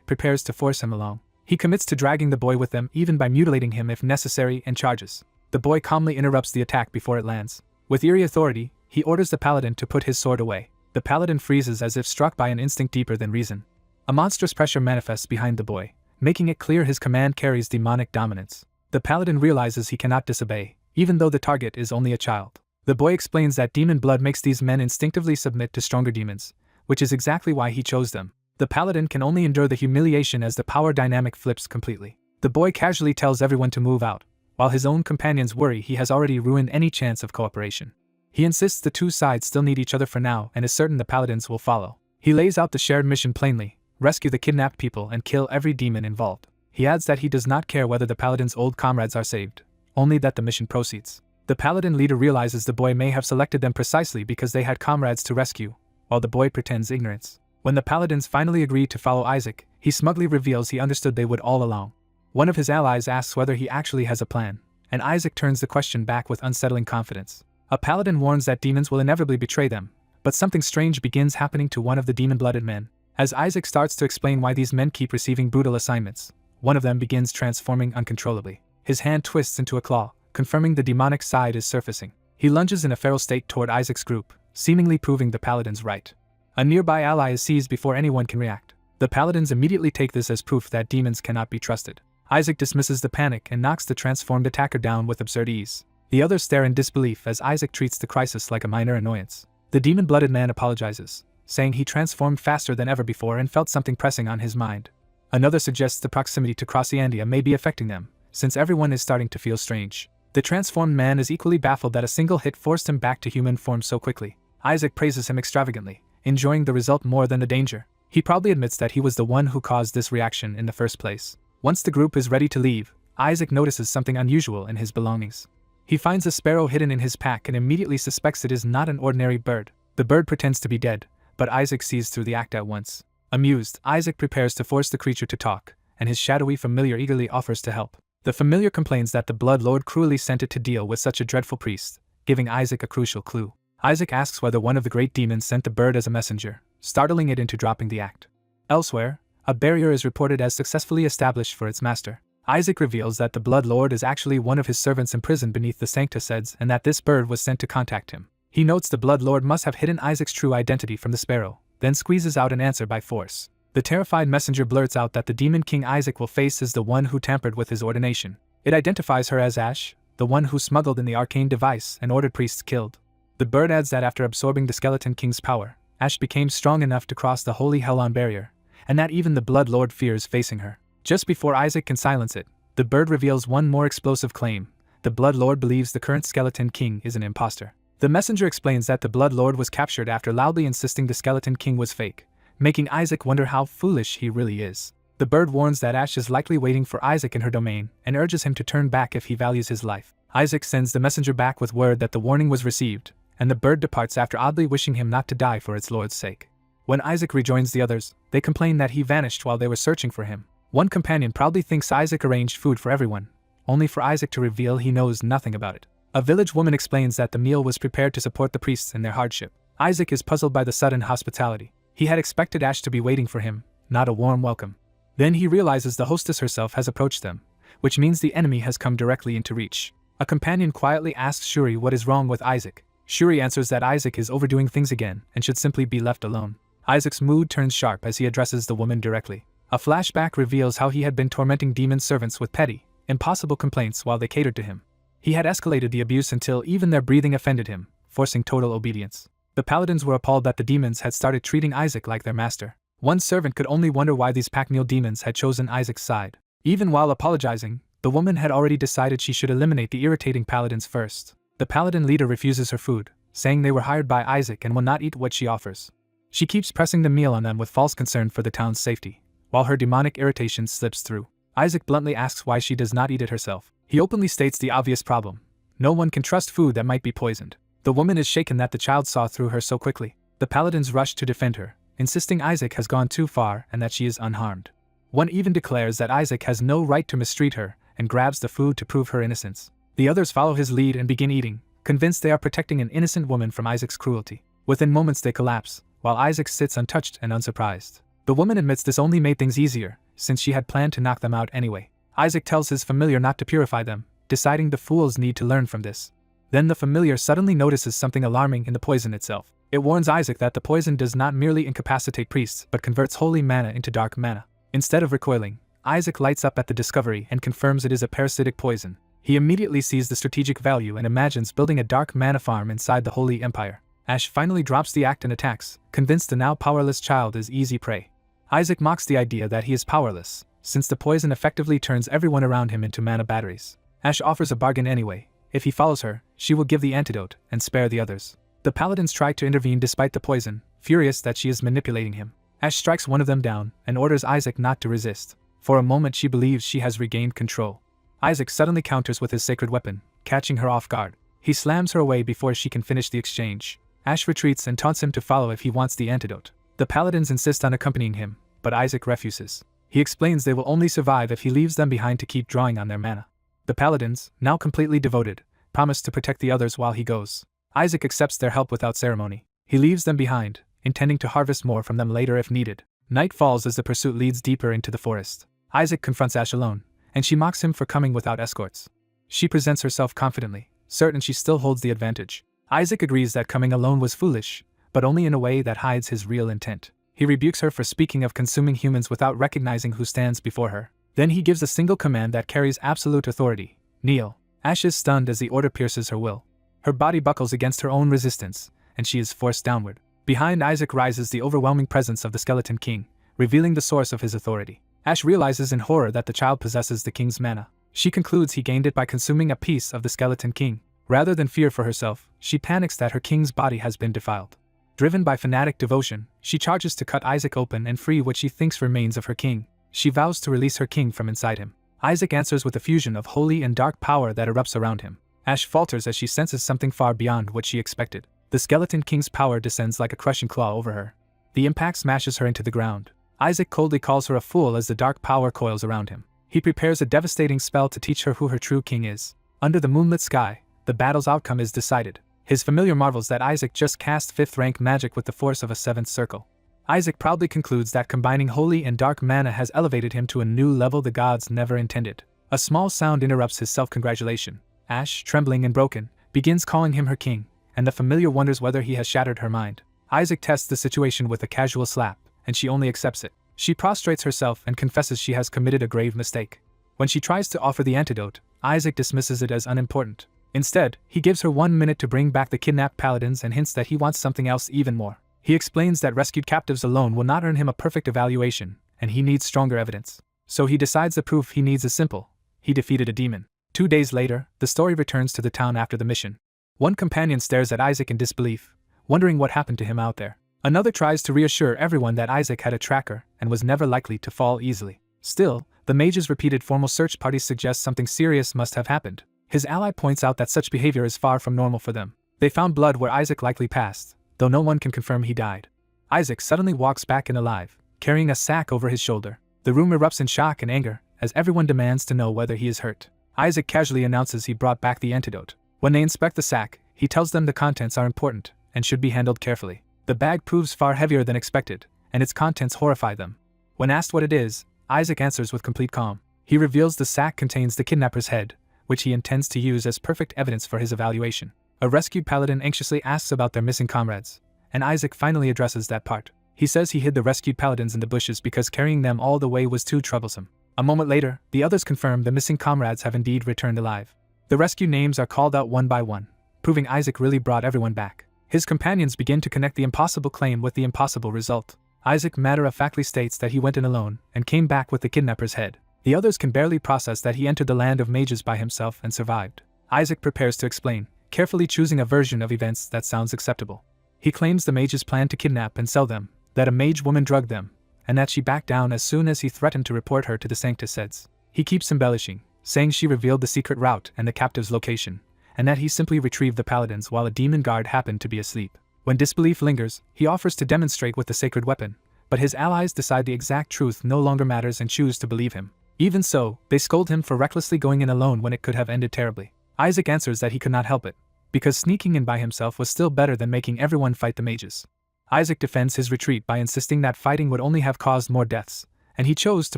prepares to force him along. He commits to dragging the boy with them even by mutilating him if necessary and charges. The boy calmly interrupts the attack before it lands. With eerie authority, he orders the paladin to put his sword away. The paladin freezes as if struck by an instinct deeper than reason. A monstrous pressure manifests behind the boy, making it clear his command carries demonic dominance. The paladin realizes he cannot disobey, even though the target is only a child. The boy explains that demon blood makes these men instinctively submit to stronger demons, which is exactly why he chose them. The paladin can only endure the humiliation as the power dynamic flips completely. The boy casually tells everyone to move out, while his own companions worry he has already ruined any chance of cooperation. He insists the two sides still need each other for now and is certain the paladins will follow. He lays out the shared mission plainly: rescue the kidnapped people and kill every demon involved. He adds that he does not care whether the paladin's old comrades are saved, only that the mission proceeds. The paladin leader realizes the boy may have selected them precisely because they had comrades to rescue, while the boy pretends ignorance. When the paladins finally agree to follow Isaac, he smugly reveals he understood they would all along. One of his allies asks whether he actually has a plan, and Isaac turns the question back with unsettling confidence. A paladin warns that demons will inevitably betray them, but something strange begins happening to one of the demon-blooded men. As Isaac starts to explain why these men keep receiving brutal assignments, one of them begins transforming uncontrollably. His hand twists into a claw, confirming the demonic side is surfacing. He lunges in a feral state toward Isaac's group, seemingly proving the paladins right. A nearby ally is seized before anyone can react. The paladins immediately take this as proof that demons cannot be trusted. Isaac dismisses the panic and knocks the transformed attacker down with absurd ease. The others stare in disbelief as Isaac treats the crisis like a minor annoyance. The demon-blooded man apologizes, saying he transformed faster than ever before and felt something pressing on his mind. Another suggests the proximity to Crossiandia may be affecting them, since everyone is starting to feel strange. The transformed man is equally baffled that a single hit forced him back to human form so quickly. Isaac praises him extravagantly, enjoying the result more than the danger. He probably admits that he was the one who caused this reaction in the first place. Once the group is ready to leave, Isaac notices something unusual in his belongings. He finds a sparrow hidden in his pack and immediately suspects it is not an ordinary bird. The bird pretends to be dead, but Isaac sees through the act at once. Amused, Isaac prepares to force the creature to talk, and his shadowy familiar eagerly offers to help. The familiar complains that the Blood Lord cruelly sent it to deal with such a dreadful priest, giving Isaac a crucial clue. Isaac asks whether one of the great demons sent the bird as a messenger, startling it into dropping the act. Elsewhere, a barrier is reported as successfully established for its master. Isaac reveals that the Blood Lord is actually one of his servants imprisoned beneath the Sanctuseds and that this bird was sent to contact him. He notes the Blood Lord must have hidden Isaac's true identity from the sparrow, then squeezes out an answer by force. The terrified messenger blurts out that the demon king Isaac will face is the one who tampered with his ordination. It identifies her as Ash, the one who smuggled in the arcane device and ordered priests killed. The bird adds that after absorbing the skeleton king's power, Ash became strong enough to cross the holy Helon barrier, and that even the Blood Lord fears facing her. Just before Isaac can silence it, the bird reveals one more explosive claim. The Blood Lord believes the current skeleton king is an imposter. The messenger explains that the Blood Lord was captured after loudly insisting the skeleton king was fake, making Isaac wonder how foolish he really is. The bird warns that Ash is likely waiting for Isaac in her domain and urges him to turn back if he values his life. Isaac sends the messenger back with word that the warning was received, and the bird departs after oddly wishing him not to die for its lord's sake. When Isaac rejoins the others, they complain that he vanished while they were searching for him. One companion proudly thinks Isaac arranged food for everyone, only for Isaac to reveal he knows nothing about it. A village woman explains that the meal was prepared to support the priests in their hardship. Isaac is puzzled by the sudden hospitality. He had expected Ash to be waiting for him, not a warm welcome. Then he realizes the hostess herself has approached them, which means the enemy has come directly into reach. A companion quietly asks Shuri what is wrong with Isaac. Shuri answers that Isaac is overdoing things again and should simply be left alone. Isaac's mood turns sharp as he addresses the woman directly. A flashback reveals how he had been tormenting demon servants with petty, impossible complaints while they catered to him. He had escalated the abuse until even their breathing offended him, forcing total obedience. The paladins were appalled that the demons had started treating Isaac like their master. One servant could only wonder why these pack-meal demons had chosen Isaac's side. Even while apologizing, the woman had already decided she should eliminate the irritating paladins first. The paladin leader refuses her food, saying they were hired by Isaac and will not eat what she offers. She keeps pressing the meal on them with false concern for the town's safety, while her demonic irritation slips through. Isaac bluntly asks why she does not eat it herself. He openly states the obvious problem. No one can trust food that might be poisoned. The woman is shaken that the child saw through her so quickly. The paladins rush to defend her, insisting Isaac has gone too far and that she is unharmed. One even declares that Isaac has no right to mistreat her and grabs the food to prove her innocence. The others follow his lead and begin eating, convinced they are protecting an innocent woman from Isaac's cruelty. Within moments they collapse, while Isaac sits untouched and unsurprised. The woman admits this only made things easier, since she had planned to knock them out anyway. Isaac tells his familiar not to purify them, deciding the fools need to learn from this. Then the familiar suddenly notices something alarming in the poison itself. It warns Isaac that the poison does not merely incapacitate priests but converts holy mana into dark mana. Instead of recoiling, Isaac lights up at the discovery and confirms it is a parasitic poison. He immediately sees the strategic value and imagines building a dark mana farm inside the Holy Empire. Ash finally drops the act and attacks, convinced the now powerless child is easy prey. Isaac mocks the idea that he is powerless, since the poison effectively turns everyone around him into mana batteries. Ash offers a bargain anyway. If he follows her, she will give the antidote and spare the others. The paladins try to intervene despite the poison, furious that she is manipulating him. Ash strikes one of them down and orders Isaac not to resist. For a moment she believes she has regained control. Isaac suddenly counters with his sacred weapon, catching her off guard. He slams her away before she can finish the exchange. Ash retreats and taunts him to follow if he wants the antidote. The paladins insist on accompanying him, but Isaac refuses. He explains they will only survive if he leaves them behind to keep drawing on their mana. The paladins, now completely devoted, promise to protect the others while he goes. Isaac accepts their help without ceremony. He leaves them behind, intending to harvest more from them later if needed. Night falls as the pursuit leads deeper into the forest. Isaac confronts Ash alone, and she mocks him for coming without escorts. She presents herself confidently, certain she still holds the advantage. Isaac agrees that coming alone was foolish, but only in a way that hides his real intent. He rebukes her for speaking of consuming humans without recognizing who stands before her. Then he gives a single command that carries absolute authority: kneel. Ash is stunned as the order pierces her will. Her body buckles against her own resistance, and she is forced downward. Behind Isaac rises the overwhelming presence of the Skeleton King, revealing the source of his authority. Ash realizes in horror that the child possesses the king's mana. She concludes he gained it by consuming a piece of the Skeleton King. Rather than fear for herself, she panics that her king's body has been defiled. Driven by fanatic devotion, she charges to cut Isaac open and free what she thinks remains of her king. She vows to release her king from inside him. Isaac answers with a fusion of holy and dark power that erupts around him. Ash falters as she senses something far beyond what she expected. The skeleton king's power descends like a crushing claw over her. The impact smashes her into the ground. Isaac coldly calls her a fool as the dark power coils around him. He prepares a devastating spell to teach her who her true king is. Under the moonlit sky, the battle's outcome is decided. His familiar marvels that Isaac just cast 5th-rank magic with the force of a 7th circle. Isaac proudly concludes that combining holy and dark mana has elevated him to a new level the gods never intended. A small sound interrupts his self-congratulation. Ash, trembling and broken, begins calling him her king, and the familiar wonders whether he has shattered her mind. Isaac tests the situation with a casual slap, and she only accepts it. She prostrates herself and confesses she has committed a grave mistake. When she tries to offer the antidote, Isaac dismisses it as unimportant. Instead, he gives her 1 minute to bring back the kidnapped paladins and hints that he wants something else even more. He explains that rescued captives alone will not earn him a perfect evaluation, and he needs stronger evidence. So he decides the proof he needs is simple: he defeated a demon. 2 days later, the story returns to the town after the mission. One companion stares at Isaac in disbelief, wondering what happened to him out there. Another tries to reassure everyone that Isaac had a tracker and was never likely to fall easily. Still, the mage's repeated formal search parties suggest something serious must have happened. His ally points out that such behavior is far from normal for them. They found blood where Isaac likely passed, though no one can confirm he died. Isaac suddenly walks back in alive, carrying a sack over his shoulder. The room erupts in shock and anger, as everyone demands to know whether he is hurt. Isaac casually announces he brought back the antidote. When they inspect the sack, he tells them the contents are important and should be handled carefully. The bag proves far heavier than expected, and its contents horrify them. When asked what it is, Isaac answers with complete calm. He reveals the sack contains the kidnapper's head, which he intends to use as perfect evidence for his evaluation. A rescued paladin anxiously asks about their missing comrades, and Isaac finally addresses that part. He says he hid the rescued paladins in the bushes because carrying them all the way was too troublesome. A moment later, the others confirm the missing comrades have indeed returned alive. The rescue names are called out one by one, proving Isaac really brought everyone back. His companions begin to connect the impossible claim with the impossible result. Isaac matter-of-factly states that he went in alone and came back with the kidnapper's head. The others can barely process that he entered the land of mages by himself and survived. Isaac prepares to explain, carefully choosing a version of events that sounds acceptable. He claims the mages planned to kidnap and sell them, that a mage woman drugged them, and that she backed down as soon as he threatened to report her to the Sanctus. He keeps embellishing, saying she revealed the secret route and the captive's location, and that he simply retrieved the paladins while a demon guard happened to be asleep. When disbelief lingers, he offers to demonstrate with the sacred weapon, but his allies decide the exact truth no longer matters and choose to believe him. Even so, they scold him for recklessly going in alone when it could have ended terribly. Isaac answers that he could not help it, because sneaking in by himself was still better than making everyone fight the mages. Isaac defends his retreat by insisting that fighting would only have caused more deaths, and he chose to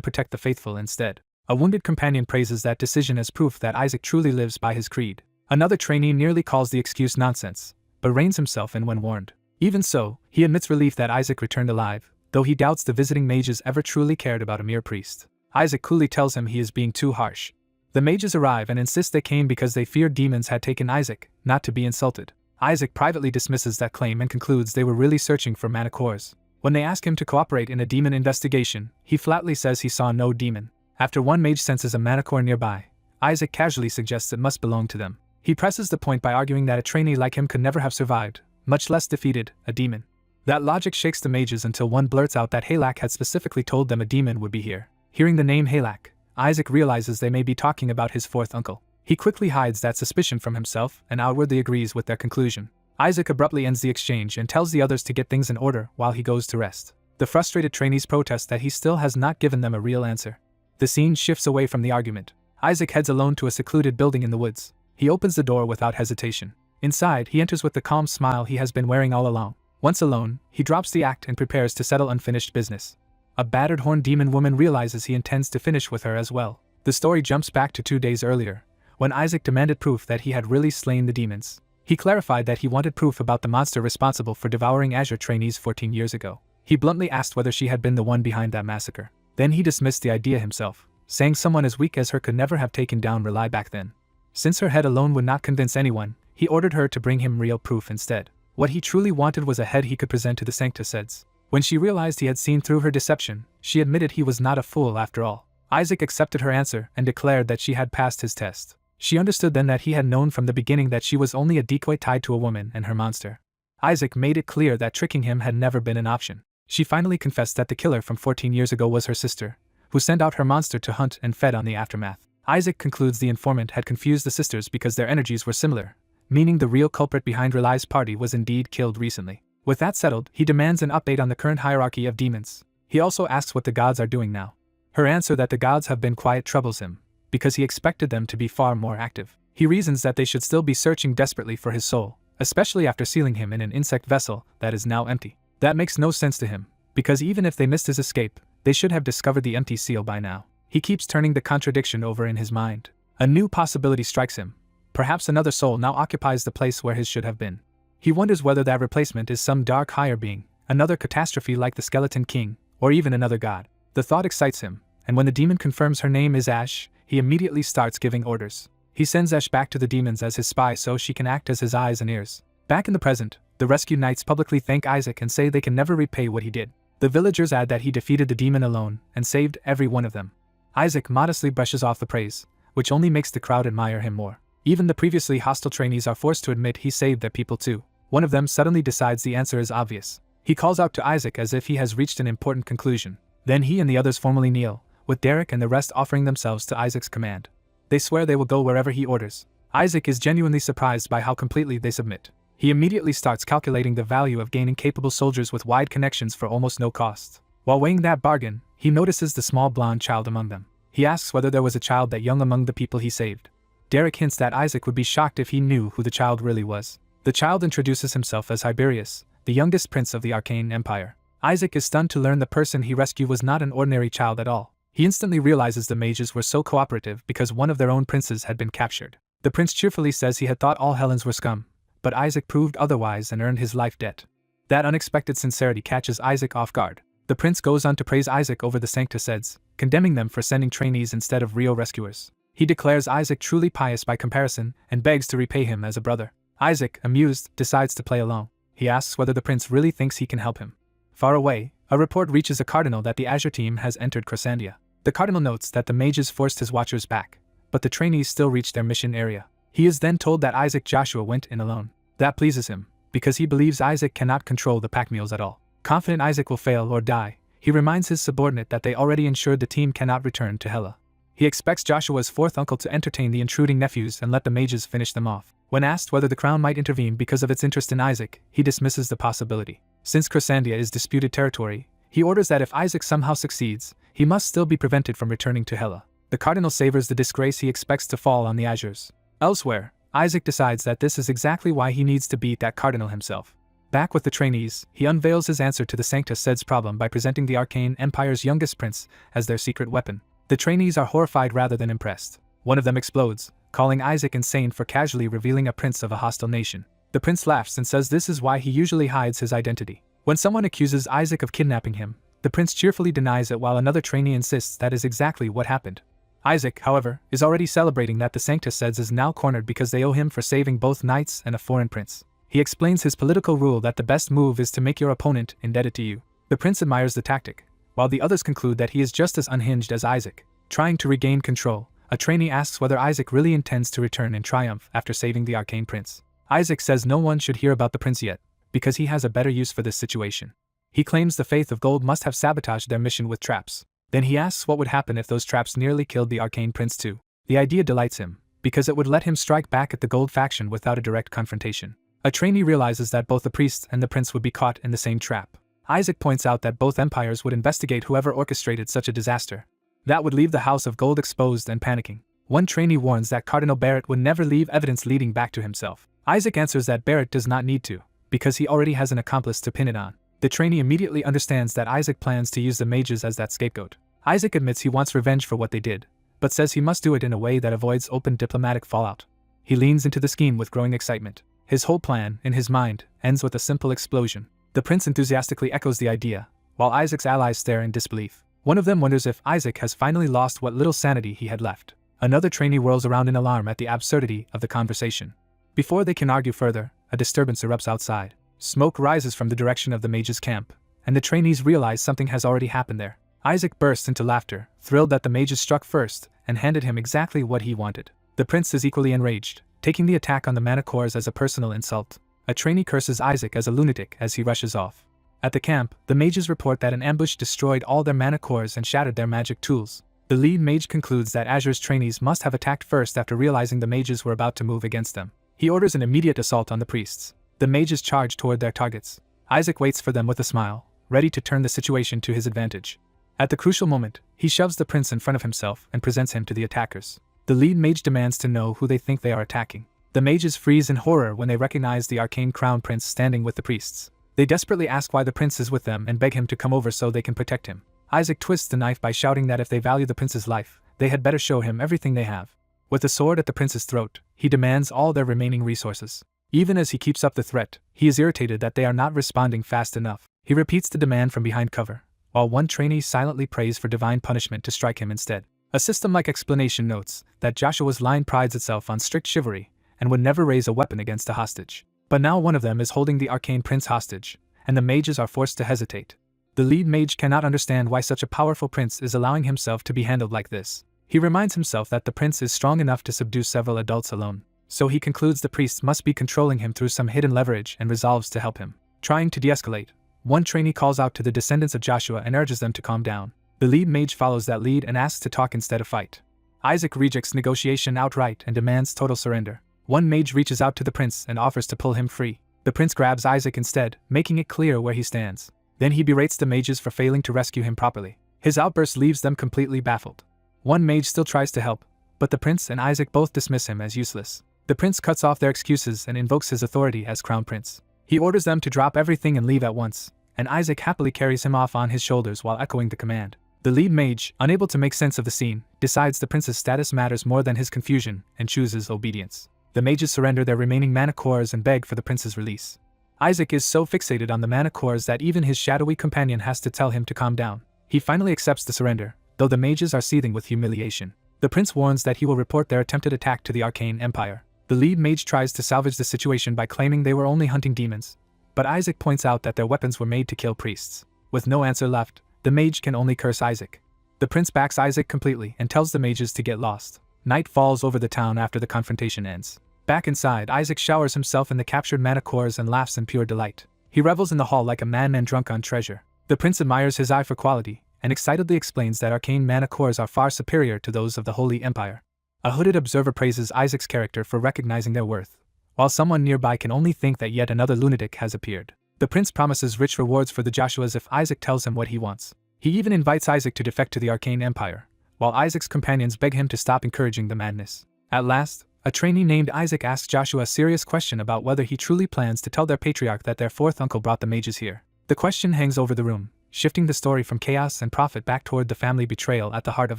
protect the faithful instead. A wounded companion praises that decision as proof that Isaac truly lives by his creed. Another trainee nearly calls the excuse nonsense, but reins himself in when warned. Even so, he admits relief that Isaac returned alive, though he doubts the visiting mages ever truly cared about a mere priest. Isaac coolly tells him he is being too harsh. The mages arrive and insist they came because they feared demons had taken Isaac, not to be insulted. Isaac privately dismisses that claim and concludes they were really searching for manticores. When they ask him to cooperate in a demon investigation, he flatly says he saw no demon. After one mage senses a manticore nearby, Isaac casually suggests it must belong to them. He presses the point by arguing that a trainee like him could never have survived, much less defeated, a demon. That logic shakes the mages until one blurts out that Halak had specifically told them a demon would be here. Hearing the name Halak, Isaac realizes they may be talking about his fourth uncle. He quickly hides that suspicion from himself and outwardly agrees with their conclusion. Isaac abruptly ends the exchange and tells the others to get things in order while he goes to rest. The frustrated trainees protest that he still has not given them a real answer. The scene shifts away from the argument. Isaac heads alone to a secluded building in the woods. He opens the door without hesitation. Inside, he enters with the calm smile he has been wearing all along. Once alone, he drops the act and prepares to settle unfinished business. A battered horned demon woman realizes he intends to finish with her as well. The story jumps back to 2 days earlier, when Isaac demanded proof that he had really slain the demons. He clarified that he wanted proof about the monster responsible for devouring Azure trainees 14 years ago. He bluntly asked whether she had been the one behind that massacre. Then he dismissed the idea himself, saying someone as weak as her could never have taken down Rely back then. Since her head alone would not convince anyone, he ordered her to bring him real proof instead. What he truly wanted was a head he could present to the Sanctus. When she realized he had seen through her deception, she admitted he was not a fool after all. Isaac accepted her answer and declared that she had passed his test. She understood then that he had known from the beginning that she was only a decoy tied to a woman and her monster. Isaac made it clear that tricking him had never been an option. She finally confessed that the killer from 14 years ago was her sister, who sent out her monster to hunt and fed on the aftermath. Isaac concludes the informant had confused the sisters because their energies were similar, meaning the real culprit behind Relai's party was indeed killed recently. With that settled, he demands an update on the current hierarchy of demons. He also asks what the gods are doing now. Her answer that the gods have been quiet troubles him, because he expected them to be far more active. He reasons that they should still be searching desperately for his soul, especially after sealing him in an insect vessel that is now empty. That makes no sense to him, because even if they missed his escape, they should have discovered the empty seal by now. He keeps turning the contradiction over in his mind. A new possibility strikes him. Perhaps another soul now occupies the place where his should have been. He wonders whether that replacement is some dark higher being, another catastrophe like the Skeleton King, or even another god. The thought excites him, and when the demon confirms her name is Ash, he immediately starts giving orders. He sends Ash back to the demons as his spy so she can act as his eyes and ears. Back in the present, the rescued knights publicly thank Isaac and say they can never repay what he did. The villagers add that he defeated the demon alone and saved every one of them. Isaac modestly brushes off the praise, which only makes the crowd admire him more. Even the previously hostile trainees are forced to admit he saved their people too. One of them suddenly decides the answer is obvious. He calls out to Isaac as if he has reached an important conclusion. Then he and the others formally kneel, with Derek and the rest offering themselves to Isaac's command. They swear they will go wherever he orders. Isaac is genuinely surprised by how completely they submit. He immediately starts calculating the value of gaining capable soldiers with wide connections for almost no cost. While weighing that bargain, he notices the small blonde child among them. He asks whether there was a child that young among the people he saved. Derek hints that Isaac would be shocked if he knew who the child really was. The child introduces himself as Hyberius, the youngest prince of the Arcane Empire. Isaac is stunned to learn the person he rescued was not an ordinary child at all. He instantly realizes the mages were so cooperative because one of their own princes had been captured. The prince cheerfully says he had thought all Helens were scum, but Isaac proved otherwise and earned his life debt. That unexpected sincerity catches Isaac off guard. The prince goes on to praise Isaac over the Sanctuseds, condemning them for sending trainees instead of real rescuers. He declares Isaac truly pious by comparison and begs to repay him as a brother. Isaac, amused, decides to play along. He asks whether the prince really thinks he can help him. Far away, a report reaches the cardinal that the Azure team has entered Crescendia. The cardinal notes that the mages forced his watchers back, but the trainees still reached their mission area. He is then told that Isaac Joshua went in alone. That pleases him, because he believes Isaac cannot control the pack mules at all. Confident Isaac will fail or die, he reminds his subordinate that they already ensured the team cannot return to Hela. He expects Joshua's fourth uncle to entertain the intruding nephews and let the mages finish them off. When asked whether the crown might intervene because of its interest in Isaac, he dismisses the possibility. Since Crescendia is disputed territory, he orders that if Isaac somehow succeeds, he must still be prevented from returning to Hela. The cardinal savors the disgrace he expects to fall on the Azures. Elsewhere, Isaac decides that this is exactly why he needs to beat that cardinal himself. Back with the trainees, he unveils his answer to the Sanctuseds problem by presenting the Arcane Empire's youngest prince as their secret weapon. The trainees are horrified rather than impressed. One of them explodes, calling Isaac insane for casually revealing a prince of a hostile nation. The prince laughs and says this is why he usually hides his identity. When someone accuses Isaac of kidnapping him, the prince cheerfully denies it while another trainee insists that is exactly what happened. Isaac, however, is already celebrating that the Sanctuseds is now cornered because they owe him for saving both knights and a foreign prince. He explains his political rule that the best move is to make your opponent indebted to you. The prince admires the tactic, while the others conclude that he is just as unhinged as Isaac. Trying to regain control, a trainee asks whether Isaac really intends to return in triumph after saving the arcane prince. Isaac says no one should hear about the prince yet, because he has a better use for this situation. He claims the Faith of Gold must have sabotaged their mission with traps. Then he asks what would happen if those traps nearly killed the arcane prince too. The idea delights him, because it would let him strike back at the Gold faction without a direct confrontation. A trainee realizes that both the priest and the prince would be caught in the same trap. Isaac points out that both empires would investigate whoever orchestrated such a disaster. That would leave the House of Gold exposed and panicking. One trainee warns that Cardinal Barrett would never leave evidence leading back to himself. Isaac answers that Barrett does not need to, because he already has an accomplice to pin it on. The trainee immediately understands that Isaac plans to use the mages as that scapegoat. Isaac admits he wants revenge for what they did, but says he must do it in a way that avoids open diplomatic fallout. He leans into the scheme with growing excitement. His whole plan, in his mind, ends with a simple explosion. The prince enthusiastically echoes the idea, while Isaac's allies stare in disbelief. One of them wonders if Isaac has finally lost what little sanity he had left. Another trainee whirls around in alarm at the absurdity of the conversation. Before they can argue further, a disturbance erupts outside. Smoke rises from the direction of the mage's camp, and the trainees realize something has already happened there. Isaac bursts into laughter, thrilled that the mages struck first, and handed him exactly what he wanted. The prince is equally enraged, taking the attack on the Manacores as a personal insult. A trainee curses Isaac as a lunatic as he rushes off. At the camp, the mages report that an ambush destroyed all their mana cores and shattered their magic tools. The lead mage concludes that Azure's trainees must have attacked first after realizing the mages were about to move against them. He orders an immediate assault on the priests. The mages charge toward their targets. Isaac waits for them with a smile, ready to turn the situation to his advantage. At the crucial moment, he shoves the prince in front of himself and presents him to the attackers. The lead mage demands to know who they think they are attacking. The mages freeze in horror when they recognize the arcane crown prince standing with the priests. They desperately ask why the prince is with them and beg him to come over so they can protect him. Isaac twists the knife by shouting that if they value the prince's life, they had better show him everything they have. With the sword at the prince's throat, he demands all their remaining resources. Even as he keeps up the threat, he is irritated that they are not responding fast enough. He repeats the demand from behind cover, while one trainee silently prays for divine punishment to strike him instead. A system-like explanation notes that Joshua's line prides itself on strict chivalry and would never raise a weapon against a hostage. But now one of them is holding the arcane prince hostage, and the mages are forced to hesitate. The lead mage cannot understand why such a powerful prince is allowing himself to be handled like this. He reminds himself that the prince is strong enough to subdue several adults alone, so he concludes the priests must be controlling him through some hidden leverage and resolves to help him. Trying to de-escalate, one trainee calls out to the descendants of Joshua and urges them to calm down. The lead mage follows that lead and asks to talk instead of fight. Isaac rejects negotiation outright and demands total surrender. One mage reaches out to the prince and offers to pull him free. The prince grabs Isaac instead, making it clear where he stands. Then he berates the mages for failing to rescue him properly. His outburst leaves them completely baffled. One mage still tries to help, but the prince and Isaac both dismiss him as useless. The prince cuts off their excuses and invokes his authority as crown prince. He orders them to drop everything and leave at once, and Isaac happily carries him off on his shoulders while echoing the command. The lead mage, unable to make sense of the scene, decides the prince's status matters more than his confusion and chooses obedience. The mages surrender their remaining mana cores and beg for the prince's release. Isaac is so fixated on the mana cores that even his shadowy companion has to tell him to calm down. He finally accepts the surrender, though the mages are seething with humiliation. The prince warns that he will report their attempted attack to the Arcane Empire. The lead mage tries to salvage the situation by claiming they were only hunting demons, but Isaac points out that their weapons were made to kill priests. With no answer left, the mage can only curse Isaac. The prince backs Isaac completely and tells the mages to get lost. Night falls over the town after the confrontation ends. Back inside, Isaac showers himself in the captured mana cores and laughs in pure delight. He revels in the hall like a madman drunk on treasure. The prince admires his eye for quality, and excitedly explains that arcane mana cores are far superior to those of the Holy Empire. A hooded observer praises Isaac's character for recognizing their worth, while someone nearby can only think that yet another lunatic has appeared. The prince promises rich rewards for the Joshuas if Isaac tells him what he wants. He even invites Isaac to defect to the Arcane Empire, while Isaac's companions beg him to stop encouraging the madness. At last, a trainee named Isaac asks Joshua a serious question about whether he truly plans to tell their patriarch that their fourth uncle brought the mages here. The question hangs over the room, shifting the story from chaos and profit back toward the family betrayal at the heart of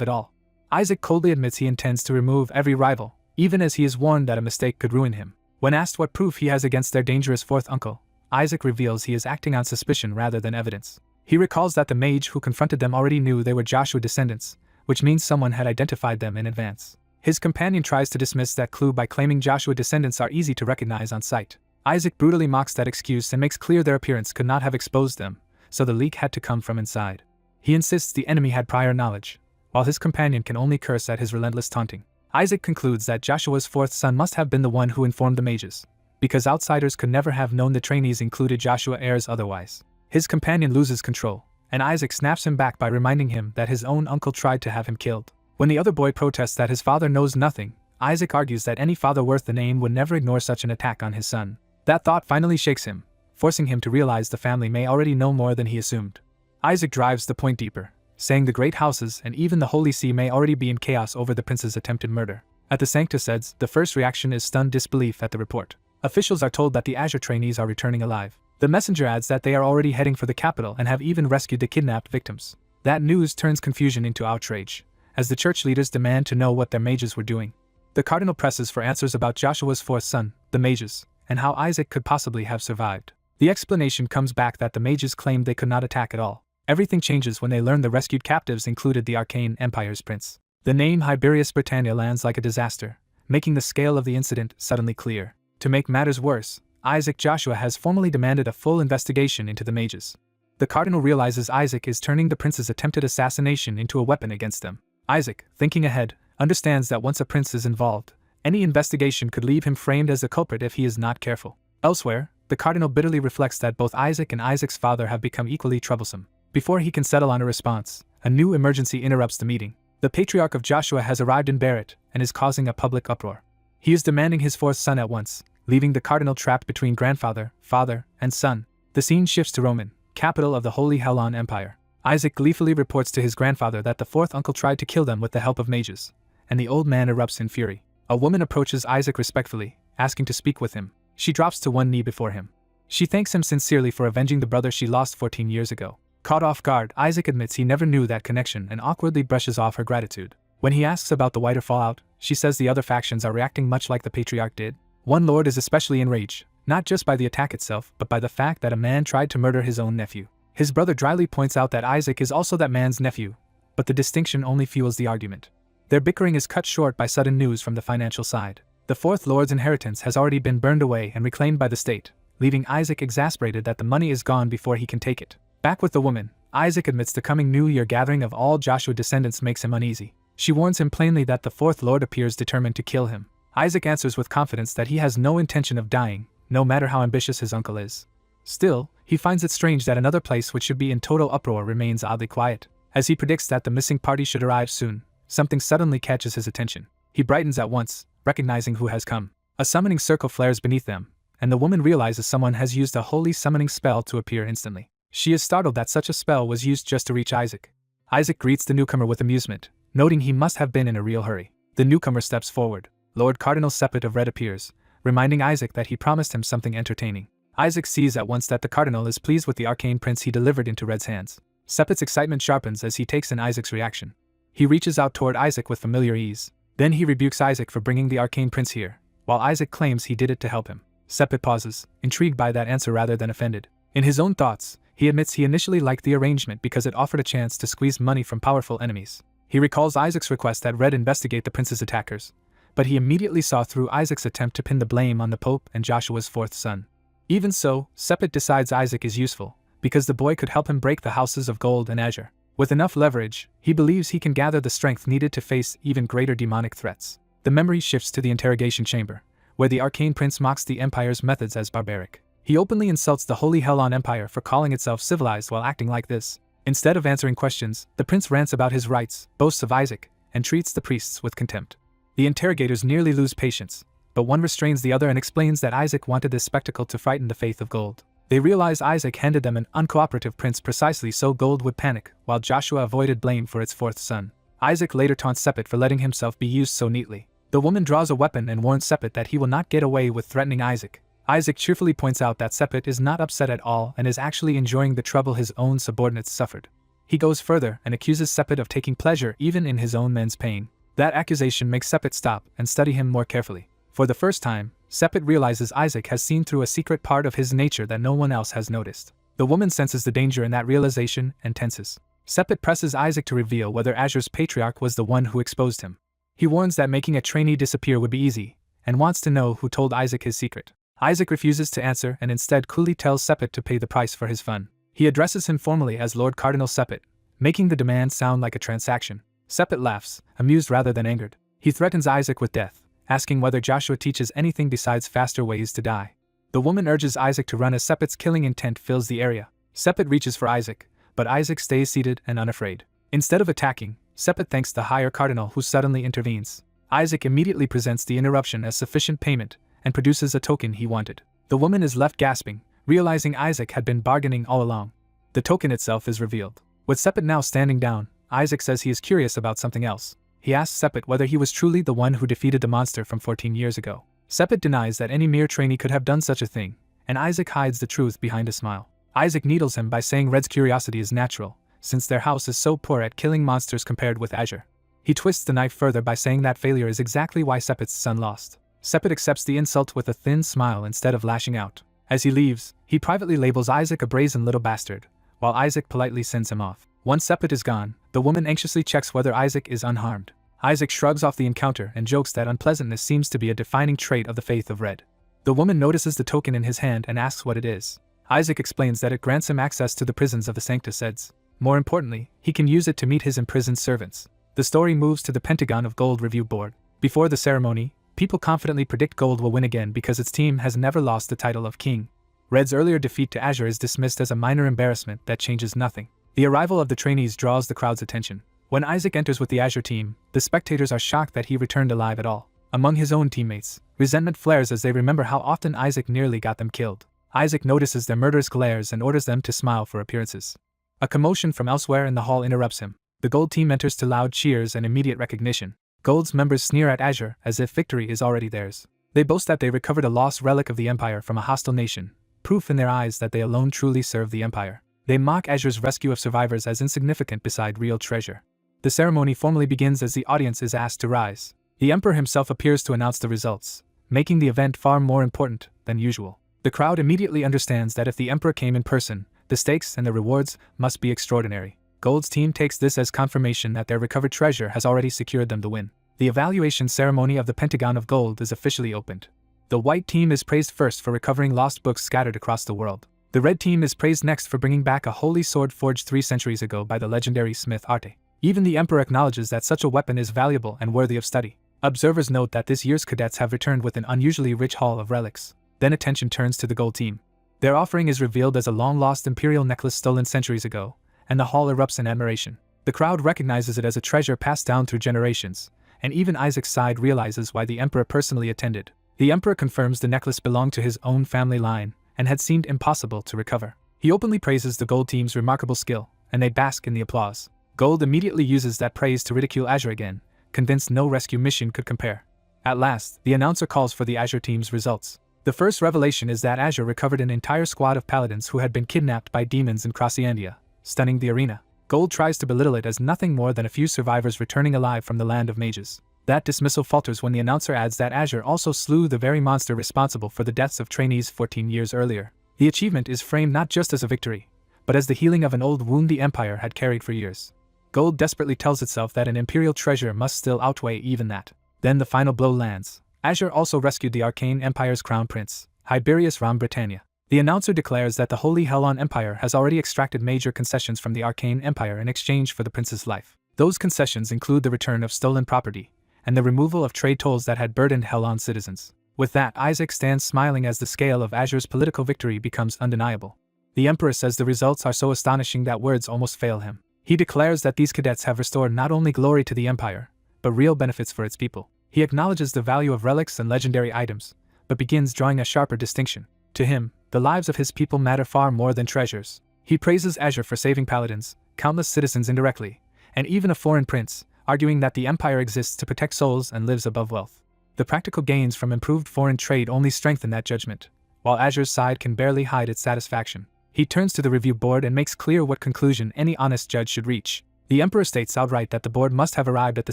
it all. Isaac coldly admits he intends to remove every rival, even as he is warned that a mistake could ruin him. When asked what proof he has against their dangerous fourth uncle, Isaac reveals he is acting on suspicion rather than evidence. He recalls that the mage who confronted them already knew they were Joshua descendants, which means someone had identified them in advance. His companion tries to dismiss that clue by claiming Joshua descendants are easy to recognize on sight. Isaac brutally mocks that excuse and makes clear their appearance could not have exposed them, so the leak had to come from inside. He insists the enemy had prior knowledge, while his companion can only curse at his relentless taunting. Isaac concludes that Joshua's fourth son must have been the one who informed the mages, because outsiders could never have known the trainees included Joshua heirs otherwise. His companion loses control, and Isaac snaps him back by reminding him that his own uncle tried to have him killed. When the other boy protests that his father knows nothing, Isaac argues that any father worth the name would never ignore such an attack on his son. That thought finally shakes him, forcing him to realize the family may already know more than he assumed. Isaac drives the point deeper, saying the great houses and even the Holy See may already be in chaos over the prince's attempted murder. At the Sanctuseds, the first reaction is stunned disbelief at the report. Officials are told that the Azure trainees are returning alive. The messenger adds that they are already heading for the capital and have even rescued the kidnapped victims. That news turns confusion into outrage, as the church leaders demand to know what their mages were doing. The cardinal presses for answers about Joshua's fourth son, the mages, and how Isaac could possibly have survived. The explanation comes back that the mages claimed they could not attack at all. Everything changes when they learn the rescued captives included the Arcane Empire's prince. The name Hiberius Britannia lands like a disaster, making the scale of the incident suddenly clear. To make matters worse, Isaac Joshua has formally demanded a full investigation into the mages. The cardinal realizes Isaac is turning the prince's attempted assassination into a weapon against them. Isaac, thinking ahead, understands that once a prince is involved, any investigation could leave him framed as the culprit if he is not careful. Elsewhere, the cardinal bitterly reflects that both Isaac and Isaac's father have become equally troublesome. Before he can settle on a response, a new emergency interrupts the meeting. The patriarch of Joshua has arrived in Barrett and is causing a public uproar. He is demanding his fourth son at once, leaving the cardinal trapped between grandfather, father, and son. The scene shifts to Roman, capital of the Holy Helon Empire. Isaac gleefully reports to his grandfather that the fourth uncle tried to kill them with the help of mages, and the old man erupts in fury. A woman approaches Isaac respectfully, asking to speak with him. She drops to one knee before him. She thanks him sincerely for avenging the brother she lost 14 years ago. Caught off guard, Isaac admits he never knew that connection and awkwardly brushes off her gratitude. When he asks about the wider fallout, she says the other factions are reacting much like the patriarch did. One lord is especially enraged, not just by the attack itself, but by the fact that a man tried to murder his own nephew. His brother dryly points out that Isaac is also that man's nephew, but the distinction only fuels the argument. Their bickering is cut short by sudden news from the financial side. The fourth lord's inheritance has already been burned away and reclaimed by the state, leaving Isaac exasperated that the money is gone before he can take it. Back with the woman, Isaac admits the coming New Year gathering of all Joshua descendants makes him uneasy. She warns him plainly that the fourth lord appears determined to kill him. Isaac answers with confidence that he has no intention of dying, no matter how ambitious his uncle is. Still, he finds it strange that another place which should be in total uproar remains oddly quiet. As he predicts that the missing party should arrive soon, something suddenly catches his attention. He brightens at once, recognizing who has come. A summoning circle flares beneath them, and the woman realizes someone has used a holy summoning spell to appear instantly. She is startled that such a spell was used just to reach Isaac. Isaac greets the newcomer with amusement, noting he must have been in a real hurry. The newcomer steps forward. Lord Cardinal Sepet of Red appears, reminding Isaac that he promised him something entertaining. Isaac sees at once that the cardinal is pleased with the arcane prince he delivered into Red's hands. Sepet's excitement sharpens as he takes in Isaac's reaction. He reaches out toward Isaac with familiar ease. Then he rebukes Isaac for bringing the arcane prince here, while Isaac claims he did it to help him. Sepet pauses, intrigued by that answer rather than offended. In his own thoughts, he admits he initially liked the arrangement because it offered a chance to squeeze money from powerful enemies. He recalls Isaac's request that Red investigate the prince's attackers, but he immediately saw through Isaac's attempt to pin the blame on the Pope and Joshua's fourth son. Even so, Sepet decides Isaac is useful, because the boy could help him break the houses of Gold and Azure. With enough leverage, he believes he can gather the strength needed to face even greater demonic threats. The memory shifts to the interrogation chamber, where the arcane prince mocks the Empire's methods as barbaric. He openly insults the Holy Helon Empire for calling itself civilized while acting like this. Instead of answering questions, the prince rants about his rights, boasts of Isaac, and treats the priests with contempt. The interrogators nearly lose patience, but one restrains the other and explains that Isaac wanted this spectacle to frighten the faith of Gold. They realize Isaac handed them an uncooperative prince precisely so Gold would panic, while Joshua avoided blame for its fourth son. Isaac later taunts Sepet for letting himself be used so neatly. The woman draws a weapon and warns Sepet that he will not get away with threatening Isaac. Isaac cheerfully points out that Sepet is not upset at all and is actually enjoying the trouble his own subordinates suffered. He goes further and accuses Sepet of taking pleasure even in his own men's pain. That accusation makes Sepet stop and study him more carefully. For the first time, Sepet realizes Isaac has seen through a secret part of his nature that no one else has noticed. The woman senses the danger in that realization and tenses. Sepet presses Isaac to reveal whether Azure's patriarch was the one who exposed him. He warns that making a trainee disappear would be easy, and wants to know who told Isaac his secret. Isaac refuses to answer and instead coolly tells Sepet to pay the price for his fun. He addresses him formally as Lord Cardinal Sepet, making the demand sound like a transaction. Sepet laughs, amused rather than angered. He threatens Isaac with death, asking whether Joshua teaches anything besides faster ways to die. The woman urges Isaac to run as Sepet's killing intent fills the area. Sepet reaches for Isaac, but Isaac stays seated and unafraid. Instead of attacking, Sepet thanks the higher cardinal who suddenly intervenes. Isaac immediately presents the interruption as sufficient payment and produces a token he wanted. The woman is left gasping, realizing Isaac had been bargaining all along. The token itself is revealed. With Sepet now standing down, Isaac says he is curious about something else. He asks Sepet whether he was truly the one who defeated the monster from 14 years ago. Sepet denies that any mere trainee could have done such a thing, and Isaac hides the truth behind a smile. Isaac needles him by saying Red's curiosity is natural, since their house is so poor at killing monsters compared with Azure. He twists the knife further by saying that failure is exactly why Sepet's son lost. Sepet accepts the insult with a thin smile instead of lashing out. As he leaves, he privately labels Isaac a brazen little bastard, while Isaac politely sends him off. Once Sepet is gone, the woman anxiously checks whether Isaac is unharmed. Isaac shrugs off the encounter and jokes that unpleasantness seems to be a defining trait of the faith of Red. The woman notices the token in his hand and asks what it is. Isaac explains that it grants him access to the prisons of the Sanctus Eds. More importantly, he can use it to meet his imprisoned servants. The story moves to the Pentagon of Gold review board. Before the ceremony, people confidently predict Gold will win again because its team has never lost the title of king. Red's earlier defeat to Azure is dismissed as a minor embarrassment that changes nothing. The arrival of the trainees draws the crowd's attention. When Isaac enters with the Azure team, the spectators are shocked that he returned alive at all. Among his own teammates, resentment flares as they remember how often Isaac nearly got them killed. Isaac notices their murderous glares and orders them to smile for appearances. A commotion from elsewhere in the hall interrupts him. The Gold team enters to loud cheers and immediate recognition. Gold's members sneer at Azure as if victory is already theirs. They boast that they recovered a lost relic of the Empire from a hostile nation, proof in their eyes that they alone truly serve the Empire. They mock Azure's rescue of survivors as insignificant beside real treasure. The ceremony formally begins as the audience is asked to rise. The Emperor himself appears to announce the results, making the event far more important than usual. The crowd immediately understands that if the Emperor came in person, the stakes and the rewards must be extraordinary. Gold's team takes this as confirmation that their recovered treasure has already secured them the win. The evaluation ceremony of the Pentagon of Gold is officially opened. The White team is praised first for recovering lost books scattered across the world. The Red team is praised next for bringing back a holy sword forged 3 centuries ago by the legendary smith Arte. Even the Emperor acknowledges that such a weapon is valuable and worthy of study. Observers note that this year's cadets have returned with an unusually rich haul of relics. Then attention turns to the Gold team. Their offering is revealed as a long-lost imperial necklace stolen centuries ago, and the hall erupts in admiration. The crowd recognizes it as a treasure passed down through generations, and even Isaac's side realizes why the Emperor personally attended. The Emperor confirms the necklace belonged to his own family line, and had seemed impossible to recover. He openly praises the Gold team's remarkable skill, and they bask in the applause. Gold immediately uses that praise to ridicule Azure again, convinced no rescue mission could compare. At last, the announcer calls for the Azure team's results. The first revelation is that Azure recovered an entire squad of paladins who had been kidnapped by demons in Crossiandia, stunning the arena. Gold tries to belittle it as nothing more than a few survivors returning alive from the land of mages. That dismissal falters when the announcer adds that Azure also slew the very monster responsible for the deaths of trainees 14 years earlier. The achievement is framed not just as a victory, but as the healing of an old wound the Empire had carried for years. Gold desperately tells itself that an imperial treasure must still outweigh even that. Then the final blow lands. Azure also rescued the Arcane Empire's crown prince, Hyberius Ram Britannia. The announcer declares that the Holy Helon Empire has already extracted major concessions from the Arcane Empire in exchange for the prince's life. Those concessions include the return of stolen property, and the removal of trade tolls that had burdened Helon citizens. With that, Isaac stands smiling as the scale of Azure's political victory becomes undeniable. The Emperor says the results are so astonishing that words almost fail him. He declares that these cadets have restored not only glory to the Empire, but real benefits for its people. He acknowledges the value of relics and legendary items, but begins drawing a sharper distinction. To him, the lives of his people matter far more than treasures. He praises Azure for saving paladins, countless citizens indirectly, and even a foreign prince, arguing that the Empire exists to protect souls and lives above wealth. The practical gains from improved foreign trade only strengthen that judgment, while Azure's side can barely hide its satisfaction. He turns to the review board and makes clear what conclusion any honest judge should reach. The Emperor states outright that the board must have arrived at the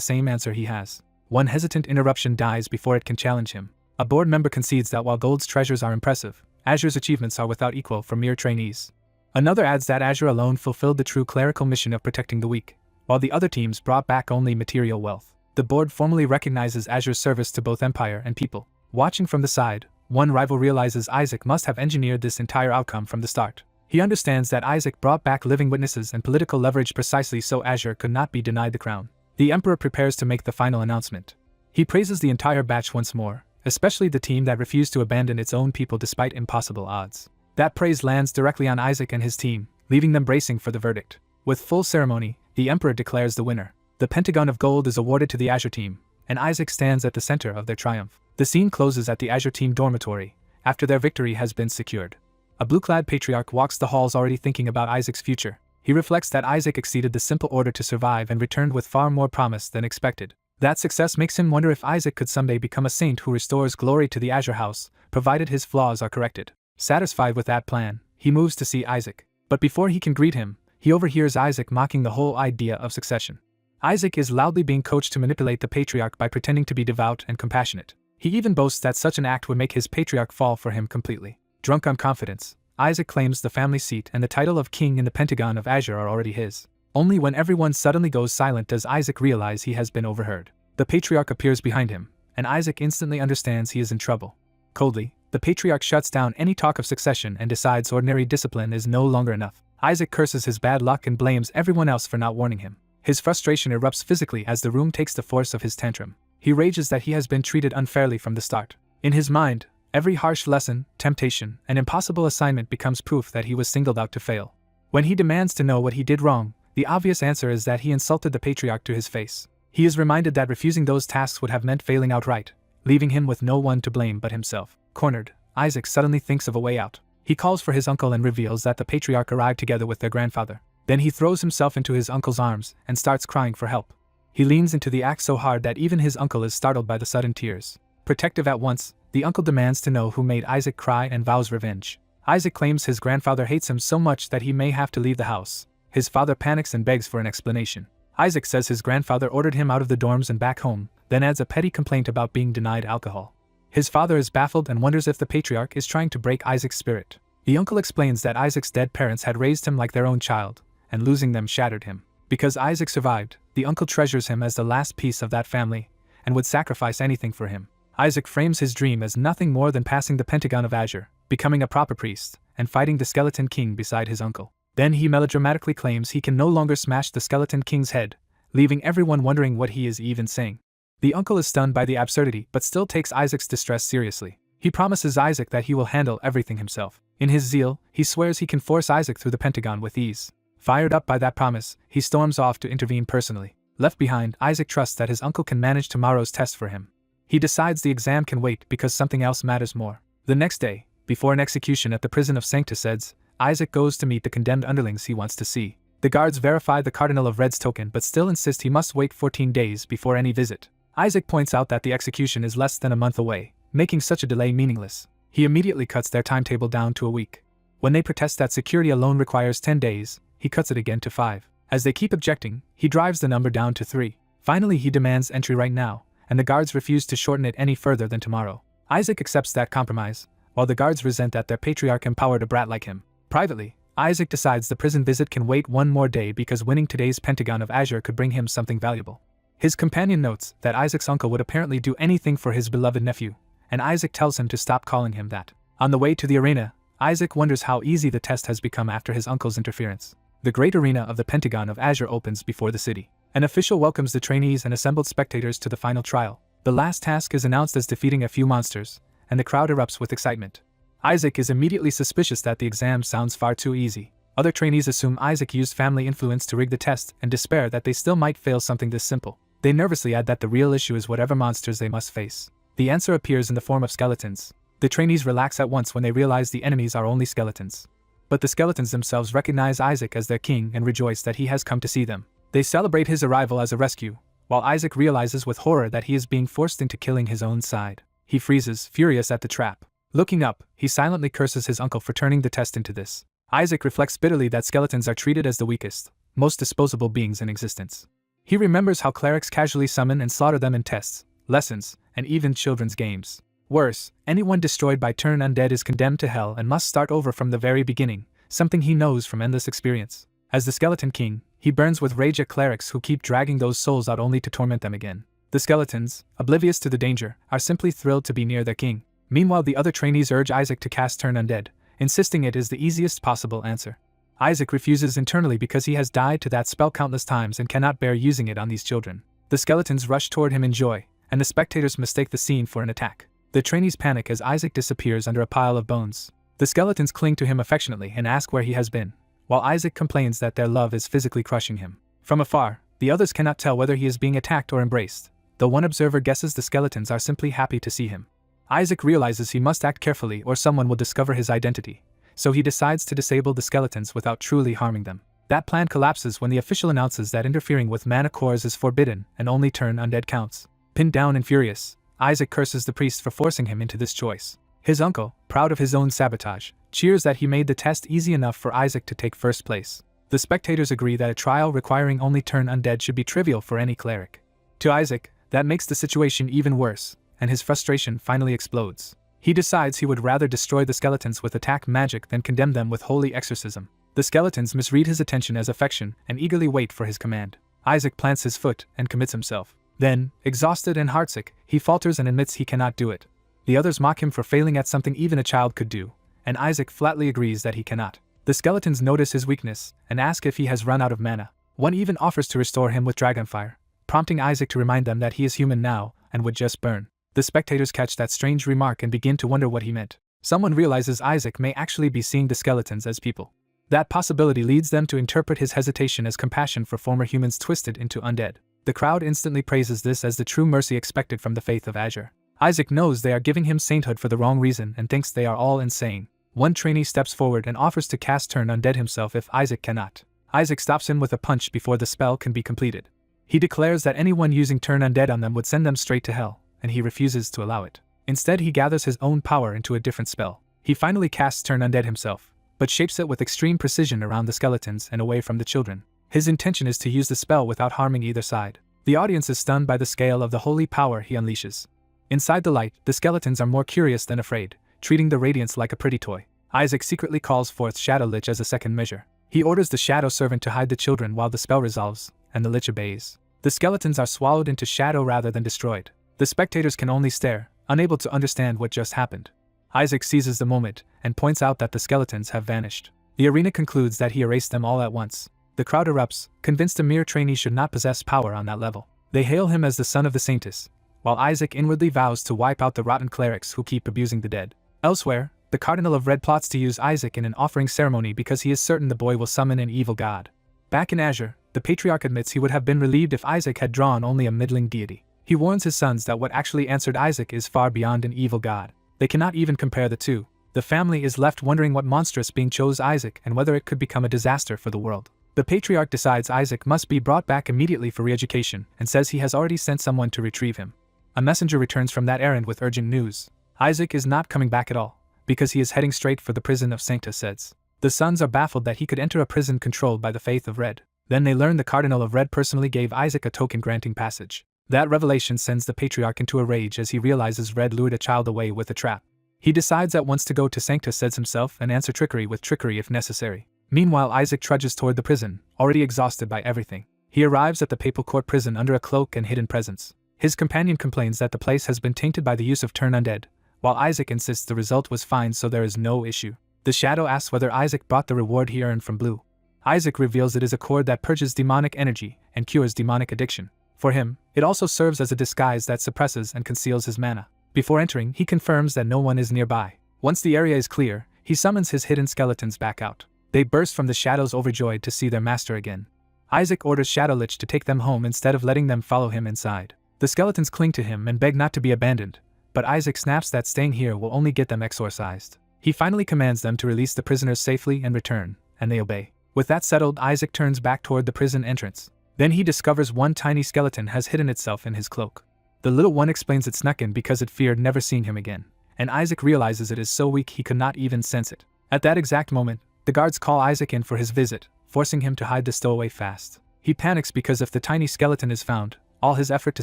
same answer he has. One hesitant interruption dies before it can challenge him. A board member concedes that while Gold's treasures are impressive, Azure's achievements are without equal for mere trainees. Another adds that Azure alone fulfilled the true clerical mission of protecting the weak, while the other teams brought back only material wealth. The board formally recognizes Azure's service to both Empire and people. Watching from the side, one rival realizes Isaac must have engineered this entire outcome from the start. He understands that Isaac brought back living witnesses and political leverage precisely so Azure could not be denied the crown. The Emperor prepares to make the final announcement. He praises the entire batch once more, especially the team that refused to abandon its own people despite impossible odds. That praise lands directly on Isaac and his team, leaving them bracing for the verdict. With full ceremony, the Emperor declares the winner. The Pentagon of Gold is awarded to the Azure team, and Isaac stands at the center of their triumph. The scene closes at the Azure team dormitory, after their victory has been secured. A blue-clad patriarch walks the halls already thinking about Isaac's future. He reflects that Isaac exceeded the simple order to survive and returned with far more promise than expected. That success makes him wonder if Isaac could someday become a saint who restores glory to the Azure house, provided his flaws are corrected. Satisfied with that plan, he moves to see Isaac. But before he can greet him, he overhears Isaac mocking the whole idea of succession. Isaac is loudly being coached to manipulate the patriarch by pretending to be devout and compassionate. He even boasts that such an act would make his patriarch fall for him completely. Drunk on confidence, Isaac claims the family seat and the title of king in the Pentagon of Azure are already his. Only when everyone suddenly goes silent does Isaac realize he has been overheard. The patriarch appears behind him, and Isaac instantly understands he is in trouble. Coldly, the patriarch shuts down any talk of succession and decides ordinary discipline is no longer enough. Isaac curses his bad luck and blames everyone else for not warning him. His frustration erupts physically as the room takes the force of his tantrum. He rages that he has been treated unfairly from the start. In his mind, Every harsh lesson, temptation, and impossible assignment becomes proof that he was singled out to fail. When he demands to know what he did wrong, the obvious answer is that he insulted the patriarch to his face. He is reminded that refusing those tasks would have meant failing outright, leaving him with no one to blame but himself. Cornered, Isaac suddenly thinks of a way out. He calls for his uncle and reveals that the patriarch arrived together with their grandfather. Then he throws himself into his uncle's arms and starts crying for help. He leans into the act so hard that even his uncle is startled by the sudden tears. Protective at once, the uncle demands to know who made Isaac cry and vows revenge. Isaac claims his grandfather hates him so much that he may have to leave the house. His father panics and begs for an explanation. Isaac says his grandfather ordered him out of the dorms and back home, then adds a petty complaint about being denied alcohol. His father is baffled and wonders if the patriarch is trying to break Isaac's spirit. The uncle explains that Isaac's dead parents had raised him like their own child, and losing them shattered him. Because Isaac survived, the uncle treasures him as the last piece of that family, and would sacrifice anything for him. Isaac frames his dream as nothing more than passing the Pentagon of Azure, becoming a proper priest, and fighting the Skeleton King beside his uncle. Then he melodramatically claims he can no longer smash the Skeleton King's head, leaving everyone wondering what he is even saying. The uncle is stunned by the absurdity but still takes Isaac's distress seriously. He promises Isaac that he will handle everything himself. In his zeal, he swears he can force Isaac through the Pentagon with ease. Fired up by that promise, he storms off to intervene personally. Left behind, Isaac trusts that his uncle can manage tomorrow's test for him. He decides the exam can wait because something else matters more. The next day, before an execution at the prison of Sanctuseds, Isaac goes to meet the condemned underlings he wants to see. The guards verify the Cardinal of Red's token but still insist he must wait 14 days before any visit. Isaac points out that the execution is less than a month away, making such a delay meaningless. He immediately cuts their timetable down to a week. When they protest that security alone requires 10 days, he cuts it again to 5. As they keep objecting, he drives the number down to 3. Finally he demands entry right now, and the guards refuse to shorten it any further than tomorrow. Isaac accepts that compromise, while the guards resent that their patriarch empowered a brat like him. Privately, Isaac decides the prison visit can wait one more day because winning today's Pentagon of Azure could bring him something valuable. His companion notes that Isaac's uncle would apparently do anything for his beloved nephew, and Isaac tells him to stop calling him that. On the way to the arena, Isaac wonders how easy the test has become after his uncle's interference. The great arena of the Pentagon of Azure opens before the city. An official welcomes the trainees and assembled spectators to the final trial. The last task is announced as defeating a few monsters, and the crowd erupts with excitement. Isaac is immediately suspicious that the exam sounds far too easy. Other trainees assume Isaac used family influence to rig the test and despair that they still might fail something this simple. They nervously add that the real issue is whatever monsters they must face. The answer appears in the form of skeletons. The trainees relax at once when they realize the enemies are only skeletons. But the skeletons themselves recognize Isaac as their king and rejoice that he has come to see them. They celebrate his arrival as a rescue, while Isaac realizes with horror that he is being forced into killing his own side. He freezes, furious at the trap. Looking up, he silently curses his uncle for turning the test into this. Isaac reflects bitterly that skeletons are treated as the weakest, most disposable beings in existence. He remembers how clerics casually summon and slaughter them in tests, lessons, and even children's games. Worse, anyone destroyed by turn undead is condemned to hell and must start over from the very beginning, something he knows from endless experience. As the Skeleton King, he burns with rage at clerics who keep dragging those souls out only to torment them again. The skeletons, oblivious to the danger, are simply thrilled to be near their king. Meanwhile, the other trainees urge Isaac to cast Turn Undead, insisting it is the easiest possible answer. Isaac refuses internally because he has died to that spell countless times and cannot bear using it on these children. The skeletons rush toward him in joy, and the spectators mistake the scene for an attack. The trainees panic as Isaac disappears under a pile of bones. The skeletons cling to him affectionately and ask where he has been, while Isaac complains that their love is physically crushing him. From afar, the others cannot tell whether he is being attacked or embraced, though one observer guesses the skeletons are simply happy to see him. Isaac realizes he must act carefully or someone will discover his identity, so he decides to disable the skeletons without truly harming them. That plan collapses when the official announces that interfering with mana cores is forbidden and only Turn Undead counts. Pinned down and furious, Isaac curses the priest for forcing him into this choice. His uncle, proud of his own sabotage, cheers that he made the test easy enough for Isaac to take first place. The spectators agree that a trial requiring only Turn Undead should be trivial for any cleric. To Isaac, that makes the situation even worse, and his frustration finally explodes. He decides he would rather destroy the skeletons with attack magic than condemn them with holy exorcism. The skeletons misread his attention as affection and eagerly wait for his command. Isaac plants his foot and commits himself. Then, exhausted and heartsick, he falters and admits he cannot do it. The others mock him for failing at something even a child could do, and Isaac flatly agrees that he cannot. The skeletons notice his weakness and ask if he has run out of mana. One even offers to restore him with dragonfire, prompting Isaac to remind them that he is human now and would just burn. The spectators catch that strange remark and begin to wonder what he meant. Someone realizes Isaac may actually be seeing the skeletons as people. That possibility leads them to interpret his hesitation as compassion for former humans twisted into undead. The crowd instantly praises this as the true mercy expected from the faith of Azure. Isaac knows they are giving him sainthood for the wrong reason and thinks they are all insane. One trainee steps forward and offers to cast Turn Undead himself if Isaac cannot. Isaac stops him with a punch before the spell can be completed. He declares that anyone using Turn Undead on them would send them straight to hell, and he refuses to allow it. Instead, he gathers his own power into a different spell. He finally casts Turn Undead himself, but shapes it with extreme precision around the skeletons and away from the children. His intention is to use the spell without harming either side. The audience is stunned by the scale of the holy power he unleashes. Inside the light, the skeletons are more curious than afraid, treating the radiance like a pretty toy. Isaac secretly calls forth Shadow Lich as a second measure. He orders the shadow servant to hide the children while the spell resolves, and the Lich obeys. The skeletons are swallowed into shadow rather than destroyed. The spectators can only stare, unable to understand what just happened. Isaac seizes the moment and points out that the skeletons have vanished. The arena concludes that he erased them all at once. The crowd erupts, convinced a mere trainee should not possess power on that level. They hail him as the son of the saintess, while Isaac inwardly vows to wipe out the rotten clerics who keep abusing the dead. Elsewhere, the Cardinal of Red plots to use Isaac in an offering ceremony because he is certain the boy will summon an evil god. Back in Azure, the Patriarch admits he would have been relieved if Isaac had drawn only a middling deity. He warns his sons that what actually answered Isaac is far beyond an evil god. They cannot even compare the two. The family is left wondering what monstrous being chose Isaac and whether it could become a disaster for the world. The Patriarch decides Isaac must be brought back immediately for re-education and says he has already sent someone to retrieve him. A messenger returns from that errand with urgent news. Isaac is not coming back at all, because he is heading straight for the prison of Sancta Seds. The sons are baffled that he could enter a prison controlled by the faith of Red. Then they learn the Cardinal of Red personally gave Isaac a token granting passage. That revelation sends the Patriarch into a rage as he realizes Red lured a child away with a trap. He decides at once to go to Sancta Seds himself and answer trickery with trickery if necessary. Meanwhile, Isaac trudges toward the prison, already exhausted by everything. He arrives at the Papal Court prison under a cloak and hidden presence. His companion complains that the place has been tainted by the use of Turn Undead, while Isaac insists the result was fine so there is no issue. The Shadow asks whether Isaac brought the reward he earned from Blue. Isaac reveals it is a cord that purges demonic energy and cures demonic addiction. For him, it also serves as a disguise that suppresses and conceals his mana. Before entering, he confirms that no one is nearby. Once the area is clear, he summons his hidden skeletons back out. They burst from the shadows overjoyed to see their master again. Isaac orders Shadow Lich to take them home instead of letting them follow him inside. The skeletons cling to him and beg not to be abandoned, but Isaac snaps that staying here will only get them exorcised. He finally commands them to release the prisoners safely and return, and they obey. With that settled, Isaac turns back toward the prison entrance. Then he discovers one tiny skeleton has hidden itself in his cloak. The little one explains it snuck in because it feared never seeing him again, and Isaac realizes it is so weak he could not even sense it. At that exact moment, the guards call Isaac in for his visit, forcing him to hide the stowaway fast. He panics because if the tiny skeleton is found, all his effort to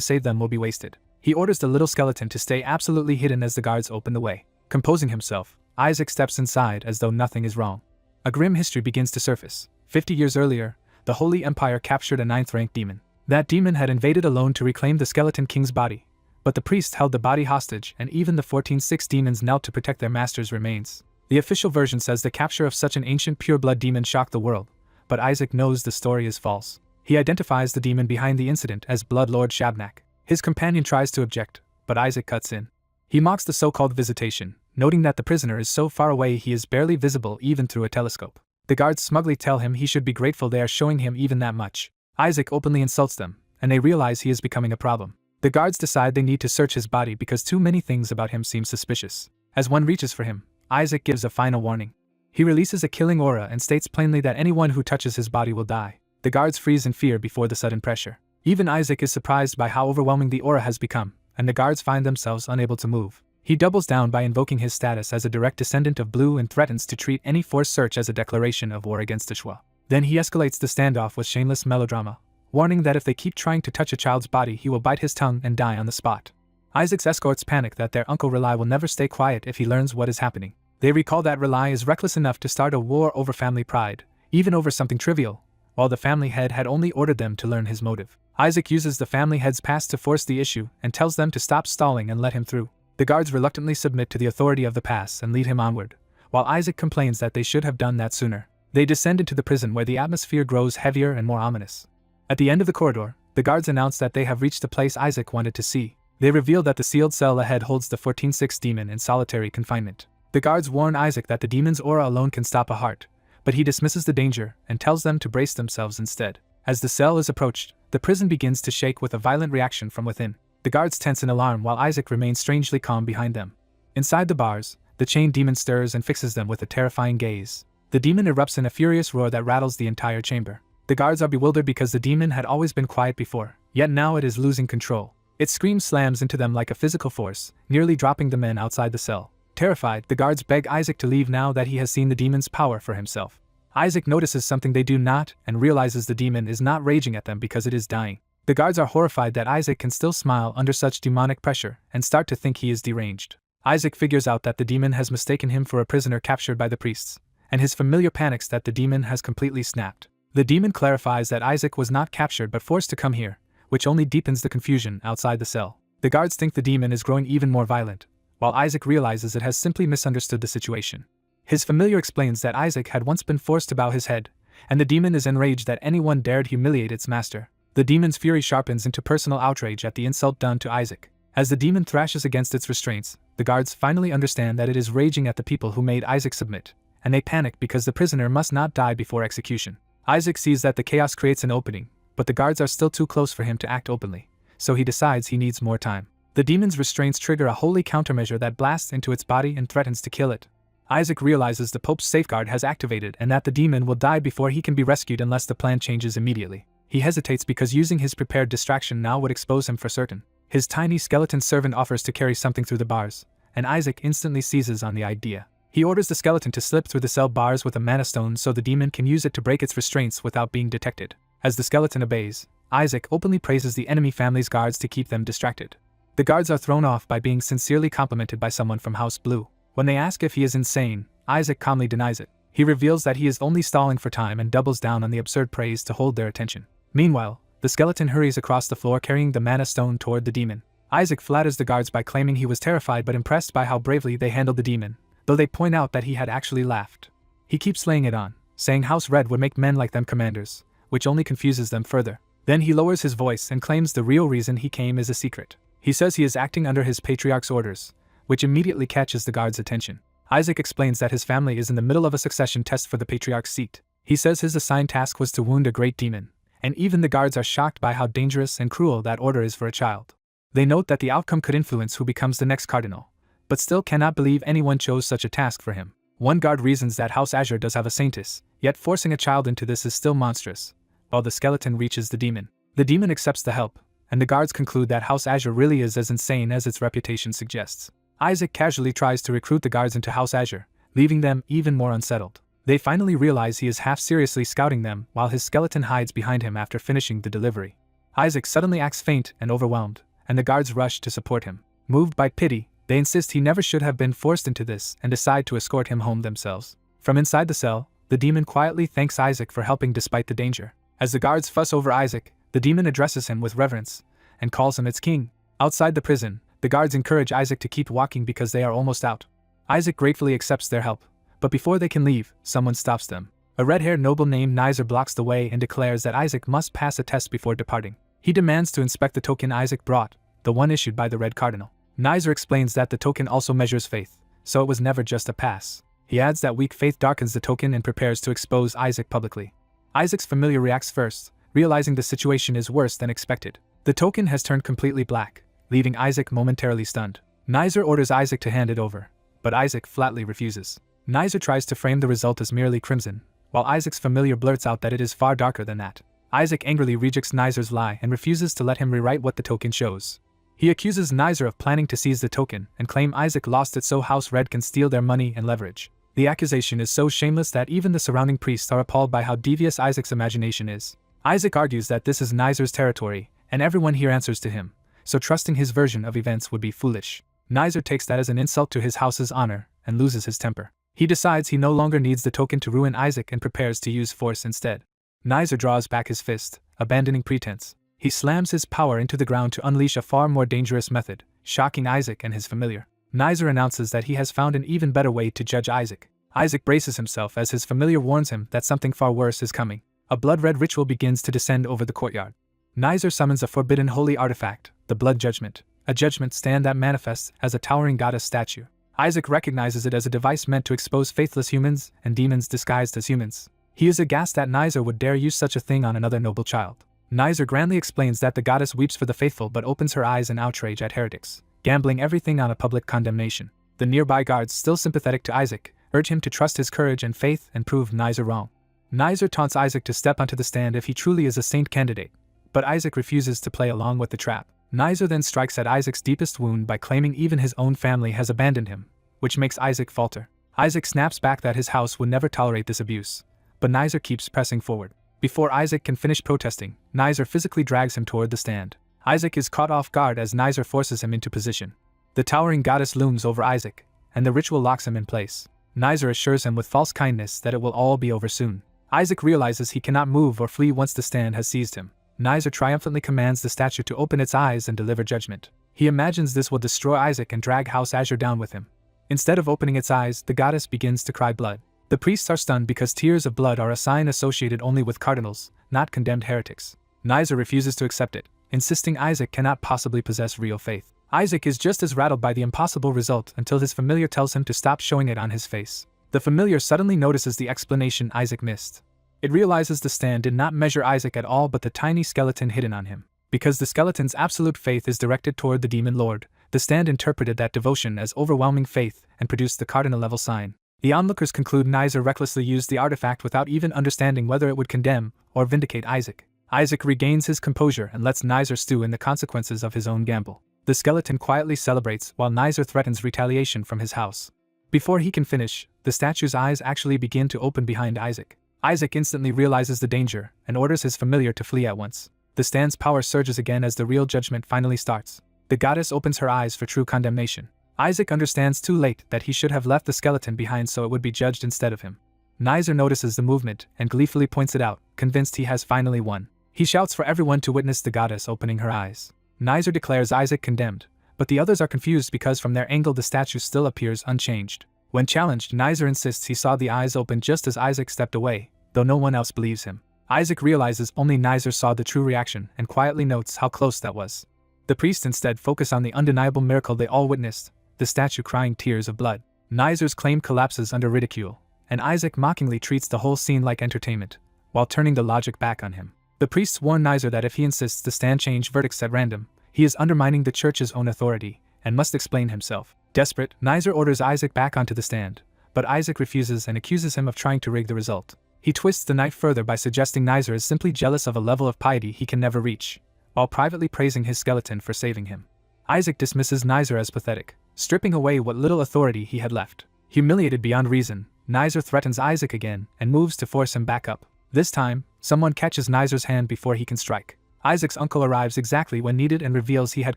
save them will be wasted. He orders the little skeleton to stay absolutely hidden as the guards open the way. Composing himself, Isaac steps inside as though nothing is wrong. A grim history begins to surface. 50 years earlier, the Holy Empire captured a 9th-ranked demon. That demon had invaded alone to reclaim the Skeleton King's body, but the priests held the body hostage and even the 14-6 demons knelt to protect their master's remains. The official version says the capture of such an ancient pure-blood demon shocked the world, but Isaac knows the story is false. He identifies the demon behind the incident as Blood Lord Shabnak. His companion tries to object, but Isaac cuts in. He mocks the so-called visitation, noting that the prisoner is so far away he is barely visible even through a telescope. The guards smugly tell him he should be grateful they are showing him even that much. Isaac openly insults them, and they realize he is becoming a problem. The guards decide they need to search his body because too many things about him seem suspicious. As one reaches for him, Isaac gives a final warning. He releases a killing aura and states plainly that anyone who touches his body will die. The guards freeze in fear before the sudden pressure. Even Isaac is surprised by how overwhelming the aura has become, and the guards find themselves unable to move. He doubles down by invoking his status as a direct descendant of Blue and threatens to treat any forced search as a declaration of war against the Shwa. Then he escalates the standoff with shameless melodrama, warning that if they keep trying to touch a child's body he will bite his tongue and die on the spot. Isaac's escorts panic that their uncle Relai will never stay quiet if he learns what is happening. They recall that Relai is reckless enough to start a war over family pride, even over something trivial, while the family head had only ordered them to learn his motive. Isaac uses the family head's past to force the issue and tells them to stop stalling and let him through. The guards reluctantly submit to the authority of the pass and lead him onward, while Isaac complains that they should have done that sooner. They descend into the prison where the atmosphere grows heavier and more ominous. At the end of the corridor, the guards announce that they have reached the place Isaac wanted to see. They reveal that the sealed cell ahead holds the 14-6 demon in solitary confinement. The guards warn Isaac that the demon's aura alone can stop a heart, but he dismisses the danger and tells them to brace themselves instead. As the cell is approached, the prison begins to shake with a violent reaction from within. The guards tense in alarm while Isaac remains strangely calm behind them. Inside the bars, the chained demon stirs and fixes them with a terrifying gaze. The demon erupts in a furious roar that rattles the entire chamber. The guards are bewildered because the demon had always been quiet before, yet now it is losing control. Its scream slams into them like a physical force, nearly dropping the men outside the cell. Terrified, the guards beg Isaac to leave now that he has seen the demon's power for himself. Isaac notices something they do not and realizes the demon is not raging at them because it is dying. The guards are horrified that Isaac can still smile under such demonic pressure and start to think he is deranged. Isaac figures out that the demon has mistaken him for a prisoner captured by the priests, and his familiar panics that the demon has completely snapped. The demon clarifies that Isaac was not captured but forced to come here, which only deepens the confusion outside the cell. The guards think the demon is growing even more violent, while Isaac realizes it has simply misunderstood the situation. His familiar explains that Isaac had once been forced to bow his head, and the demon is enraged that anyone dared humiliate its master. The demon's fury sharpens into personal outrage at the insult done to Isaac. As the demon thrashes against its restraints, the guards finally understand that it is raging at the people who made Isaac submit, and they panic because the prisoner must not die before execution. Isaac sees that the chaos creates an opening, but the guards are still too close for him to act openly, so he decides he needs more time. The demon's restraints trigger a holy countermeasure that blasts into its body and threatens to kill it. Isaac realizes the Pope's safeguard has activated and that the demon will die before he can be rescued unless the plan changes immediately. He hesitates because using his prepared distraction now would expose him for certain. His tiny skeleton servant offers to carry something through the bars, and Isaac instantly seizes on the idea. He orders the skeleton to slip through the cell bars with a mana stone so the demon can use it to break its restraints without being detected. As the skeleton obeys, Isaac openly praises the enemy family's guards to keep them distracted. The guards are thrown off by being sincerely complimented by someone from House Blue. When they ask if he is insane, Isaac calmly denies it. He reveals that he is only stalling for time and doubles down on the absurd praise to hold their attention. Meanwhile, the skeleton hurries across the floor carrying the mana stone toward the demon. Isaac flatters the guards by claiming he was terrified but impressed by how bravely they handled the demon, though they point out that he had actually laughed. He keeps laying it on, saying House Red would make men like them commanders, which only confuses them further. Then he lowers his voice and claims the real reason he came is a secret. He says he is acting under his patriarch's orders, which immediately catches the guards' attention. Isaac explains that his family is in the middle of a succession test for the patriarch's seat. He says his assigned task was to wound a great demon, and even the guards are shocked by how dangerous and cruel that order is for a child. They note that the outcome could influence who becomes the next cardinal, but still cannot believe anyone chose such a task for him. One guard reasons that House Azure does have a saintess, yet forcing a child into this is still monstrous, while the skeleton reaches the demon. The demon accepts the help, and the guards conclude that House Azure really is as insane as its reputation suggests. Isaac casually tries to recruit the guards into House Azure, leaving them even more unsettled. They finally realize he is half-seriously scouting them while his skeleton hides behind him after finishing the delivery. Isaac suddenly acts faint and overwhelmed, and the guards rush to support him. Moved by pity, they insist he never should have been forced into this and decide to escort him home themselves. From inside the cell, the demon quietly thanks Isaac for helping despite the danger. As the guards fuss over Isaac, the demon addresses him with reverence and calls him its king. Outside the prison, the guards encourage Isaac to keep walking because they are almost out. Isaac gratefully accepts their help, but before they can leave, someone stops them. A red-haired noble named Nizer blocks the way and declares that Isaac must pass a test before departing. He demands to inspect the token Isaac brought, the one issued by the Red Cardinal. Nizer explains that the token also measures faith, so it was never just a pass. He adds that weak faith darkens the token and prepares to expose Isaac publicly. Isaac's familiar reacts first, realizing the situation is worse than expected. The token has turned completely black, leaving Isaac momentarily stunned. Nizer orders Isaac to hand it over, but Isaac flatly refuses. Nizer tries to frame the result as merely crimson, while Isaac's familiar blurts out that it is far darker than that. Isaac angrily rejects Nizer's lie and refuses to let him rewrite what the token shows. He accuses Nizer of planning to seize the token and claim Isaac lost it so House Red can steal their money and leverage. The accusation is so shameless that even the surrounding priests are appalled by how devious Isaac's imagination is. Isaac argues that this is Nizer's territory, and everyone here answers to him, so trusting his version of events would be foolish. Nizer takes that as an insult to his house's honor and loses his temper. He decides he no longer needs the token to ruin Isaac and prepares to use force instead. Nizer draws back his fist, abandoning pretense. He slams his power into the ground to unleash a far more dangerous method, shocking Isaac and his familiar. Nizer announces that he has found an even better way to judge Isaac. Isaac braces himself as his familiar warns him that something far worse is coming. A blood-red ritual begins to descend over the courtyard. Nizer summons a forbidden holy artifact, the Blood Judgment, a judgment stand that manifests as a towering goddess statue. Isaac recognizes it as a device meant to expose faithless humans and demons disguised as humans. He is aghast that Nizer would dare use such a thing on another noble child. Nizer grandly explains that the goddess weeps for the faithful but opens her eyes in outrage at heretics, gambling everything on a public condemnation. The nearby guards, still sympathetic to Isaac, urge him to trust his courage and faith and prove Nizer wrong. Nizer taunts Isaac to step onto the stand if he truly is a saint candidate, but Isaac refuses to play along with the trap. Nizer then strikes at Isaac's deepest wound by claiming even his own family has abandoned him, which makes Isaac falter. Isaac snaps back that his house would never tolerate this abuse, but Nizer keeps pressing forward. Before Isaac can finish protesting, Nizer physically drags him toward the stand. Isaac is caught off guard as Nizer forces him into position. The towering goddess looms over Isaac, and the ritual locks him in place. Nizer assures him with false kindness that it will all be over soon. Isaac realizes he cannot move or flee once the stand has seized him. Nizer triumphantly commands the statue to open its eyes and deliver judgment. He imagines this will destroy Isaac and drag House Azure down with him. Instead of opening its eyes, the goddess begins to cry blood. The priests are stunned because tears of blood are a sign associated only with cardinals, not condemned heretics. Nizer refuses to accept it, insisting Isaac cannot possibly possess real faith. Isaac is just as rattled by the impossible result until his familiar tells him to stop showing it on his face. The familiar suddenly notices the explanation Isaac missed. It realizes the stand did not measure Isaac at all but the tiny skeleton hidden on him. Because the skeleton's absolute faith is directed toward the demon lord, the stand interpreted that devotion as overwhelming faith and produced the cardinal-level sign. The onlookers conclude Nizer recklessly used the artifact without even understanding whether it would condemn or vindicate Isaac. Isaac regains his composure and lets Nizer stew in the consequences of his own gamble. The skeleton quietly celebrates while Nizer threatens retaliation from his house. Before he can finish, the statue's eyes actually begin to open behind Isaac. Isaac instantly realizes the danger and orders his familiar to flee at once. The stand's power surges again as the real judgment finally starts. The goddess opens her eyes for true condemnation. Isaac understands too late that he should have left the skeleton behind so it would be judged instead of him. Nizer notices the movement and gleefully points it out, convinced he has finally won. He shouts for everyone to witness the goddess opening her eyes. Nizer declares Isaac condemned, but the others are confused because from their angle the statue still appears unchanged. When challenged, Nizer insists he saw the eyes open just as Isaac stepped away, though no one else believes him. Isaac realizes only Nizer saw the true reaction and quietly notes how close that was. The priests instead focus on the undeniable miracle they all witnessed, the statue crying tears of blood. Nizer's claim collapses under ridicule, and Isaac mockingly treats the whole scene like entertainment, while turning the logic back on him. The priests warn Nizer that if he insists the stand change verdicts at random, he is undermining the church's own authority, and must explain himself. Desperate, Nizer orders Isaac back onto the stand, but Isaac refuses and accuses him of trying to rig the result. He twists the knife further by suggesting Nizer is simply jealous of a level of piety he can never reach, while privately praising his skeleton for saving him. Isaac dismisses Nizer as pathetic, stripping away what little authority he had left. Humiliated beyond reason, Nizer threatens Isaac again and moves to force him back up. This time, someone catches Nizer's hand before he can strike. Isaac's uncle arrives exactly when needed and reveals he had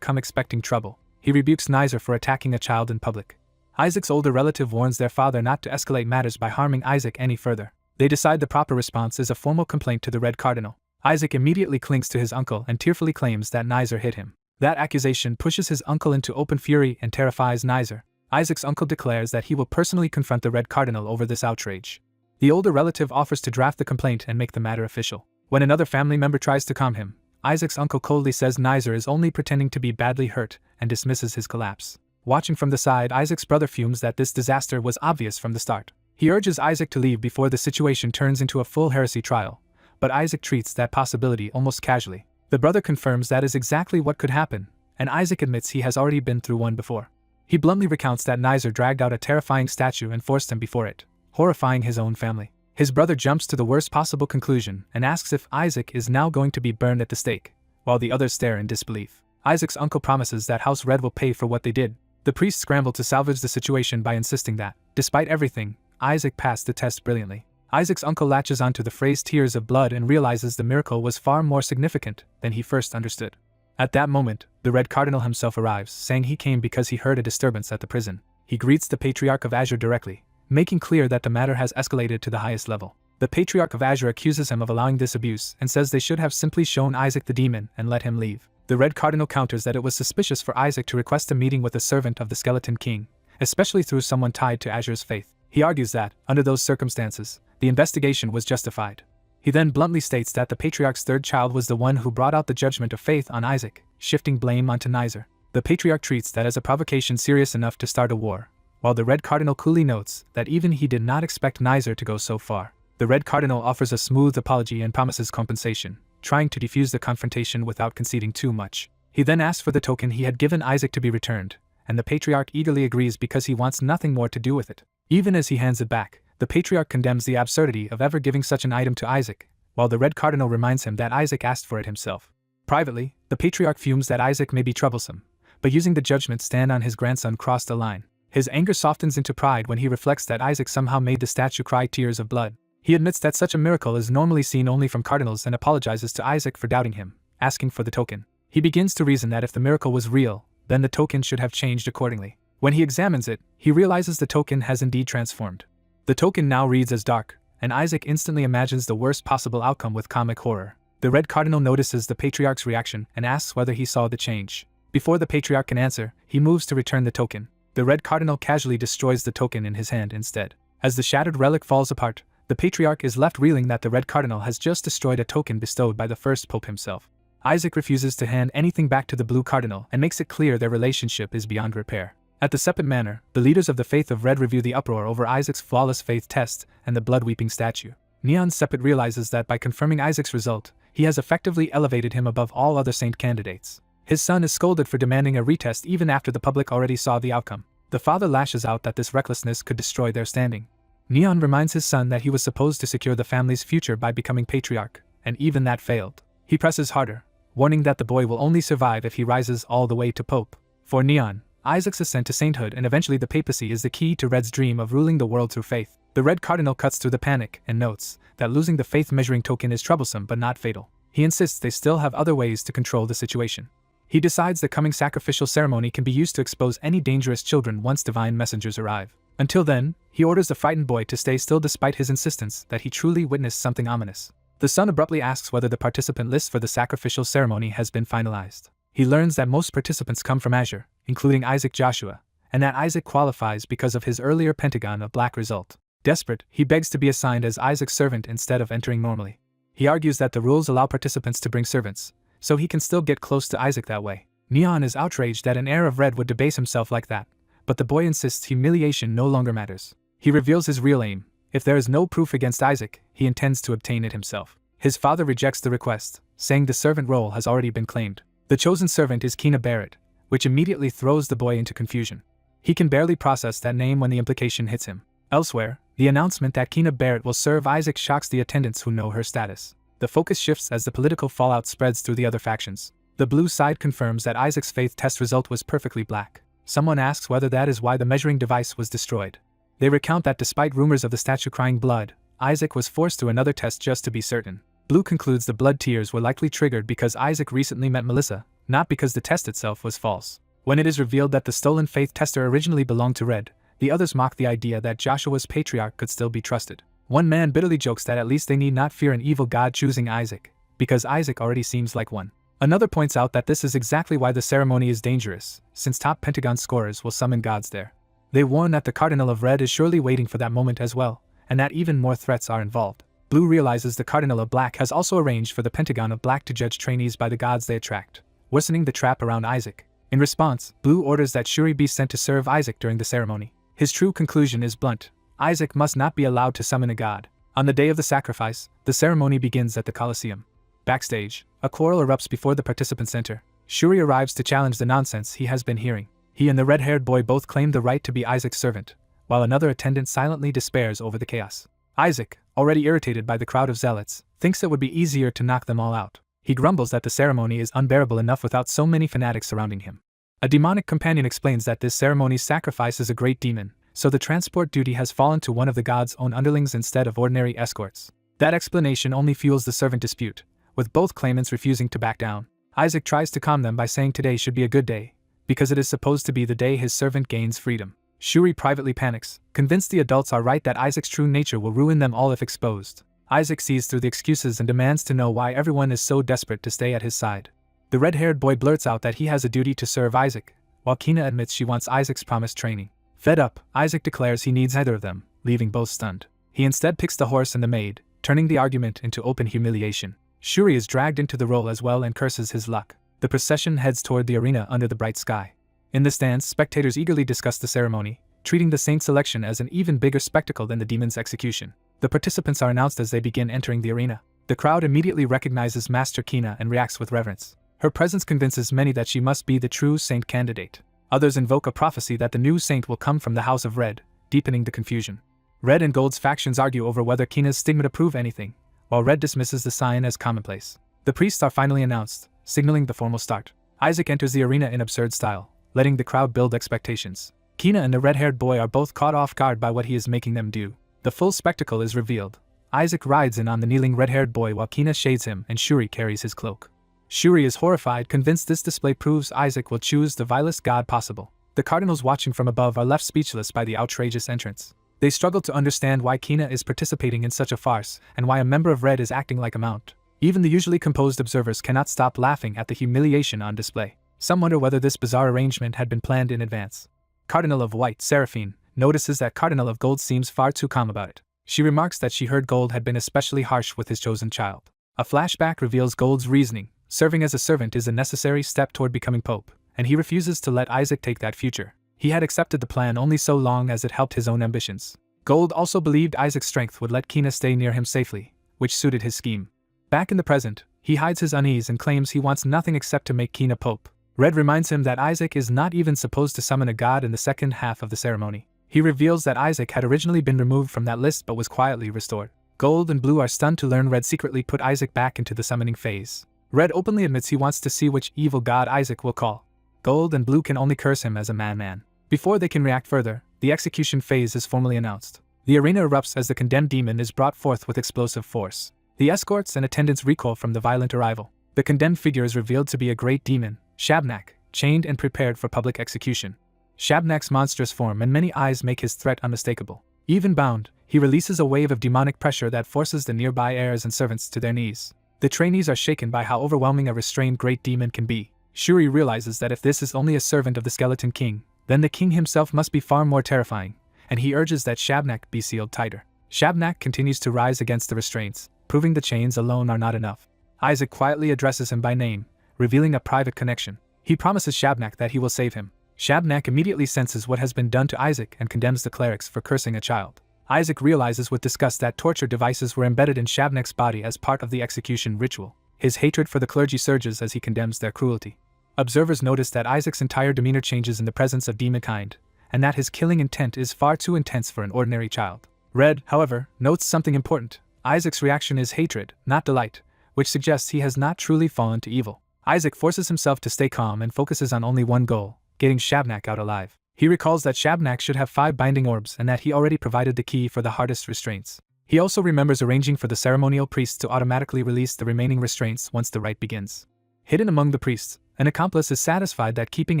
come expecting trouble. He rebukes Nizer for attacking a child in public. Isaac's older relative warns their father not to escalate matters by harming Isaac any further. They decide the proper response is a formal complaint to the Red Cardinal. Isaac immediately clings to his uncle and tearfully claims that Nizer hit him. That accusation pushes his uncle into open fury and terrifies Nizer. Isaac's uncle declares that he will personally confront the Red Cardinal over this outrage. The older relative offers to draft the complaint and make the matter official. When another family member tries to calm him, Isaac's uncle coldly says Nizer is only pretending to be badly hurt and dismisses his collapse. Watching from the side, Isaac's brother fumes that this disaster was obvious from the start. He urges Isaac to leave before the situation turns into a full heresy trial, but Isaac treats that possibility almost casually. The brother confirms that is exactly what could happen, and Isaac admits he has already been through one before. He bluntly recounts that Nizer dragged out a terrifying statue and forced him before it, horrifying his own family. His brother jumps to the worst possible conclusion and asks if Isaac is now going to be burned at the stake, while the others stare in disbelief. Isaac's uncle promises that House Red will pay for what they did. The priests scramble to salvage the situation by insisting that, despite everything, Isaac passed the test brilliantly. Isaac's uncle latches onto the phrase tears of blood and realizes the miracle was far more significant than he first understood. At that moment, the Red Cardinal himself arrives, saying he came because he heard a disturbance at the prison. He greets the Patriarch of Azure directly, making clear that the matter has escalated to the highest level. The Patriarch of Azure accuses him of allowing this abuse and says they should have simply shown Isaac the demon and let him leave. The Red Cardinal counters that it was suspicious for Isaac to request a meeting with a servant of the Skeleton King, especially through someone tied to Azure's faith. He argues that, under those circumstances, the investigation was justified. He then bluntly states that the Patriarch's third child was the one who brought out the judgment of faith on Isaac, shifting blame onto Nizer. The patriarch treats that as a provocation serious enough to start a war, while the Red Cardinal coolly notes that even he did not expect Nizer to go so far. The Red Cardinal offers a smooth apology and promises compensation, trying to defuse the confrontation without conceding too much. He then asks for the token he had given Isaac to be returned, and the patriarch eagerly agrees because he wants nothing more to do with it. Even as he hands it back, the patriarch condemns the absurdity of ever giving such an item to Isaac, while the Red Cardinal reminds him that Isaac asked for it himself. Privately, the patriarch fumes that Isaac may be troublesome, but using the judgment stand on his grandson crossed a line. His anger softens into pride when he reflects that Isaac somehow made the statue cry tears of blood. He admits that such a miracle is normally seen only from cardinals and apologizes to Isaac for doubting him, asking for the token. He begins to reason that if the miracle was real, then the token should have changed accordingly. When he examines it, he realizes the token has indeed transformed. The token now reads as dark, and Isaac instantly imagines the worst possible outcome with comic horror. The Red Cardinal notices the patriarch's reaction and asks whether he saw the change. Before the patriarch can answer, he moves to return the token. The Red Cardinal casually destroys the token in his hand instead. As the shattered relic falls apart, the patriarch is left reeling that the Red Cardinal has just destroyed a token bestowed by the first pope himself. Isaac refuses to hand anything back to the Blue Cardinal and makes it clear their relationship is beyond repair. At the Sepet Manor, the leaders of the Faith of Red review the uproar over Isaac's flawless faith test and the blood-weeping statue. Neon Sepet realizes that by confirming Isaac's result, he has effectively elevated him above all other saint candidates. His son is scolded for demanding a retest even after the public already saw the outcome. The father lashes out that this recklessness could destroy their standing. Neon reminds his son that he was supposed to secure the family's future by becoming patriarch, and even that failed. He presses harder, warning that the boy will only survive if he rises all the way to pope. For Neon, Isaac's ascent to sainthood and eventually the papacy is the key to Red's dream of ruling the world through faith. The Red Cardinal cuts through the panic and notes that losing the faith measuring token is troublesome but not fatal. He insists they still have other ways to control the situation. He decides the coming sacrificial ceremony can be used to expose any dangerous children once divine messengers arrive. Until then, he orders the frightened boy to stay still despite his insistence that he truly witnessed something ominous. The son abruptly asks whether the participant list for the sacrificial ceremony has been finalized. He learns that most participants come from Azure, including Isaac Joshua, and that Isaac qualifies because of his earlier Pentagon of Black result. Desperate, he begs to be assigned as Isaac's servant instead of entering normally. He argues that the rules allow participants to bring servants, so he can still get close to Isaac that way. Neon is outraged that an heir of Red would debase himself like that, but the boy insists humiliation no longer matters. He reveals his real aim. If there is no proof against Isaac, he intends to obtain it himself. His father rejects the request, saying the servant role has already been claimed. The chosen servant is Kina Barrett, which immediately throws the boy into confusion. He can barely process that name when the implication hits him. Elsewhere, the announcement that Kina Barrett will serve Isaac shocks the attendants who know her status. The focus shifts as the political fallout spreads through the other factions. The blue side confirms that Isaac's faith test result was perfectly black. Someone asks whether that is why the measuring device was destroyed. They recount that despite rumors of the statue crying blood, Isaac was forced through another test just to be certain. Blue concludes the blood tears were likely triggered because Isaac recently met Melissa, not because the test itself was false. When it is revealed that the stolen faith tester originally belonged to Red, the others mock the idea that Joshua's patriarch could still be trusted. One man bitterly jokes that at least they need not fear an evil god choosing Isaac, because Isaac already seems like one. Another points out that this is exactly why the ceremony is dangerous, since top Pentagon scorers will summon gods there. They warn that the Cardinal of Red is surely waiting for that moment as well, and that even more threats are involved. Blue realizes the Cardinal of Black has also arranged for the Pentagon of Black to judge trainees by the gods they attract, worsening the trap around Isaac. In response, Blue orders that Shuri be sent to serve Isaac during the ceremony. His true conclusion is blunt. Isaac must not be allowed to summon a god. On the day of the sacrifice, the ceremony begins at the Colosseum. Backstage, a quarrel erupts before the participants enter. Shuri arrives to challenge the nonsense he has been hearing. He and the red-haired boy both claim the right to be Isaac's servant, while another attendant silently despairs over the chaos. Isaac, already irritated by the crowd of zealots, thinks it would be easier to knock them all out. He grumbles that the ceremony is unbearable enough without so many fanatics surrounding him. A demonic companion explains that this ceremony's sacrifice is a great demon, so the transport duty has fallen to one of the god's own underlings instead of ordinary escorts. That explanation only fuels the servant dispute, with both claimants refusing to back down. Isaac tries to calm them by saying today should be a good day, because it is supposed to be the day his servant gains freedom. Shuri privately panics, convinced the adults are right that Isaac's true nature will ruin them all if exposed. Isaac sees through the excuses and demands to know why everyone is so desperate to stay at his side. The red-haired boy blurts out that he has a duty to serve Isaac, while Kina admits she wants Isaac's promised training. Fed up, Isaac declares he needs neither of them, leaving both stunned. He instead picks the horse and the maid, turning the argument into open humiliation. Shuri is dragged into the role as well and curses his luck. The procession heads toward the arena under the bright sky. In the stands, spectators eagerly discuss the ceremony, treating the saint's election as an even bigger spectacle than the demon's execution. The participants are announced as they begin entering the arena. The crowd immediately recognizes Master Kina and reacts with reverence. Her presence convinces many that she must be the true saint candidate. Others invoke a prophecy that the new saint will come from the House of Red, deepening the confusion. Red and Gold's factions argue over whether Kina's stigmata prove anything, while Red dismisses the sign as commonplace. The priests are finally announced, signaling the formal start. Isaac enters the arena in absurd style, letting the crowd build expectations. Kina and the red-haired boy are both caught off guard by what he is making them do. The full spectacle is revealed. Isaac rides in on the kneeling red-haired boy while Kina shades him and Shuri carries his cloak. Shuri is horrified, convinced this display proves Isaac will choose the vilest god possible. The cardinals watching from above are left speechless by the outrageous entrance. They struggle to understand why Kina is participating in such a farce and why a member of Red is acting like a mount. Even the usually composed observers cannot stop laughing at the humiliation on display. Some wonder whether this bizarre arrangement had been planned in advance. Cardinal of White, Seraphine, notices that Cardinal of Gold seems far too calm about it. She remarks that she heard Gold had been especially harsh with his chosen child. A flashback reveals Gold's reasoning. Serving as a servant is a necessary step toward becoming pope, and he refuses to let Isaac take that future. He had accepted the plan only so long as it helped his own ambitions. Gold also believed Isaac's strength would let Kina stay near him safely, which suited his scheme. Back in the present, he hides his unease and claims he wants nothing except to make Kina pope. Red reminds him that Isaac is not even supposed to summon a god in the second half of the ceremony. He reveals that Isaac had originally been removed from that list but was quietly restored. Gold and Blue are stunned to learn Red secretly put Isaac back into the summoning phase. Red openly admits he wants to see which evil god Isaac will call. Gold and Blue can only curse him as a madman. Before they can react further, the execution phase is formally announced. The arena erupts as the condemned demon is brought forth with explosive force. The escorts and attendants recoil from the violent arrival. The condemned figure is revealed to be a great demon, Shabnak, chained and prepared for public execution. Shabnak's monstrous form and many eyes make his threat unmistakable. Even bound, he releases a wave of demonic pressure that forces the nearby heirs and servants to their knees. The trainees are shaken by how overwhelming a restrained great demon can be. Shuri realizes that if this is only a servant of the Skeleton King, then the king himself must be far more terrifying, and he urges that Shabnak be sealed tighter. Shabnak continues to rise against the restraints, proving the chains alone are not enough. Isaac quietly addresses him by name, revealing a private connection. He promises Shabnak that he will save him. Shabnak immediately senses what has been done to Isaac and condemns the clerics for cursing a child. Isaac realizes with disgust that torture devices were embedded in Shabnak's body as part of the execution ritual. His hatred for the clergy surges as he condemns their cruelty. Observers notice that Isaac's entire demeanor changes in the presence of demonkind, and that his killing intent is far too intense for an ordinary child. Red, however, notes something important. Isaac's reaction is hatred, not delight, which suggests he has not truly fallen to evil. Isaac forces himself to stay calm and focuses on only one goal: getting Shabnak out alive. He recalls that Shabnak should have 5 binding orbs and that he already provided the key for the hardest restraints. He also remembers arranging for the ceremonial priests to automatically release the remaining restraints once the rite begins. Hidden among the priests, an accomplice is satisfied that keeping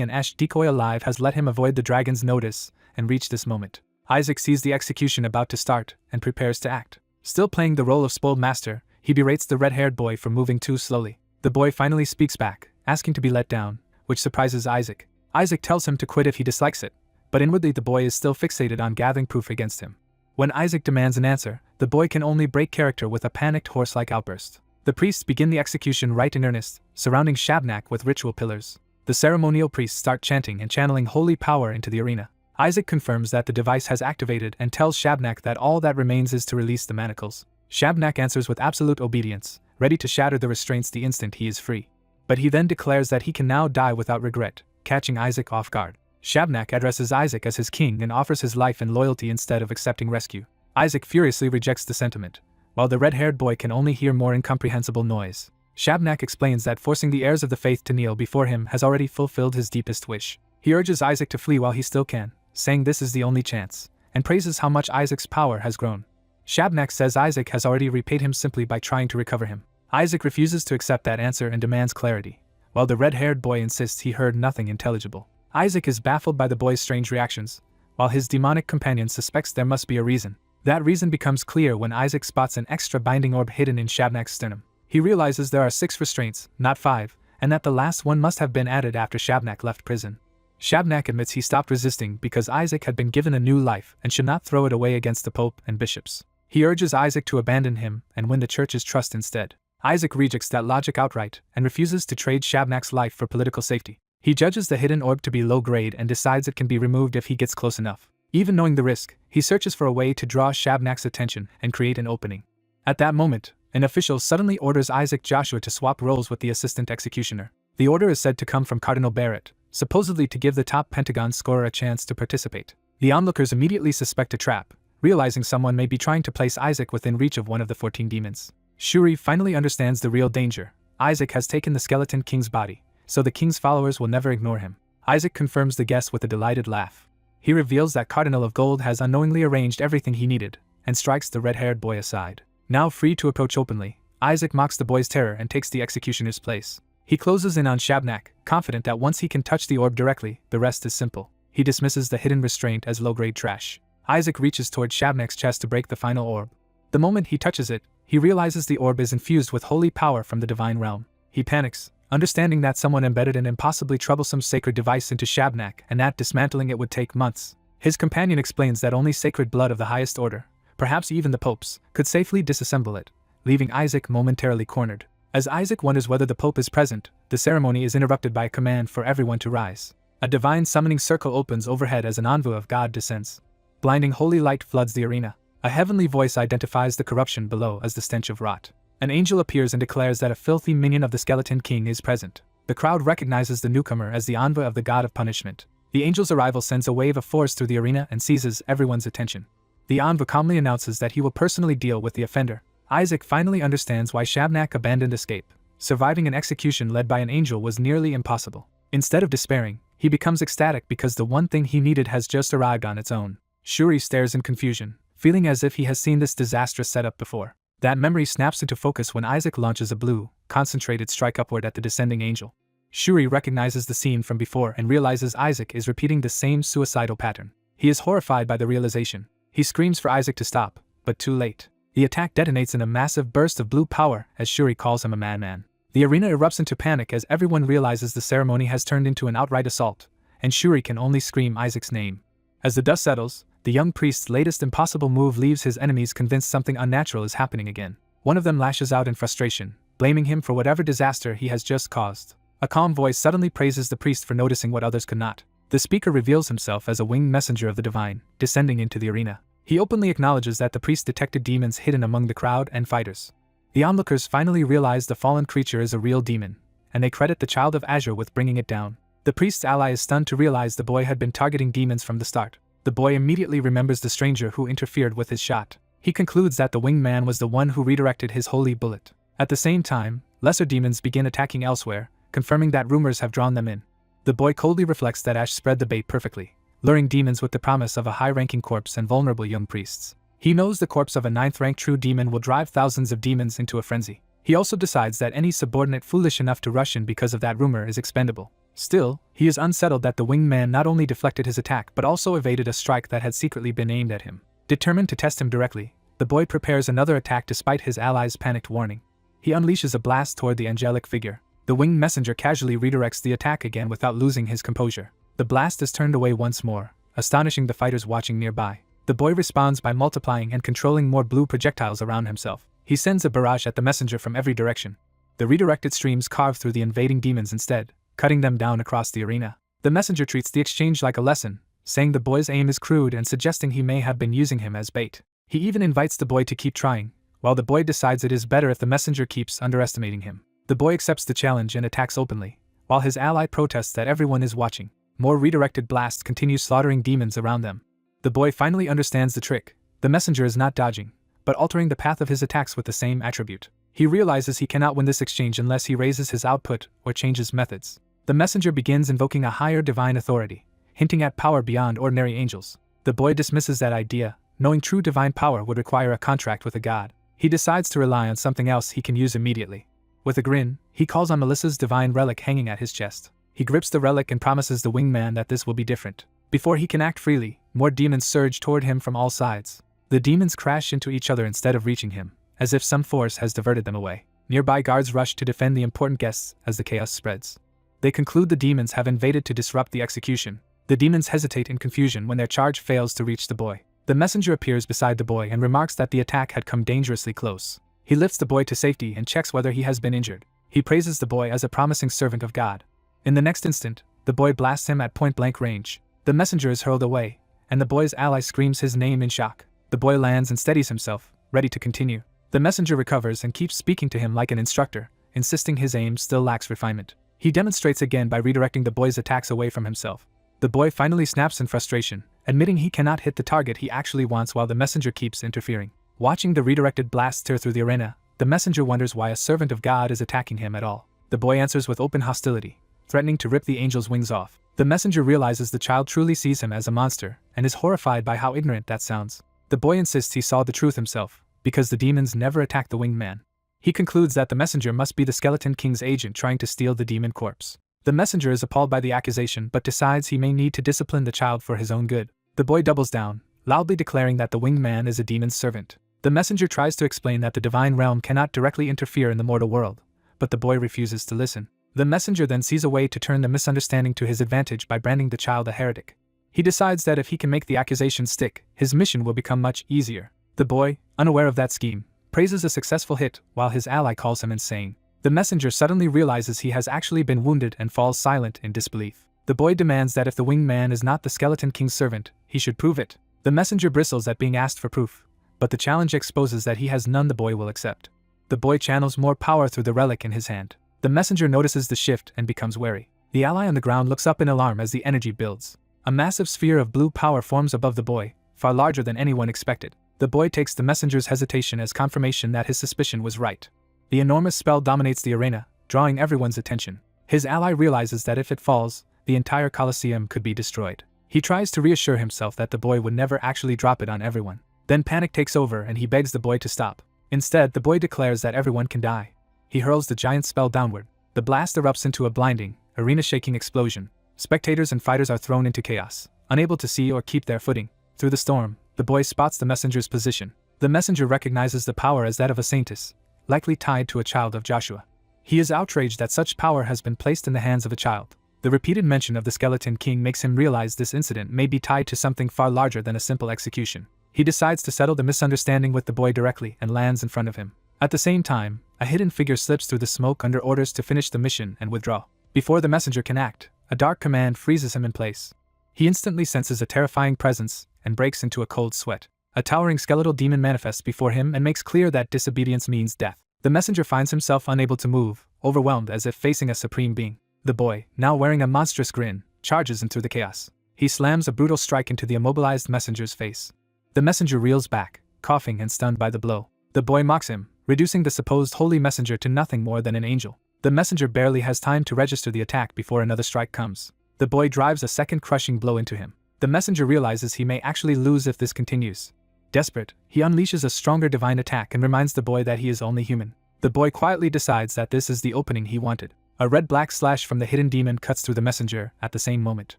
an Ash decoy alive has let him avoid the dragon's notice and reach this moment. Isaac sees the execution about to start and prepares to act. Still playing the role of spoiled master, he berates the red-haired boy for moving too slowly. The boy finally speaks back, asking to be let down, which surprises Isaac. Isaac tells him to quit if he dislikes it, but inwardly the boy is still fixated on gathering proof against him. When Isaac demands an answer, the boy can only break character with a panicked horse-like outburst. The priests begin the execution right in earnest, surrounding Shabnak with ritual pillars. The ceremonial priests start chanting and channeling holy power into the arena. Isaac confirms that the device has activated and tells Shabnak that all that remains is to release the manacles. Shabnak answers with absolute obedience, ready to shatter the restraints the instant he is free. But he then declares that he can now die without regret, catching Isaac off guard. Shabnak addresses Isaac as his king and offers his life and loyalty instead of accepting rescue. Isaac furiously rejects the sentiment, while the red-haired boy can only hear more incomprehensible noise. Shabnak explains that forcing the heirs of the faith to kneel before him has already fulfilled his deepest wish. He urges Isaac to flee while he still can, saying this is the only chance, and praises how much Isaac's power has grown. Shabnak says Isaac has already repaid him simply by trying to recover him. Isaac refuses to accept that answer and demands clarity, while the red-haired boy insists he heard nothing intelligible. Isaac is baffled by the boy's strange reactions, while his demonic companion suspects there must be a reason. That reason becomes clear when Isaac spots an extra binding orb hidden in Shabnak's sternum. He realizes there are 6 restraints, not 5, and that the last one must have been added after Shabnak left prison. Shabnak admits he stopped resisting because Isaac had been given a new life and should not throw it away against the Pope and bishops. He urges Isaac to abandon him and win the church's trust instead. Isaac rejects that logic outright and refuses to trade Shabnak's life for political safety. He judges the hidden orb to be low grade and decides it can be removed if he gets close enough. Even knowing the risk, he searches for a way to draw Shabnak's attention and create an opening. At that moment, an official suddenly orders Isaac Joshua to swap roles with the assistant executioner. The order is said to come from Cardinal Barrett, supposedly to give the top Pentagon scorer a chance to participate. The onlookers immediately suspect a trap, realizing someone may be trying to place Isaac within reach of one of the 14 demons. Shuri finally understands the real danger. Isaac has taken the Skeleton King's body, so the king's followers will never ignore him. Isaac confirms the guess with a delighted laugh. He reveals that Cardinal of Gold has unknowingly arranged everything he needed, and strikes the red-haired boy aside. Now free to approach openly, Isaac mocks the boy's terror and takes the executioner's place. He closes in on Shabnak, confident that once he can touch the orb directly, the rest is simple. He dismisses the hidden restraint as low-grade trash. Isaac reaches toward Shabnak's chest to break the final orb. The moment he touches it, he realizes the orb is infused with holy power from the divine realm. He panics, understanding that someone embedded an impossibly troublesome sacred device into Shabnak and that dismantling it would take months. His companion explains that only sacred blood of the highest order, perhaps even the Pope's, could safely disassemble it, leaving Isaac momentarily cornered. As Isaac wonders whether the Pope is present, the ceremony is interrupted by a command for everyone to rise. A divine summoning circle opens overhead as an envoy of God descends. Blinding holy light floods the arena. A heavenly voice identifies the corruption below as the stench of rot. An angel appears and declares that a filthy minion of the Skeleton King is present. The crowd recognizes the newcomer as the envoy of the God of Punishment. The angel's arrival sends a wave of force through the arena and seizes everyone's attention. The envoy calmly announces that he will personally deal with the offender. Isaac finally understands why Shabnak abandoned escape. Surviving an execution led by an angel was nearly impossible. Instead of despairing, he becomes ecstatic because the one thing he needed has just arrived on its own. Shuri stares in confusion, feeling as if he has seen this disastrous setup before. That memory snaps into focus when Isaac launches a blue, concentrated strike upward at the descending angel. Shuri recognizes the scene from before and realizes Isaac is repeating the same suicidal pattern. He is horrified by the realization. He screams for Isaac to stop, but too late. The attack detonates in a massive burst of blue power as Shuri calls him a madman. The arena erupts into panic as everyone realizes the ceremony has turned into an outright assault, and Shuri can only scream Isaac's name. As the dust settles, the young priest's latest impossible move leaves his enemies convinced something unnatural is happening again. One of them lashes out in frustration, blaming him for whatever disaster he has just caused. A calm voice suddenly praises the priest for noticing what others could not. The speaker reveals himself as a winged messenger of the divine, descending into the arena. He openly acknowledges that the priest detected demons hidden among the crowd and fighters. The onlookers finally realize the fallen creature is a real demon, and they credit the Child of Azure with bringing it down. The priest's ally is stunned to realize the boy had been targeting demons from the start. The boy immediately remembers the stranger who interfered with his shot. He concludes that the winged man was the one who redirected his holy bullet. At the same time, lesser demons begin attacking elsewhere, confirming that rumors have drawn them in. The boy coldly reflects that Ash spread the bait perfectly, luring demons with the promise of a high-ranking corpse and vulnerable young priests. He knows the corpse of a 9th-rank true demon will drive thousands of demons into a frenzy. He also decides that any subordinate foolish enough to rush in because of that rumor is expendable. Still, he is unsettled that the winged man not only deflected his attack but also evaded a strike that had secretly been aimed at him. Determined to test him directly, the boy prepares another attack despite his allies' panicked warning. He unleashes a blast toward the angelic figure. The winged messenger casually redirects the attack again without losing his composure. The blast is turned away once more, astonishing the fighters watching nearby. The boy responds by multiplying and controlling more blue projectiles around himself. He sends a barrage at the messenger from every direction. The redirected streams carve through the invading demons instead, cutting them down across the arena. The messenger treats the exchange like a lesson, saying the boy's aim is crude and suggesting he may have been using him as bait. He even invites the boy to keep trying, while the boy decides it is better if the messenger keeps underestimating him. The boy accepts the challenge and attacks openly, while his ally protests that everyone is watching. More redirected blasts continue slaughtering demons around them. The boy finally understands the trick. The messenger is not dodging, but altering the path of his attacks with the same attribute. He realizes he cannot win this exchange unless he raises his output or changes methods. The messenger begins invoking a higher divine authority, hinting at power beyond ordinary angels. The boy dismisses that idea, knowing true divine power would require a contract with a god. He decides to rely on something else he can use immediately. With a grin, he calls on Melissa's divine relic hanging at his chest. He grips the relic and promises the winged man that this will be different. Before he can act freely, more demons surge toward him from all sides. The demons crash into each other instead of reaching him, as if some force has diverted them away. Nearby guards rush to defend the important guests as the chaos spreads. They conclude the demons have invaded to disrupt the execution. The demons hesitate in confusion when their charge fails to reach the boy. The messenger appears beside the boy and remarks that the attack had come dangerously close. He lifts the boy to safety and checks whether he has been injured. He praises the boy as a promising servant of God. In the next instant, the boy blasts him at point-blank range. The messenger is hurled away, and the boy's ally screams his name in shock. The boy lands and steadies himself, ready to continue. The messenger recovers and keeps speaking to him like an instructor, insisting his aim still lacks refinement. He demonstrates again by redirecting the boy's attacks away from himself. The boy finally snaps in frustration, admitting he cannot hit the target he actually wants while the messenger keeps interfering. Watching the redirected blast tear through the arena, the messenger wonders why a servant of God is attacking him at all. The boy answers with open hostility, threatening to rip the angel's wings off. The messenger realizes the child truly sees him as a monster, and is horrified by how ignorant that sounds. The boy insists he saw the truth himself, because the demons never attacked the winged man. He concludes that the messenger must be the Skeleton King's agent trying to steal the demon corpse. The messenger is appalled by the accusation but decides he may need to discipline the child for his own good. The boy doubles down, loudly declaring that the winged man is a demon's servant. The messenger tries to explain that the divine realm cannot directly interfere in the mortal world, but the boy refuses to listen. The messenger then sees a way to turn the misunderstanding to his advantage by branding the child a heretic. He decides that if he can make the accusation stick, his mission will become much easier. The boy, unaware of that scheme, praises a successful hit while his ally calls him insane. The messenger suddenly realizes he has actually been wounded and falls silent in disbelief. The boy demands that if the winged man is not the Skeleton King's servant, he should prove it. The messenger bristles at being asked for proof, but the challenge exposes that he has none the boy will accept. The boy channels more power through the relic in his hand. The messenger notices the shift and becomes wary. The ally on the ground looks up in alarm as the energy builds. A massive sphere of blue power forms above the boy, far larger than anyone expected. The boy takes the messenger's hesitation as confirmation that his suspicion was right. The enormous spell dominates the arena, drawing everyone's attention. His ally realizes that if it falls, the entire Colosseum could be destroyed. He tries to reassure himself that the boy would never actually drop it on everyone. Then panic takes over and he begs the boy to stop. Instead, the boy declares that everyone can die. He hurls the giant spell downward. The blast erupts into a blinding, arena-shaking explosion. Spectators and fighters are thrown into chaos, unable to see or keep their footing. Through the storm, the boy spots the messenger's position. The messenger recognizes the power as that of a saintess, likely tied to a child of Joshua. He is outraged that such power has been placed in the hands of a child. The repeated mention of the Skeleton King makes him realize this incident may be tied to something far larger than a simple execution. He decides to settle the misunderstanding with the boy directly and lands in front of him. At the same time, a hidden figure slips through the smoke under orders to finish the mission and withdraw. Before the messenger can act, a dark command freezes him in place. He instantly senses a terrifying presence and breaks into a cold sweat. A towering skeletal demon manifests before him and makes clear that disobedience means death. The messenger finds himself unable to move, overwhelmed as if facing a supreme being. The boy, now wearing a monstrous grin, charges into the chaos. He slams a brutal strike into the immobilized messenger's face. The messenger reels back, coughing and stunned by the blow. The boy mocks him, reducing the supposed holy messenger to nothing more than an angel. The messenger barely has time to register the attack before another strike comes. The boy drives a second crushing blow into him. The messenger realizes he may actually lose if this continues. Desperate, he unleashes a stronger divine attack and reminds the boy that he is only human. The boy quietly decides that this is the opening he wanted. A red-black slash from the hidden demon cuts through the messenger at the same moment.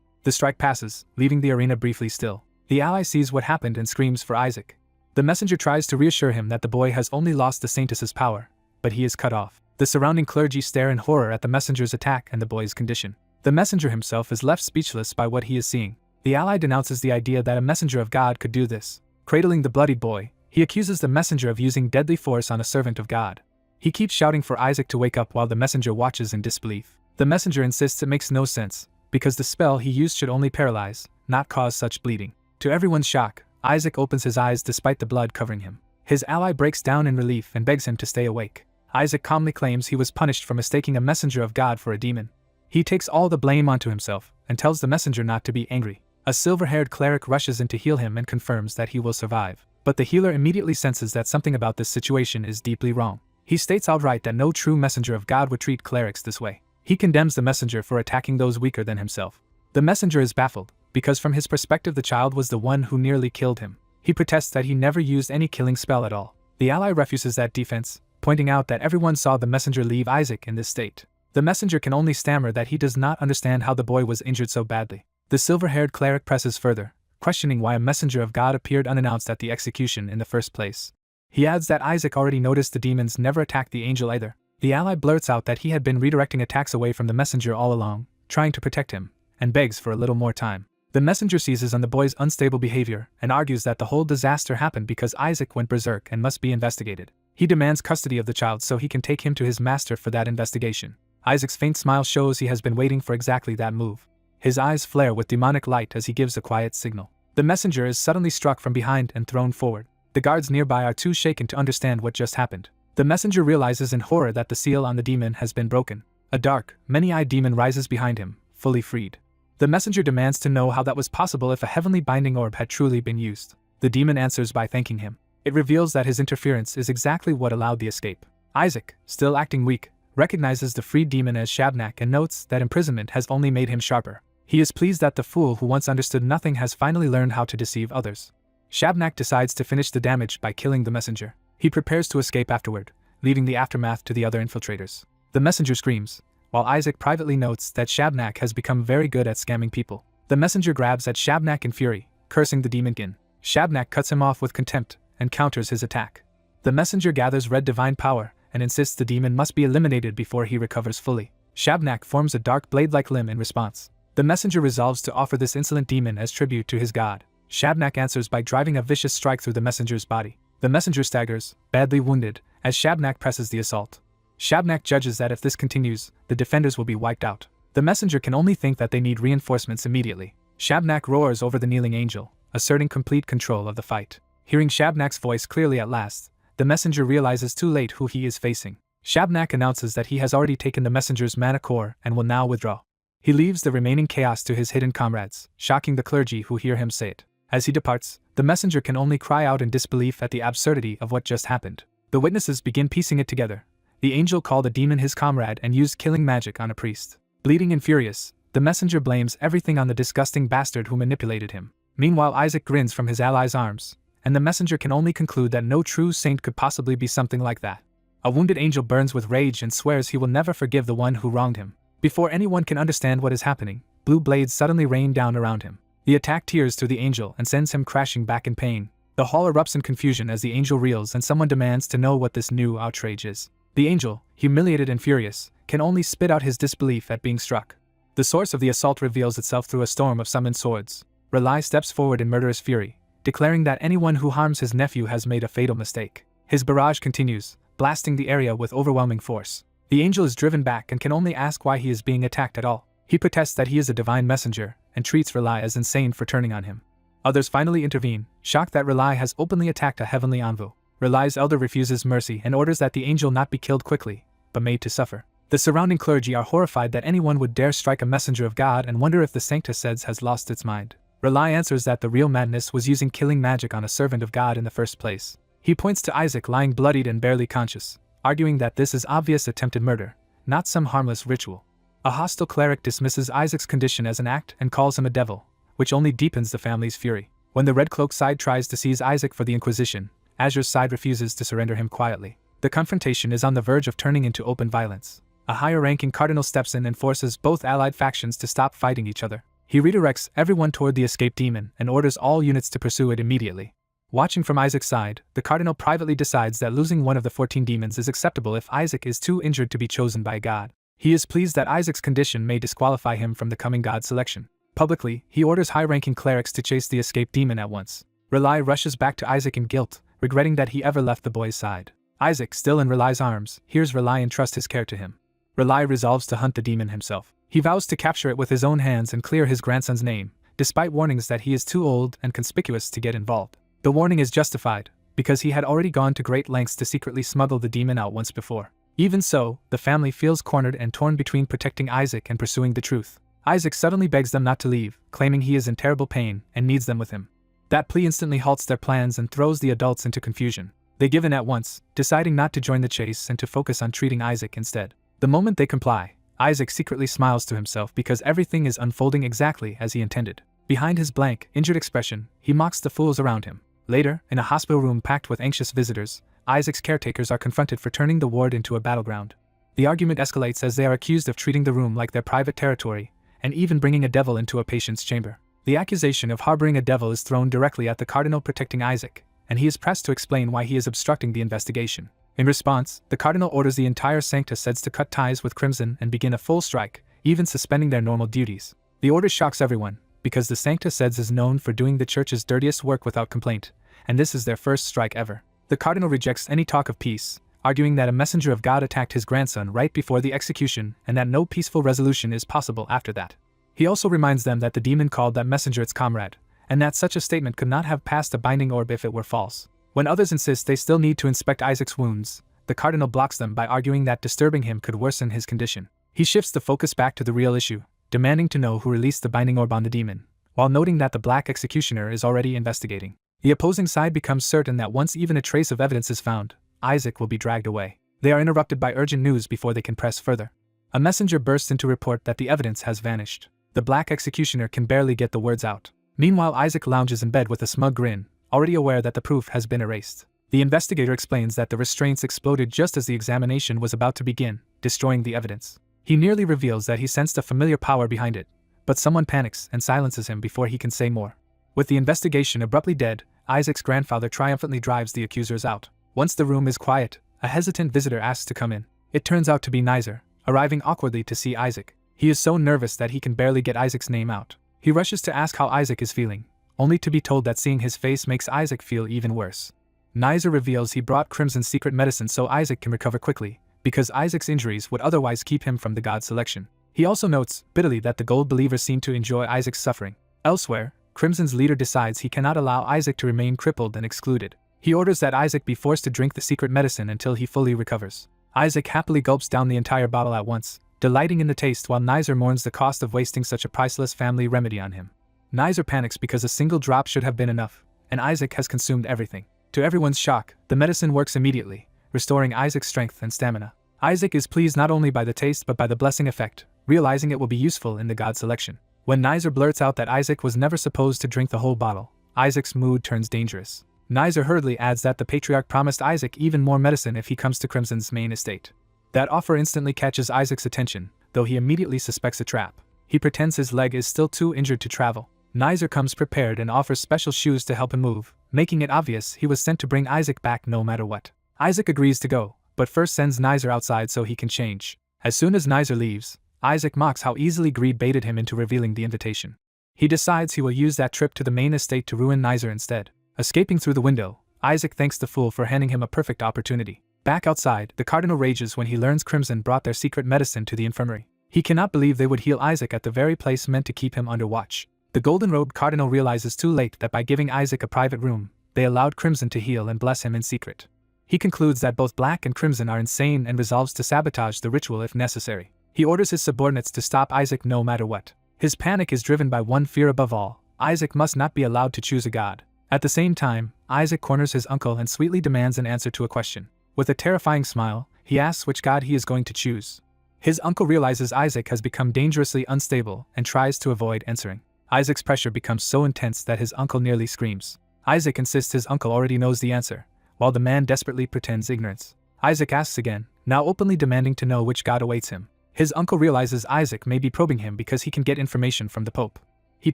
The strike passes, leaving the arena briefly still. The ally sees what happened and screams for Isaac. The messenger tries to reassure him that the boy has only lost the saintess's power, but he is cut off. The surrounding clergy stare in horror at the messenger's attack and the boy's condition. The messenger himself is left speechless by what he is seeing. The ally denounces the idea that a messenger of God could do this. Cradling the bloodied boy, he accuses the messenger of using deadly force on a servant of God. He keeps shouting for Isaac to wake up while the messenger watches in disbelief. The messenger insists it makes no sense, because the spell he used should only paralyze, not cause such bleeding. To everyone's shock, Isaac opens his eyes despite the blood covering him. His ally breaks down in relief and begs him to stay awake. Isaac calmly claims he was punished for mistaking a messenger of God for a demon. He takes all the blame onto himself and tells the messenger not to be angry. A silver-haired cleric rushes in to heal him and confirms that he will survive. But the healer immediately senses that something about this situation is deeply wrong. He states outright that no true messenger of God would treat clerics this way. He condemns the messenger for attacking those weaker than himself. The messenger is baffled, because from his perspective the child was the one who nearly killed him. He protests that he never used any killing spell at all. The ally refuses that defense, pointing out that everyone saw the messenger leave Isaac in this state. The messenger can only stammer that he does not understand how the boy was injured so badly. The silver-haired cleric presses further, questioning why a messenger of God appeared unannounced at the execution in the first place. He adds that Isaac already noticed the demons never attacked the angel either. The ally blurts out that he had been redirecting attacks away from the messenger all along, trying to protect him, and begs for a little more time. The messenger seizes on the boy's unstable behavior and argues that the whole disaster happened because Isaac went berserk and must be investigated. He demands custody of the child so he can take him to his master for that investigation. Isaac's faint smile shows he has been waiting for exactly that move. His eyes flare with demonic light as he gives a quiet signal. The messenger is suddenly struck from behind and thrown forward. The guards nearby are too shaken to understand what just happened. The messenger realizes in horror that the seal on the demon has been broken. A dark, many-eyed demon rises behind him, fully freed. The messenger demands to know how that was possible if a heavenly binding orb had truly been used. The demon answers by thanking him. It reveals that his interference is exactly what allowed the escape. Isaac, still acting weak, recognizes the freed demon as Shabnak and notes that imprisonment has only made him sharper. He is pleased that the fool who once understood nothing has finally learned how to deceive others. Shabnak decides to finish the damage by killing the messenger. He prepares to escape afterward, leaving the aftermath to the other infiltrators. The messenger screams, while Isaac privately notes that Shabnak has become very good at scamming people. The messenger grabs at Shabnak in fury, cursing the demonkin. Shabnak cuts him off with contempt and counters his attack. The messenger gathers red divine power and insists the demon must be eliminated before he recovers fully. Shabnak forms a dark blade-like limb in response. The messenger resolves to offer this insolent demon as tribute to his god. Shabnak answers by driving a vicious strike through the messenger's body. The messenger staggers, badly wounded, as Shabnak presses the assault. Shabnak judges that if this continues, the defenders will be wiped out. The messenger can only think that they need reinforcements immediately. Shabnak roars over the kneeling angel, asserting complete control of the fight. Hearing Shabnak's voice clearly at last, the messenger realizes too late who he is facing. Shabnak announces that he has already taken the messenger's mana core and will now withdraw. He leaves the remaining chaos to his hidden comrades, shocking the clergy who hear him say it. As he departs, the messenger can only cry out in disbelief at the absurdity of what just happened. The witnesses begin piecing it together. The angel called a demon his comrade and used killing magic on a priest. Bleeding and furious, the messenger blames everything on the disgusting bastard who manipulated him. Meanwhile, Isaac grins from his ally's arms, and the messenger can only conclude that no true saint could possibly be something like that. A wounded angel burns with rage and swears he will never forgive the one who wronged him. Before anyone can understand what is happening, blue blades suddenly rain down around him. The attack tears through the angel and sends him crashing back in pain. The hall erupts in confusion as the angel reels and someone demands to know what this new outrage is. The angel, humiliated and furious, can only spit out his disbelief at being struck. The source of the assault reveals itself through a storm of summoned swords. Relai steps forward in murderous fury, declaring that anyone who harms his nephew has made a fatal mistake. His barrage continues, blasting the area with overwhelming force. The angel is driven back and can only ask why he is being attacked at all. He protests that he is a divine messenger and treats Relai as insane for turning on him. Others finally intervene, shocked that Relai has openly attacked a heavenly envoy. Relai's elder refuses mercy and orders that the angel not be killed quickly, but made to suffer. The surrounding clergy are horrified that anyone would dare strike a messenger of God and wonder if the Sancta Seds has lost its mind. Relai answers that the real madness was using killing magic on a servant of God in the first place. He points to Isaac lying bloodied and barely conscious, arguing that this is obvious attempted murder, not some harmless ritual. A hostile cleric dismisses Isaac's condition as an act and calls him a devil, which only deepens the family's fury. When the Red Cloak side tries to seize Isaac for the Inquisition, Azure's side refuses to surrender him quietly. The confrontation is on the verge of turning into open violence. A higher-ranking cardinal steps in and forces both allied factions to stop fighting each other. He redirects everyone toward the escaped demon and orders all units to pursue it immediately. Watching from Isaac's side, the cardinal privately decides that losing one of the 14 demons is acceptable if Isaac is too injured to be chosen by God. He is pleased that Isaac's condition may disqualify him from the coming God selection. Publicly, he orders high-ranking clerics to chase the escaped demon at once. Relai rushes back to Isaac in guilt, regretting that he ever left the boy's side. Isaac, still in Relai's arms, hears Relai entrust his care to him. Relai resolves to hunt the demon himself. He vows to capture it with his own hands and clear his grandson's name, despite warnings that he is too old and conspicuous to get involved. The warning is justified, because he had already gone to great lengths to secretly smuggle the demon out once before. Even so, the family feels cornered and torn between protecting Isaac and pursuing the truth. Isaac suddenly begs them not to leave, claiming he is in terrible pain and needs them with him. That plea instantly halts their plans and throws the adults into confusion. They give in at once, deciding not to join the chase and to focus on treating Isaac instead. The moment they comply, Isaac secretly smiles to himself because everything is unfolding exactly as he intended. Behind his blank, injured expression, he mocks the fools around him. Later, in a hospital room packed with anxious visitors, Isaac's caretakers are confronted for turning the ward into a battleground. The argument escalates as they are accused of treating the room like their private territory, and even bringing a devil into a patient's chamber. The accusation of harboring a devil is thrown directly at the cardinal protecting Isaac, and he is pressed to explain why he is obstructing the investigation. In response, the cardinal orders the entire Sancta Seds to cut ties with Crimson and begin a full strike, even suspending their normal duties. The order shocks everyone, because the Sancta Seds is known for doing the church's dirtiest work without complaint, and this is their first strike ever. The cardinal rejects any talk of peace, arguing that a messenger of God attacked his grandson right before the execution and that no peaceful resolution is possible after that. He also reminds them that the demon called that messenger its comrade, and that such a statement could not have passed a binding orb if it were false. When others insist they still need to inspect Isaac's wounds, the cardinal blocks them by arguing that disturbing him could worsen his condition. He shifts the focus back to the real issue, demanding to know who released the binding orb on the demon, while noting that the black executioner is already investigating. The opposing side becomes certain that once even a trace of evidence is found, Isaac will be dragged away. They are interrupted by urgent news before they can press further. A messenger bursts in to report that the evidence has vanished. The black executioner can barely get the words out. Meanwhile, Isaac lounges in bed with a smug grin, already aware that the proof has been erased. The investigator explains that the restraints exploded just as the examination was about to begin, destroying the evidence. He nearly reveals that he sensed a familiar power behind it, but someone panics and silences him before he can say more. With the investigation abruptly dead, Isaac's grandfather triumphantly drives the accusers out. Once the room is quiet, a hesitant visitor asks to come in. It turns out to be Nizer, arriving awkwardly to see Isaac. He is so nervous that he can barely get Isaac's name out. He rushes to ask how Isaac is feeling, only to be told that seeing his face makes Isaac feel even worse. Nizer reveals he brought Crimson's secret medicine so Isaac can recover quickly, because Isaac's injuries would otherwise keep him from the god selection. He also notes, bitterly, that the gold believers seem to enjoy Isaac's suffering. Elsewhere, Crimson's leader decides he cannot allow Isaac to remain crippled and excluded. He orders that Isaac be forced to drink the secret medicine until he fully recovers. Isaac happily gulps down the entire bottle at once, delighting in the taste while Nizer mourns the cost of wasting such a priceless family remedy on him. Nizer panics because a single drop should have been enough, and Isaac has consumed everything. To everyone's shock, the medicine works immediately, restoring Isaac's strength and stamina. Isaac is pleased not only by the taste but by the blessing effect, realizing it will be useful in the god selection. When Nizer blurts out that Isaac was never supposed to drink the whole bottle, Isaac's mood turns dangerous. Nizer hurriedly adds that the patriarch promised Isaac even more medicine if he comes to Crimson's main estate. That offer instantly catches Isaac's attention, though he immediately suspects a trap. He pretends his leg is still too injured to travel. Nizer comes prepared and offers special shoes to help him move, making it obvious he was sent to bring Isaac back no matter what. Isaac agrees to go, but first sends Nizer outside so he can change. As soon as Nizer leaves, Isaac mocks how easily greed baited him into revealing the invitation. He decides he will use that trip to the main estate to ruin Nizer instead. Escaping through the window, Isaac thanks the fool for handing him a perfect opportunity. Back outside, the cardinal rages when he learns Crimson brought their secret medicine to the infirmary. He cannot believe they would heal Isaac at the very place meant to keep him under watch. The golden-robed cardinal realizes too late that by giving Isaac a private room, they allowed Crimson to heal and bless him in secret. He concludes that both Black and Crimson are insane and resolves to sabotage the ritual if necessary. He orders his subordinates to stop Isaac no matter what. His panic is driven by one fear above all: Isaac must not be allowed to choose a god. At the same time, Isaac corners his uncle and sweetly demands an answer to a question. With a terrifying smile, he asks which god he is going to choose. His uncle realizes Isaac has become dangerously unstable and tries to avoid answering. Isaac's pressure becomes so intense that his uncle nearly screams. Isaac insists his uncle already knows the answer, while the man desperately pretends ignorance. Isaac asks again, now openly demanding to know which god awaits him. His uncle realizes Isaac may be probing him because he can get information from the Pope. He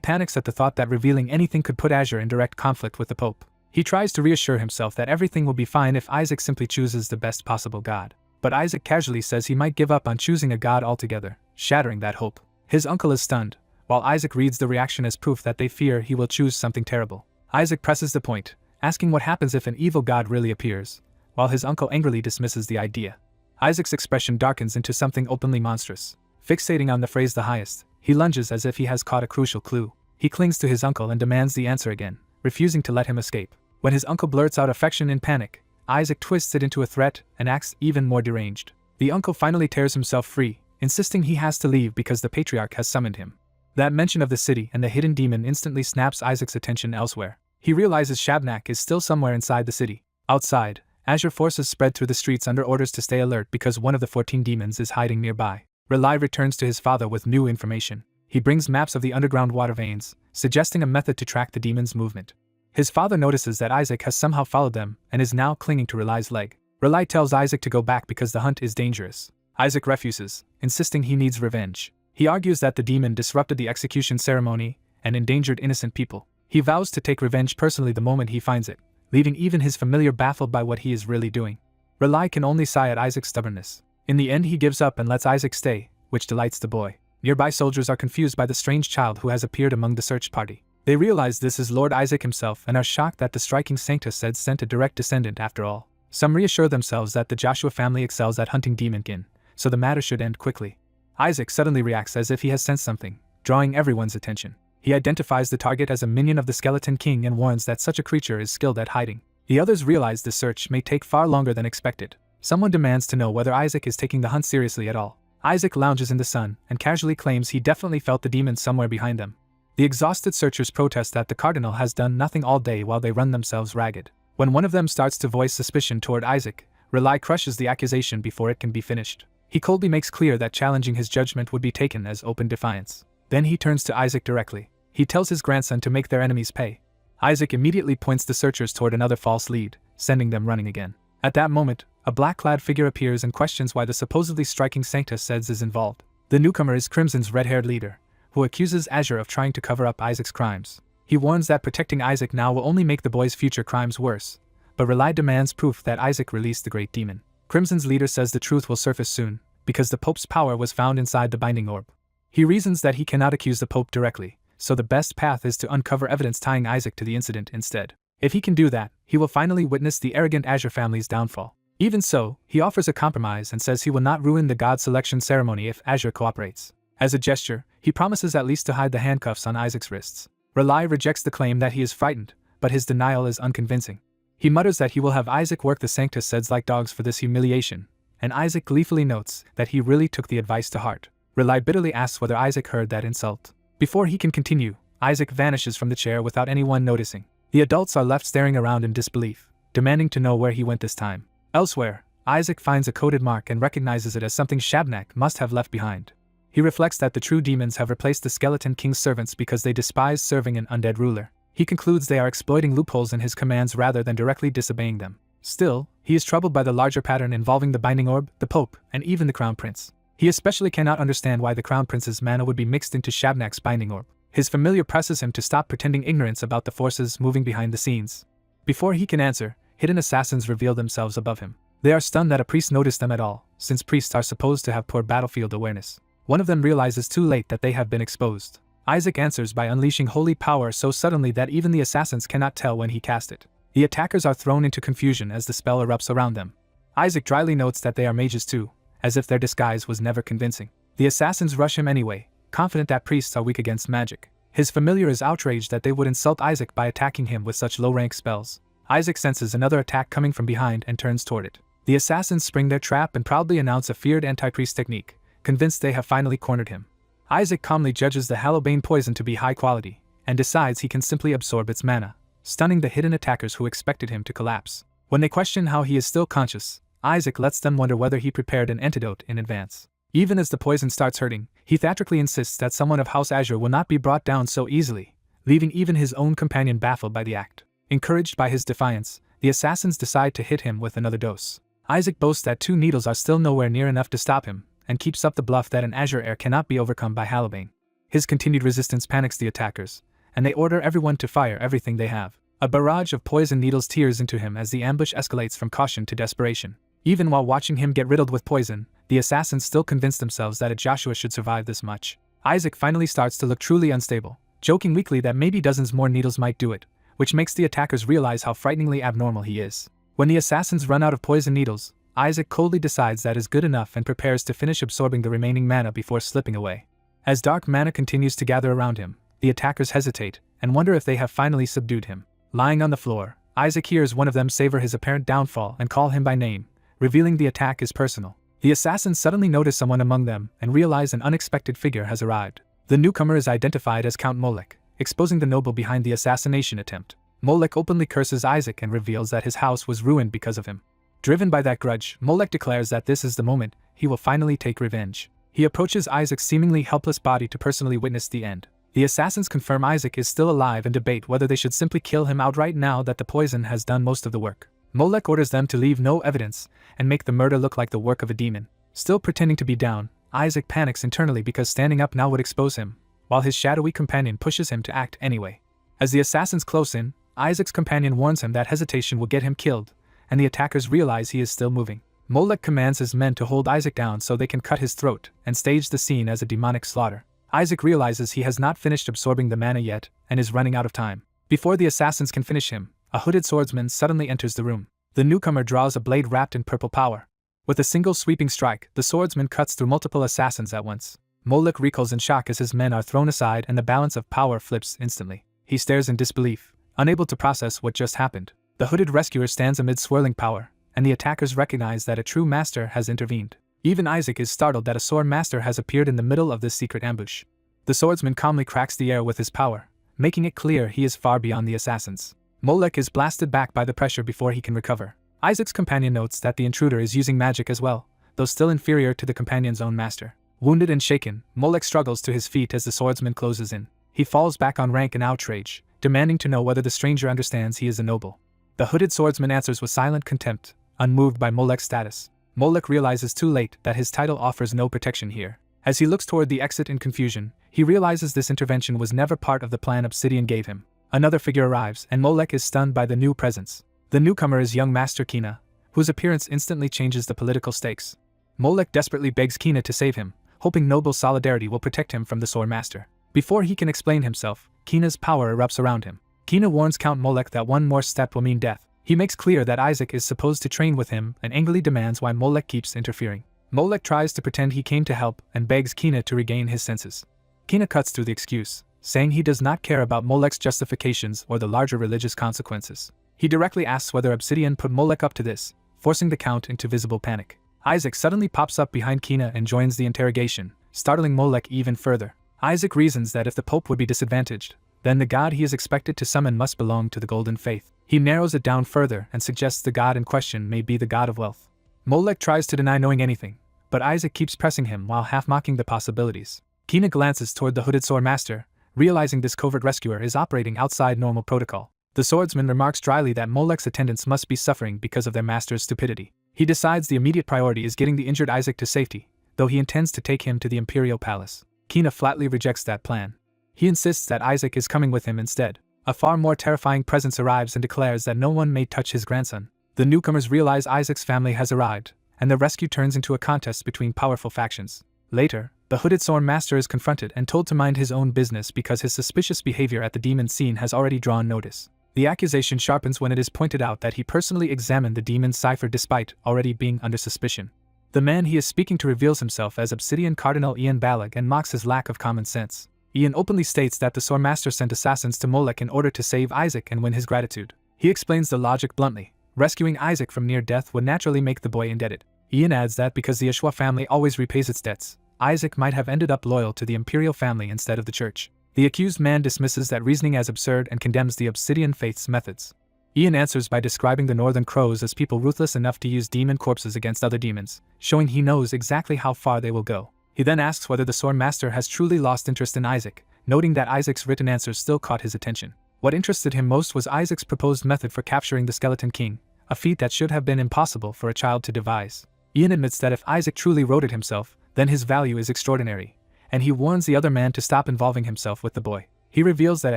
panics at the thought that revealing anything could put Azure in direct conflict with the Pope. He tries to reassure himself that everything will be fine if Isaac simply chooses the best possible god. But Isaac casually says he might give up on choosing a god altogether, shattering that hope. His uncle is stunned, while Isaac reads the reaction as proof that they fear he will choose something terrible. Isaac presses the point, asking what happens if an evil god really appears, while his uncle angrily dismisses the idea. Isaac's expression darkens into something openly monstrous. Fixating on the phrase "the highest," he lunges as if he has caught a crucial clue. He clings to his uncle and demands the answer again, refusing to let him escape. When his uncle blurts out affection in panic, Isaac twists it into a threat and acts even more deranged. The uncle finally tears himself free, insisting he has to leave because the patriarch has summoned him. That mention of the city and the hidden demon instantly snaps Isaac's attention elsewhere. He realizes Shabnak is still somewhere inside the city. Outside, Azure forces spread through the streets under orders to stay alert because one of the 14 demons is hiding nearby. Relai returns to his father with new information. He brings maps of the underground water veins, suggesting a method to track the demon's movement. His father notices that Isaac has somehow followed them and is now clinging to Relai's leg. Relai tells Isaac to go back because the hunt is dangerous. Isaac refuses, insisting he needs revenge. He argues that the demon disrupted the execution ceremony and endangered innocent people. He vows to take revenge personally the moment he finds it, leaving even his familiar baffled by what he is really doing. Relai can only sigh at Isaac's stubbornness. In the end, he gives up and lets Isaac stay, which delights the boy. Nearby soldiers are confused by the strange child who has appeared among the search party. They realize this is Lord Isaac himself and are shocked that the striking Sanctus had sent a direct descendant after all. Some reassure themselves that the Joshua family excels at hunting demonkin, so the matter should end quickly. Isaac suddenly reacts as if he has sensed something, drawing everyone's attention. He identifies the target as a minion of the Skeleton King and warns that such a creature is skilled at hiding. The others realize the search may take far longer than expected. Someone demands to know whether Isaac is taking the hunt seriously at all. Isaac lounges in the sun and casually claims he definitely felt the demon somewhere behind them. The exhausted searchers protest that the Cardinal has done nothing all day while they run themselves ragged. When one of them starts to voice suspicion toward Isaac, Relay crushes the accusation before it can be finished. He coldly makes clear that challenging his judgment would be taken as open defiance. Then he turns to Isaac directly. He tells his grandson to make their enemies pay. Isaac immediately points the searchers toward another false lead, sending them running again. At that moment, a black-clad figure appears and questions why the supposedly striking Sanctus says is involved. The newcomer is Crimson's red-haired leader, who accuses Azure of trying to cover up Isaac's crimes. He warns that protecting Isaac now will only make the boy's future crimes worse, but Relay demands proof that Isaac released the Great Demon. Crimson's leader says the truth will surface soon, because the Pope's power was found inside the binding orb. He reasons that he cannot accuse the Pope directly, so the best path is to uncover evidence tying Isaac to the incident instead. If he can do that, he will finally witness the arrogant Azure family's downfall. Even so, he offers a compromise and says he will not ruin the god selection ceremony if Azure cooperates. As a gesture, he promises at least to hide the handcuffs on Isaac's wrists. Relay rejects the claim that he is frightened, but his denial is unconvincing. He mutters that he will have Isaac work the Sanctus Seds like dogs for this humiliation, and Isaac gleefully notes that he really took the advice to heart. Relay bitterly asks whether Isaac heard that insult. Before he can continue, Isaac vanishes from the chair without anyone noticing. The adults are left staring around in disbelief, demanding to know where he went this time. Elsewhere, Isaac finds a coded mark and recognizes it as something Shabnak must have left behind. He reflects that the true demons have replaced the Skeleton King's servants because they despise serving an undead ruler. He concludes they are exploiting loopholes in his commands rather than directly disobeying them. Still, he is troubled by the larger pattern involving the Binding Orb, the Pope, and even the Crown Prince. He especially cannot understand why the Crown Prince's mana would be mixed into Shabnak's Binding Orb. His familiar presses him to stop pretending ignorance about the forces moving behind the scenes. Before he can answer, hidden assassins reveal themselves above him. They are stunned that a priest noticed them at all, since priests are supposed to have poor battlefield awareness. One of them realizes too late that they have been exposed. Isaac answers by unleashing holy power so suddenly that even the assassins cannot tell when he cast it. The attackers are thrown into confusion as the spell erupts around them. Isaac dryly notes that they are mages too, as if their disguise was never convincing. The assassins rush him anyway, confident that priests are weak against magic. His familiar is outraged that they would insult Isaac by attacking him with such low-rank spells. Isaac senses another attack coming from behind and turns toward it. The assassins spring their trap and proudly announce a feared anti-priest technique, convinced they have finally cornered him. Isaac calmly judges the Hallowbane poison to be high quality, and decides he can simply absorb its mana, stunning the hidden attackers who expected him to collapse. When they question how he is still conscious, Isaac lets them wonder whether he prepared an antidote in advance. Even as the poison starts hurting, he theatrically insists that someone of House Azure will not be brought down so easily, leaving even his own companion baffled by the act. Encouraged by his defiance, the assassins decide to hit him with another dose. Isaac boasts that 2 needles are still nowhere near enough to stop him, and keeps up the bluff that an Azure heir cannot be overcome by Hallowbane. His continued resistance panics the attackers, and they order everyone to fire everything they have. A barrage of poison needles tears into him as the ambush escalates from caution to desperation. Even while watching him get riddled with poison, the assassins still convince themselves that a Joshua should survive this much. Isaac finally starts to look truly unstable, joking weakly that maybe dozens more needles might do it, which makes the attackers realize how frighteningly abnormal he is. When the assassins run out of poison needles, Isaac coldly decides that is good enough and prepares to finish absorbing the remaining mana before slipping away. As dark mana continues to gather around him, the attackers hesitate and wonder if they have finally subdued him. Lying on the floor, Isaac hears one of them savor his apparent downfall and call him by name, revealing the attack is personal. The assassins suddenly notice someone among them and realize an unexpected figure has arrived. The newcomer is identified as Count Molech, exposing the noble behind the assassination attempt. Molech openly curses Isaac and reveals that his house was ruined because of him. Driven by that grudge, Molech declares that this is the moment he will finally take revenge. He approaches Isaac's seemingly helpless body to personally witness the end. The assassins confirm Isaac is still alive and debate whether they should simply kill him outright now that the poison has done most of the work. Molech orders them to leave no evidence and make the murder look like the work of a demon. Still pretending to be down, Isaac panics internally because standing up now would expose him, while his shadowy companion pushes him to act anyway. As the assassins close in, Isaac's companion warns him that hesitation will get him killed, and the attackers realize he is still moving. Molech commands his men to hold Isaac down so they can cut his throat and stage the scene as a demonic slaughter. Isaac realizes he has not finished absorbing the mana yet and is running out of time. Before the assassins can finish him, a hooded swordsman suddenly enters the room. The newcomer draws a blade wrapped in purple power. With a single sweeping strike, the swordsman cuts through multiple assassins at once. Molech recoils in shock as his men are thrown aside and the balance of power flips instantly. He stares in disbelief, unable to process what just happened. The hooded rescuer stands amid swirling power, and the attackers recognize that a true master has intervened. Even Isaac is startled that a sword master has appeared in the middle of this secret ambush. The swordsman calmly cracks the air with his power, making it clear he is far beyond the assassins. Molech is blasted back by the pressure before he can recover. Isaac's companion notes that the intruder is using magic as well, though still inferior to the companion's own master. Wounded and shaken, Molech struggles to his feet as the swordsman closes in. He falls back on rank in outrage, demanding to know whether the stranger understands he is a noble. The hooded swordsman answers with silent contempt, unmoved by Molech's status. Molech realizes too late that his title offers no protection here. As he looks toward the exit in confusion, he realizes this intervention was never part of the plan Obsidian gave him. Another figure arrives and Molech is stunned by the new presence. The newcomer is young Master Kina, whose appearance instantly changes the political stakes. Molech desperately begs Kina to save him, hoping noble solidarity will protect him from the sword master. Before he can explain himself, Kina's power erupts around him. Kina warns Count Molech that one more step will mean death. He makes clear that Isaac is supposed to train with him and angrily demands why Molech keeps interfering. Molech tries to pretend he came to help and begs Kina to regain his senses. Kina cuts through the excuse, saying he does not care about Molech's justifications or the larger religious consequences. He directly asks whether Obsidian put Molech up to this, forcing the Count into visible panic. Isaac suddenly pops up behind Kina and joins the interrogation, startling Molech even further. Isaac reasons that if the Pope would be disadvantaged, then the god he is expected to summon must belong to the Golden Faith. He narrows it down further and suggests the god in question may be the god of wealth. Molech tries to deny knowing anything, but Isaac keeps pressing him while half-mocking the possibilities. Kina glances toward the hooded sword master, realizing this covert rescuer is operating outside normal protocol. The swordsman remarks dryly that Molech's attendants must be suffering because of their master's stupidity. He decides the immediate priority is getting the injured Isaac to safety, though he intends to take him to the Imperial Palace. Kina flatly rejects that plan. He insists that Isaac is coming with him instead. A far more terrifying presence arrives and declares that no one may touch his grandson. The newcomers realize Isaac's family has arrived, and the rescue turns into a contest between powerful factions. Later, the hooded sword master is confronted and told to mind his own business because his suspicious behavior at the demon scene has already drawn notice. The accusation sharpens when it is pointed out that he personally examined the demon's cipher despite already being under suspicion. The man he is speaking to reveals himself as Obsidian Cardinal Ian Balag and mocks his lack of common sense. Ian openly states that the Swordmaster sent assassins to Molech in order to save Isaac and win his gratitude. He explains the logic bluntly. Rescuing Isaac from near death would naturally make the boy indebted. Ian adds that because the Ashwa family always repays its debts, Isaac might have ended up loyal to the imperial family instead of the church. The accused man dismisses that reasoning as absurd and condemns the Obsidian faith's methods. Ian answers by describing the Northern Crows as people ruthless enough to use demon corpses against other demons, showing he knows exactly how far they will go. He then asks whether the Swordmaster has truly lost interest in Isaac, noting that Isaac's written answers still caught his attention. What interested him most was Isaac's proposed method for capturing the Skeleton King, a feat that should have been impossible for a child to devise. Ian admits that if Isaac truly wrote it himself, then his value is extraordinary, and he warns the other man to stop involving himself with the boy. He reveals that a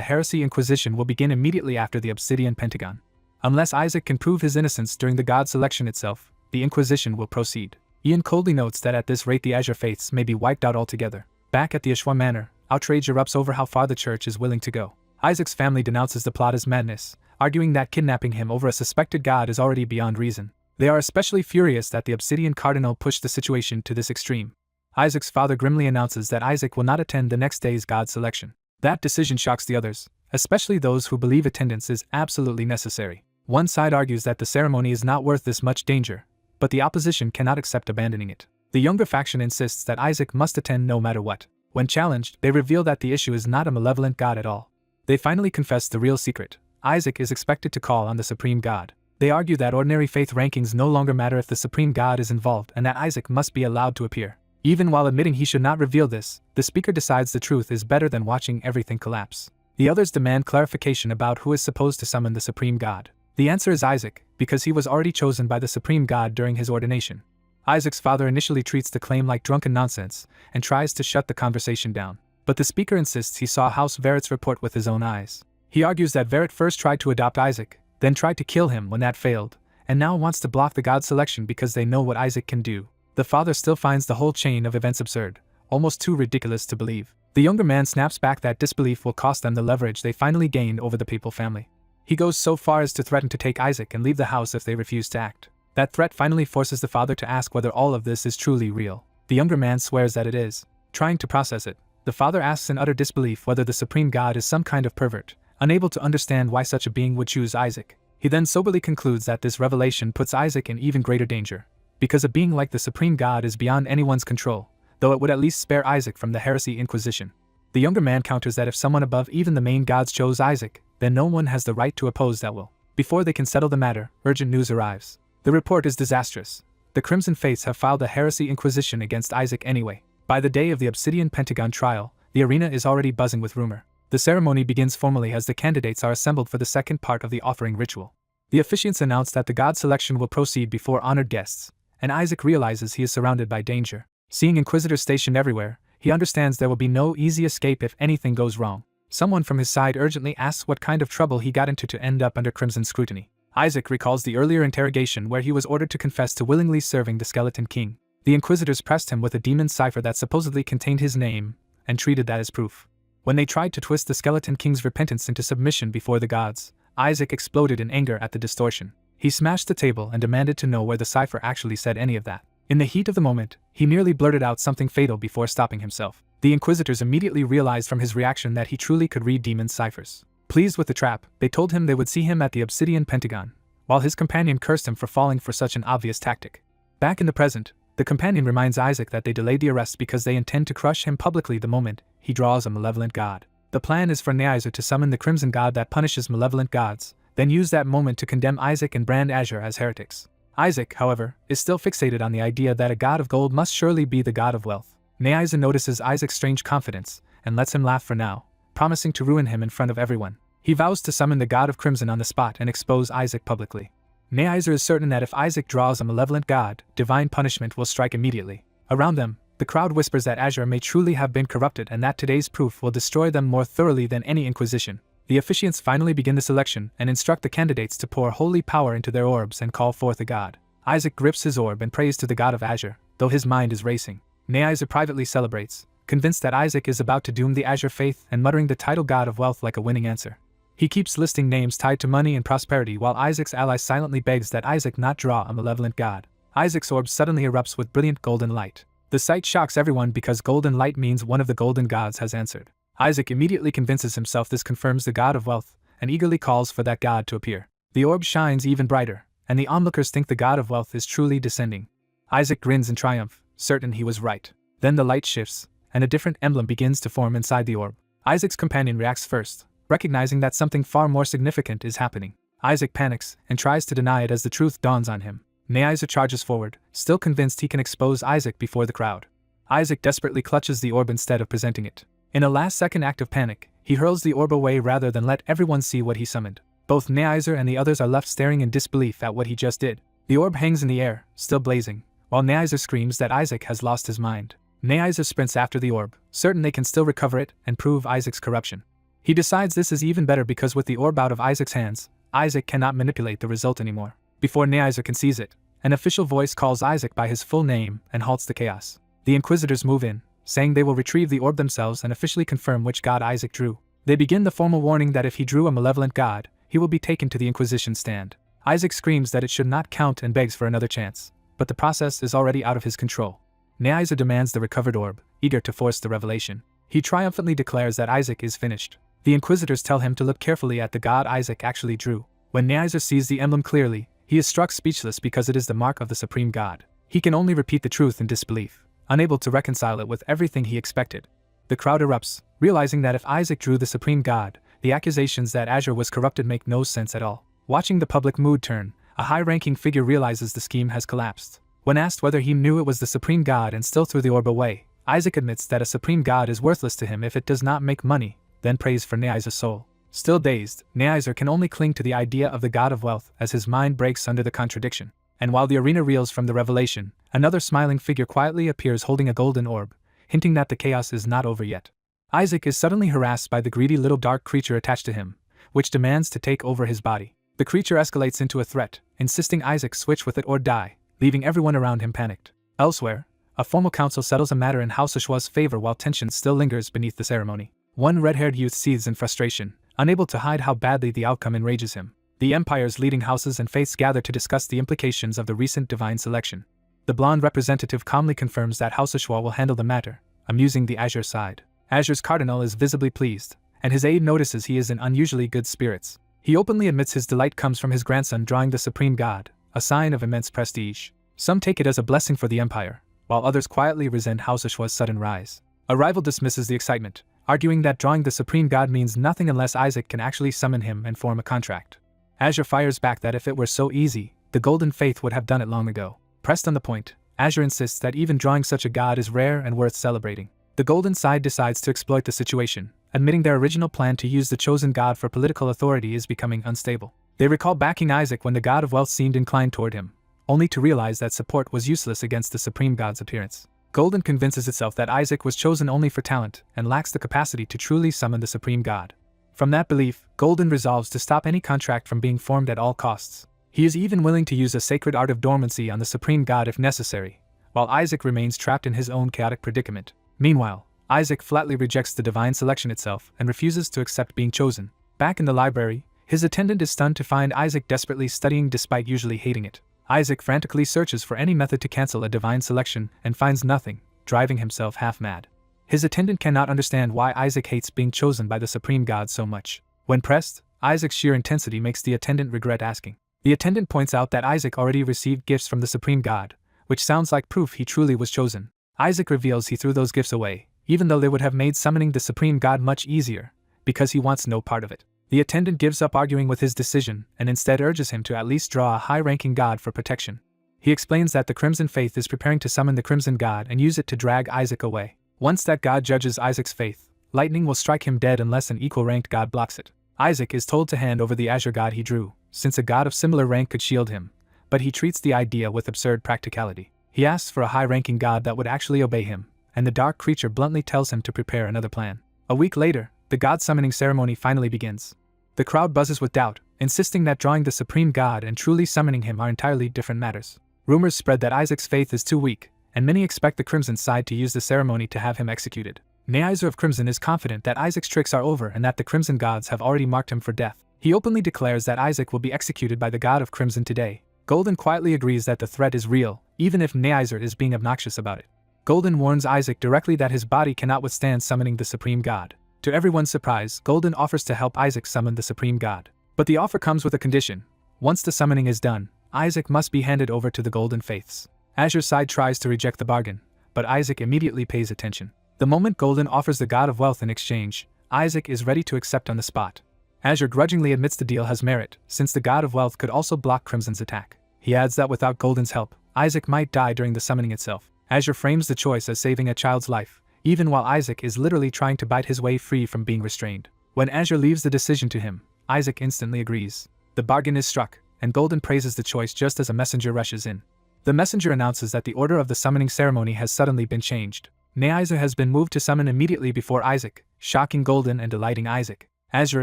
heresy inquisition will begin immediately after the Obsidian Pentagon. Unless Isaac can prove his innocence during the god selection itself, the inquisition will proceed. Ian coldly notes that at this rate the Azure faiths may be wiped out altogether. Back at the Ashwa Manor, outrage erupts over how far the church is willing to go. Isaac's family denounces the plot as madness, arguing that kidnapping him over a suspected god is already beyond reason. They are especially furious that the Obsidian Cardinal pushed the situation to this extreme. Isaac's father grimly announces that Isaac will not attend the next day's god selection. That decision shocks the others, especially those who believe attendance is absolutely necessary. One side argues that the ceremony is not worth this much danger, but the opposition cannot accept abandoning it. The younger faction insists that Isaac must attend no matter what. When challenged, they reveal that the issue is not a malevolent god at all. They finally confess the real secret. Isaac is expected to call on the Supreme God. They argue that ordinary faith rankings no longer matter if the Supreme God is involved and that Isaac must be allowed to appear. Even while admitting he should not reveal this, the speaker decides the truth is better than watching everything collapse. The others demand clarification about who is supposed to summon the Supreme God. The answer is Isaac, because he was already chosen by the Supreme God during his ordination. Isaac's father initially treats the claim like drunken nonsense and tries to shut the conversation down. But the speaker insists he saw House Verrett's report with his own eyes. He argues that Verrett first tried to adopt Isaac, then tried to kill him when that failed, and now wants to block the god selection because they know what Isaac can do. The father still finds the whole chain of events absurd, almost too ridiculous to believe. The younger man snaps back that disbelief will cost them the leverage they finally gained over the papal family. He goes so far as to threaten to take Isaac and leave the house if they refuse to act. That threat finally forces the father to ask whether all of this is truly real. The younger man swears that it is. Trying to process it, the father asks in utter disbelief whether the supreme God is some kind of pervert, unable to understand why such a being would choose Isaac. He then soberly concludes that this revelation puts Isaac in even greater danger, because a being like the supreme God is beyond anyone's control, though it would at least spare Isaac from the heresy inquisition. The younger man counters that if someone above even the main gods chose Isaac, then no one has the right to oppose that will. Before they can settle the matter, urgent news arrives. The report is disastrous. The Crimson Faiths have filed a heresy inquisition against Isaac anyway. By the day of the Obsidian Pentagon trial, the arena is already buzzing with rumor. The ceremony begins formally as the candidates are assembled for the second part of the offering ritual. The officiants announce that the god selection will proceed before honored guests, and Isaac realizes he is surrounded by danger. Seeing inquisitors stationed everywhere, he understands there will be no easy escape if anything goes wrong. Someone from his side urgently asks what kind of trouble he got into to end up under crimson scrutiny. Isaac recalls the earlier interrogation where he was ordered to confess to willingly serving the Skeleton King. The inquisitors pressed him with a demon cipher that supposedly contained his name, and treated that as proof. When they tried to twist the Skeleton King's repentance into submission before the gods, Isaac exploded in anger at the distortion. He smashed the table and demanded to know where the cipher actually said any of that. In the heat of the moment, he nearly blurted out something fatal before stopping himself. The inquisitors immediately realized from his reaction that he truly could read demon ciphers. Pleased with the trap, they told him they would see him at the Obsidian Pentagon, while his companion cursed him for falling for such an obvious tactic. Back in the present, the companion reminds Isaac that they delayed the arrest because they intend to crush him publicly the moment he draws a malevolent god. The plan is for Neaizer to summon the Crimson God that punishes malevolent gods, then use that moment to condemn Isaac and brand Azure as heretics. Isaac, however, is still fixated on the idea that a god of gold must surely be the god of wealth. Neaizer notices Isaac's strange confidence, and lets him laugh for now, promising to ruin him in front of everyone. He vows to summon the god of Crimson on the spot and expose Isaac publicly. Neaizer is certain that if Isaac draws a malevolent god, divine punishment will strike immediately. Around them, the crowd whispers that Azure may truly have been corrupted and that today's proof will destroy them more thoroughly than any inquisition. The officiants finally begin the selection and instruct the candidates to pour holy power into their orbs and call forth a god. Isaac grips his orb and prays to the god of Azure, though his mind is racing. Neaizer privately celebrates, convinced that Isaac is about to doom the Azure faith and muttering the title god of wealth like a winning answer. He keeps listing names tied to money and prosperity while Isaac's ally silently begs that Isaac not draw a malevolent god. Isaac's orb suddenly erupts with brilliant golden light. The sight shocks everyone because golden light means one of the golden gods has answered. Isaac immediately convinces himself this confirms the god of wealth, and eagerly calls for that god to appear. The orb shines even brighter, and the onlookers think the god of wealth is truly descending. Isaac grins in triumph, certain he was right. Then the light shifts, and a different emblem begins to form inside the orb. Isaac's companion reacts first, recognizing that something far more significant is happening. Isaac panics, and tries to deny it as the truth dawns on him. Neaizer charges forward, still convinced he can expose Isaac before the crowd. Isaac desperately clutches the orb instead of presenting it. In a last-second act of panic, he hurls the orb away rather than let everyone see what he summoned. Both Neaizer and the others are left staring in disbelief at what he just did. The orb hangs in the air, still blazing, while Neaizer screams that Isaac has lost his mind. Neaizer sprints after the orb, certain they can still recover it and prove Isaac's corruption. He decides this is even better because with the orb out of Isaac's hands, Isaac cannot manipulate the result anymore. Before Neaizer can seize it, an official voice calls Isaac by his full name and halts the chaos. The Inquisitors move in, saying they will retrieve the orb themselves and officially confirm which god Isaac drew. They begin the formal warning that if he drew a malevolent god, he will be taken to the Inquisition stand. Isaac screams that it should not count and begs for another chance, but the process is already out of his control. Neaizer demands the recovered orb, eager to force the revelation. He triumphantly declares that Isaac is finished. The Inquisitors tell him to look carefully at the god Isaac actually drew. When Neaizer sees the emblem clearly, he is struck speechless because it is the mark of the Supreme God. He can only repeat the truth in disbelief, unable to reconcile it with everything he expected. The crowd erupts, realizing that if Isaac drew the Supreme God, the accusations that Azure was corrupted make no sense at all. Watching the public mood turn, a high-ranking figure realizes the scheme has collapsed. When asked whether he knew it was the Supreme God and still threw the orb away, Isaac admits that a Supreme God is worthless to him if it does not make money, then prays for Neaizer's soul. Still dazed, Neaizer can only cling to the idea of the god of wealth as his mind breaks under the contradiction. And while the arena reels from the revelation, another smiling figure quietly appears holding a golden orb, hinting that the chaos is not over yet. Isaac is suddenly harassed by the greedy little dark creature attached to him, which demands to take over his body. The creature escalates into a threat, insisting Isaac switch with it or die, leaving everyone around him panicked. Elsewhere, A formal council settles a matter in House Ushua's favor while tension still lingers beneath the ceremony. One red-haired youth seethes in frustration, unable to hide how badly the outcome enrages him. The Empire's leading houses and faiths gather to discuss the implications of the recent divine selection. The blonde representative calmly confirms that House Ushua will handle the matter, amusing the Azure side. Azure's cardinal is visibly pleased, and his aide notices he is in unusually good spirits. He openly admits his delight comes from his grandson drawing the supreme god, a sign of immense prestige. Some take it as a blessing for the Empire, while others quietly resent House Ushua's sudden rise. A rival dismisses the excitement, arguing that drawing the supreme god means nothing unless Isaac can actually summon him and form a contract. Azure fires back that if it were so easy, the Golden Faith would have done it long ago. Pressed on the point, Azure insists that even drawing such a god is rare and worth celebrating. The Golden side decides to exploit the situation, admitting their original plan to use the chosen god for political authority is becoming unstable. They recall backing Isaac when the god of wealth seemed inclined toward him, only to realize that support was useless against the supreme god's appearance. Golden convinces itself that Isaac was chosen only for talent and lacks the capacity to truly summon the supreme god. From that belief, Golden resolves to stop any contract from being formed at all costs. He is even willing to use a sacred art of dormancy on the supreme god if necessary, while Isaac remains trapped in his own chaotic predicament. Meanwhile, Isaac flatly rejects the divine selection itself and refuses to accept being chosen. Back in the library, his attendant is stunned to find Isaac desperately studying despite usually hating it. Isaac frantically searches for any method to cancel a divine selection and finds nothing, driving himself half mad. His attendant cannot understand why Isaac hates being chosen by the supreme god so much. When pressed, Isaac's sheer intensity makes the attendant regret asking. The attendant points out that Isaac already received gifts from the supreme god, which sounds like proof he truly was chosen. Isaac reveals he threw those gifts away, even though they would have made summoning the supreme god much easier, because he wants no part of it. The attendant gives up arguing with his decision and instead urges him to at least draw a high-ranking god for protection. He explains that the Crimson Faith is preparing to summon the Crimson God and use it to drag Isaac away. Once that god judges Isaac's faith, lightning will strike him dead unless an equal-ranked god blocks it. Isaac is told to hand over the Azure god he drew, since a god of similar rank could shield him, but he treats the idea with absurd practicality. He asks for a high-ranking god that would actually obey him, and the dark creature bluntly tells him to prepare another plan. A week later, the god summoning ceremony finally begins. The crowd buzzes with doubt, insisting that drawing the supreme god and truly summoning him are entirely different matters. Rumors spread that Isaac's faith is too weak, and many expect the Crimson side to use the ceremony to have him executed. Neaizer of Crimson is confident that Isaac's tricks are over and that the Crimson gods have already marked him for death. He openly declares that Isaac will be executed by the god of Crimson today. Golden quietly agrees that the threat is real, even if Neaizer is being obnoxious about it. Golden warns Isaac directly that his body cannot withstand summoning the supreme god. To everyone's surprise, Golden offers to help Isaac summon the supreme god. But the offer comes with a condition. Once the summoning is done, Isaac must be handed over to the Golden Faiths. Azure's side tries to reject the bargain, but Isaac immediately pays attention. The moment Golden offers the god of wealth in exchange, Isaac is ready to accept on the spot. Azure grudgingly admits the deal has merit, since the god of wealth could also block Crimson's attack. He adds that without Golden's help, Isaac might die during the summoning itself. Azure frames the choice as saving a child's life, even while Isaac is literally trying to bite his way free from being restrained. When Azure leaves the decision to him, Isaac instantly agrees. The bargain is struck, and Golden praises the choice just as a messenger rushes in. The messenger announces that the order of the summoning ceremony has suddenly been changed. Neaizer has been moved to summon immediately before Isaac, shocking Golden and delighting Isaac. Azure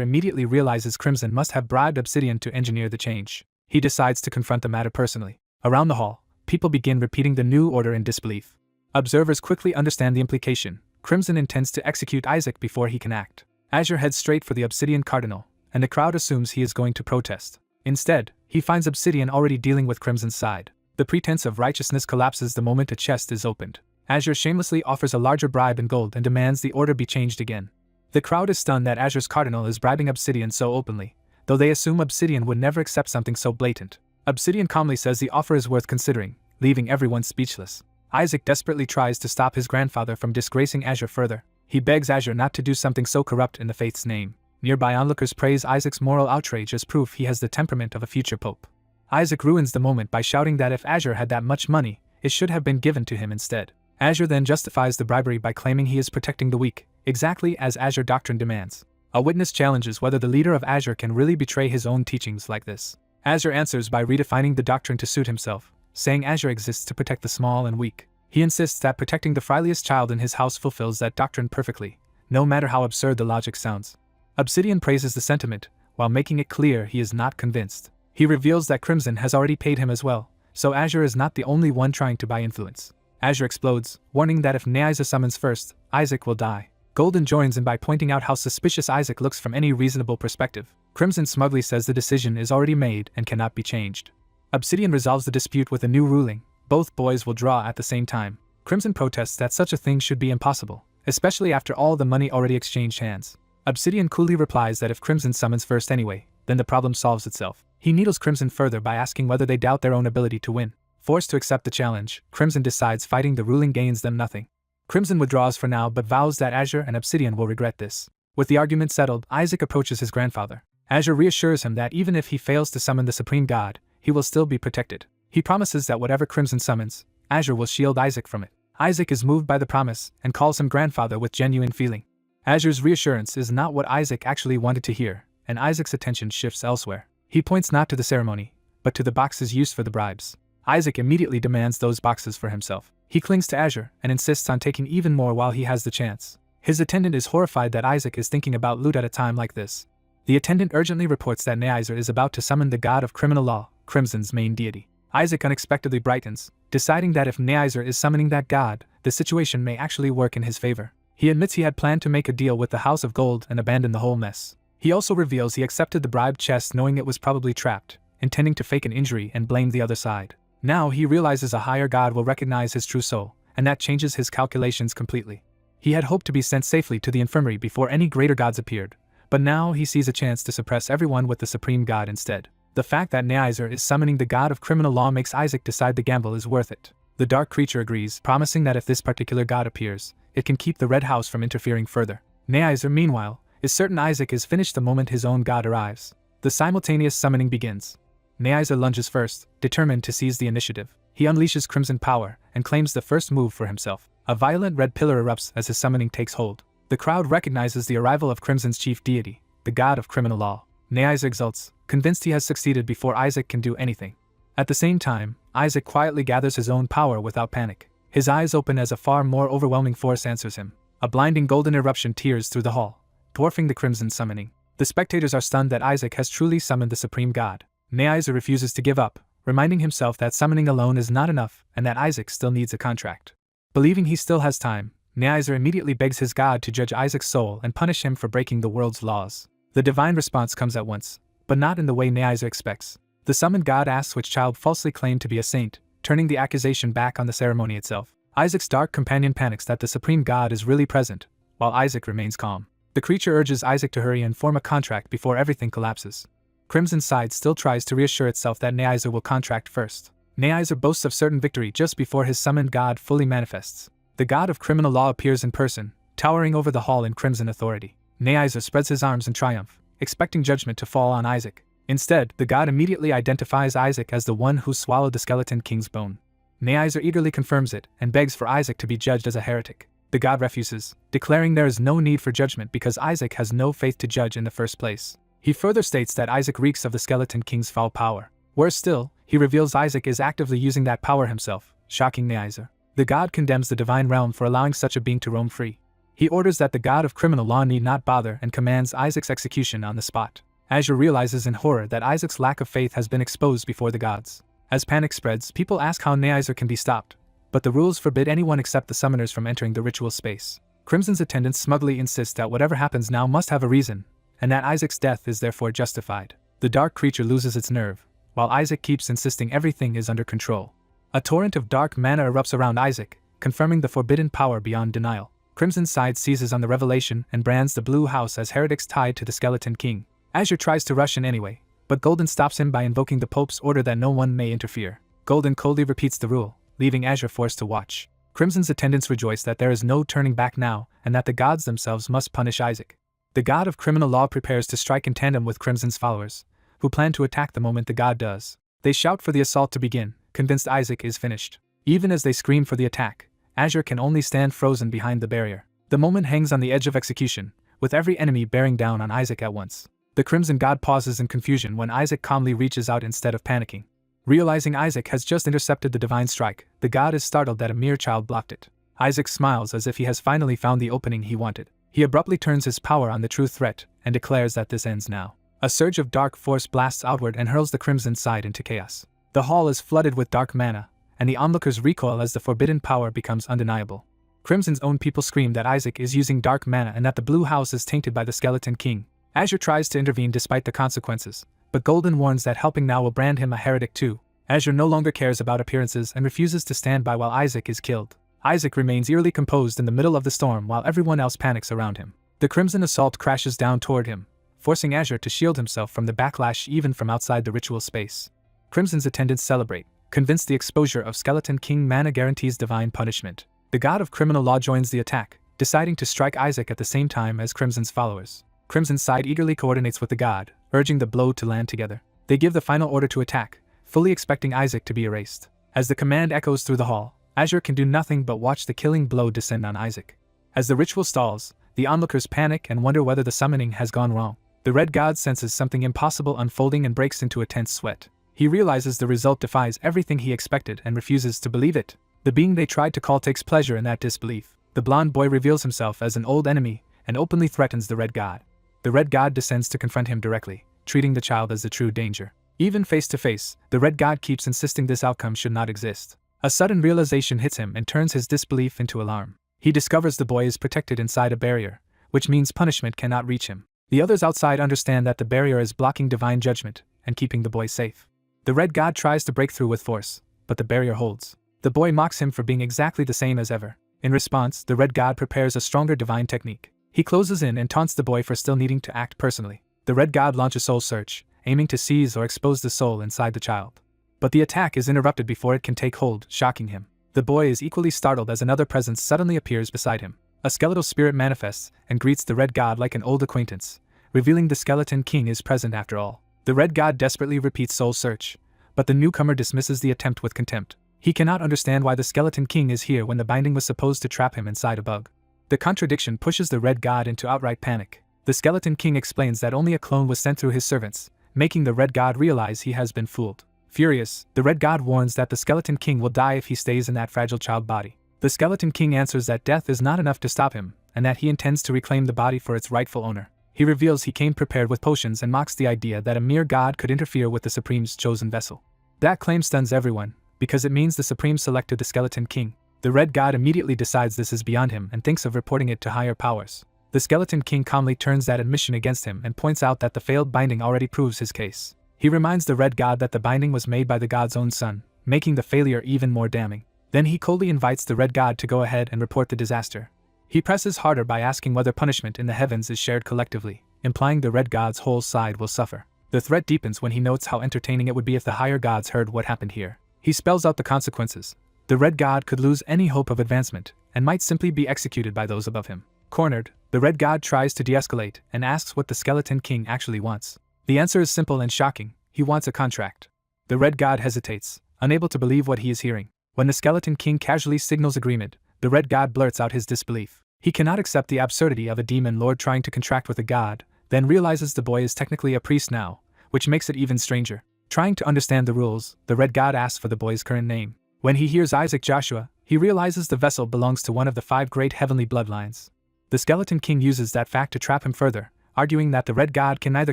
immediately realizes Crimson must have bribed Obsidian to engineer the change. He decides to confront the matter personally. Around the hall, people begin repeating the new order in disbelief. Observers quickly understand the implication. Crimson intends to execute Isaac before he can act. Azure heads straight for the Obsidian Cardinal, and the crowd assumes he is going to protest. Instead, he finds Obsidian already dealing with Crimson's side. The pretense of righteousness collapses the moment a chest is opened. Azure shamelessly offers a larger bribe in gold and demands the order be changed again. The crowd is stunned that Azure's Cardinal is bribing Obsidian so openly, though they assume Obsidian would never accept something so blatant. Obsidian calmly says the offer is worth considering, leaving everyone speechless. Isaac desperately tries to stop his grandfather from disgracing Azure further. He begs Azure not to do something so corrupt in the faith's name. Nearby onlookers praise Isaac's moral outrage as proof he has the temperament of a future pope. Isaac ruins the moment by shouting that if Azure had that much money, it should have been given to him instead. Azure then justifies the bribery by claiming he is protecting the weak, exactly as Azure doctrine demands. A witness challenges whether the leader of Azure can really betray his own teachings like this. Azure answers by redefining the doctrine to suit himself, saying Azure exists to protect the small and weak. He insists that protecting the frailest child in his house fulfills that doctrine perfectly, no matter how absurd the logic sounds. Obsidian praises the sentiment, while making it clear he is not convinced. He reveals that Crimson has already paid him as well, so Azure is not the only one trying to buy influence. Azure explodes, warning that if Neaiza summons first, Isaac will die. Golden joins in by pointing out how suspicious Isaac looks from any reasonable perspective. Crimson smugly says the decision is already made and cannot be changed. Obsidian resolves the dispute with a new ruling. Both boys will draw at the same time. Crimson protests that such a thing should be impossible, especially after all the money already exchanged hands. Obsidian coolly replies that if Crimson summons first anyway, then the problem solves itself. He needles Crimson further by asking whether they doubt their own ability to win. Forced to accept the challenge, Crimson decides fighting the ruling gains them nothing. Crimson withdraws for now but vows that Azure and Obsidian will regret this. With the argument settled, Isaac approaches his grandfather. Azure reassures him that even if he fails to summon the Supreme God, he will still be protected. He promises that whatever Crimson summons, Azure will shield Isaac from it. Isaac is moved by the promise and calls him grandfather with genuine feeling. Azure's reassurance is not what Isaac actually wanted to hear, and Isaac's attention shifts elsewhere. He points not to the ceremony, but to the boxes used for the bribes. Isaac immediately demands those boxes for himself. He clings to Azure and insists on taking even more while he has the chance. His attendant is horrified that Isaac is thinking about loot at a time like this. The attendant urgently reports that Neaiza is about to summon the god of criminal law, Crimson's main deity. Isaac unexpectedly brightens, deciding that if Neaiza is summoning that god, the situation may actually work in his favor. He admits he had planned to make a deal with the House of Gold and abandon the whole mess. He also reveals he accepted the bribed chest knowing it was probably trapped, intending to fake an injury and blame the other side. Now he realizes a higher god will recognize his true soul, and that changes his calculations completely. He had hoped to be sent safely to the infirmary before any greater gods appeared, but now he sees a chance to suppress everyone with the supreme god instead. The fact that Neaiza is summoning the god of criminal law makes Isaac decide the gamble is worth it. The dark creature agrees, promising that if this particular god appears, it can keep the Red House from interfering further. Neaiza, meanwhile, is certain Isaac is finished the moment his own god arrives. The simultaneous summoning begins. Neaiza lunges first, determined to seize the initiative. He unleashes crimson power and claims the first move for himself. A violent red pillar erupts as his summoning takes hold. The crowd recognizes the arrival of Crimson's chief deity, the god of criminal law. Neaiza exults, convinced he has succeeded before Isaac can do anything. At the same time, Isaac quietly gathers his own power without panic. His eyes open as a far more overwhelming force answers him. A blinding golden eruption tears through the hall, dwarfing the crimson summoning. The spectators are stunned that Isaac has truly summoned the supreme god. Neaiza refuses to give up, reminding himself that summoning alone is not enough and that Isaac still needs a contract. Believing he still has time, Neaiza immediately begs his god to judge Isaac's soul and punish him for breaking the world's laws. The divine response comes at once, but not in the way Neaiza expects. The summoned god asks which child falsely claimed to be a saint, turning the accusation back on the ceremony itself. Isaac's dark companion panics that the supreme god is really present, while Isaac remains calm. The creature urges Isaac to hurry and form a contract before everything collapses. Crimson's side still tries to reassure itself that Neaiza will contract first. Neaiza boasts of certain victory just before his summoned god fully manifests. The god of criminal law appears in person, towering over the hall in crimson authority. Neaiza spreads his arms in triumph, expecting judgment to fall on Isaac. Instead, the god immediately identifies Isaac as the one who swallowed the skeleton king's bone. Neaiza eagerly confirms it and begs for Isaac to be judged as a heretic. The god refuses, declaring there is no need for judgment because Isaac has no faith to judge in the first place. He further states that Isaac reeks of the skeleton king's foul power. Worse still, he reveals Isaac is actively using that power himself, shocking Neaiza. The god condemns the divine realm for allowing such a being to roam free. He orders that the god of criminal law need not bother and commands Isaac's execution on the spot. Azure realizes in horror that Isaac's lack of faith has been exposed before the gods. As panic spreads, people ask how Neaiza can be stopped, but the rules forbid anyone except the summoners from entering the ritual space. Crimson's attendants smugly insist that whatever happens now must have a reason, and that Isaac's death is therefore justified. The dark creature loses its nerve, while Isaac keeps insisting everything is under control. A torrent of dark mana erupts around Isaac, confirming the forbidden power beyond denial. Crimson's side seizes on the revelation and brands the Blue House as heretics tied to the Skeleton King. Azure tries to rush in anyway, but Golden stops him by invoking the Pope's order that no one may interfere. Golden coldly repeats the rule, leaving Azure forced to watch. Crimson's attendants rejoice that there is no turning back now and that the gods themselves must punish Isaac. The god of criminal law prepares to strike in tandem with Crimson's followers, who plan to attack the moment the god does. They shout for the assault to begin, convinced Isaac is finished. Even as they scream for the attack, Azure can only stand frozen behind the barrier. The moment hangs on the edge of execution, with every enemy bearing down on Isaac at once. The Crimson God pauses in confusion when Isaac calmly reaches out instead of panicking. Realizing Isaac has just intercepted the divine strike, the god is startled that a mere child blocked it. Isaac smiles as if he has finally found the opening he wanted. He abruptly turns his power on the true threat and declares that this ends now. A surge of dark force blasts outward and hurls the Crimson side into chaos. The hall is flooded with dark mana, and the onlookers recoil as the forbidden power becomes undeniable. Crimson's own people scream that Isaac is using dark mana and that the blue house is tainted by the Skeleton King. Azure tries to intervene despite the consequences, but Golden warns that helping now will brand him a heretic too. Azure no longer cares about appearances and refuses to stand by while Isaac is killed. Isaac remains eerily composed in the middle of the storm while everyone else panics around him. The Crimson Assault crashes down toward him, forcing Azure to shield himself from the backlash even from outside the ritual space. Crimson's attendants celebrate, convinced the exposure of Skeleton King mana guarantees divine punishment. The god of criminal law joins the attack, deciding to strike Isaac at the same time as Crimson's followers. Crimson's side eagerly coordinates with the god, urging the blow to land together. They give the final order to attack, fully expecting Isaac to be erased. As the command echoes through the hall, Azure can do nothing but watch the killing blow descend on Isaac. As the ritual stalls, the onlookers panic and wonder whether the summoning has gone wrong. The red god senses something impossible unfolding and breaks into a tense sweat. He realizes the result defies everything he expected and refuses to believe it. The being they tried to call takes pleasure in that disbelief. The blonde boy reveals himself as an old enemy and openly threatens the red god. The red god descends to confront him directly, treating the child as the true danger. Even face to face, the red god keeps insisting this outcome should not exist. A sudden realization hits him and turns his disbelief into alarm. He discovers the boy is protected inside a barrier, which means punishment cannot reach him. The others outside understand that the barrier is blocking divine judgment and keeping the boy safe. The red god tries to break through with force, but the barrier holds. The boy mocks him for being exactly the same as ever. In response, the red god prepares a stronger divine technique. He closes in and taunts the boy for still needing to act personally. The red god launches soul search, aiming to seize or expose the soul inside the child. But the attack is interrupted before it can take hold, shocking him. The boy is equally startled as another presence suddenly appears beside him. A skeletal spirit manifests and greets the red god like an old acquaintance, revealing the Skeleton King is present after all. The red god desperately repeats soul search, but the newcomer dismisses the attempt with contempt. He cannot understand why the Skeleton King is here when the binding was supposed to trap him inside a bug. The contradiction pushes the red god into outright panic. The Skeleton King explains that only a clone was sent through his servants, making the red god realize he has been fooled. Furious, the red god warns that the Skeleton King will die if he stays in that fragile child body. The Skeleton King answers that death is not enough to stop him, and that he intends to reclaim the body for its rightful owner. He reveals he came prepared with potions and mocks the idea that a mere god could interfere with the Supreme's chosen vessel. That claim stuns everyone, because it means the Supreme selected the Skeleton King. The red god immediately decides this is beyond him and thinks of reporting it to higher powers. The Skeleton King calmly turns that admission against him and points out that the failed binding already proves his case. He reminds the red god that the binding was made by the god's own son, making the failure even more damning. Then he coldly invites the red god to go ahead and report the disaster. He presses harder by asking whether punishment in the heavens is shared collectively, implying the red god's whole side will suffer. The threat deepens when he notes how entertaining it would be if the higher gods heard what happened here. He spells out the consequences. The red god could lose any hope of advancement, and might simply be executed by those above him. Cornered, the red god tries to de-escalate and asks what the Skeleton King actually wants. The answer is simple and shocking: he wants a contract. The red god hesitates, unable to believe what he is hearing. When the Skeleton King casually signals agreement, the red god blurts out his disbelief. He cannot accept the absurdity of a demon lord trying to contract with a god, then realizes the boy is technically a priest now, which makes it even stranger. Trying to understand the rules, the red god asks for the boy's current name. When he hears Isaac Joshua, he realizes the vessel belongs to one of the 5 great heavenly bloodlines. The Skeleton King uses that fact to trap him further, arguing that the red god can neither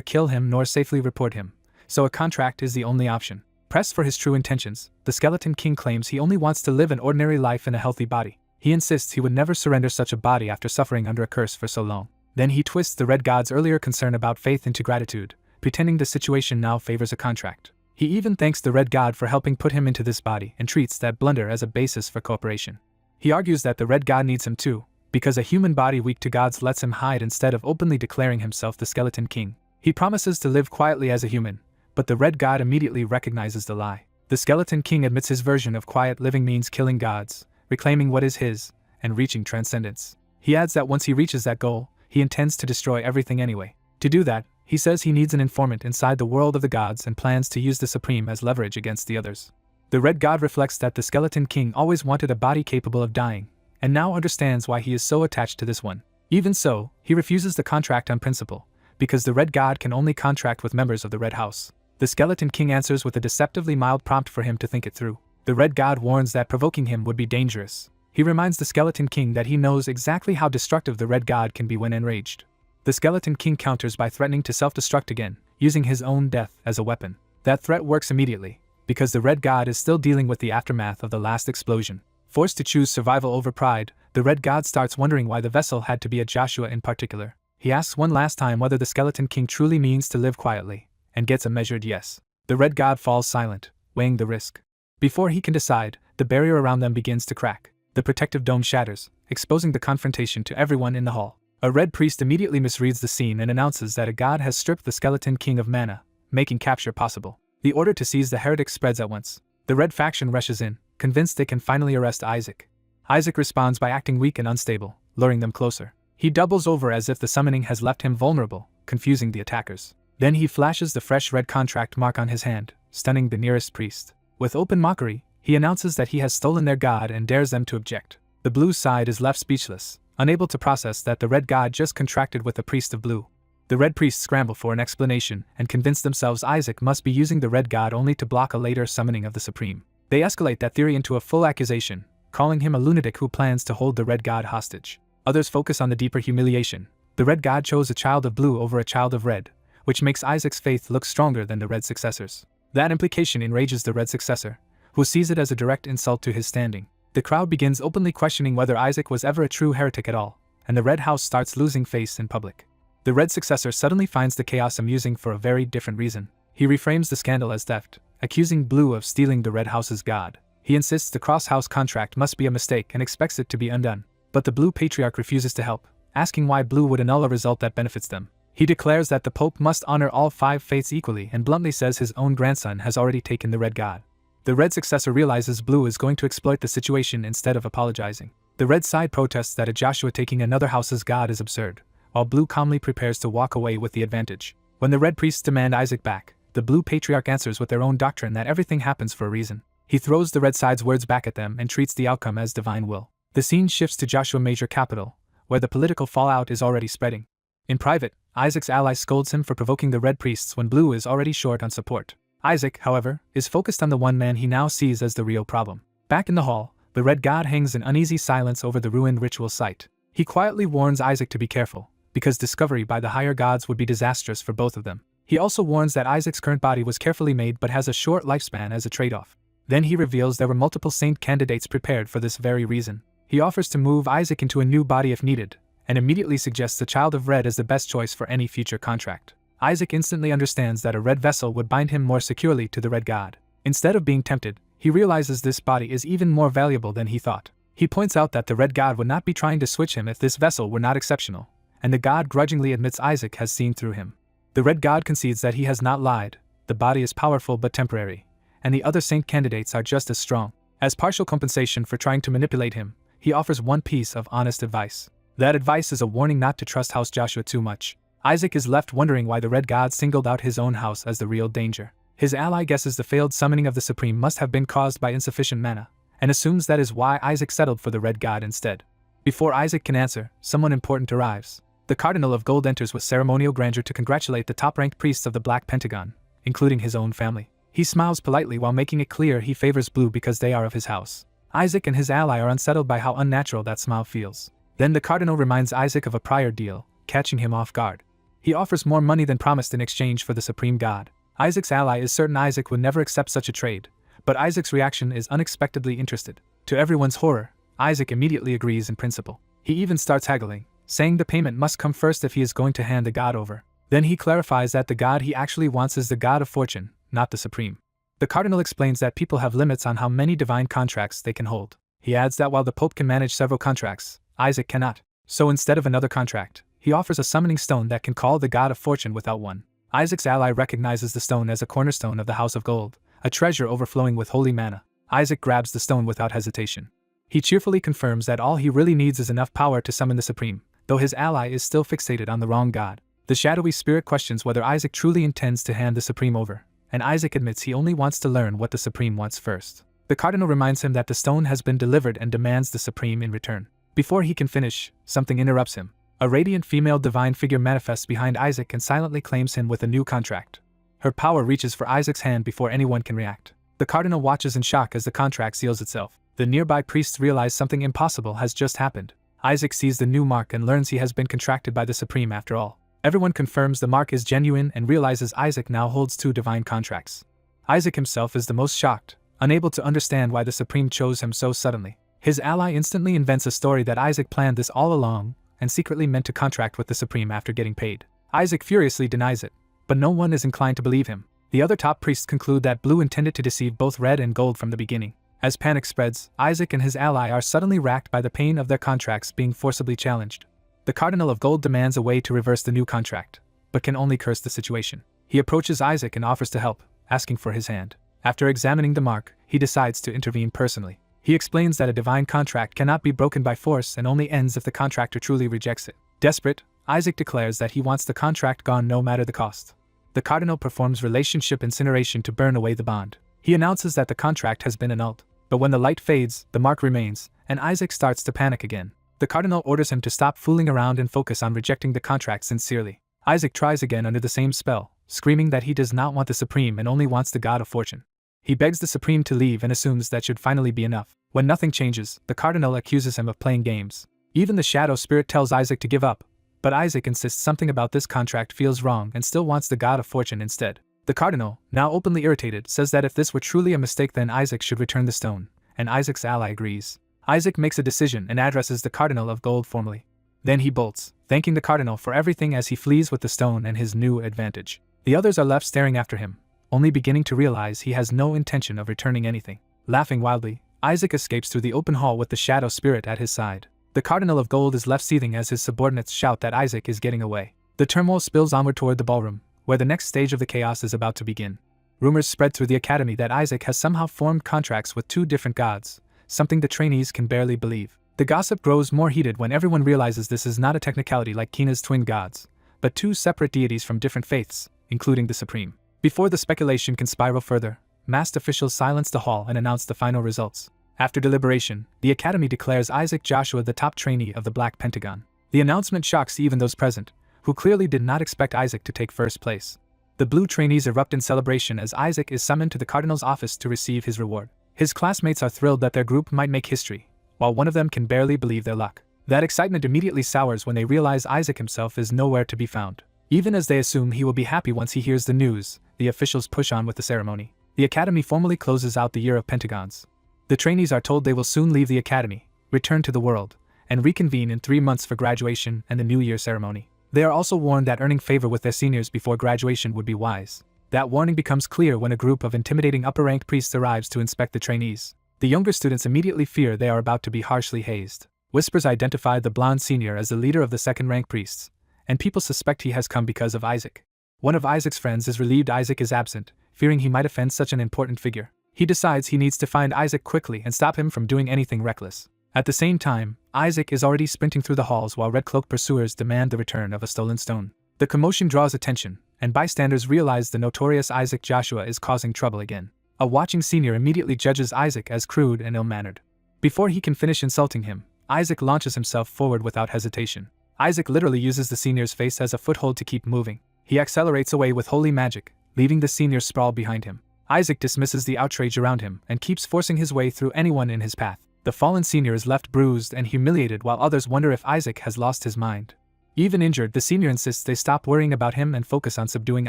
kill him nor safely report him, so a contract is the only option. Pressed for his true intentions, the Skeleton King claims he only wants to live an ordinary life in a healthy body. He insists he would never surrender such a body after suffering under a curse for so long. Then he twists the red god's earlier concern about faith into gratitude, pretending the situation now favors a contract. He even thanks the red god for helping put him into this body and treats that blunder as a basis for cooperation. He argues that the red god needs him too, because a human body weak to gods lets him hide instead of openly declaring himself the Skeleton King. He promises to live quietly as a human, but the red god immediately recognizes the lie. The Skeleton King admits his version of quiet living means killing gods, reclaiming what is his, and reaching transcendence. He adds that once he reaches that goal, he intends to destroy everything anyway. To do that, he says he needs an informant inside the world of the gods and plans to use the Supreme as leverage against the others. The red god reflects that the Skeleton King always wanted a body capable of dying, and now understands why he is so attached to this one. Even so, he refuses the contract on principle, because the red god can only contract with members of the Red House. The Skeleton King answers with a deceptively mild prompt for him to think it through. The red god warns that provoking him would be dangerous. He reminds the Skeleton King that he knows exactly how destructive the red god can be when enraged. The Skeleton King counters by threatening to self-destruct again, using his own death as a weapon. That threat works immediately, because the Red God is still dealing with the aftermath of the last explosion. Forced to choose survival over pride, the Red God starts wondering why the vessel had to be a Joshua in particular. He asks one last time whether the Skeleton King truly means to live quietly, and gets a measured yes. The Red God falls silent, weighing the risk. Before he can decide, the barrier around them begins to crack. The protective dome shatters, exposing the confrontation to everyone in the hall. A red priest immediately misreads the scene and announces that a god has stripped the Skeleton King of mana, making capture possible. The order to seize the heretic spreads at once. The Red faction rushes in, convinced they can finally arrest Isaac. Isaac responds by acting weak and unstable, luring them closer. He doubles over as if the summoning has left him vulnerable, confusing the attackers. Then he flashes the fresh red contract mark on his hand, stunning the nearest priest. With open mockery, he announces that he has stolen their god and dares them to object. The blue side is left speechless, unable to process that the Red God just contracted with the priest of blue. The Red priests scramble for an explanation and convince themselves Isaac must be using the Red God only to block a later summoning of the Supreme. They escalate that theory into a full accusation, calling him a lunatic who plans to hold the Red God hostage. Others focus on the deeper humiliation. The Red God chose a child of blue over a child of red, which makes Isaac's faith look stronger than the Red successors. That implication enrages the Red successor, who sees it as a direct insult to his standing. The crowd begins openly questioning whether Isaac was ever a true heretic at all, and the Red House starts losing face in public. The Red successor suddenly finds the chaos amusing for a very different reason. He reframes the scandal as theft, accusing Blue of stealing the Red House's god. He insists the cross-house contract must be a mistake and expects it to be undone. But the Blue Patriarch refuses to help, asking why Blue would annul a result that benefits them. He declares that the Pope must honor all 5 faiths equally and bluntly says his own grandson has already taken the Red God. The Red successor realizes Blue is going to exploit the situation instead of apologizing. The Red side protests that a Joshua taking another house's god is absurd, while Blue calmly prepares to walk away with the advantage. When the Red priests demand Isaac back, the Blue Patriarch answers with their own doctrine that everything happens for a reason. He throws the Red side's words back at them and treats the outcome as divine will. The scene shifts to Joshua Major Capital, where the political fallout is already spreading. In private, Isaac's ally scolds him for provoking the Red priests when Blue is already short on support. Isaac, however, is focused on the one man he now sees as the real problem. Back in the hall, the Red God hangs in uneasy silence over the ruined ritual site. He quietly warns Isaac to be careful, because discovery by the higher gods would be disastrous for both of them. He also warns that Isaac's current body was carefully made but has a short lifespan as a trade-off. Then he reveals there were multiple saint candidates prepared for this very reason. He offers to move Isaac into a new body if needed, and immediately suggests the Child of Red as the best choice for any future contract. Isaac instantly understands that a red vessel would bind him more securely to the Red God. Instead of being tempted, he realizes this body is even more valuable than he thought. He points out that the Red God would not be trying to switch him if this vessel were not exceptional, and the God grudgingly admits Isaac has seen through him. The Red God concedes that he has not lied, the body is powerful but temporary, and the other saint candidates are just as strong. As partial compensation for trying to manipulate him, he offers one piece of honest advice. That advice is a warning not to trust House Joshua too much. Isaac is left wondering why the Red God singled out his own house as the real danger. His ally guesses the failed summoning of the Supreme must have been caused by insufficient mana, and assumes that is why Isaac settled for the Red God instead. Before Isaac can answer, someone important arrives. The Cardinal of Gold enters with ceremonial grandeur to congratulate the top-ranked priests of the Black Pentagon, including his own family. He smiles politely while making it clear he favors Blue because they are of his house. Isaac and his ally are unsettled by how unnatural that smile feels. Then the Cardinal reminds Isaac of a prior deal, catching him off guard. He offers more money than promised in exchange for the Supreme God. Isaac's ally is certain Isaac would never accept such a trade, but Isaac's reaction is unexpectedly interested. To everyone's horror, Isaac immediately agrees in principle. He even starts haggling, saying the payment must come first if he is going to hand the god over. Then he clarifies that the god he actually wants is the god of fortune, not the Supreme. The Cardinal explains that people have limits on how many divine contracts they can hold. He adds that while the Pope can manage several contracts, Isaac cannot. So instead of another contract, he offers a summoning stone that can call the god of fortune without one. Isaac's ally recognizes the stone as a cornerstone of the House of Gold, a treasure overflowing with holy mana. Isaac grabs the stone without hesitation. He cheerfully confirms that all he really needs is enough power to summon the Supreme, though his ally is still fixated on the wrong god. The shadowy spirit questions whether Isaac truly intends to hand the Supreme over, and Isaac admits he only wants to learn what the Supreme wants first. The Cardinal reminds him that the stone has been delivered and demands the Supreme in return. Before he can finish, something interrupts him. A radiant female divine figure manifests behind Isaac and silently claims him with a new contract. Her power reaches for Isaac's hand before anyone can react. The Cardinal watches in shock as the contract seals itself. The nearby priests realize something impossible has just happened. Isaac sees the new mark and learns he has been contracted by the Supreme after all. Everyone confirms the mark is genuine and realizes Isaac now holds 2 divine contracts. Isaac himself is the most shocked, unable to understand why the Supreme chose him so suddenly. His ally instantly invents a story that Isaac planned this all along and secretly meant to contract with the Supreme after getting paid. Isaac furiously denies it, but no one is inclined to believe him. The other top priests conclude that Blue intended to deceive both Red and Gold from the beginning. As panic spreads, Isaac and his ally are suddenly racked by the pain of their contracts being forcibly challenged. The Cardinal of Gold demands a way to reverse the new contract, but can only curse the situation. He approaches Isaac and offers to help, asking for his hand. After examining the mark, he decides to intervene personally. He explains that a divine contract cannot be broken by force and only ends if the contractor truly rejects it. Desperate, Isaac declares that he wants the contract gone no matter the cost. The Cardinal performs relationship incineration to burn away the bond. He announces that the contract has been annulled. But when the light fades, the mark remains, and Isaac starts to panic again. The Cardinal orders him to stop fooling around and focus on rejecting the contract sincerely. Isaac tries again under the same spell, screaming that he does not want the Supreme and only wants the God of Fortune. He begs the Supreme to leave and assumes that should finally be enough. When nothing changes, the Cardinal accuses him of playing games. Even the Shadow Spirit tells Isaac to give up, but Isaac insists something about this contract feels wrong and still wants the God of Fortune instead. The Cardinal, now openly irritated, says that if this were truly a mistake then Isaac should return the stone, and Isaac's ally agrees. Isaac makes a decision and addresses the Cardinal of Gold formally. Then he bolts, thanking the Cardinal for everything as he flees with the stone and his new advantage. The others are left staring after him, only beginning to realize he has no intention of returning anything. Laughing wildly, Isaac escapes through the open hall with the Shadow Spirit at his side. The Cardinal of Gold is left seething as his subordinates shout that Isaac is getting away. The turmoil spills onward toward the ballroom, where the next stage of the chaos is about to begin. Rumors spread through the academy that Isaac has somehow formed contracts with two different gods, something the trainees can barely believe. The gossip grows more heated when everyone realizes this is not a technicality like Kina's twin gods, but two separate deities from different faiths, including the Supreme. Before the speculation can spiral further, masked officials silence the hall and announce the final results. After deliberation, the academy declares Isaac Joshua the top trainee of the Black Pentagon. The announcement shocks even those present, who clearly did not expect Isaac to take first place. The blue trainees erupt in celebration as Isaac is summoned to the Cardinal's office to receive his reward. His classmates are thrilled that their group might make history, while one of them can barely believe their luck. That excitement immediately sours when they realize Isaac himself is nowhere to be found. Even as they assume he will be happy once he hears the news, the officials push on with the ceremony. The academy formally closes out the year of Pentagons. The trainees are told they will soon leave the academy, return to the world, and reconvene in 3 months for graduation and the New Year ceremony. They are also warned that earning favor with their seniors before graduation would be wise. That warning becomes clear when a group of intimidating upper-ranked priests arrives to inspect the trainees. The younger students immediately fear they are about to be harshly hazed. Whispers identify the blonde senior as the leader of the second-rank priests, and people suspect he has come because of Isaac. One of Isaac's friends is relieved Isaac is absent, fearing he might offend such an important figure. He decides he needs to find Isaac quickly and stop him from doing anything reckless. At the same time, Isaac is already sprinting through the halls while Red Cloak pursuers demand the return of a stolen stone. The commotion draws attention, and bystanders realize the notorious Isaac Joshua is causing trouble again. A watching senior immediately judges Isaac as crude and ill-mannered. Before he can finish insulting him, Isaac launches himself forward without hesitation. Isaac literally uses the senior's face as a foothold to keep moving. He accelerates away with holy magic, leaving the senior sprawled behind him. Isaac dismisses the outrage around him and keeps forcing his way through anyone in his path. The fallen senior is left bruised and humiliated while others wonder if Isaac has lost his mind. Even injured, the senior insists they stop worrying about him and focus on subduing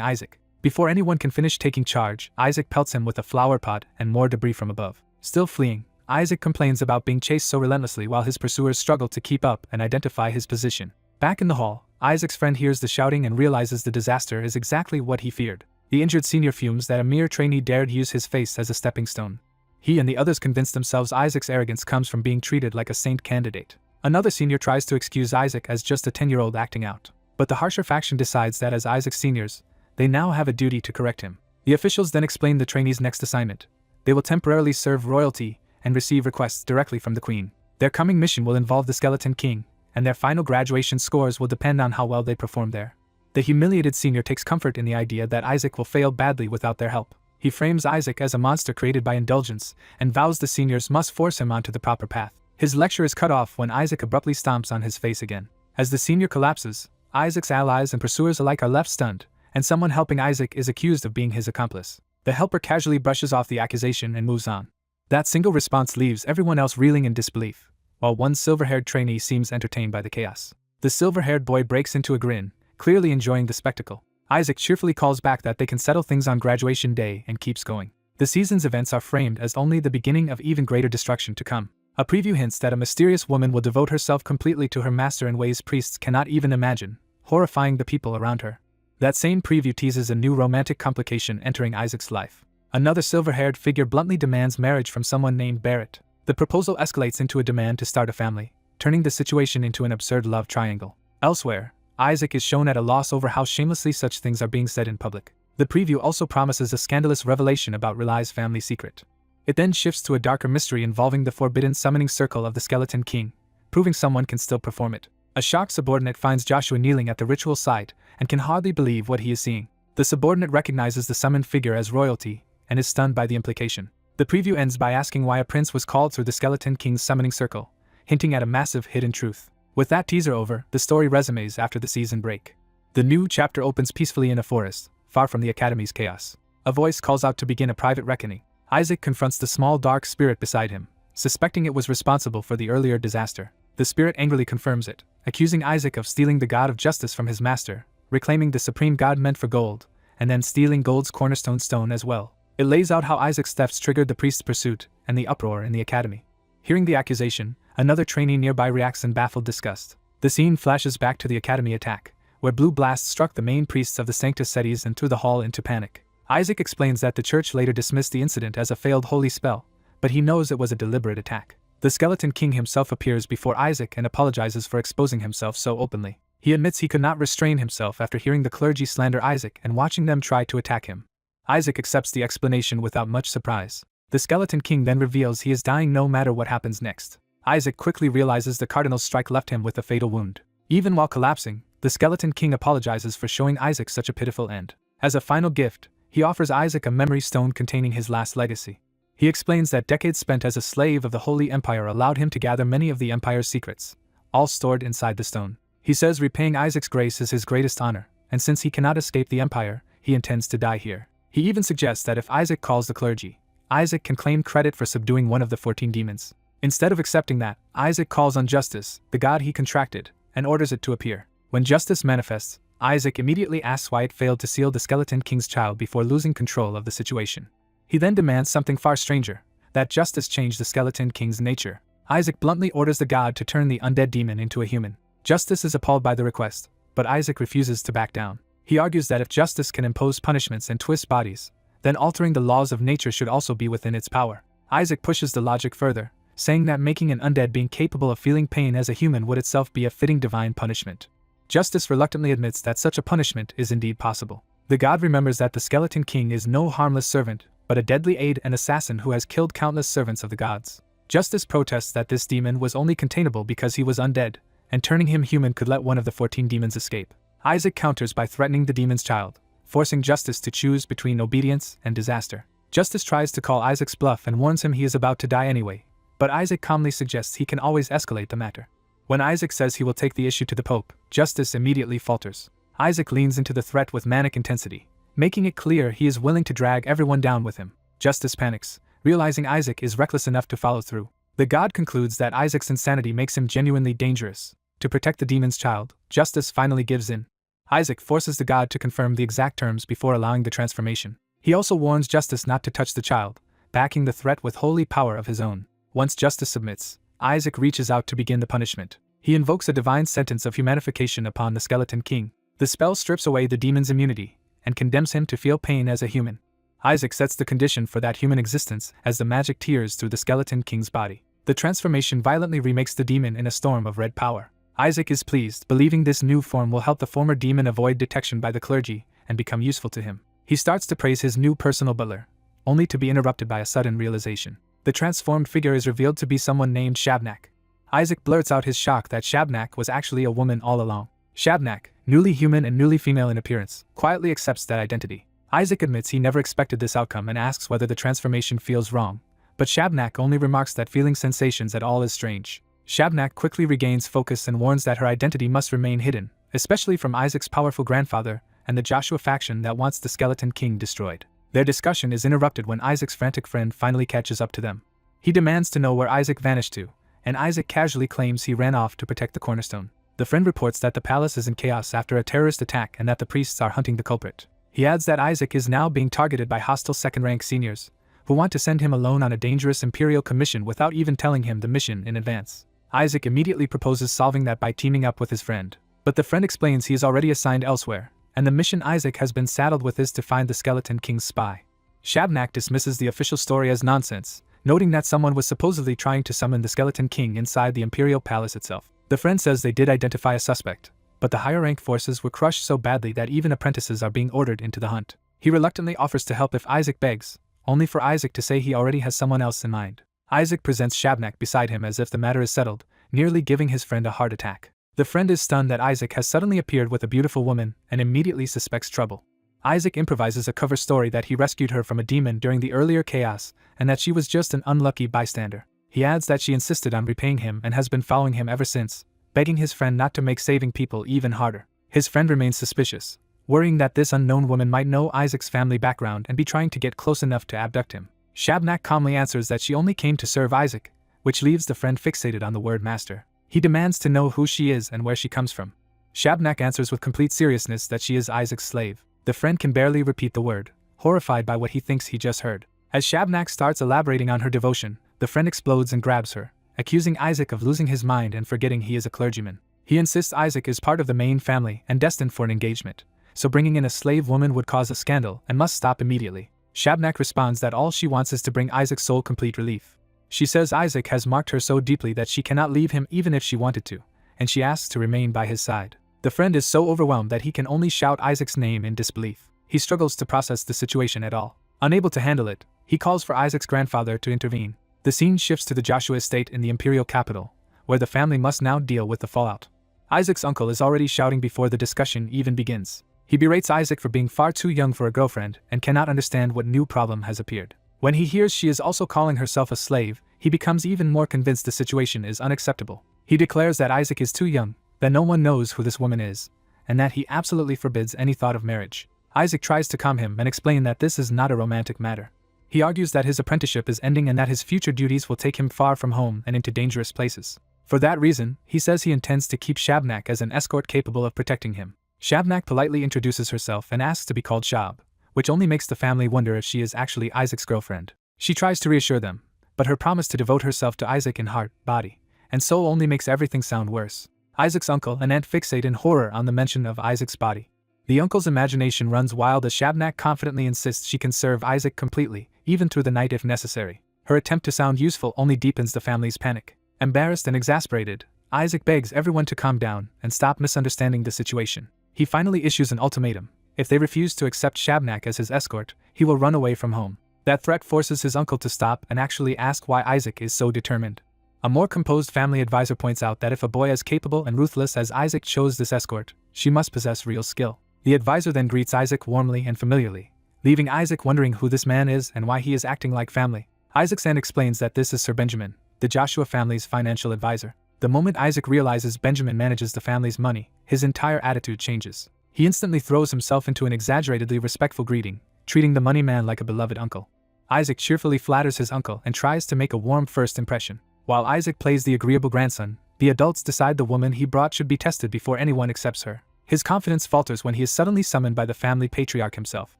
Isaac. Before anyone can finish taking charge, Isaac pelts him with a flower pot and more debris from above. Still fleeing, Isaac complains about being chased so relentlessly while his pursuers struggle to keep up and identify his position. Back in the hall, Isaac's friend hears the shouting and realizes the disaster is exactly what he feared. The injured senior fumes that a mere trainee dared use his face as a stepping stone. He and the others convince themselves Isaac's arrogance comes from being treated like a saint candidate. Another senior tries to excuse Isaac as just a 10-year-old acting out. But the harsher faction decides that as Isaac's seniors, they now have a duty to correct him. The officials then explain the trainees' next assignment. They will temporarily serve royalty and receive requests directly from the Queen. Their coming mission will involve the Skeleton King, and their final graduation scores will depend on how well they perform there. The humiliated senior takes comfort in the idea that Isaac will fail badly without their help. He frames Isaac as a monster created by indulgence, and vows the seniors must force him onto the proper path. His lecture is cut off when Isaac abruptly stomps on his face again. As the senior collapses, Isaac's allies and pursuers alike are left stunned, and someone helping Isaac is accused of being his accomplice. The helper casually brushes off the accusation and moves on. That single response leaves everyone else reeling in disbelief, while one silver-haired trainee seems entertained by the chaos. The silver-haired boy breaks into a grin, clearly enjoying the spectacle. Isaac cheerfully calls back that they can settle things on graduation day and keeps going. The season's events are framed as only the beginning of even greater destruction to come. A preview hints that a mysterious woman will devote herself completely to her master in ways priests cannot even imagine, horrifying the people around her. That same preview teases a new romantic complication entering Isaac's life. Another silver-haired figure bluntly demands marriage from someone named Barrett. The proposal escalates into a demand to start a family, turning the situation into an absurd love triangle. Elsewhere, Isaac is shown at a loss over how shamelessly such things are being said in public. The preview also promises a scandalous revelation about Riley's family secret. It then shifts to a darker mystery involving the forbidden summoning circle of the Skeleton King, proving someone can still perform it. A shocked subordinate finds Joshua kneeling at the ritual site and can hardly believe what he is seeing. The subordinate recognizes the summoned figure as royalty and is stunned by the implication. The preview ends by asking why a prince was called through the Skeleton King's summoning circle, hinting at a massive hidden truth. With that teaser over, the story resumes after the season break. The new chapter opens peacefully in a forest, far from the Academy's chaos. A voice calls out to begin a private reckoning. Isaac confronts the small dark spirit beside him, suspecting it was responsible for the earlier disaster. The spirit angrily confirms it, accusing Isaac of stealing the god of justice from his master, reclaiming the supreme god meant for gold, and then stealing gold's cornerstone stone as well. It lays out how Isaac's thefts triggered the priest's pursuit and the uproar in the academy. Hearing the accusation, another trainee nearby reacts in baffled disgust. The scene flashes back to the academy attack, where blue blasts struck the main priests of the Sanctus Sedes and threw the hall into panic. Isaac explains that the church later dismissed the incident as a failed holy spell, but he knows it was a deliberate attack. The Skeleton King himself appears before Isaac and apologizes for exposing himself so openly. He admits he could not restrain himself after hearing the clergy slander Isaac and watching them try to attack him. Isaac accepts the explanation without much surprise. The Skeleton King then reveals he is dying no matter what happens next. Isaac quickly realizes the Cardinal's strike left him with a fatal wound. Even while collapsing, the Skeleton King apologizes for showing Isaac such a pitiful end. As a final gift, he offers Isaac a memory stone containing his last legacy. He explains that decades spent as a slave of the Holy Empire allowed him to gather many of the Empire's secrets, all stored inside the stone. He says repaying Isaac's grace is his greatest honor, and since he cannot escape the Empire, he intends to die here. He even suggests that if Isaac calls the clergy, Isaac can claim credit for subduing one of the 14 demons. Instead of accepting that, Isaac calls on Justice, the god he contracted, and orders it to appear. When Justice manifests, Isaac immediately asks why it failed to seal the Skeleton King's child before losing control of the situation. He then demands something far stranger, that Justice change the Skeleton King's nature. Isaac bluntly orders the god to turn the undead demon into a human. Justice is appalled by the request, but Isaac refuses to back down. He argues that if Justice can impose punishments and twist bodies, then altering the laws of nature should also be within its power. Isaac pushes the logic further, saying that making an undead being capable of feeling pain as a human would itself be a fitting divine punishment. Justice reluctantly admits that such a punishment is indeed possible. The god remembers that the Skeleton King is no harmless servant, but a deadly aide and assassin who has killed countless servants of the gods. Justice protests that this demon was only containable because he was undead, and turning him human could let one of the 14 demons escape. Isaac counters by threatening the demon's child, forcing Justice to choose between obedience and disaster. Justice tries to call Isaac's bluff and warns him he is about to die anyway, but Isaac calmly suggests he can always escalate the matter. When Isaac says he will take the issue to the Pope, Justice immediately falters. Isaac leans into the threat with manic intensity, making it clear he is willing to drag everyone down with him. Justice panics, realizing Isaac is reckless enough to follow through. The god concludes that Isaac's insanity makes him genuinely dangerous. To protect the demon's child, Justice finally gives in. Isaac forces the god to confirm the exact terms before allowing the transformation. He also warns Justice not to touch the child, backing the threat with holy power of his own. Once Justice submits, Isaac reaches out to begin the punishment. He invokes a divine sentence of humanification upon the Skeleton King. The spell strips away the demon's immunity and condemns him to feel pain as a human. Isaac sets the condition for that human existence as the magic tears through the Skeleton King's body. The transformation violently remakes the demon in a storm of red power. Isaac is pleased, believing this new form will help the former demon avoid detection by the clergy and become useful to him. He starts to praise his new personal butler, only to be interrupted by a sudden realization. The transformed figure is revealed to be someone named Shabnak. Isaac blurts out his shock that Shabnak was actually a woman all along. Shabnak, newly human and newly female in appearance, quietly accepts that identity. Isaac admits he never expected this outcome and asks whether the transformation feels wrong, but Shabnak only remarks that feeling sensations at all is strange. Shabnak quickly regains focus and warns that her identity must remain hidden, especially from Isaac's powerful grandfather and the Joshua faction that wants the Skeleton King destroyed. Their discussion is interrupted when Isaac's frantic friend finally catches up to them. He demands to know where Isaac vanished to, and Isaac casually claims he ran off to protect the cornerstone. The friend reports that the palace is in chaos after a terrorist attack and that the priests are hunting the culprit. He adds that Isaac is now being targeted by hostile second-rank seniors, who want to send him alone on a dangerous imperial commission without even telling him the mission in advance. Isaac immediately proposes solving that by teaming up with his friend, but the friend explains he is already assigned elsewhere, and the mission Isaac has been saddled with is to find the Skeleton King's spy. Shabnak dismisses the official story as nonsense, noting that someone was supposedly trying to summon the Skeleton King inside the imperial palace itself. The friend says they did identify a suspect, but the higher-ranked forces were crushed so badly that even apprentices are being ordered into the hunt. He reluctantly offers to help if Isaac begs, only for Isaac to say he already has someone else in mind. Isaac presents Shabnak beside him as if the matter is settled, nearly giving his friend a heart attack. The friend is stunned that Isaac has suddenly appeared with a beautiful woman and immediately suspects trouble. Isaac improvises a cover story that he rescued her from a demon during the earlier chaos and that she was just an unlucky bystander. He adds that she insisted on repaying him and has been following him ever since, begging his friend not to make saving people even harder. His friend remains suspicious, worrying that this unknown woman might know Isaac's family background and be trying to get close enough to abduct him. Shabnak calmly answers that she only came to serve Isaac, which leaves the friend fixated on the word master. He demands to know who she is and where she comes from. Shabnak answers with complete seriousness that she is Isaac's slave. The friend can barely repeat the word, horrified by what he thinks he just heard. As Shabnak starts elaborating on her devotion, the friend explodes and grabs her, accusing Isaac of losing his mind and forgetting he is a clergyman. He insists Isaac is part of the main family and destined for an engagement, so bringing in a slave woman would cause a scandal and must stop immediately. Shabnak responds that all she wants is to bring Isaac's soul complete relief. She says Isaac has marked her so deeply that she cannot leave him even if she wanted to, and she asks to remain by his side. The friend is so overwhelmed that he can only shout Isaac's name in disbelief. He struggles to process the situation at all. Unable to handle it, he calls for Isaac's grandfather to intervene. The scene shifts to the Joshua estate in the imperial capital, where the family must now deal with the fallout. Isaac's uncle is already shouting before the discussion even begins. He berates Isaac for being far too young for a girlfriend and cannot understand what new problem has appeared. When he hears she is also calling herself a slave, he becomes even more convinced the situation is unacceptable. He declares that Isaac is too young, that no one knows who this woman is, and that he absolutely forbids any thought of marriage. Isaac tries to calm him and explain that this is not a romantic matter. He argues that his apprenticeship is ending and that his future duties will take him far from home and into dangerous places. For that reason, he says he intends to keep Shabnak as an escort capable of protecting him. Shabnak politely introduces herself and asks to be called Shab, which only makes the family wonder if she is actually Isaac's girlfriend. She tries to reassure them, but her promise to devote herself to Isaac in heart, body, and soul only makes everything sound worse. Isaac's uncle and aunt fixate in horror on the mention of Isaac's body. The uncle's imagination runs wild as Shabnak confidently insists she can serve Isaac completely, even through the night if necessary. Her attempt to sound useful only deepens the family's panic. Embarrassed and exasperated, Isaac begs everyone to calm down and stop misunderstanding the situation. He finally issues an ultimatum. If they refuse to accept Shabnak as his escort, he will run away from home. That threat forces his uncle to stop and actually ask why Isaac is so determined. A more composed family advisor points out that if a boy as capable and ruthless as Isaac chose this escort, she must possess real skill. The advisor then greets Isaac warmly and familiarly, leaving Isaac wondering who this man is and why he is acting like family. Isaac's aunt explains that this is Sir Benjamin, the Joshua family's financial advisor. The moment Isaac realizes Benjamin manages the family's money, his entire attitude changes. He instantly throws himself into an exaggeratedly respectful greeting, treating the money man like a beloved uncle. Isaac cheerfully flatters his uncle and tries to make a warm first impression. While Isaac plays the agreeable grandson, the adults decide the woman he brought should be tested before anyone accepts her. His confidence falters when he is suddenly summoned by the family patriarch himself.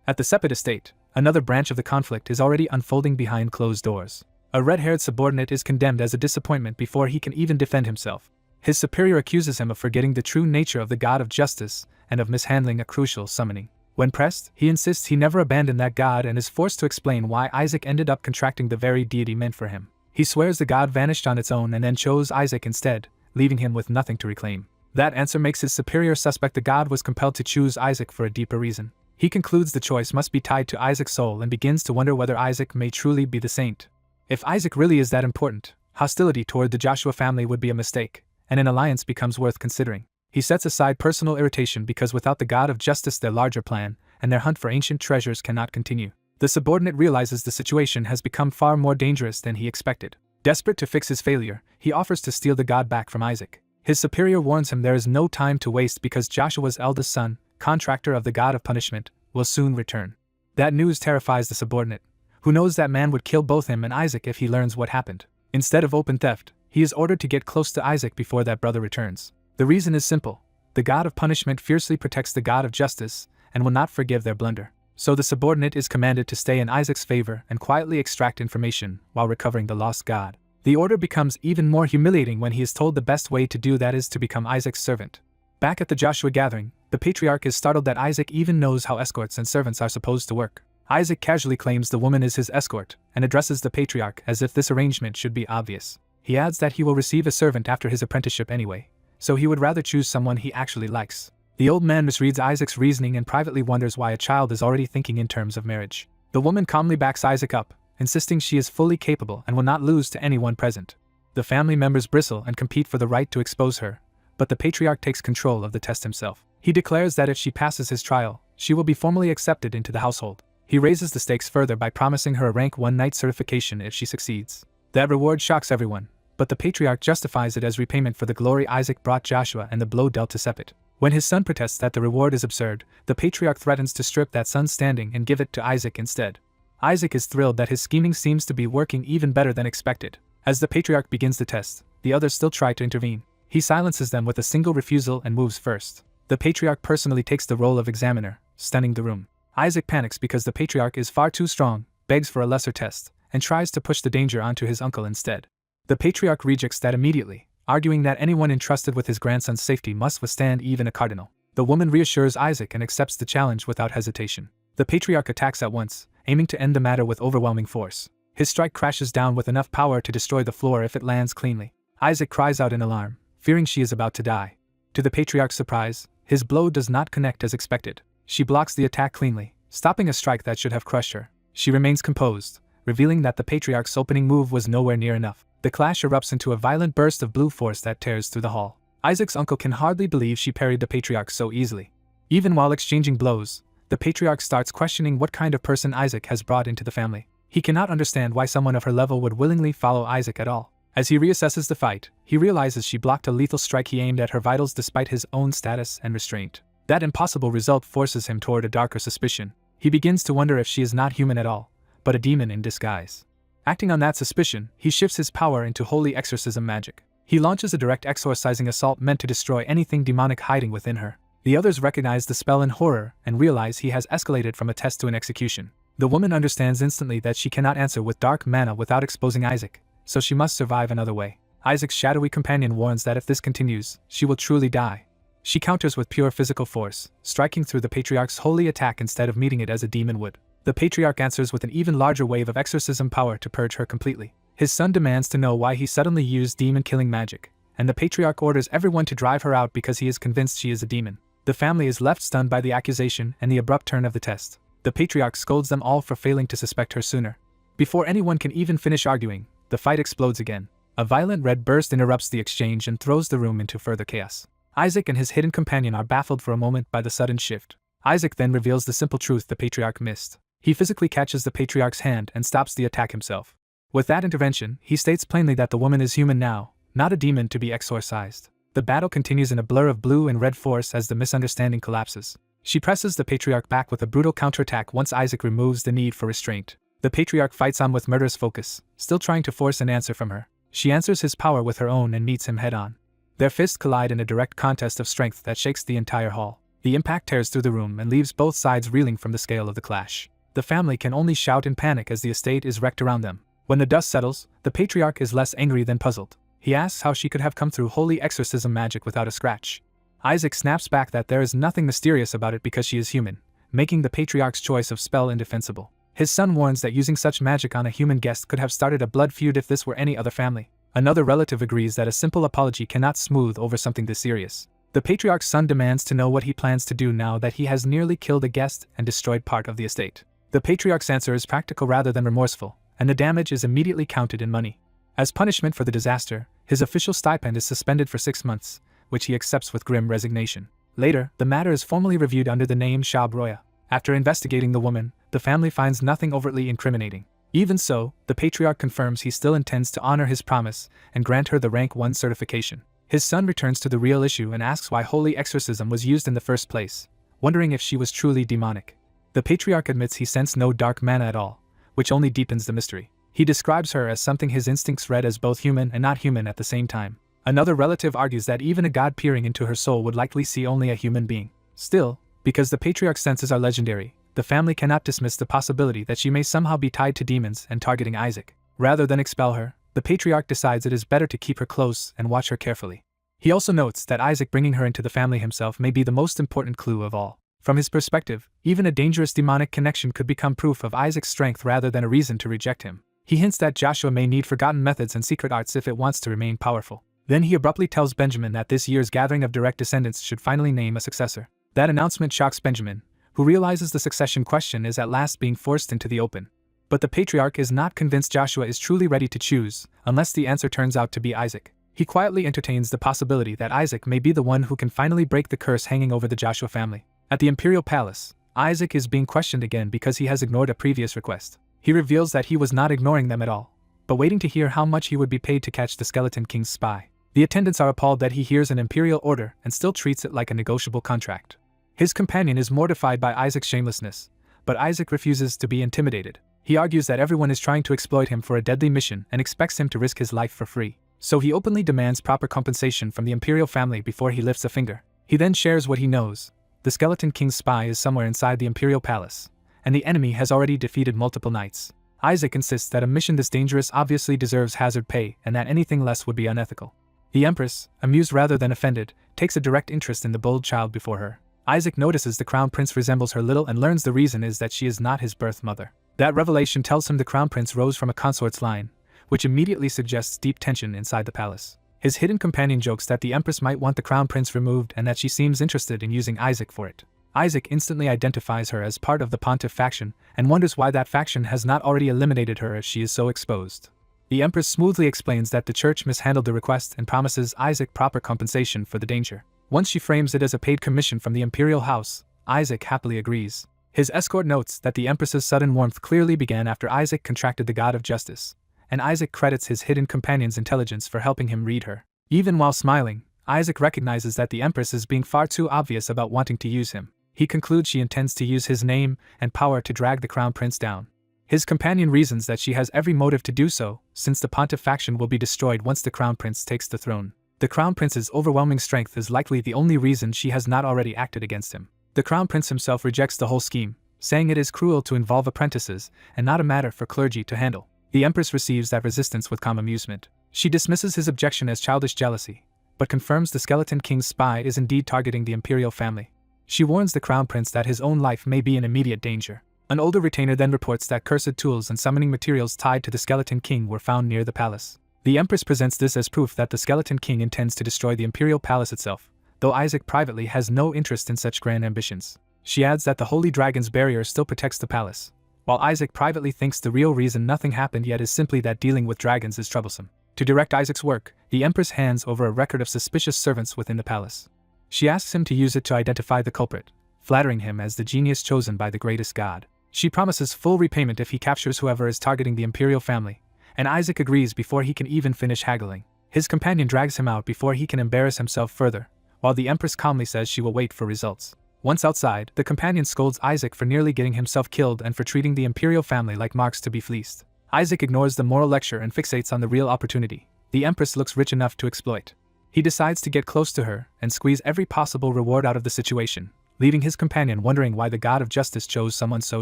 At the Sepid estate, another branch of the conflict is already unfolding behind closed doors. A red-haired subordinate is condemned as a disappointment before he can even defend himself. His superior accuses him of forgetting the true nature of the god of justice and of mishandling a crucial summoning. When pressed, he insists he never abandoned that god and is forced to explain why Isaac ended up contracting the very deity meant for him. He swears the god vanished on its own and then chose Isaac instead, leaving him with nothing to reclaim. That answer makes his superior suspect the god was compelled to choose Isaac for a deeper reason. He concludes the choice must be tied to Isaac's soul and begins to wonder whether Isaac may truly be the saint. If Isaac really is that important, hostility toward the Joshua family would be a mistake, and an alliance becomes worth considering. He sets aside personal irritation because without the god of justice their larger plan, and their hunt for ancient treasures cannot continue. The subordinate realizes the situation has become far more dangerous than he expected. Desperate to fix his failure, he offers to steal the god back from Isaac. His superior warns him there is no time to waste because Joshua's eldest son, contractor of the god of punishment, will soon return. That news terrifies the subordinate, who knows that man would kill both him and Isaac if he learns what happened. Instead of open theft, he is ordered to get close to Isaac before that brother returns. The reason is simple. The god of punishment fiercely protects the god of justice and will not forgive their blunder. So the subordinate is commanded to stay in Isaac's favor and quietly extract information while recovering the lost god. The order becomes even more humiliating when he is told the best way to do that is to become Isaac's servant. Back at the Joshua gathering, the patriarch is startled that Isaac even knows how escorts and servants are supposed to work. Isaac casually claims the woman is his escort and addresses the patriarch as if this arrangement should be obvious. He adds that he will receive a servant after his apprenticeship anyway, so he would rather choose someone he actually likes. The old man misreads Isaac's reasoning and privately wonders why a child is already thinking in terms of marriage. The woman calmly backs Isaac up, insisting she is fully capable and will not lose to anyone present. The family members bristle and compete for the right to expose her, but the patriarch takes control of the test himself. He declares that if she passes his trial, she will be formally accepted into the household. He raises the stakes further by promising her a rank 1 knight certification if she succeeds. That reward shocks everyone, but the patriarch justifies it as repayment for the glory Isaac brought Joshua and the blow dealt to Sepet. When his son protests that the reward is absurd, the patriarch threatens to strip that son's standing and give it to Isaac instead. Isaac is thrilled that his scheming seems to be working even better than expected. As the patriarch begins the test, the others still try to intervene. He silences them with a single refusal and moves first. The patriarch personally takes the role of examiner, stunning the room. Isaac panics because the patriarch is far too strong, begs for a lesser test, and tries to push the danger onto his uncle instead. The patriarch rejects that immediately, arguing that anyone entrusted with his grandson's safety must withstand even a cardinal. The woman reassures Isaac and accepts the challenge without hesitation. The patriarch attacks at once, aiming to end the matter with overwhelming force. His strike crashes down with enough power to destroy the floor if it lands cleanly. Isaac cries out in alarm, fearing she is about to die. To the patriarch's surprise, his blow does not connect as expected. She blocks the attack cleanly, stopping a strike that should have crushed her. She remains composed, revealing that the patriarch's opening move was nowhere near enough. The clash erupts into a violent burst of blue force that tears through the hall. Isaac's uncle can hardly believe she parried the patriarch so easily. Even while exchanging blows, the patriarch starts questioning what kind of person Isaac has brought into the family. He cannot understand why someone of her level would willingly follow Isaac at all. As he reassesses the fight, he realizes she blocked a lethal strike he aimed at her vitals despite his own status and restraint. That impossible result forces him toward a darker suspicion. He begins to wonder if she is not human at all, but a demon in disguise. Acting on that suspicion, he shifts his power into holy exorcism magic. He launches a direct exorcising assault meant to destroy anything demonic hiding within her. The others recognize the spell in horror and realize he has escalated from a test to an execution. The woman understands instantly that she cannot answer with dark mana without exposing Isaac, so she must survive another way. Isaac's shadowy companion warns that if this continues, she will truly die. She counters with pure physical force, striking through the patriarch's holy attack instead of meeting it as a demon would. The patriarch answers with an even larger wave of exorcism power to purge her completely. His son demands to know why he suddenly used demon-killing magic, and the patriarch orders everyone to drive her out because he is convinced she is a demon. The family is left stunned by the accusation and the abrupt turn of the test. The patriarch scolds them all for failing to suspect her sooner. Before anyone can even finish arguing, the fight explodes again. A violent red burst interrupts the exchange and throws the room into further chaos. Isaac and his hidden companion are baffled for a moment by the sudden shift. Isaac then reveals the simple truth the patriarch missed. He physically catches the patriarch's hand and stops the attack himself. With that intervention, he states plainly that the woman is human now, not a demon to be exorcised. The battle continues in a blur of blue and red force as the misunderstanding collapses. She presses the patriarch back with a brutal counterattack once Isaac removes the need for restraint. The patriarch fights on with murderous focus, still trying to force an answer from her. She answers his power with her own and meets him head-on. Their fists collide in a direct contest of strength that shakes the entire hall. The impact tears through the room and leaves both sides reeling from the scale of the clash. The family can only shout in panic as the estate is wrecked around them. When the dust settles, the patriarch is less angry than puzzled. He asks how she could have come through holy exorcism magic without a scratch. Isaac snaps back that there is nothing mysterious about it because she is human, making the patriarch's choice of spell indefensible. His son warns that using such magic on a human guest could have started a blood feud if this were any other family. Another relative agrees that a simple apology cannot smooth over something this serious. The patriarch's son demands to know what he plans to do now that he has nearly killed a guest and destroyed part of the estate. The patriarch's answer is practical rather than remorseful, and the damage is immediately counted in money. As punishment for the disaster, his official stipend is suspended for 6 months, which he accepts with grim resignation. Later, the matter is formally reviewed under the name Shab Roya. After investigating the woman, the family finds nothing overtly incriminating. Even so, the patriarch confirms he still intends to honor his promise and grant her the rank 1 certification. His son returns to the real issue and asks why holy exorcism was used in the first place, wondering if she was truly demonic. The patriarch admits he sensed no dark mana at all, which only deepens the mystery. He describes her as something his instincts read as both human and not human at the same time. Another relative argues that even a god peering into her soul would likely see only a human being. Still, because the patriarch's senses are legendary, the family cannot dismiss the possibility that she may somehow be tied to demons and targeting Isaac. Rather than expel her, the patriarch decides it is better to keep her close and watch her carefully. He also notes that Isaac bringing her into the family himself may be the most important clue of all. From his perspective, even a dangerous demonic connection could become proof of Isaac's strength rather than a reason to reject him. He hints that Joshua may need forgotten methods and secret arts if it wants to remain powerful. Then he abruptly tells Benjamin that this year's gathering of direct descendants should finally name a successor. That announcement shocks Benjamin, who realizes the succession question is at last being forced into the open. But the patriarch is not convinced Joshua is truly ready to choose, unless the answer turns out to be Isaac. He quietly entertains the possibility that Isaac may be the one who can finally break the curse hanging over the Joshua family. At the imperial palace, Isaac is being questioned again because he has ignored a previous request. He reveals that he was not ignoring them at all, but waiting to hear how much he would be paid to catch the Skeleton King's spy. The attendants are appalled that he hears an imperial order and still treats it like a negotiable contract. His companion is mortified by Isaac's shamelessness, but Isaac refuses to be intimidated. He argues that everyone is trying to exploit him for a deadly mission and expects him to risk his life for free. So he openly demands proper compensation from the imperial family before he lifts a finger. He then shares what he knows. The Skeleton King's spy is somewhere inside the imperial palace, and the enemy has already defeated multiple knights. Isaac insists that a mission this dangerous obviously deserves hazard pay and that anything less would be unethical. The Empress, amused rather than offended, takes a direct interest in the bold child before her. Isaac notices the Crown Prince resembles her little and learns the reason is that she is not his birth mother. That revelation tells him the Crown Prince rose from a consort's line, which immediately suggests deep tension inside the palace. His hidden companion jokes that the Empress might want the Crown Prince removed and that she seems interested in using Isaac for it. Isaac instantly identifies her as part of the Pontiff faction and wonders why that faction has not already eliminated her as she is so exposed. The Empress smoothly explains that the church mishandled the request and promises Isaac proper compensation for the danger. Once she frames it as a paid commission from the imperial house, Isaac happily agrees. His escort notes that the Empress's sudden warmth clearly began after Isaac contracted the god of justice, and Isaac credits his hidden companion's intelligence for helping him read her. Even while smiling, Isaac recognizes that the Empress is being far too obvious about wanting to use him. He concludes she intends to use his name and power to drag the Crown Prince down. His companion reasons that she has every motive to do so, since the Pontiff faction will be destroyed once the Crown Prince takes the throne. The Crown Prince's overwhelming strength is likely the only reason she has not already acted against him. The Crown Prince himself rejects the whole scheme, saying it is cruel to involve apprentices and not a matter for clergy to handle. The Empress receives that resistance with calm amusement. She dismisses his objection as childish jealousy, but confirms the Skeleton King's spy is indeed targeting the imperial family. She warns the Crown Prince that his own life may be in immediate danger. An older retainer then reports that cursed tools and summoning materials tied to the Skeleton King were found near the palace. The Empress presents this as proof that the Skeleton King intends to destroy the imperial palace itself, though Isaac privately has no interest in such grand ambitions. She adds that the Holy Dragon's barrier still protects the palace, while Isaac privately thinks the real reason nothing happened yet is simply that dealing with dragons is troublesome. To direct Isaac's work, the Empress hands over a record of suspicious servants within the palace. She asks him to use it to identify the culprit, flattering him as the genius chosen by the greatest god. She promises full repayment if he captures whoever is targeting the imperial family, and Isaac agrees before he can even finish haggling. His companion drags him out before he can embarrass himself further, while the Empress calmly says she will wait for results. Once outside, the companion scolds Isaac for nearly getting himself killed and for treating the imperial family like marks to be fleeced. Isaac ignores the moral lecture and fixates on the real opportunity. The Empress looks rich enough to exploit. He decides to get close to her and squeeze every possible reward out of the situation, leaving his companion wondering why the god of justice chose someone so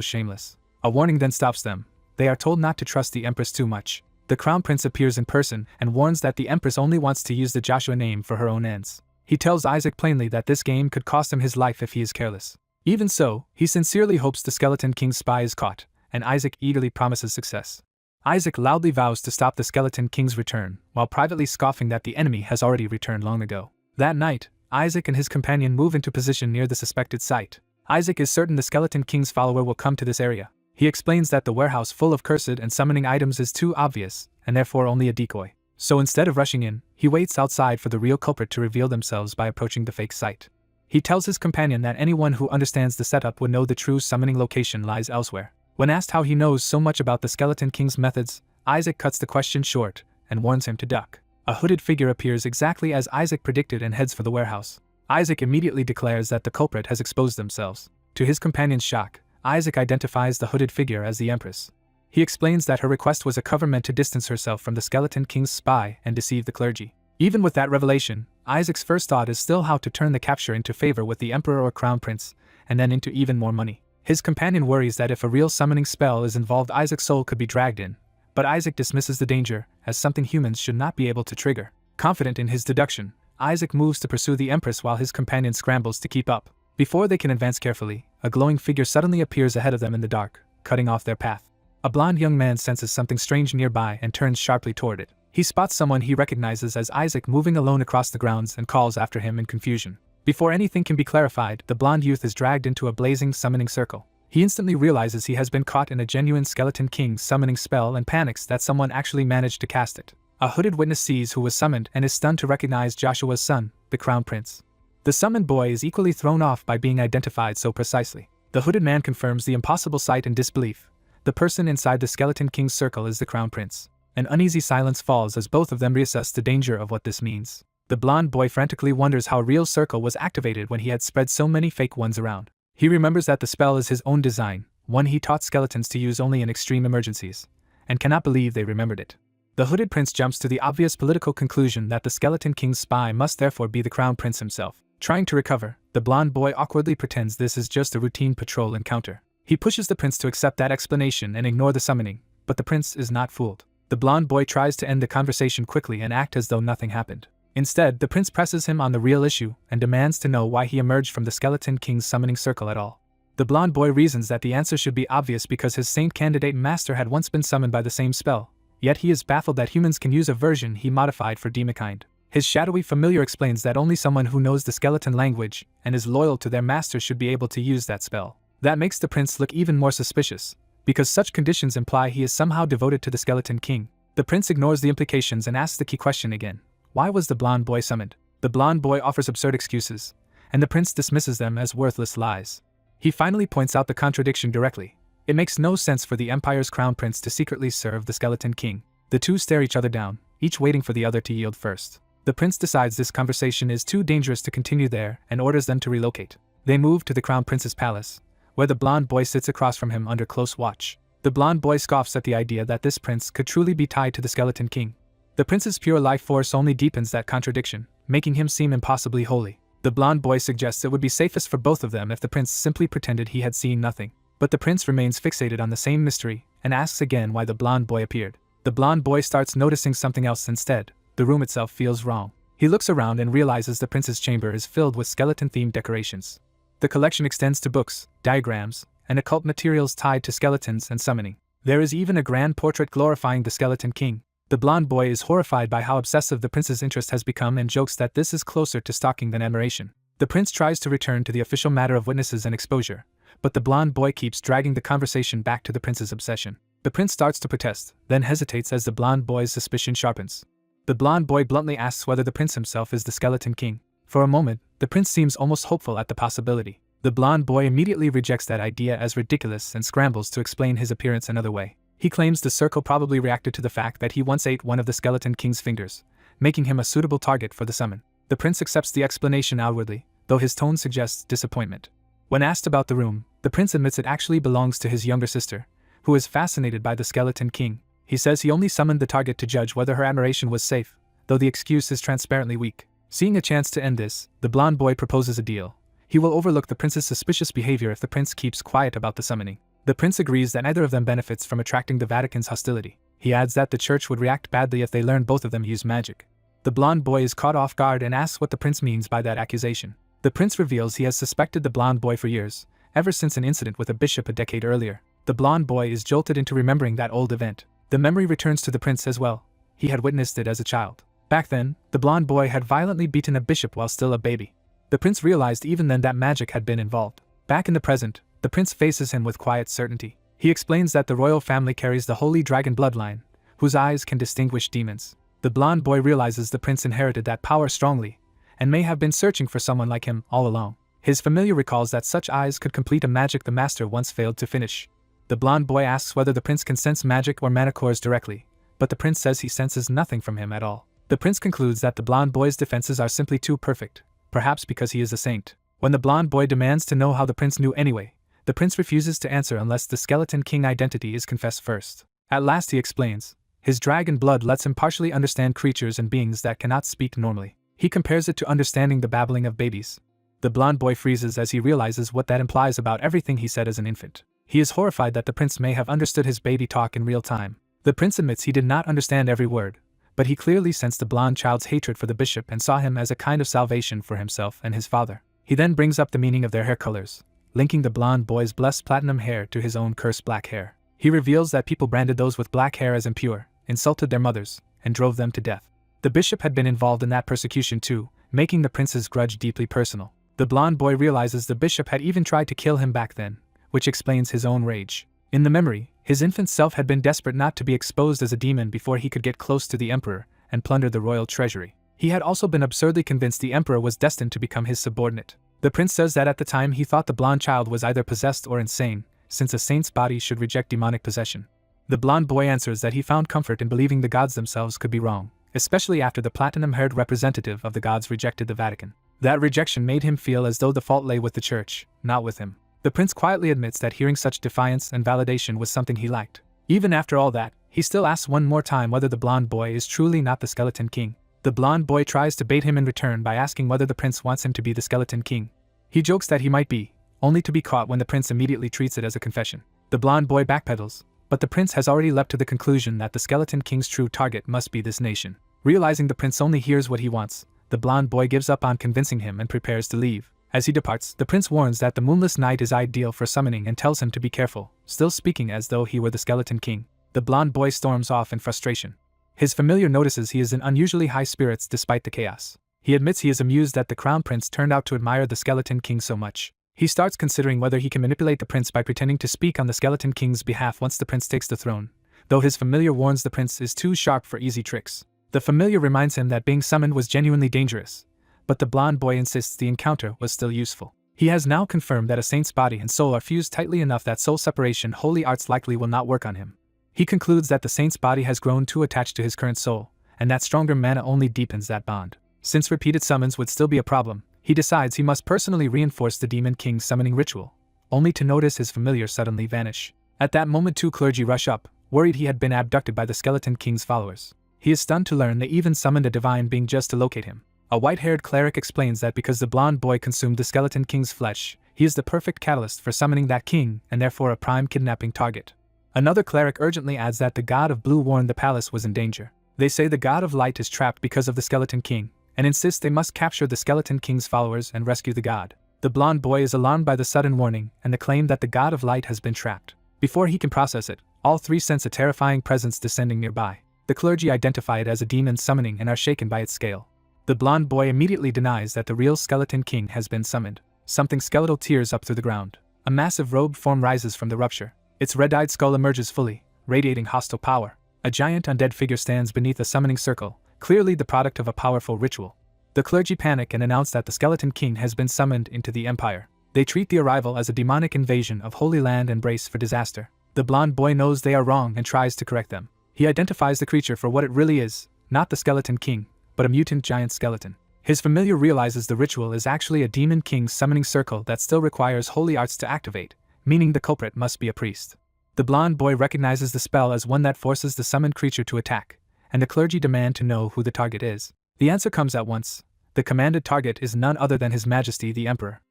shameless. A warning then stops them. They are told not to trust the Empress too much. The Crown Prince appears in person and warns that the Empress only wants to use the Joshua name for her own ends. He tells Isaac plainly that this game could cost him his life if he is careless. Even so, he sincerely hopes the Skeleton King's spy is caught, and Isaac eagerly promises success. Isaac loudly vows to stop the Skeleton King's return, while privately scoffing that the enemy has already returned long ago. That night, Isaac and his companion move into position near the suspected site. Isaac is certain the Skeleton King's follower will come to this area. He explains that the warehouse full of cursed and summoning items is too obvious, and therefore only a decoy. So instead of rushing in, he waits outside for the real culprit to reveal themselves by approaching the fake site. He tells his companion that anyone who understands the setup would know the true summoning location lies elsewhere. When asked how he knows so much about the Skeleton King's methods, Isaac cuts the question short and warns him to duck. A hooded figure appears exactly as Isaac predicted and heads for the warehouse. Isaac immediately declares that the culprit has exposed themselves. To his companion's shock, Isaac identifies the hooded figure as the Empress. He explains that her request was a cover meant to distance herself from the Skeleton King's spy and deceive the clergy. Even with that revelation, Isaac's first thought is still how to turn the capture into favor with the emperor or crown prince, and then into even more money. His companion worries that if a real summoning spell is involved, Isaac's soul could be dragged in, but Isaac dismisses the danger as something humans should not be able to trigger. Confident in his deduction, Isaac moves to pursue the Empress while his companion scrambles to keep up. Before they can advance carefully, a glowing figure suddenly appears ahead of them in the dark, cutting off their path. A blond young man senses something strange nearby and turns sharply toward it. He spots someone he recognizes as Isaac moving alone across the grounds and calls after him in confusion. Before anything can be clarified, the blond youth is dragged into a blazing summoning circle. He instantly realizes he has been caught in a genuine Skeleton King summoning spell and panics that someone actually managed to cast it. A hooded witness sees who was summoned and is stunned to recognize Joshua's son, the Crown Prince. The summoned boy is equally thrown off by being identified so precisely. The hooded man confirms the impossible sight in disbelief. The person inside the Skeleton King's circle is the Crown Prince. An uneasy silence falls as both of them reassess the danger of what this means. The blond boy frantically wonders how a real circle was activated when he had spread so many fake ones around. He remembers that the spell is his own design, one he taught skeletons to use only in extreme emergencies, and cannot believe they remembered it. The hooded prince jumps to the obvious political conclusion that the Skeleton King's spy must therefore be the Crown Prince himself. Trying to recover, the blond boy awkwardly pretends this is just a routine patrol encounter. He pushes the prince to accept that explanation and ignore the summoning, but the prince is not fooled. The blond boy tries to end the conversation quickly and act as though nothing happened. Instead, the prince presses him on the real issue and demands to know why he emerged from the Skeleton King's summoning circle at all. The blond boy reasons that the answer should be obvious because his saint candidate master had once been summoned by the same spell, yet he is baffled that humans can use a version he modified for demonkind. His shadowy familiar explains that only someone who knows the skeleton language and is loyal to their master should be able to use that spell. That makes the prince look even more suspicious, because such conditions imply he is somehow devoted to the Skeleton King. The prince ignores the implications and asks the key question again. Why was the blond boy summoned? The blond boy offers absurd excuses, and the prince dismisses them as worthless lies. He finally points out the contradiction directly. It makes no sense for the Empire's crown prince to secretly serve the Skeleton King. The two stare each other down, each waiting for the other to yield first. The prince decides this conversation is too dangerous to continue there and orders them to relocate. They move to the crown prince's palace, where the blond boy sits across from him under close watch. The blond boy scoffs at the idea that this prince could truly be tied to the Skeleton King. The prince's pure life force only deepens that contradiction, making him seem impossibly holy. The blond boy suggests it would be safest for both of them if the prince simply pretended he had seen nothing. But the prince remains fixated on the same mystery and asks again why the blond boy appeared. The blond boy starts noticing something else instead. The room itself feels wrong. He looks around and realizes the prince's chamber is filled with skeleton-themed decorations. The collection extends to books, diagrams, and occult materials tied to skeletons and summoning. There is even a grand portrait glorifying the Skeleton King. The blond boy is horrified by how obsessive the prince's interest has become and jokes that this is closer to stalking than admiration. The prince tries to return to the official matter of witnesses and exposure, but the blond boy keeps dragging the conversation back to the prince's obsession. The prince starts to protest, then hesitates as the blond boy's suspicion sharpens. The blond boy bluntly asks whether the prince himself is the Skeleton King. For a moment, the prince seems almost hopeful at the possibility. The blond boy immediately rejects that idea as ridiculous and scrambles to explain his appearance another way. He claims the circle probably reacted to the fact that he once ate one of the Skeleton King's fingers, making him a suitable target for the summon. The prince accepts the explanation outwardly, though his tone suggests disappointment. When asked about the room, the prince admits it actually belongs to his younger sister, who is fascinated by the Skeleton King. He says he only summoned the target to judge whether her admiration was safe, though the excuse is transparently weak. Seeing a chance to end this, the blond boy proposes a deal. He will overlook the prince's suspicious behavior if the prince keeps quiet about the summoning. The prince agrees that neither of them benefits from attracting the Vatican's hostility. He adds that the church would react badly if they learned both of them use magic. The blond boy is caught off guard and asks what the prince means by that accusation. The prince reveals he has suspected the blond boy for years, ever since an incident with a bishop a decade earlier. The blond boy is jolted into remembering that old event. The memory returns to the prince as well. He had witnessed it as a child. Back then, the blond boy had violently beaten a bishop while still a baby. The prince realized even then that magic had been involved. Back in the present, the prince faces him with quiet certainty. He explains that the royal family carries the holy dragon bloodline, whose eyes can distinguish demons. The blond boy realizes the prince inherited that power strongly, and may have been searching for someone like him all along. His familiar recalls that such eyes could complete a magic the master once failed to finish. The blond boy asks whether the prince can sense magic or manacores directly, but the prince says he senses nothing from him at all. The prince concludes that the blond boy's defenses are simply too perfect, perhaps because he is a saint. When the blond boy demands to know how the prince knew anyway, the prince refuses to answer unless the Skeleton King identity is confessed first. At last he explains, His dragon blood lets him partially understand creatures and beings that cannot speak normally. He compares it to understanding the babbling of babies. The blonde boy freezes as he realizes what that implies about everything he said as an infant. He is horrified that the prince may have understood his baby talk in real time. The prince admits he did not understand every word, but he clearly sensed the blonde child's hatred for the bishop and saw him as a kind of salvation for himself and his father. He then brings up the meaning of their hair colors, linking the blonde boy's blessed platinum hair to his own cursed black hair. He reveals that people branded those with black hair as impure, insulted their mothers, and drove them to death. The bishop had been involved in that persecution too, making the prince's grudge deeply personal. The blonde boy realizes the bishop had even tried to kill him back then, which explains his own rage. In the memory, his infant self had been desperate not to be exposed as a demon before he could get close to the emperor and plunder the royal treasury. He had also been absurdly convinced the emperor was destined to become his subordinate. The prince says that at the time he thought the blonde child was either possessed or insane, since a saint's body should reject demonic possession. The blonde boy answers that he found comfort in believing the gods themselves could be wrong, especially after the platinum-haired representative of the gods rejected the Vatican. That rejection made him feel as though the fault lay with the church, not with him. The prince quietly admits that hearing such defiance and validation was something he liked. Even after all that, he still asks one more time whether the blonde boy is truly not the Skeleton King. The blonde boy tries to bait him in return by asking whether the prince wants him to be the Skeleton King. He jokes that he might be, only to be caught when the prince immediately treats it as a confession. The blonde boy backpedals, but the prince has already leapt to the conclusion that the Skeleton King's true target must be this nation. Realizing the prince only hears what he wants, the blonde boy gives up on convincing him and prepares to leave. As he departs, the prince warns that the moonless night is ideal for summoning and tells him to be careful, still speaking as though he were the Skeleton King. The blonde boy storms off in frustration. His familiar notices he is in unusually high spirits despite the chaos. He admits he is amused that the crown prince turned out to admire the Skeleton King so much. He starts considering whether he can manipulate the prince by pretending to speak on the Skeleton King's behalf once the prince takes the throne, though his familiar warns the prince is too sharp for easy tricks. The familiar reminds him that being summoned was genuinely dangerous, but the blonde boy insists the encounter was still useful. He has now confirmed that a saint's body and soul are fused tightly enough that soul separation holy arts likely will not work on him. He concludes that the saint's body has grown too attached to his current soul, and that stronger mana only deepens that bond. Since repeated summons would still be a problem, he decides he must personally reinforce the Demon King's summoning ritual, only to notice his familiar suddenly vanish. At that moment, two clergy rush up, worried he had been abducted by the Skeleton King's followers. He is stunned to learn they even summoned a divine being just to locate him. A white-haired cleric explains that because the blonde boy consumed the Skeleton King's flesh, he is the perfect catalyst for summoning that king and therefore a prime kidnapping target. Another cleric urgently adds that the god of blue warned the palace was in danger. They say the god of light is trapped because of the Skeleton King, and insist they must capture the Skeleton King's followers and rescue the god. The blonde boy is alarmed by the sudden warning and the claim that the god of light has been trapped. Before he can process it, all three sense a terrifying presence descending nearby. The clergy identify it as a demon summoning and are shaken by its scale. The blonde boy immediately denies that the real Skeleton King has been summoned. Something skeletal tears up through the ground. A massive robed form rises from the rupture. Its red-eyed skull emerges fully, radiating hostile power. A giant undead figure stands beneath a summoning circle, clearly the product of a powerful ritual. The clergy panic and announce that the Skeleton King has been summoned into the empire. They treat the arrival as a demonic invasion of Holy Land and brace for disaster. The blonde boy knows they are wrong and tries to correct them. He identifies the creature for what it really is, not the Skeleton King, but a mutant giant skeleton. His familiar realizes the ritual is actually a Demon King's summoning circle that still requires holy arts to activate, meaning the culprit must be a priest. The blonde boy recognizes the spell as one that forces the summoned creature to attack, and the clergy demand to know who the target is. The answer comes at once. The commanded target is none other than His Majesty the Emperor.